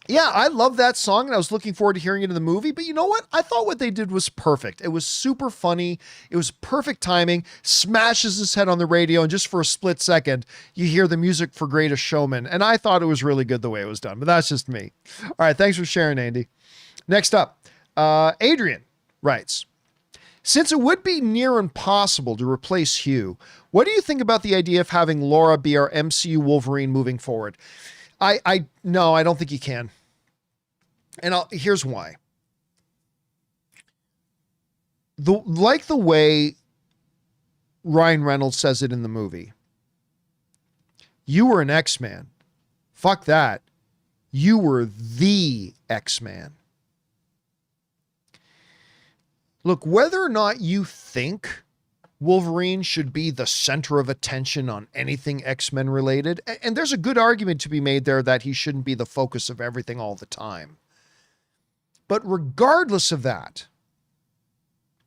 yeah, I love that song and I was looking forward to hearing it in the movie, but you know what? I thought what they did was perfect. It was super funny. It was perfect timing, smashes his head on the radio, and just for a split second, you hear the music for Greatest Showman. And I thought it was really good the way it was done, but that's just me. All right. Thanks for sharing, Andy. Next up, Adrian writes, since it would be near impossible to replace Hugh, what do you think about the idea of having Laura be our MCU Wolverine moving forward? No, I don't think you can. And here's why. Like the way Ryan Reynolds says it in the movie, you were an X-Man. Fuck that. You were the X-Man. Look, whether or not you think Wolverine should be the center of attention on anything X-Men related, and there's a good argument to be made there that he shouldn't be the focus of everything all the time. But regardless of that,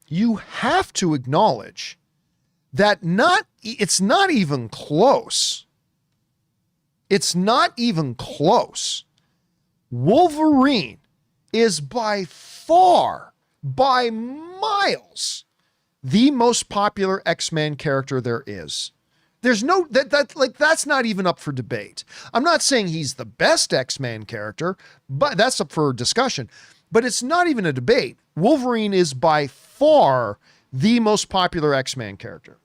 you have to acknowledge that it's not even close. It's not even close. Wolverine is by far, by miles, the most popular X-Men character there is. There's no, that's not even up for debate. I'm not saying he's the best X-Men character, but that's up for discussion. But it's not even a debate. Wolverine is by far the most popular X-Men character.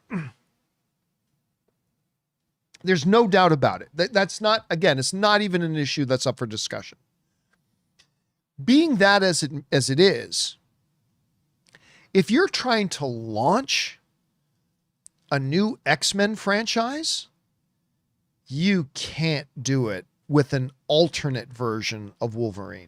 There's no doubt about it. That's not, again, it's not even an issue that's up for discussion. Being that as it is, if you're trying to launch a new X-Men franchise, you can't do it with an alternate version of Wolverine.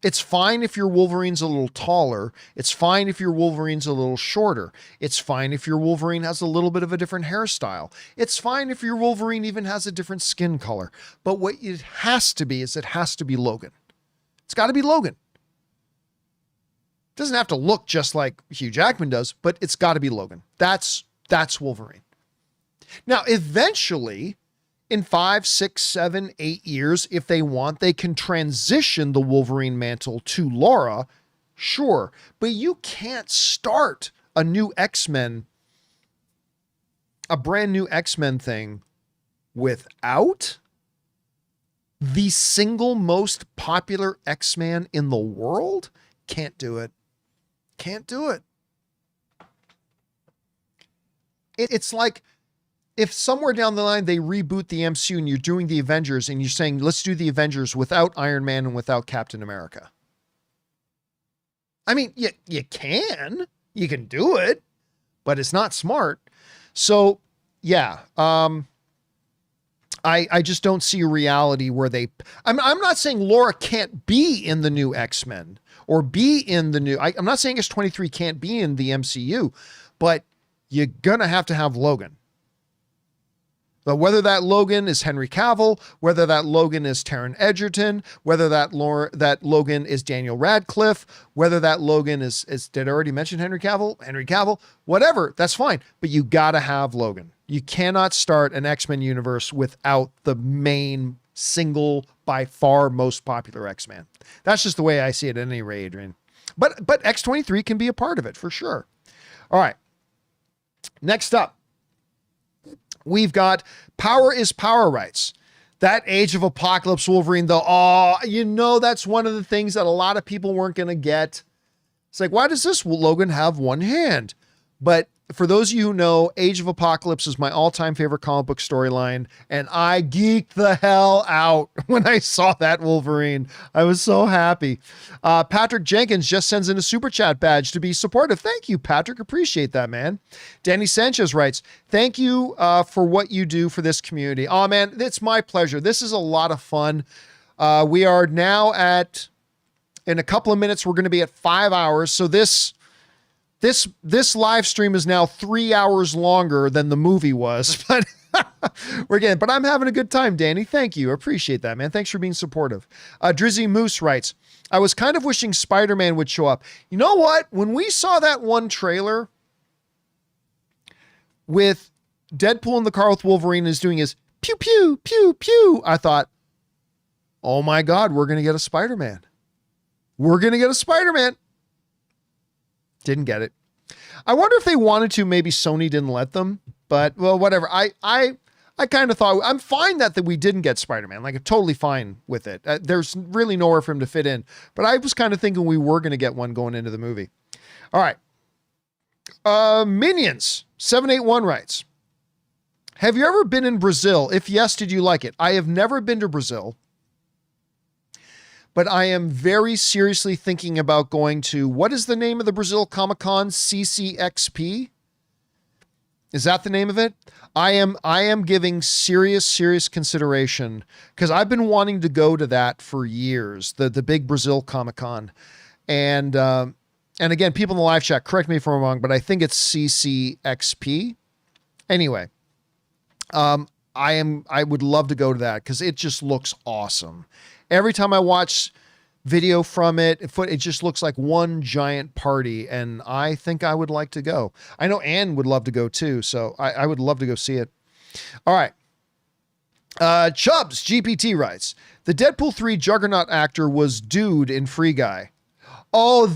It's fine if your Wolverine's a little taller. It's fine if your Wolverine's a little shorter. It's fine if your Wolverine has a little bit of a different hairstyle. It's fine if your Wolverine even has a different skin color. But what it has to be is it has to be Logan. It's got to be Logan. It doesn't have to look just like Hugh Jackman does, but it's got to be Logan. That's Wolverine. Now, eventually, in 5, 6, 7, 8 years, if they want, they can transition the Wolverine mantle to Laura. Sure. But you can't start a new X-Men, a brand new X-Men thing without the single most popular X-Man in the world. Can't do it. Can't do it. It's like, if somewhere down the line they reboot the MCU and you're doing the Avengers and you're saying, let's do the Avengers without Iron Man and without Captain America. I mean, you can do it, but it's not smart. So yeah, I just don't see a reality where I'm not saying Laura can't be in the new X-Men or be in the new, I'm not saying X-23 can't be in the MCU, but you're going to have Logan. But whether that Logan is Henry Cavill, whether that Logan is Taron Egerton, whether that Logan is Daniel Radcliffe, whether that Logan is did I already mention Henry Cavill, whatever, that's fine. But you got to have Logan. You cannot start an X-Men universe without the main single, by far most popular X-Men. That's just the way I see it at any rate, Adrian. But X-23 can be a part of it for sure. All right. Next up, we've got Power is Power Rights. That Age of Apocalypse Wolverine, though, that's one of the things that a lot of people weren't going to get. It's like, why does this Logan have one hand? But for those of you who know, Age of Apocalypse is my all-time favorite comic book storyline, and I geeked the hell out when I saw that Wolverine. I was so happy. Patrick Jenkins just sends in a super chat badge to be supportive. Thank you, Patrick. Appreciate that, man. Danny Sanchez writes, thank you for what you do for this community. Oh, man, it's my pleasure. This is a lot of fun. We are now in a couple of minutes, we're going to be at 5 hours. So this live stream is now 3 hours longer than the movie was, but We're getting, but I'm having a good time, Danny. Thank you. Appreciate that, man. Thanks for being supportive. Drizzy Moose writes, I was kind of wishing Spider-Man would show up. You know what? When we saw that one trailer with Deadpool in the car with Wolverine is doing his pew, pew, pew, pew, I thought, oh my God, we're going to get a Spider-Man. We're going to get a Spider-Man. Didn't get it. I wonder if they wanted to, maybe Sony didn't let them, but well, whatever. I kind of thought I'm fine that we didn't get Spider-Man. Like I'm totally fine with it. There's really nowhere for him to fit in, but I was kind of thinking we were going to get one going into the movie. All right. Minions 781 writes, have you ever been in Brazil? If yes, did you like it? I have never been to Brazil, but I am very seriously thinking about going to, what is the name of the Brazil Comic-Con? CCXP? Is that the name of it? I am giving serious consideration because I've been wanting to go to that for years, the big Brazil Comic-Con. And again, people in the live chat, correct me if I'm wrong, but I think it's CCXP. Anyway, I would love to go to that because it just looks awesome. Every time I watch video from it just looks like one giant party, and I think I would like to go. I know Ann would love to go too, so I would love to go see it. All right. Chubbs GPT writes, the Deadpool 3 Juggernaut actor was Dude in Free Guy. Oh,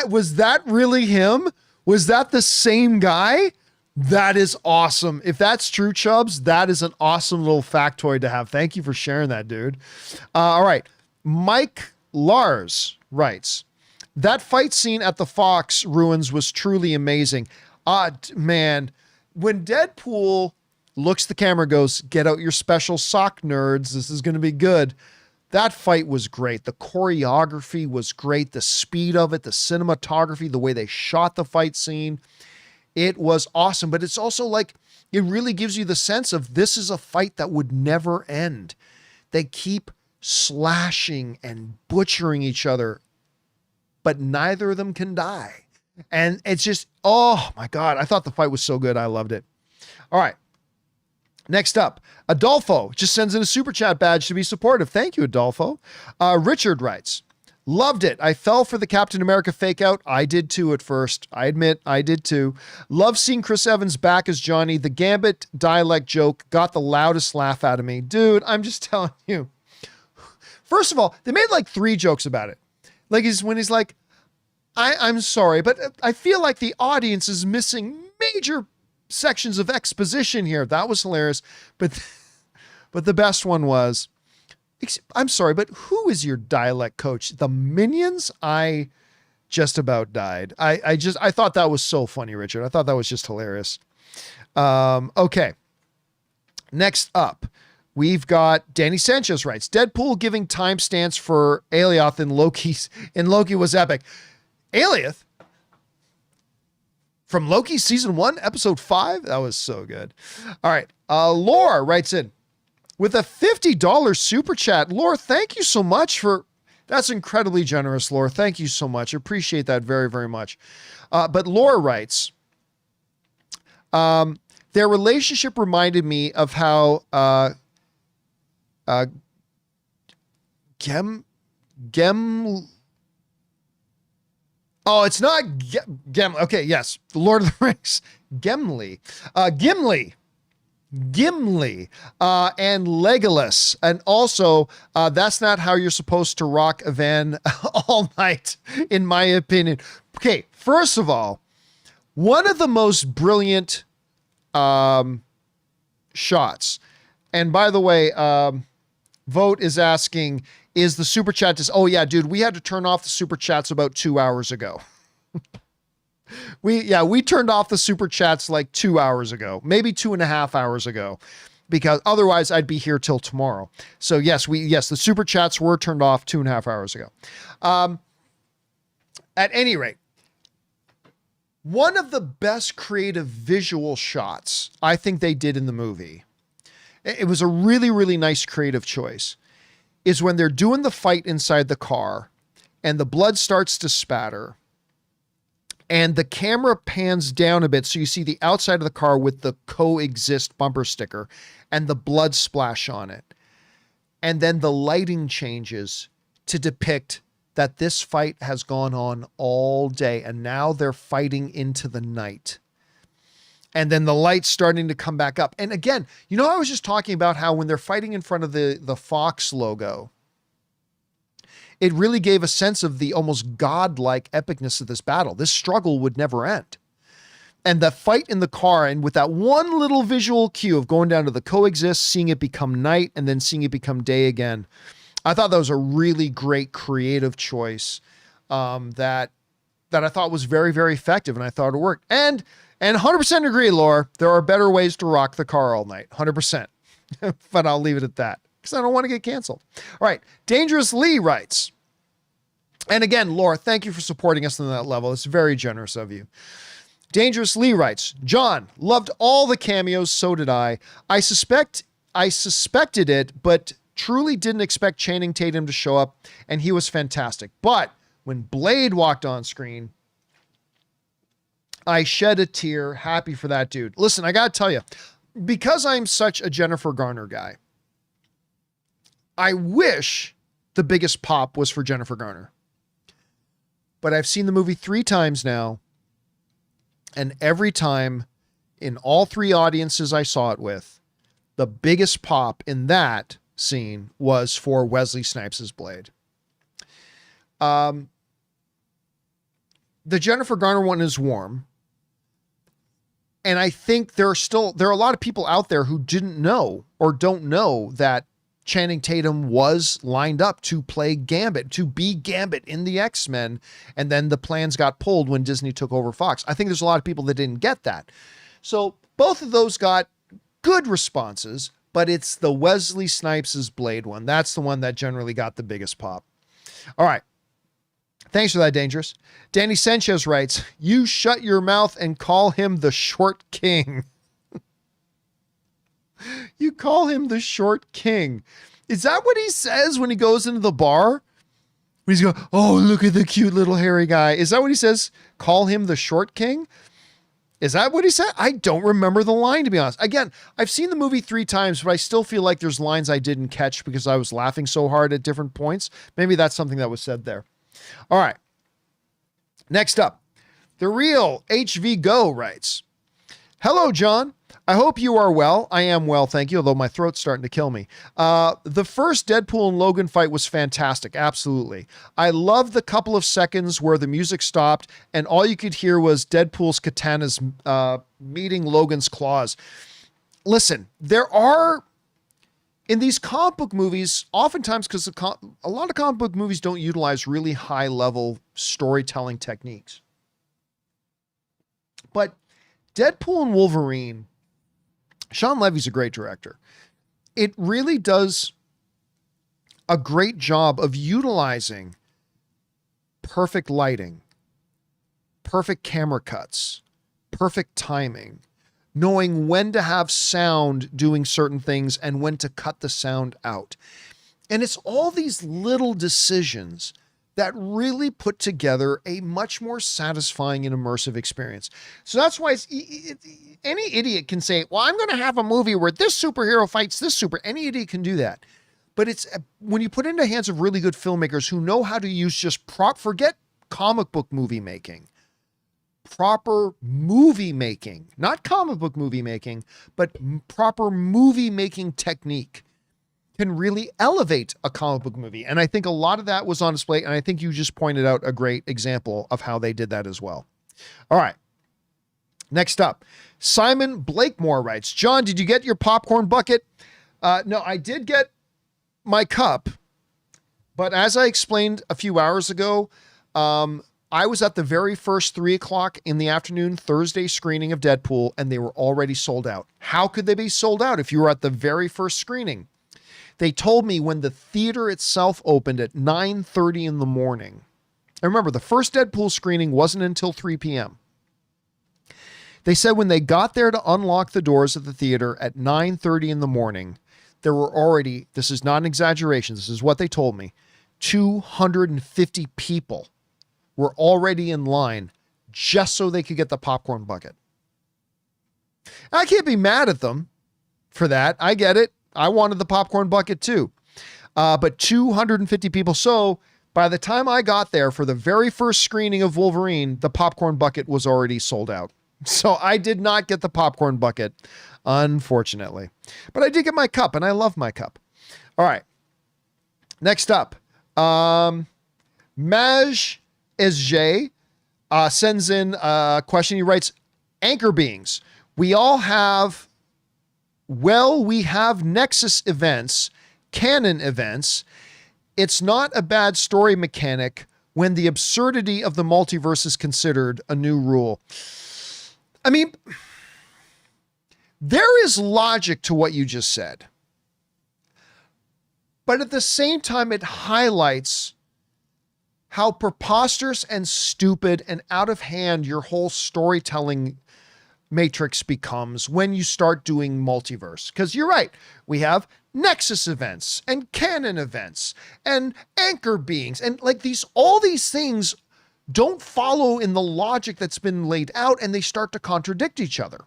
was that really him? Was that the same guy? That is awesome. If that's true, Chubbs, that is an awesome little factoid to have. Thank you for sharing that, dude. All right. Mike Lars writes, that fight scene at the Fox ruins was truly amazing. Man, when Deadpool looks at the camera, goes, get out your special sock, nerds. This is going to be good. That fight was great. The choreography was great. The speed of it, the cinematography, the way they shot the fight scene. It was awesome, but it's also like, it really gives you the sense of this is a fight that would never end. They keep slashing and butchering each other, but neither of them can die. And it's just, oh my God, I thought the fight was so good. I loved it. All right. Next up, Adolfo just sends in a super chat badge to be supportive. Thank you, Adolfo. Richard writes, loved it. I fell for the Captain America fake out. I did too at first. I admit I did too. Love seeing Chris Evans back as Johnny. The Gambit dialect joke got the loudest laugh out of me. Dude, I'm just telling you. First of all, they made like 3 jokes about it. Like when he's like, I'm sorry, but I feel like the audience is missing major sections of exposition here. That was hilarious. But the best one was, I'm sorry, but who is your dialect coach? The Minions? I just about died. I thought that was so funny, Richard. I thought that was just hilarious. Okay. Next up, we've got Danny Sanchez writes, Deadpool giving timestamps for Alioth in Loki was epic. Alioth? From Loki season 1, episode 5? That was so good. All right. Laura writes in, with a $50 super chat. Laura, thank you so much that's incredibly generous, Laura. Thank you so much. Appreciate that very, very much. But Laura writes, their relationship reminded me of how it's not Gem. Okay, yes. The Lord of the Rings. Gimli. Gimli and Legolas. And also, that's not how you're supposed to rock a van all night, in my opinion. Okay, first of all, one of the most brilliant shots. And by the way, Vote is asking, is the super chat oh yeah, dude, we had to turn off the super chats about 2 hours ago. We turned off the super chats like 2 hours ago, maybe 2.5 hours ago, because otherwise I'd be here till tomorrow. So yes, the super chats were turned off 2.5 hours ago. At any rate, one of the best creative visual shots I think they did in the movie, it was a really, really nice creative choice, is when they're doing the fight inside the car and the blood starts to spatter and the camera pans down a bit so you see the outside of the car with the coexist bumper sticker and the blood splash on it. And then the lighting changes to depict that this fight has gone on all day and now they're fighting into the night. And then the light's starting to come back up. And again, you know, I was just talking about how when they're fighting in front of the Fox logo, it really gave a sense of the almost godlike epicness of this battle. This struggle would never end. And the fight in the car, and with that one little visual cue of going down to the coexist, seeing it become night, and then seeing it become day again, I thought that was a really great creative choice that I thought was very, very effective, and I thought it worked. And 100% agree, Laura, there are better ways to rock the car all night, 100%. But I'll leave it at that because I don't want to get canceled. All right, Dangerous Lee writes, and again, Laura, thank you for supporting us on that level. It's very generous of you. Dangerous Lee writes, John, loved all the cameos, so did I. I suspected it, but truly didn't expect Channing Tatum to show up, and he was fantastic. But when Blade walked on screen, I shed a tear, happy for that dude. Listen, I gotta tell you, because I'm such a Jennifer Garner guy, I wish the biggest pop was for Jennifer Garner. But I've seen the movie 3 times now, and every time in all 3 audiences I saw it with, the biggest pop in that scene was for Wesley Snipes' Blade. The Jennifer Garner one is warm. And I think there are a lot of people out there who didn't know or don't know that Channing Tatum was lined up to play Gambit, to be Gambit in the X-Men. And then the plans got pulled when Disney took over Fox. I think there's a lot of people that didn't get that. So both of those got good responses, but it's the Wesley Snipes' Blade one. That's the one that generally got the biggest pop. All right. Thanks for that, Dangerous. Danny Sanchez writes, you shut your mouth and call him the Short King. You call him the Short King. Is that what he says when he goes into the bar? When he's going, oh, look at the cute little hairy guy. Is that what he says? Call him the Short King? Is that what he said? I don't remember the line, to be honest. Again, I've seen the movie 3 times, but I still feel like there's lines I didn't catch because I was laughing so hard at different points. Maybe that's something that was said there. All right. Next up, The Real HV Go writes, hello, John. I hope you are well. I am well, thank you, although my throat's starting to kill me. The first Deadpool and Logan fight was fantastic. Absolutely. I loved the couple of seconds where the music stopped and all you could hear was Deadpool's katanas meeting Logan's claws. Listen, there are, in these comic book movies, oftentimes, because a lot of comic book movies don't utilize really high level storytelling techniques. But Deadpool and Wolverine, Sean Levy's a great director. It really does a great job of utilizing perfect lighting, perfect camera cuts, perfect timing, knowing when to have sound doing certain things and when to cut the sound out. And it's all these little decisions that really put together a much more satisfying and immersive experience. So that's why any idiot can say, well, I'm going to have a movie where this superhero fights this any idiot can do that. But it's when you put it in the hands of really good filmmakers who know how to use just forget comic book movie making, proper movie making, not comic book movie making, but proper movie making technique can really elevate a comic book movie. And I think a lot of that was on display. And I think you just pointed out a great example of how they did that as well. All right. Next up, Simon Blakemore writes, John, did you get your popcorn bucket? No, I did get my cup, but as I explained a few hours ago, I was at the very first 3:00 in the afternoon Thursday screening of Deadpool, and they were already sold out. How could they be sold out if you were at the very first screening? They told me when the theater itself opened at 9:30 in the morning. And remember, the first Deadpool screening wasn't until 3 p.m. They said when they got there to unlock the doors of the theater at 9:30 in the morning, there were already, this is not an exaggeration, this is what they told me, 250 people were already in line just so they could get the popcorn bucket. I can't be mad at them for that. I get it. I wanted the popcorn bucket too. But 250 people. So by the time I got there for the very first screening of Wolverine, the popcorn bucket was already sold out. So I did not get the popcorn bucket, unfortunately. But I did get my cup, and I love my cup. All right. Next up, Maj SJ sends in a question. He writes, Anchor Beings. We have Nexus events, canon events. It's not a bad story mechanic when the absurdity of the multiverse is considered a new rule. I mean, there is logic to what you just said. But at the same time, it highlights how preposterous and stupid and out of hand your whole storytelling matrix becomes when you start doing multiverse. Because you're right. We have Nexus events and canon events and anchor beings and like all these things don't follow in the logic that's been laid out, and they start to contradict each other.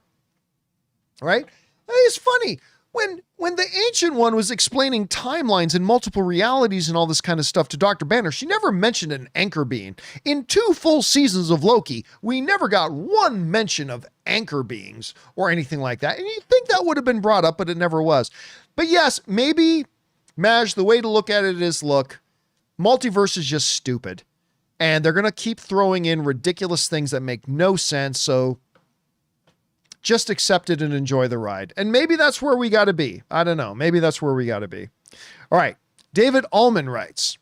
Right? It's funny. When the Ancient One was explaining timelines and multiple realities and all this kind of stuff to Dr. Banner, she never mentioned an anchor being. In 2 full seasons of Loki, we never got one mention of anchor beings or anything like that. And you'd think that would have been brought up, but it never was. But yes, maybe, Maj, the way to look at it is, look, multiverse is just stupid. And they're going to keep throwing in ridiculous things that make no sense. So just accept it and enjoy the ride. And maybe that's where we got to be. I don't know. Maybe that's where we got to be. All right. David Ullman writes,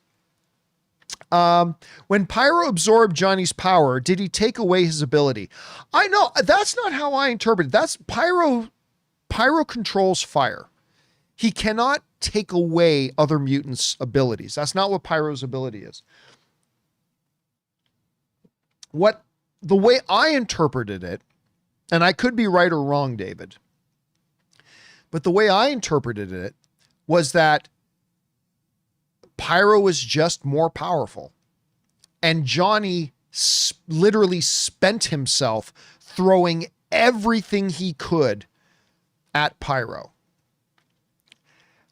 when Pyro absorbed Johnny's power, did he take away his ability? I know that's not how I interpret it. That's Pyro controls fire. He cannot take away other mutants' abilities. That's not what Pyro's ability is. The way I interpreted it, and I could be right or wrong, David, but the way I interpreted it was that Pyro was just more powerful, and Johnny literally spent himself throwing everything he could at Pyro.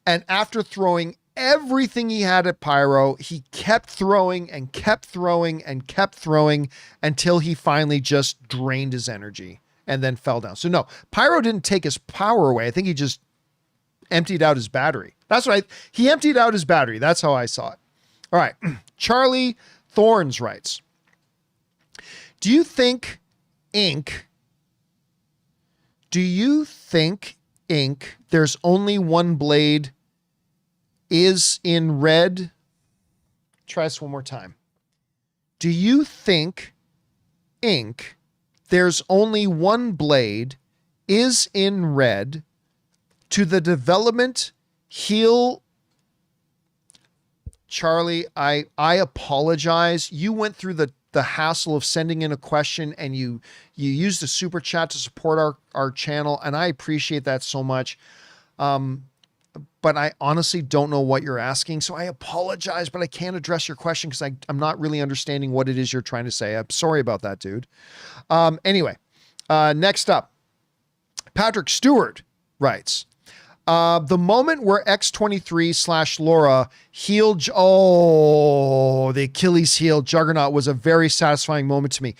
And after throwing everything he had at Pyro, he kept throwing and kept throwing and kept throwing until he finally just drained his energy and then fell down. So no, Pyro didn't take his power away. I think he just emptied out his battery. That's right. He emptied out his battery. That's how I saw it. All right. Charlie Thorns writes, do you think Ink, there's only one blade is in red? Try this one more time. Do you think Ink, there's only one blade is in red to the development heal? Charlie, I apologize. You went through the hassle of sending in a question, and you used a super chat to support our channel, and I appreciate that so much. But I honestly don't know what you're asking, so I apologize, but I can't address your question because I'm not really understanding what it is you're trying to say. I'm sorry about that, dude. Anyway, next up, Patrick Stewart writes, the moment where X-23/Laura healed, the Achilles heel Juggernaut was a very satisfying moment to me.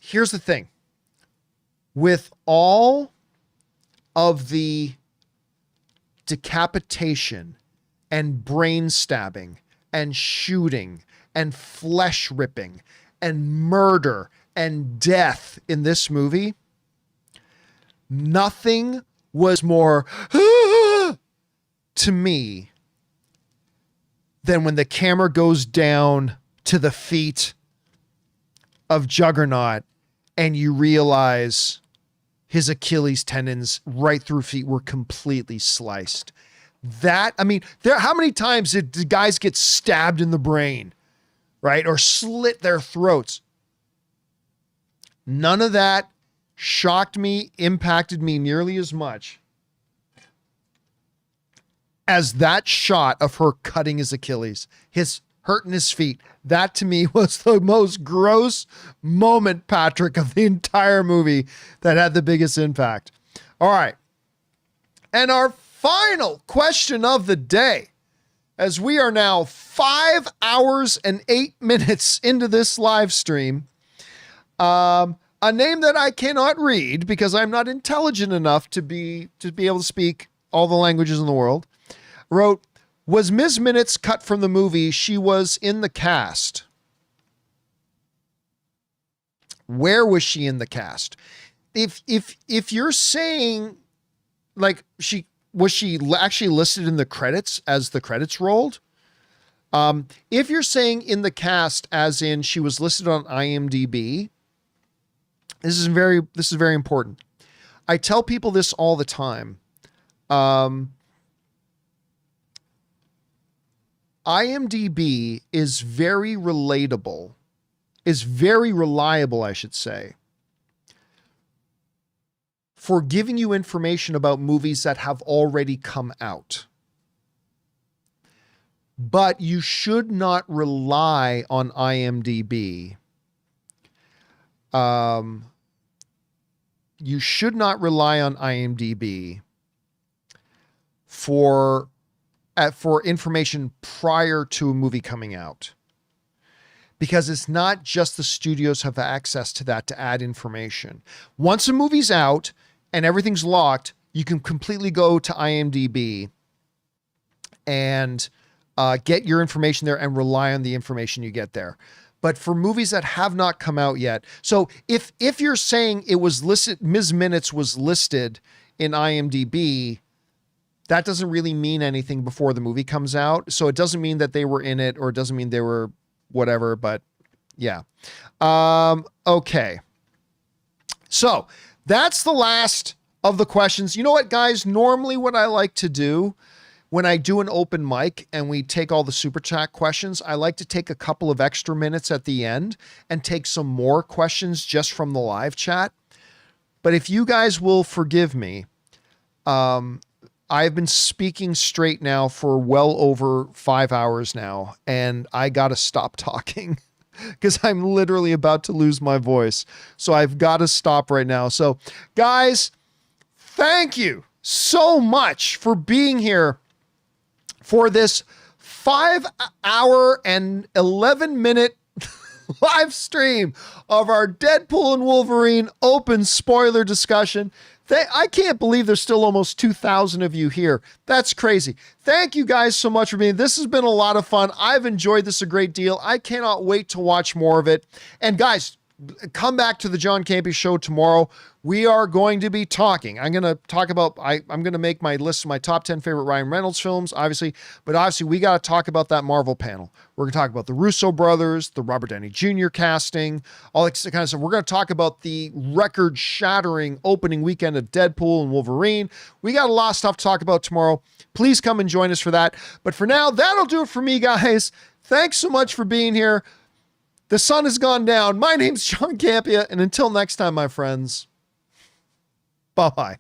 Here's the thing, with all of the decapitation and brain stabbing and shooting and flesh ripping and murder and death in this movie, nothing was more to me than when the camera goes down to the feet of Juggernaut and you realize his Achilles tendons right through feet were completely sliced. How many times did the guys get stabbed in the brain, right? Or slit their throats? None of that shocked me, impacted me nearly as much as that shot of her cutting his Achilles, his hurting his feet. That to me was the most gross moment, Patrick, of the entire movie that had the biggest impact. All right. And our final question of the day, as we are now 5 hours and 8 minutes into this live stream, a name that I cannot read because I'm not intelligent enough to be able to speak all the languages in the world, wrote, was Ms. Minutes cut from the movie? She was in the cast. Where was she in the cast? If you're saying like was she actually listed in the credits as the credits rolled? If you're saying in the cast as in she was listed on IMDb, this is very important. I tell people this all the time. IMDb is very relatable, is very reliable, I should say, for giving you information about movies that have already come out. But you should not rely on IMDb. You should not rely on IMDb for information prior to a movie coming out. Because it's not just the studios have access to that to add information. Once a movie's out and everything's locked, you can completely go to IMDb and get your information there and rely on the information you get there. But for movies that have not come out yet, so if you're saying it was listed, Ms. Minutes was listed in IMDb, that doesn't really mean anything before the movie comes out. So it doesn't mean that they were in it, or it doesn't mean they were whatever, but yeah. Okay. So that's the last of the questions. You know what, guys? Normally what I like to do when I do an open mic and we take all the super chat questions, I like to take a couple of extra minutes at the end and take some more questions just from the live chat. But if you guys will forgive me, I've been speaking straight now for well over 5 hours now, and I got to stop talking because I'm literally about to lose my voice. So I've got to stop right now. So guys, thank you so much for being here for this 5 hour and 11 minute live stream of our Deadpool and Wolverine open spoiler discussion. I can't believe there's still almost 2,000 of you here. That's crazy. Thank you guys so much for being. This has been a lot of fun. I've enjoyed this a great deal. I cannot wait to watch more of it. And guys, come back to the John Campea Show tomorrow. We are going to be talking. I'm going to talk about, I'm going to make my list of my top 10 favorite Ryan Reynolds films, obviously, but obviously we got to talk about that Marvel panel. We're going to talk about the Russo brothers, the Robert Downey Jr. casting, all that kind of stuff. We're going to talk about the record shattering opening weekend of Deadpool and Wolverine. We got a lot of stuff to talk about tomorrow. Please come and join us for that. But for now, that'll do it for me, guys. Thanks so much for being here. The sun has gone down. My name's John Campea, and until next time, my friends, bye-bye.